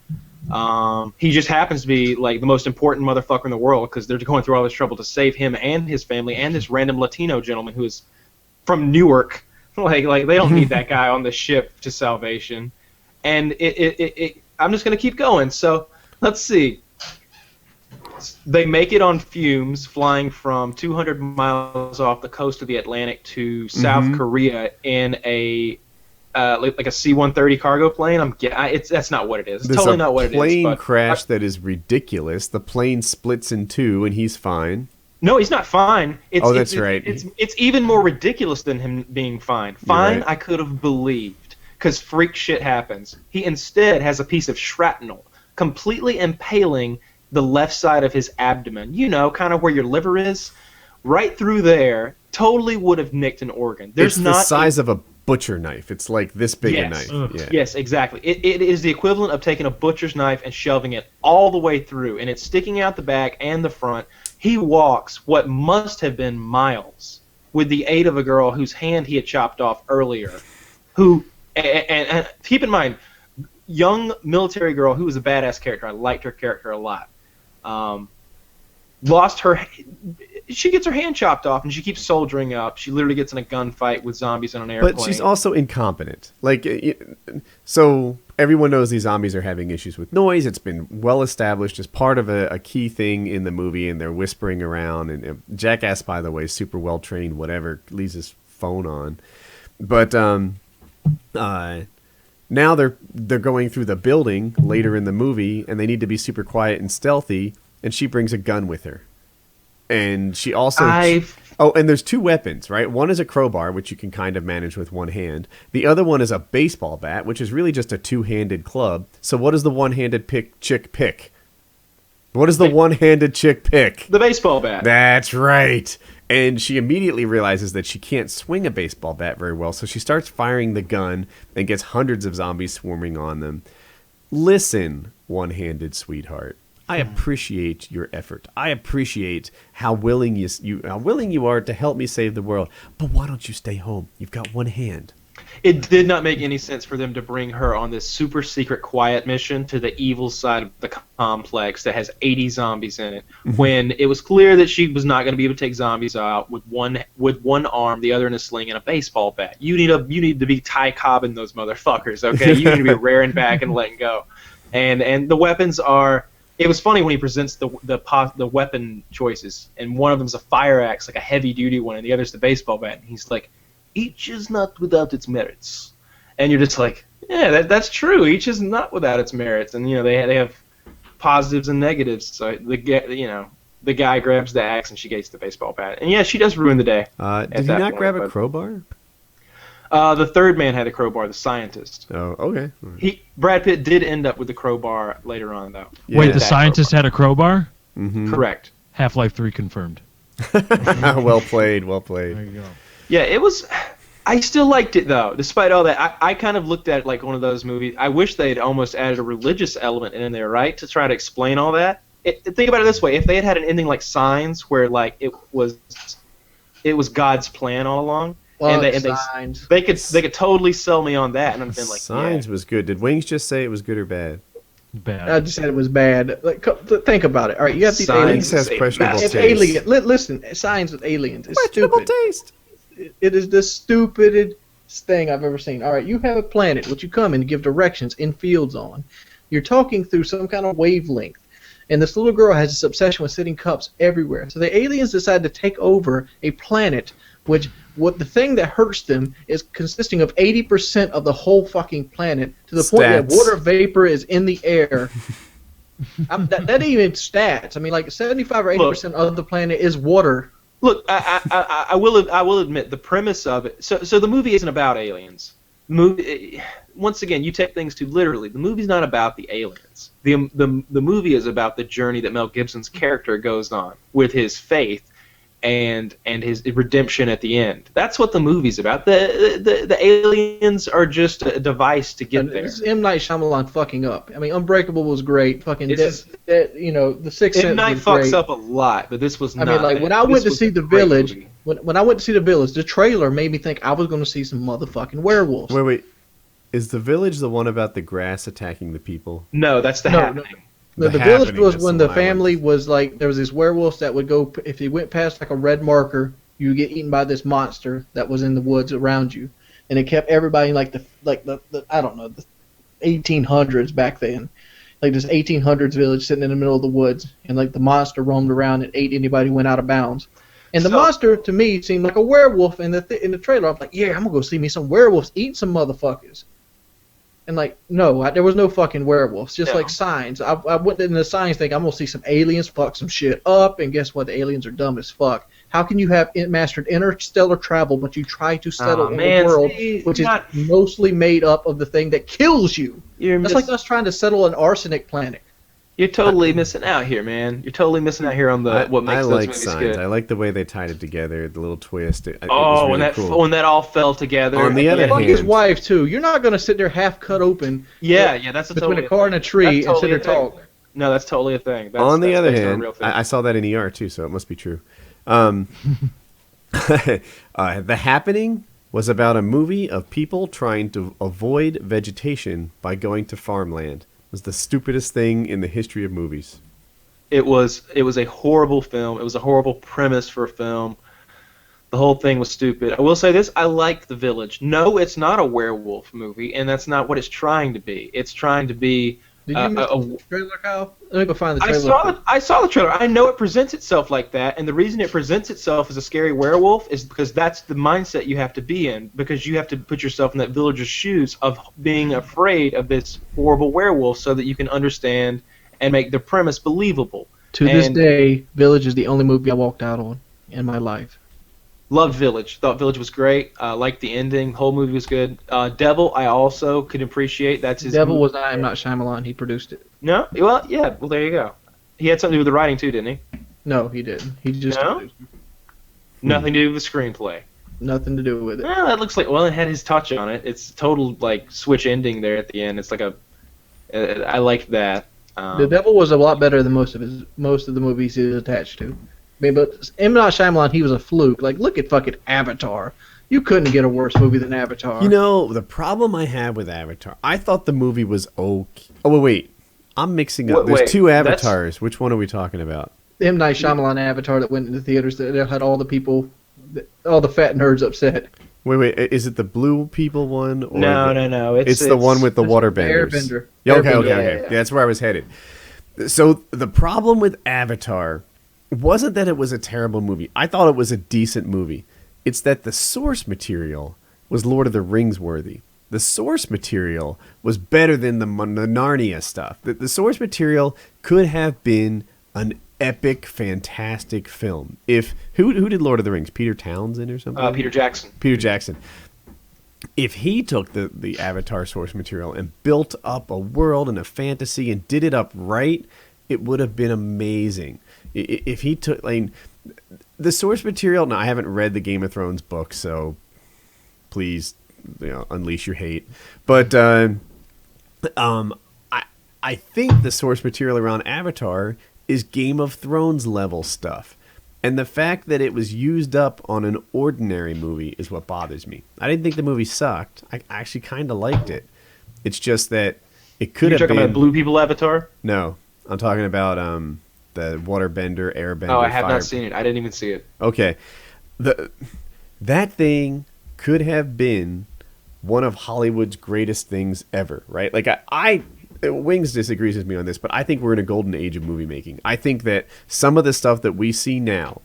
He just happens to be like the most important motherfucker in the world because they're going through all this trouble to save him and his family and this random Latino gentleman who is from Newark. Like they don't need that guy on the ship to salvation. And I'm just gonna keep going. So let's see. They make it on fumes, flying from 200 miles off the coast of the Atlantic to South Korea in a like a C-130 cargo plane. That's not what it is. It's totally not what it is. There's a plane crash that is ridiculous. The plane splits in two, and he's fine. No, he's not fine. That's right. It's even more ridiculous than him being fine. Fine, right. I could have believed, because freak shit happens. He instead has a piece of shrapnel completely impaling the left side of his abdomen. You know, kind of where your liver is. Right through there. Totally would have nicked an organ. It's the size of a butcher knife. It's like this big a knife. Yeah. Yes, exactly. It is the equivalent of taking a butcher's knife and shoving it all the way through, and it's sticking out the back and the front. He walks what must have been miles with the aid of a girl whose hand he had chopped off earlier, who, and keep in mind, young military girl who was a badass character. I liked her character a lot. Lost her. She gets her hand chopped off, and she keeps soldiering up. She literally gets in a gunfight with zombies on an airplane. But she's also incompetent. Like, so everyone knows these zombies are having issues with noise. It's been well established as part of a key thing in the movie, and they're whispering around. And Jackass, by the way, super well trained. Whatever, leaves his phone on. But now they're going through the building later in the movie, and they need to be super quiet and stealthy. And she brings a gun with her. And she also... and there's two weapons, right? One is a crowbar, which you can kind of manage with one hand. The other one is a baseball bat, which is really just a two-handed club. So what does the one-handed chick pick? What does the one-handed chick pick? The baseball bat. That's right. And she immediately realizes that she can't swing a baseball bat very well, so she starts firing the gun and gets hundreds of zombies swarming on them. Listen, one-handed sweetheart. I appreciate your effort. I appreciate how willing you are to help me save the world. But why don't you stay home? You've got one hand. It did not make any sense for them to bring her on this super secret quiet mission to the evil side of the complex that has 80 zombies in it, when it was clear that she was not going to be able to take zombies out with one arm, the other in a sling, and a baseball bat. You need to be Ty Cobbing those motherfuckers, okay? You need to be rearing back and letting go. And the weapons are... It was funny when he presents the weapon choices, and one of them's a fire axe, like a heavy-duty one, and the other's the baseball bat. And he's like, each is not without its merits. And you're just like, yeah, that's true. Each is not without its merits. And, you know, they have positives and negatives. So, the guy grabs the axe, and she gets the baseball bat. And, yeah, she does ruin the day. Did he not grab a crowbar? The third man had a crowbar, the scientist. Oh, okay. Brad Pitt did end up with the crowbar later on, though. Yeah. Wait, the scientist had a crowbar? Mm-hmm. Correct. Half-Life 3 confirmed. Well played. There you go. Yeah, it was... I still liked it, though, despite all that. I kind of looked at it like one of those movies. I wish they'd almost added a religious element in there, right, to try to explain all that. Think about it this way. If they had an ending like Signs, where, like, it was God's plan all along, they could totally sell me on that, and I'm like, Signs was good. Did Wings just say it was good or bad? Bad. I just said it was bad. Like, think about it. All right, you have these aliens. Science has questionable It's taste. alien. Listen, science with aliens. It's Questionable stupid. taste. It is the stupidest thing I've ever seen. All right, you have a planet which you come and give directions in fields on. You're talking through some kind of wavelength, and this little girl has this obsession with sitting cups everywhere. So the aliens decide to take over a planet, which the thing that hurts them is consisting of 80% of the whole fucking planet, to the point that Stats. water vapor is in the air. That ain't even stats. I mean, like 75 or 80% of the planet is water. Look, I will admit the premise of it. So the movie isn't about aliens. Once again, you take things too literally. The movie's not about the aliens. The movie is about the journey that Mel Gibson's character goes on with his faith and his redemption at the end. That's what the movie's about. The aliens are just a device to get there. This is M. Night Shyamalan fucking up. I mean, Unbreakable was great. Fucking, The Sixth Sense M. Night was fucks great. up a lot, but this was I not. mean, like when I This went to was see a The great Village, movie. when I went to see The Village, the trailer made me think I was going to see some motherfucking werewolves. Wait. Is The Village the one about the grass attacking the people? No, that's the No, happening. The The Village Happening, was that's when the the one I family went. was like, there was these werewolves that would go, if you went past like a red marker, you would get eaten by this monster that was in the woods around you, and it kept everybody in like the I don't know, the 1800s back then, like this 1800s village sitting in the middle of the woods, and like the monster roamed around and ate anybody who went out of bounds. And the So- monster to me seemed like a werewolf in the trailer. I'm like, yeah, I'm gonna go see me some werewolves eating some motherfuckers. And like, no, there was no fucking werewolves. Just No. like signs. I went in the signs thinking I'm gonna see some aliens fuck some shit up, and guess what? The aliens are dumb as fuck. How can you have mastered interstellar travel, but you try to settle in man, a world see, which is not- mostly made up of the thing that kills you? You're That's like us trying to settle an arsenic planet. You're totally missing out here, man. You're totally missing out here on what makes I those like movies signs. good. I like the way they tied it together, the little twist. It was Oh, really cool. when that all fell together. On the other Fuck hand- his wife too. You're not gonna sit there half cut open yeah, that's a between totally a car and a tree that's and sit there totally a thing. talk. No, that's totally a thing. That's, On the that's other based on a hand, real thing. I saw that in ER too, so it must be true. The Happening was about a movie of people trying to avoid vegetation by going to farmland. It was the stupidest thing in the history of movies. It was a horrible film. It was a horrible premise for a film. The whole thing was stupid. I will say this: I like The Village. No, it's not a werewolf movie, and that's not what it's trying to be. It's trying to be. Did you miss the trailer, Kyle? Let me go find the I trailer. saw the trailer. I know it presents itself like that, and the reason it presents itself as a scary werewolf is because that's the mindset you have to be in, because you have to put yourself in that villager's shoes of being afraid of this horrible werewolf so that you can understand and make the premise believable. To this And day, Village is the only movie I walked out on in my life. loved Village. Thought Village was great. Liked the ending. Whole movie was good. Devil, I also could appreciate. That's his. Devil movie. was not M. Night Shyamalan. He produced it. No. Well, yeah. Well, there you go. He had something to do with the writing too, didn't he? No, he didn't. He just No? produced it. Nothing to do with the screenplay. Nothing to do with it. Well, that looks like. Well, it had his touch on it. It's total like switch ending there at the end. It's like a. I liked that. The Devil was a lot better than most of the movies he was attached to. I mean, but M. Night Shyamalan, he was a fluke. Like, look at fucking Avatar. You couldn't get a worse movie than Avatar. You know, the problem I have with Avatar, I thought the movie was okay. Oh, wait. I'm mixing up. There's Wait, two that's- Avatars. Which one are we talking about? M. Night Shyamalan Avatar that went into theaters that had all the people, all the fat nerds upset. Wait. Is it the blue people one? Or No. It's the one with the water benders. Airbender. Yeah, okay. Airbender. Yeah. That's where I was headed. So the problem with Avatar wasn't that it was a terrible movie. I thought it was a decent movie. It's that the source material was Lord of the Rings worthy. The source material was better than the Narnia stuff. The source material could have been an epic, fantastic film. If who did Lord of the Rings? Peter Townsend or something? Peter Jackson. Peter Jackson. If he took the Avatar source material and built up a world and a fantasy and did it up right, it would have been amazing. If he took, like, the source material. Now, I haven't read the Game of Thrones book, so please, unleash your hate. But I think the source material around Avatar is Game of Thrones level stuff. And the fact that it was used up on an ordinary movie is what bothers me. I didn't think the movie sucked. I actually kind of liked it. It's just that It could You're have talking been about Blue People Avatar? No, I'm talking about the waterbender, airbender. Oh, I have fire... not seen it. I didn't even see it. Okay, that thing could have been one of Hollywood's greatest things ever, right? Like I Wings disagrees with me on this, but I think we're in a golden age of movie making. I think that some of the stuff that we see now,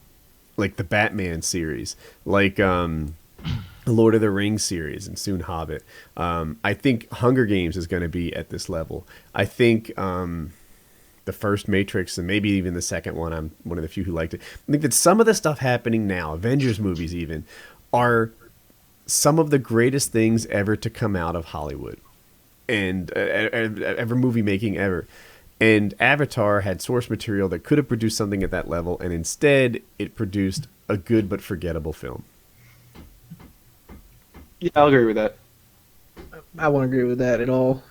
like the Batman series, like Lord of the Rings series, and soon Hobbit. I think Hunger Games is going to be at this level. I think the first Matrix, and maybe even the second one, I'm one of the few who liked it. I think that some of the stuff happening now, Avengers movies even, are some of the greatest things ever to come out of Hollywood and ever movie making ever. And Avatar had source material that could have produced something at that level, and instead it produced a good but forgettable film. Yeah, I'll agree with that. I won't agree with that at all.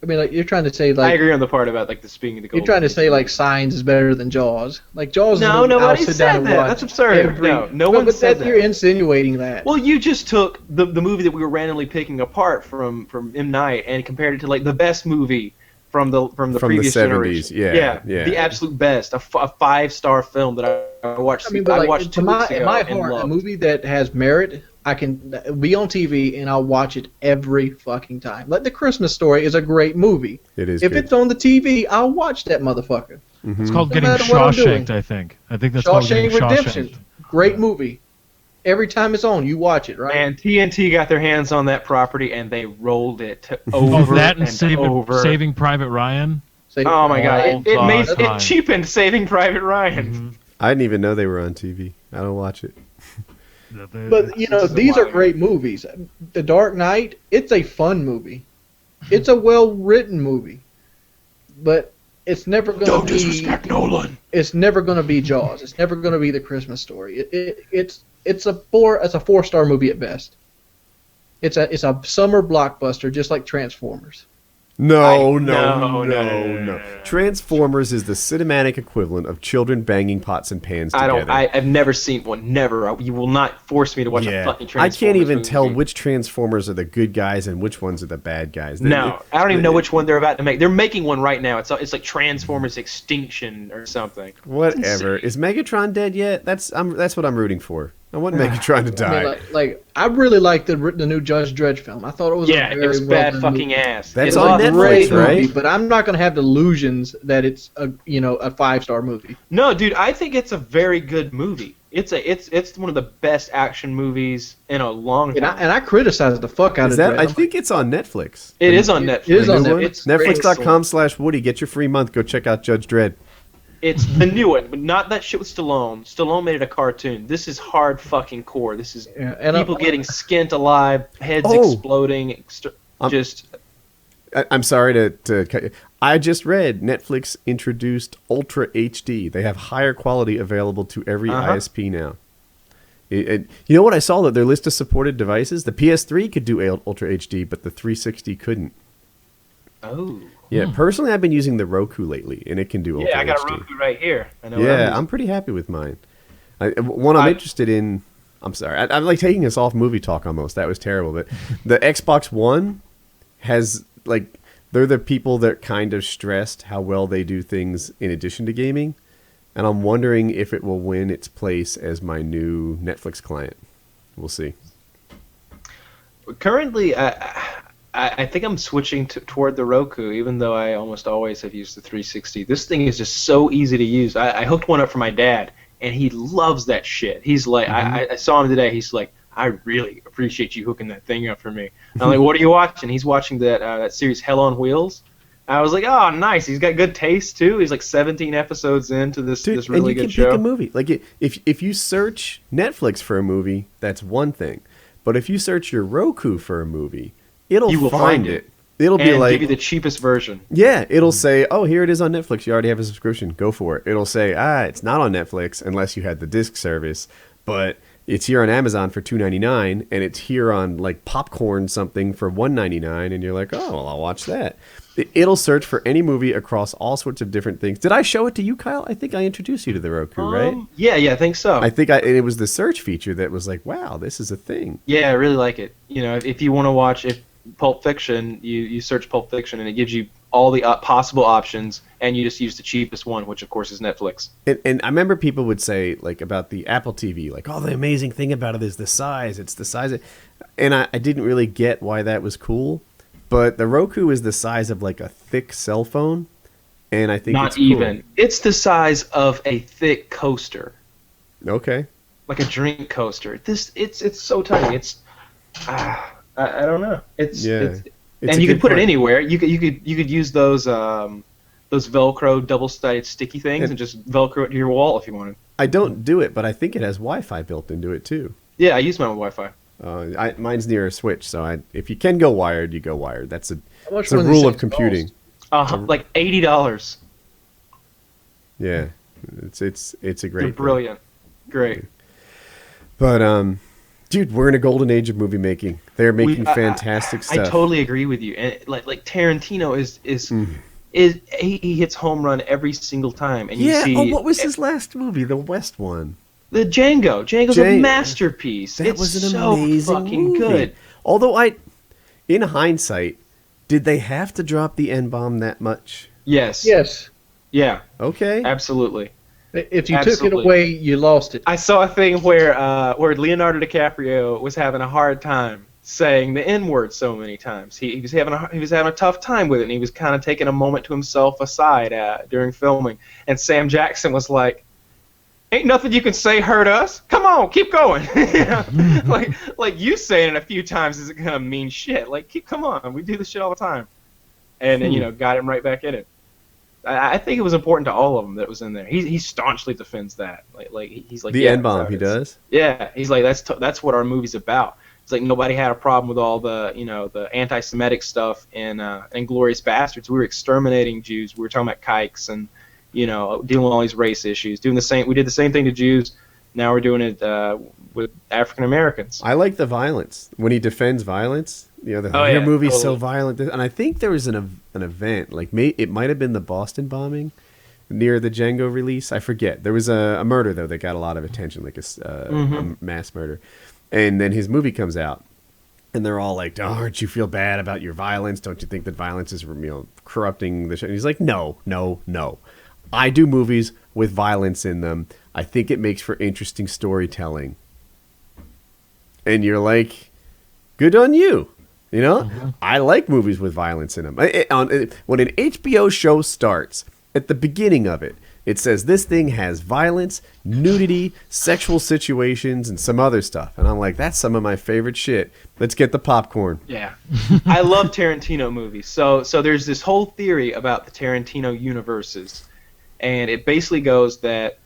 I mean, like you're trying to say, like I agree on the part about like the speaking of the. You're trying to say like Signs is better than Jaws. Like Jaws. No, is nobody I'll sit down said and that. watch That's absurd. No one said that. You're insinuating that. Well, you just took the movie that we were randomly picking apart from M. Night and compared it to like the best movie from the previous 70s. generation. Yeah. The absolute best, a 5-star film that I watched. I mean, but I like, watched 2 weeks ago in my and heart, a loved. movie that has merit, I can be on TV and I'll watch it every fucking time. Like The Christmas Story is a great movie. It is. If good. it's on the TV, I'll watch that motherfucker. Mm-hmm. It's called No getting matter what I'm doing. Shawshanked, I think. I think that's called getting Shawshank Redemption, Shawshanked. great movie. Every time it's on, you watch it, right? And TNT got their hands on that property and they rolled it Oh, over that and over. Saving Private Ryan. Oh my god! All It time. cheapened Saving Private Ryan. Mm-hmm. I didn't even know they were on TV. I don't watch it. But you know, these are great movies. The Dark Knight, it's a fun movie. It's a well-written movie, but it's never going to be. Don't disrespect Nolan. It's never going to be Jaws. It's never going to be The Christmas Story. It's a 4-star movie at best. It's a summer blockbuster, just like Transformers. No. Transformers is the cinematic equivalent of children banging pots and pans together. I've never seen one. Never. You will not force me to watch a fucking Transformers I can't even movie. tell which Transformers are the good guys and which ones are the bad guys. No, I don't even know which one they're about to make. They're making one right now. It's like Transformers Extinction or something. Whatever. Is Megatron dead yet? That's what I'm rooting for. I want Megatron to die. I mean, I really like the new Judge Dredd film. I thought it was it was bad fucking ass. That's It's on a Netflix, great right? movie, but I'm not going to have delusions that it's a 5-star movie. No, dude, I think it's a very good movie. It's one of the best action movies in a long time. And I criticize the fuck out Is of that? Dredd. I think it's on Netflix. It is on Netflix. It is on New one? Netflix. Netflix.com/Woody. Get your free month. Go check out Judge Dredd. It's the new one, but not that shit with Stallone. Stallone made it a cartoon. This is hard fucking core. This is people getting skinned alive, heads exploding. I'm sorry to cut you. I just read Netflix introduced Ultra HD. They have higher quality available to every ISP now. You know what I saw? That their list of supported devices, the PS3 could do Ultra HD, but the 360 couldn't. Oh. Yeah, personally, I've been using the Roku lately, and it can do Ultra HD. Yeah, I got a Roku right here. I know. Yeah, I'm pretty happy with mine. One I'm interested in. I'm sorry, I'm like taking us off movie talk almost. That was terrible, but the Xbox One has they're the people that kind of stressed how well they do things in addition to gaming, and I'm wondering if it will win its place as my new Netflix client. We'll see. Currently, I think I'm switching toward the Roku, even though I almost always have used the 360. This thing is just so easy to use. I hooked one up for my dad, and he loves that shit. He's like, I saw him today. He's like, I really appreciate you hooking that thing up for me. I'm like, what are you watching? He's watching that series Hell on Wheels. I was like, oh, nice. He's got good taste too. He's like 17 episodes into this really good show. And you can pick a movie. Like if you search Netflix for a movie, that's one thing. But if you search your Roku for a movie, it'll find it. It'll be like, give you the cheapest version. Yeah, it'll say, oh, here it is on Netflix. You already have a subscription. Go for it. It'll say, it's not on Netflix unless you had the disc service, but it's here on Amazon for $2.99, and it's here on like Popcorn something for $1.99, and you're like, oh, well, I'll watch that. It'll search for any movie across all sorts of different things. Did I show it to you, Kyle? I think I introduced you to the Roku, right? Yeah, I think so. I think it was the search feature that was like, wow, this is a thing. Yeah, I really like it. You know, if you want to watch Pulp Fiction, you search Pulp Fiction, and it gives you all the possible options, and you just use the cheapest one, which of course is Netflix. And I remember people would say like about the Apple TV, like, oh, the amazing thing about it is the size. It's the size. And I didn't really get why that was cool. But the Roku is the size of like a thick cell phone. And I think Not it's cool. even. It's the size of a thick coaster. Okay. Like a drink coaster. It's so tiny. It's I don't know. It's and you can put it anywhere. You could use those Velcro double-sided sticky things and just Velcro it to your wall if you wanted. I don't do it, but I think it has Wi-Fi built into it too. Yeah, I use mine with Wi-Fi. Mine's near a switch, so if you can go wired, you go wired. That's a How much rule of computing. Like $80. Yeah, it's a great. They're brilliant. Great. But dude, we're in a golden age of movie making. They're making fantastic stuff. I totally agree with you. And like Tarantino is he hits home run every single time. And you see. Oh, what was his last movie? The West one. The Django. Django's a masterpiece. That was an so amazing fucking movie. good. Although in hindsight, did they have to drop the N-bomb that much? Yes. Yes. Yeah. Okay. Absolutely. If you took it away, you lost it. I saw a thing where Leonardo DiCaprio was having a hard time saying the N-word so many times. He was having a tough time with it, and he was kind of taking a moment to himself aside during filming. And Sam Jackson was like, "Ain't nothing you can say hurt us. Come on, keep going." like you saying it a few times isn't gonna mean shit. Like, come on, we do this shit all the time. And then got him right back in it. I think it was important to all of them that it was in there. He staunchly defends that. Like he's like the N-bomb. He does. Yeah, he's like that's what our movie's about. It's like nobody had a problem with all the the anti-Semitic stuff in Inglourious Bastards. We were exterminating Jews. We were talking about kikes and dealing with all these race issues. We did the same thing to Jews. Now we're doing it with African Americans. I like the violence when he defends violence. Your movie's totally. So violent, and I think there was an event like it might have been the Boston bombing near the Django release. I forget. There was a murder though that got a lot of attention, like a mass murder, and then his movie comes out, and they're all like, "Oh, aren't you feel bad about your violence? Don't you think that violence is corrupting the show?" And he's like, "No. I do movies with violence in them. I think it makes for interesting storytelling." And you're like, "Good on you." I like movies with violence in them. When an HBO show starts, at the beginning of it, it says this thing has violence, nudity, sexual situations, and some other stuff. And I'm like, that's some of my favorite shit. Let's get the popcorn. Yeah. I love Tarantino movies. So there's this whole theory about the Tarantino universes. And it basically goes that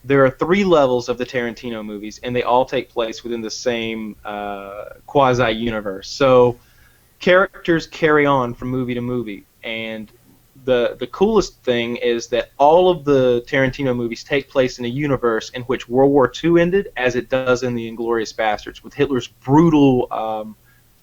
there are 3 levels of the Tarantino movies, and they all take place within the same quasi-universe. So characters carry on from movie to movie, and the coolest thing is that all of the Tarantino movies take place in a universe in which World War II ended, as it does in the Inglourious Bastards, with Hitler's brutal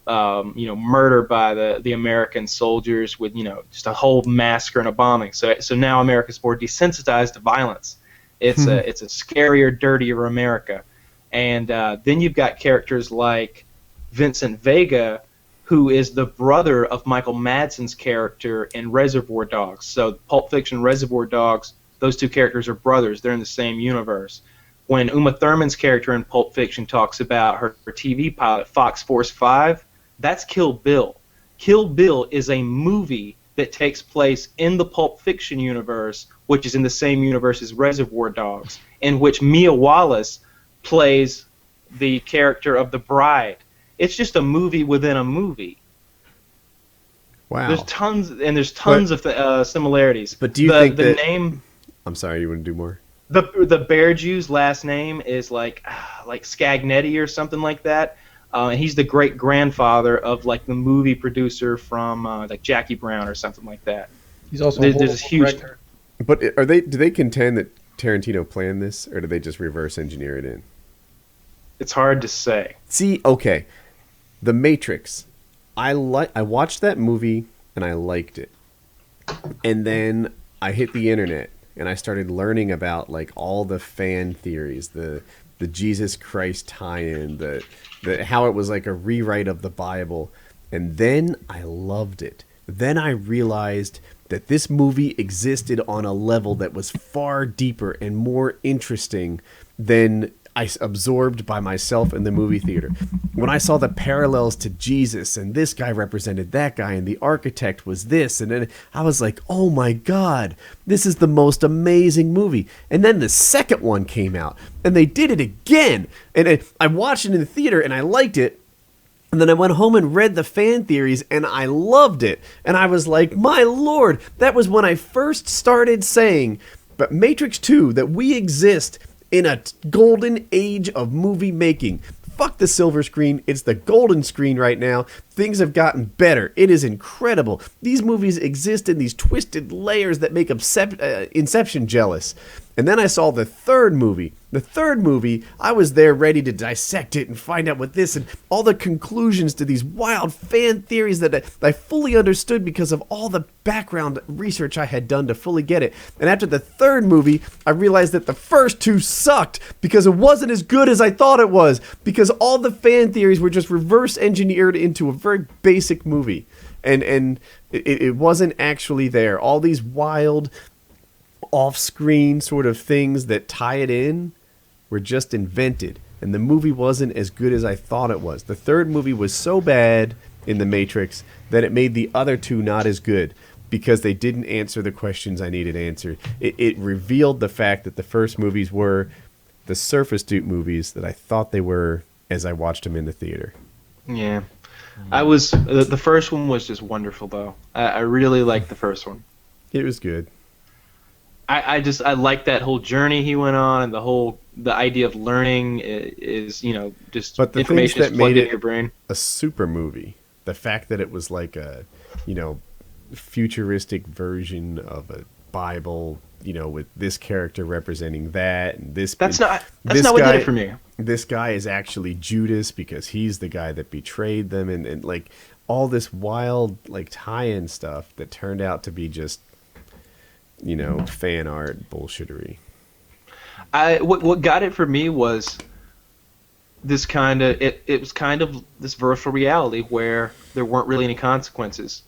murder by the American soldiers, with just a whole massacre and a bombing. So now America's more desensitized to violence. It's a scarier, dirtier America. And then you've got characters like Vincent Vega, who is the brother of Michael Madsen's character in Reservoir Dogs. So Pulp Fiction, Reservoir Dogs, those 2 characters are brothers. They're in the same universe. When Uma Thurman's character in Pulp Fiction talks about her TV pilot, Fox Force 5, that's Kill Bill. Kill Bill is a movie that takes place in the Pulp Fiction universe, which is in the same universe as Reservoir Dogs, in which Mia Wallace plays the character of the bride. It's just a movie within a movie. Wow. There's tons of similarities. But do you think the that name? I'm sorry, you want to do more? The Bear Jew's last name is like Scagnetti or something like that. And he's the great grandfather of like the movie producer from like Jackie Brown or something like that. He's also there's this huge. director. But do they contend that Tarantino planned this, or do they just reverse engineer it in? It's hard to say. See, okay, The Matrix. I watched that movie and I liked it, and then I hit the internet and I started learning about like all the fan theories, the Jesus Christ tie-in, the how it was like a rewrite of the Bible, and then I loved it then I realized that this movie existed on a level that was far deeper and more interesting than I absorbed by myself in the movie theater. When I saw the parallels to Jesus, and this guy represented that guy, and the architect was this, and then I was like, oh my God, this is the most amazing movie. And then the second one came out, and they did it again. And I watched it in the theater, and I liked it. And then I went home and read the fan theories, and I loved it. And I was like, my Lord, that was when I first started saying, but Matrix 2, that we exist in a golden age of movie making. Fuck the silver screen. It's the golden screen right now. Things have gotten better. It is incredible. These movies exist in these twisted layers that make Inception jealous. And then I saw the third movie. The third movie, I was there ready to dissect it and find out what this and all the conclusions to these wild fan theories that I fully understood because of all the background research I had done to fully get it. And after the third movie, I realized that the first two sucked because it wasn't as good as I thought it was, because all the fan theories were just reverse engineered into a very basic movie. And it wasn't actually there. All these wild off-screen sort of things that tie it in were just invented, and the movie wasn't as good as I thought it was. The third movie was so bad in The Matrix that it made the other two not as good because they didn't answer the questions I needed answered. It revealed the fact that the first movies were the surface dupe movies that I thought they were as I watched them in the theater. Yeah. The first one was just wonderful, though. I really liked the first one. It was good. I like that whole journey he went on, and the idea of learning is just but the information things is that plugged made into it your brain. a super movie, the fact that it was like a futuristic version of a Bible, with this character representing that, and that's not what did it for me. This guy is actually Judas because he's the guy that betrayed them, and like all this wild like tie-in stuff that turned out to be just fan art bullshittery. What got it for me was this kind of it was kind of this virtual reality where there weren't really any consequences,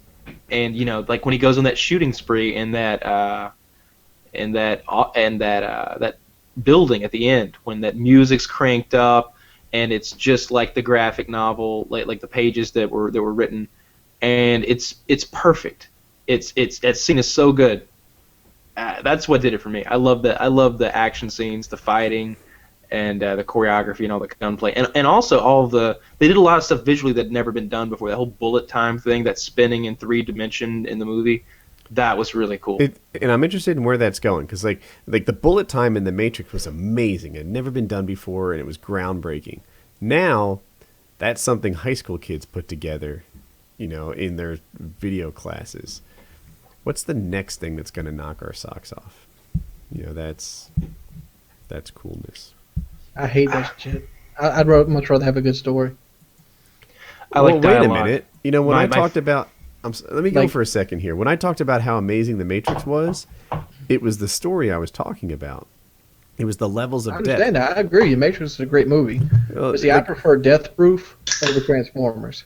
and like when he goes on that shooting spree in that building at the end, when that music's cranked up and it's just like the graphic novel, like the pages that were written, and it's perfect. That scene is so good. That's what did it for me. I love the action scenes, the fighting, and the choreography and all the gunplay, and also they did a lot of stuff visually that had never been done before. That whole bullet time thing, that spinning in 3D in the movie, that was really cool. And I'm interested in where that's going, because like the bullet time in The Matrix was amazing. It had never been done before, and it was groundbreaking. Now, that's something high school kids put together, in their video classes. What's the next thing that's going to knock our socks off? That's coolness. I hate that shit. I'd much rather have a good story. Wait a minute. When I talked about... let me go for a second here. When I talked about how amazing The Matrix was, it was the story I was talking about. It was the levels of depth. I understand that. I agree. The Matrix is a great movie. But see, I prefer Death Proof over Transformers.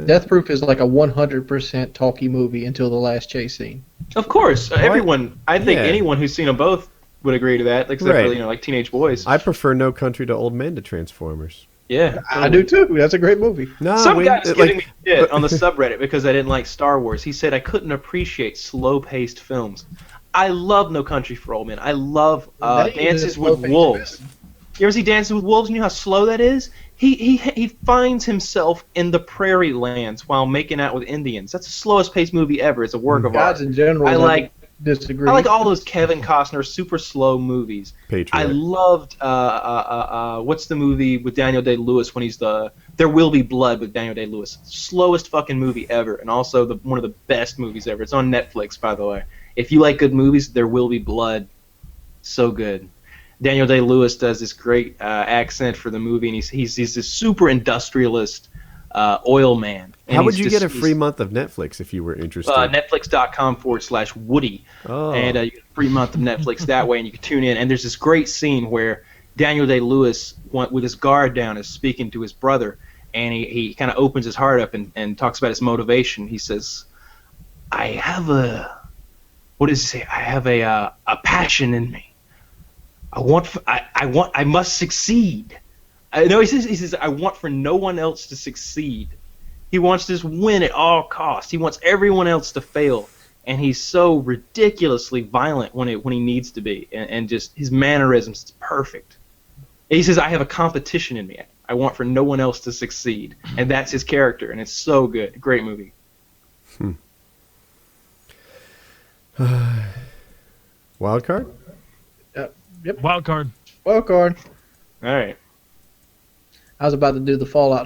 Death Proof is like a 100% talkie movie until the last chase scene. Of course, everyone. I think anyone who's seen them both would agree to that, except for like teenage boys. I prefer No Country to Old Men to Transformers. Yeah, I do too. That's a great movie. No, some guy's giving me shit on the subreddit because I didn't like Star Wars. He said I couldn't appreciate slow-paced films. I love No Country for Old Men. I love Dances with Wolves. You ever see Dances with Wolves? You know how slow that is? He finds himself in the prairie lands while making out with Indians. That's the slowest paced movie ever. It's a work of art. In general, disagree. I like all those Kevin Costner super slow movies. Patriot. I loved what's the movie with Daniel Day-Lewis when he's There Will Be Blood with Daniel Day-Lewis. Slowest fucking movie ever, and also one of the best movies ever. It's on Netflix, by the way. If you like good movies, There Will Be Blood. So good. Daniel Day-Lewis does this great accent for the movie, and he's this super industrialist oil man. And how would you get a free month of Netflix if you were interested? Netflix.com/Woody. Oh. And you get a free month of Netflix that way, and you can tune in. And there's this great scene where Daniel Day-Lewis, with his guard down, is speaking to his brother, and he kind of opens his heart up and talks about his motivation. He says, "I have a what does he say? I have a passion in me. I must succeed." No, he says I want for no one else to succeed. He wants to just win at all costs. He wants everyone else to fail, and he's so ridiculously violent when he needs to be, and just his mannerisms is perfect. He says, "I have a competition in me. I want for no one else to succeed," and that's his character, and it's so good. Great movie. Wild card? Yep. Wild card. Wild card. All right. I was about to do the Fallout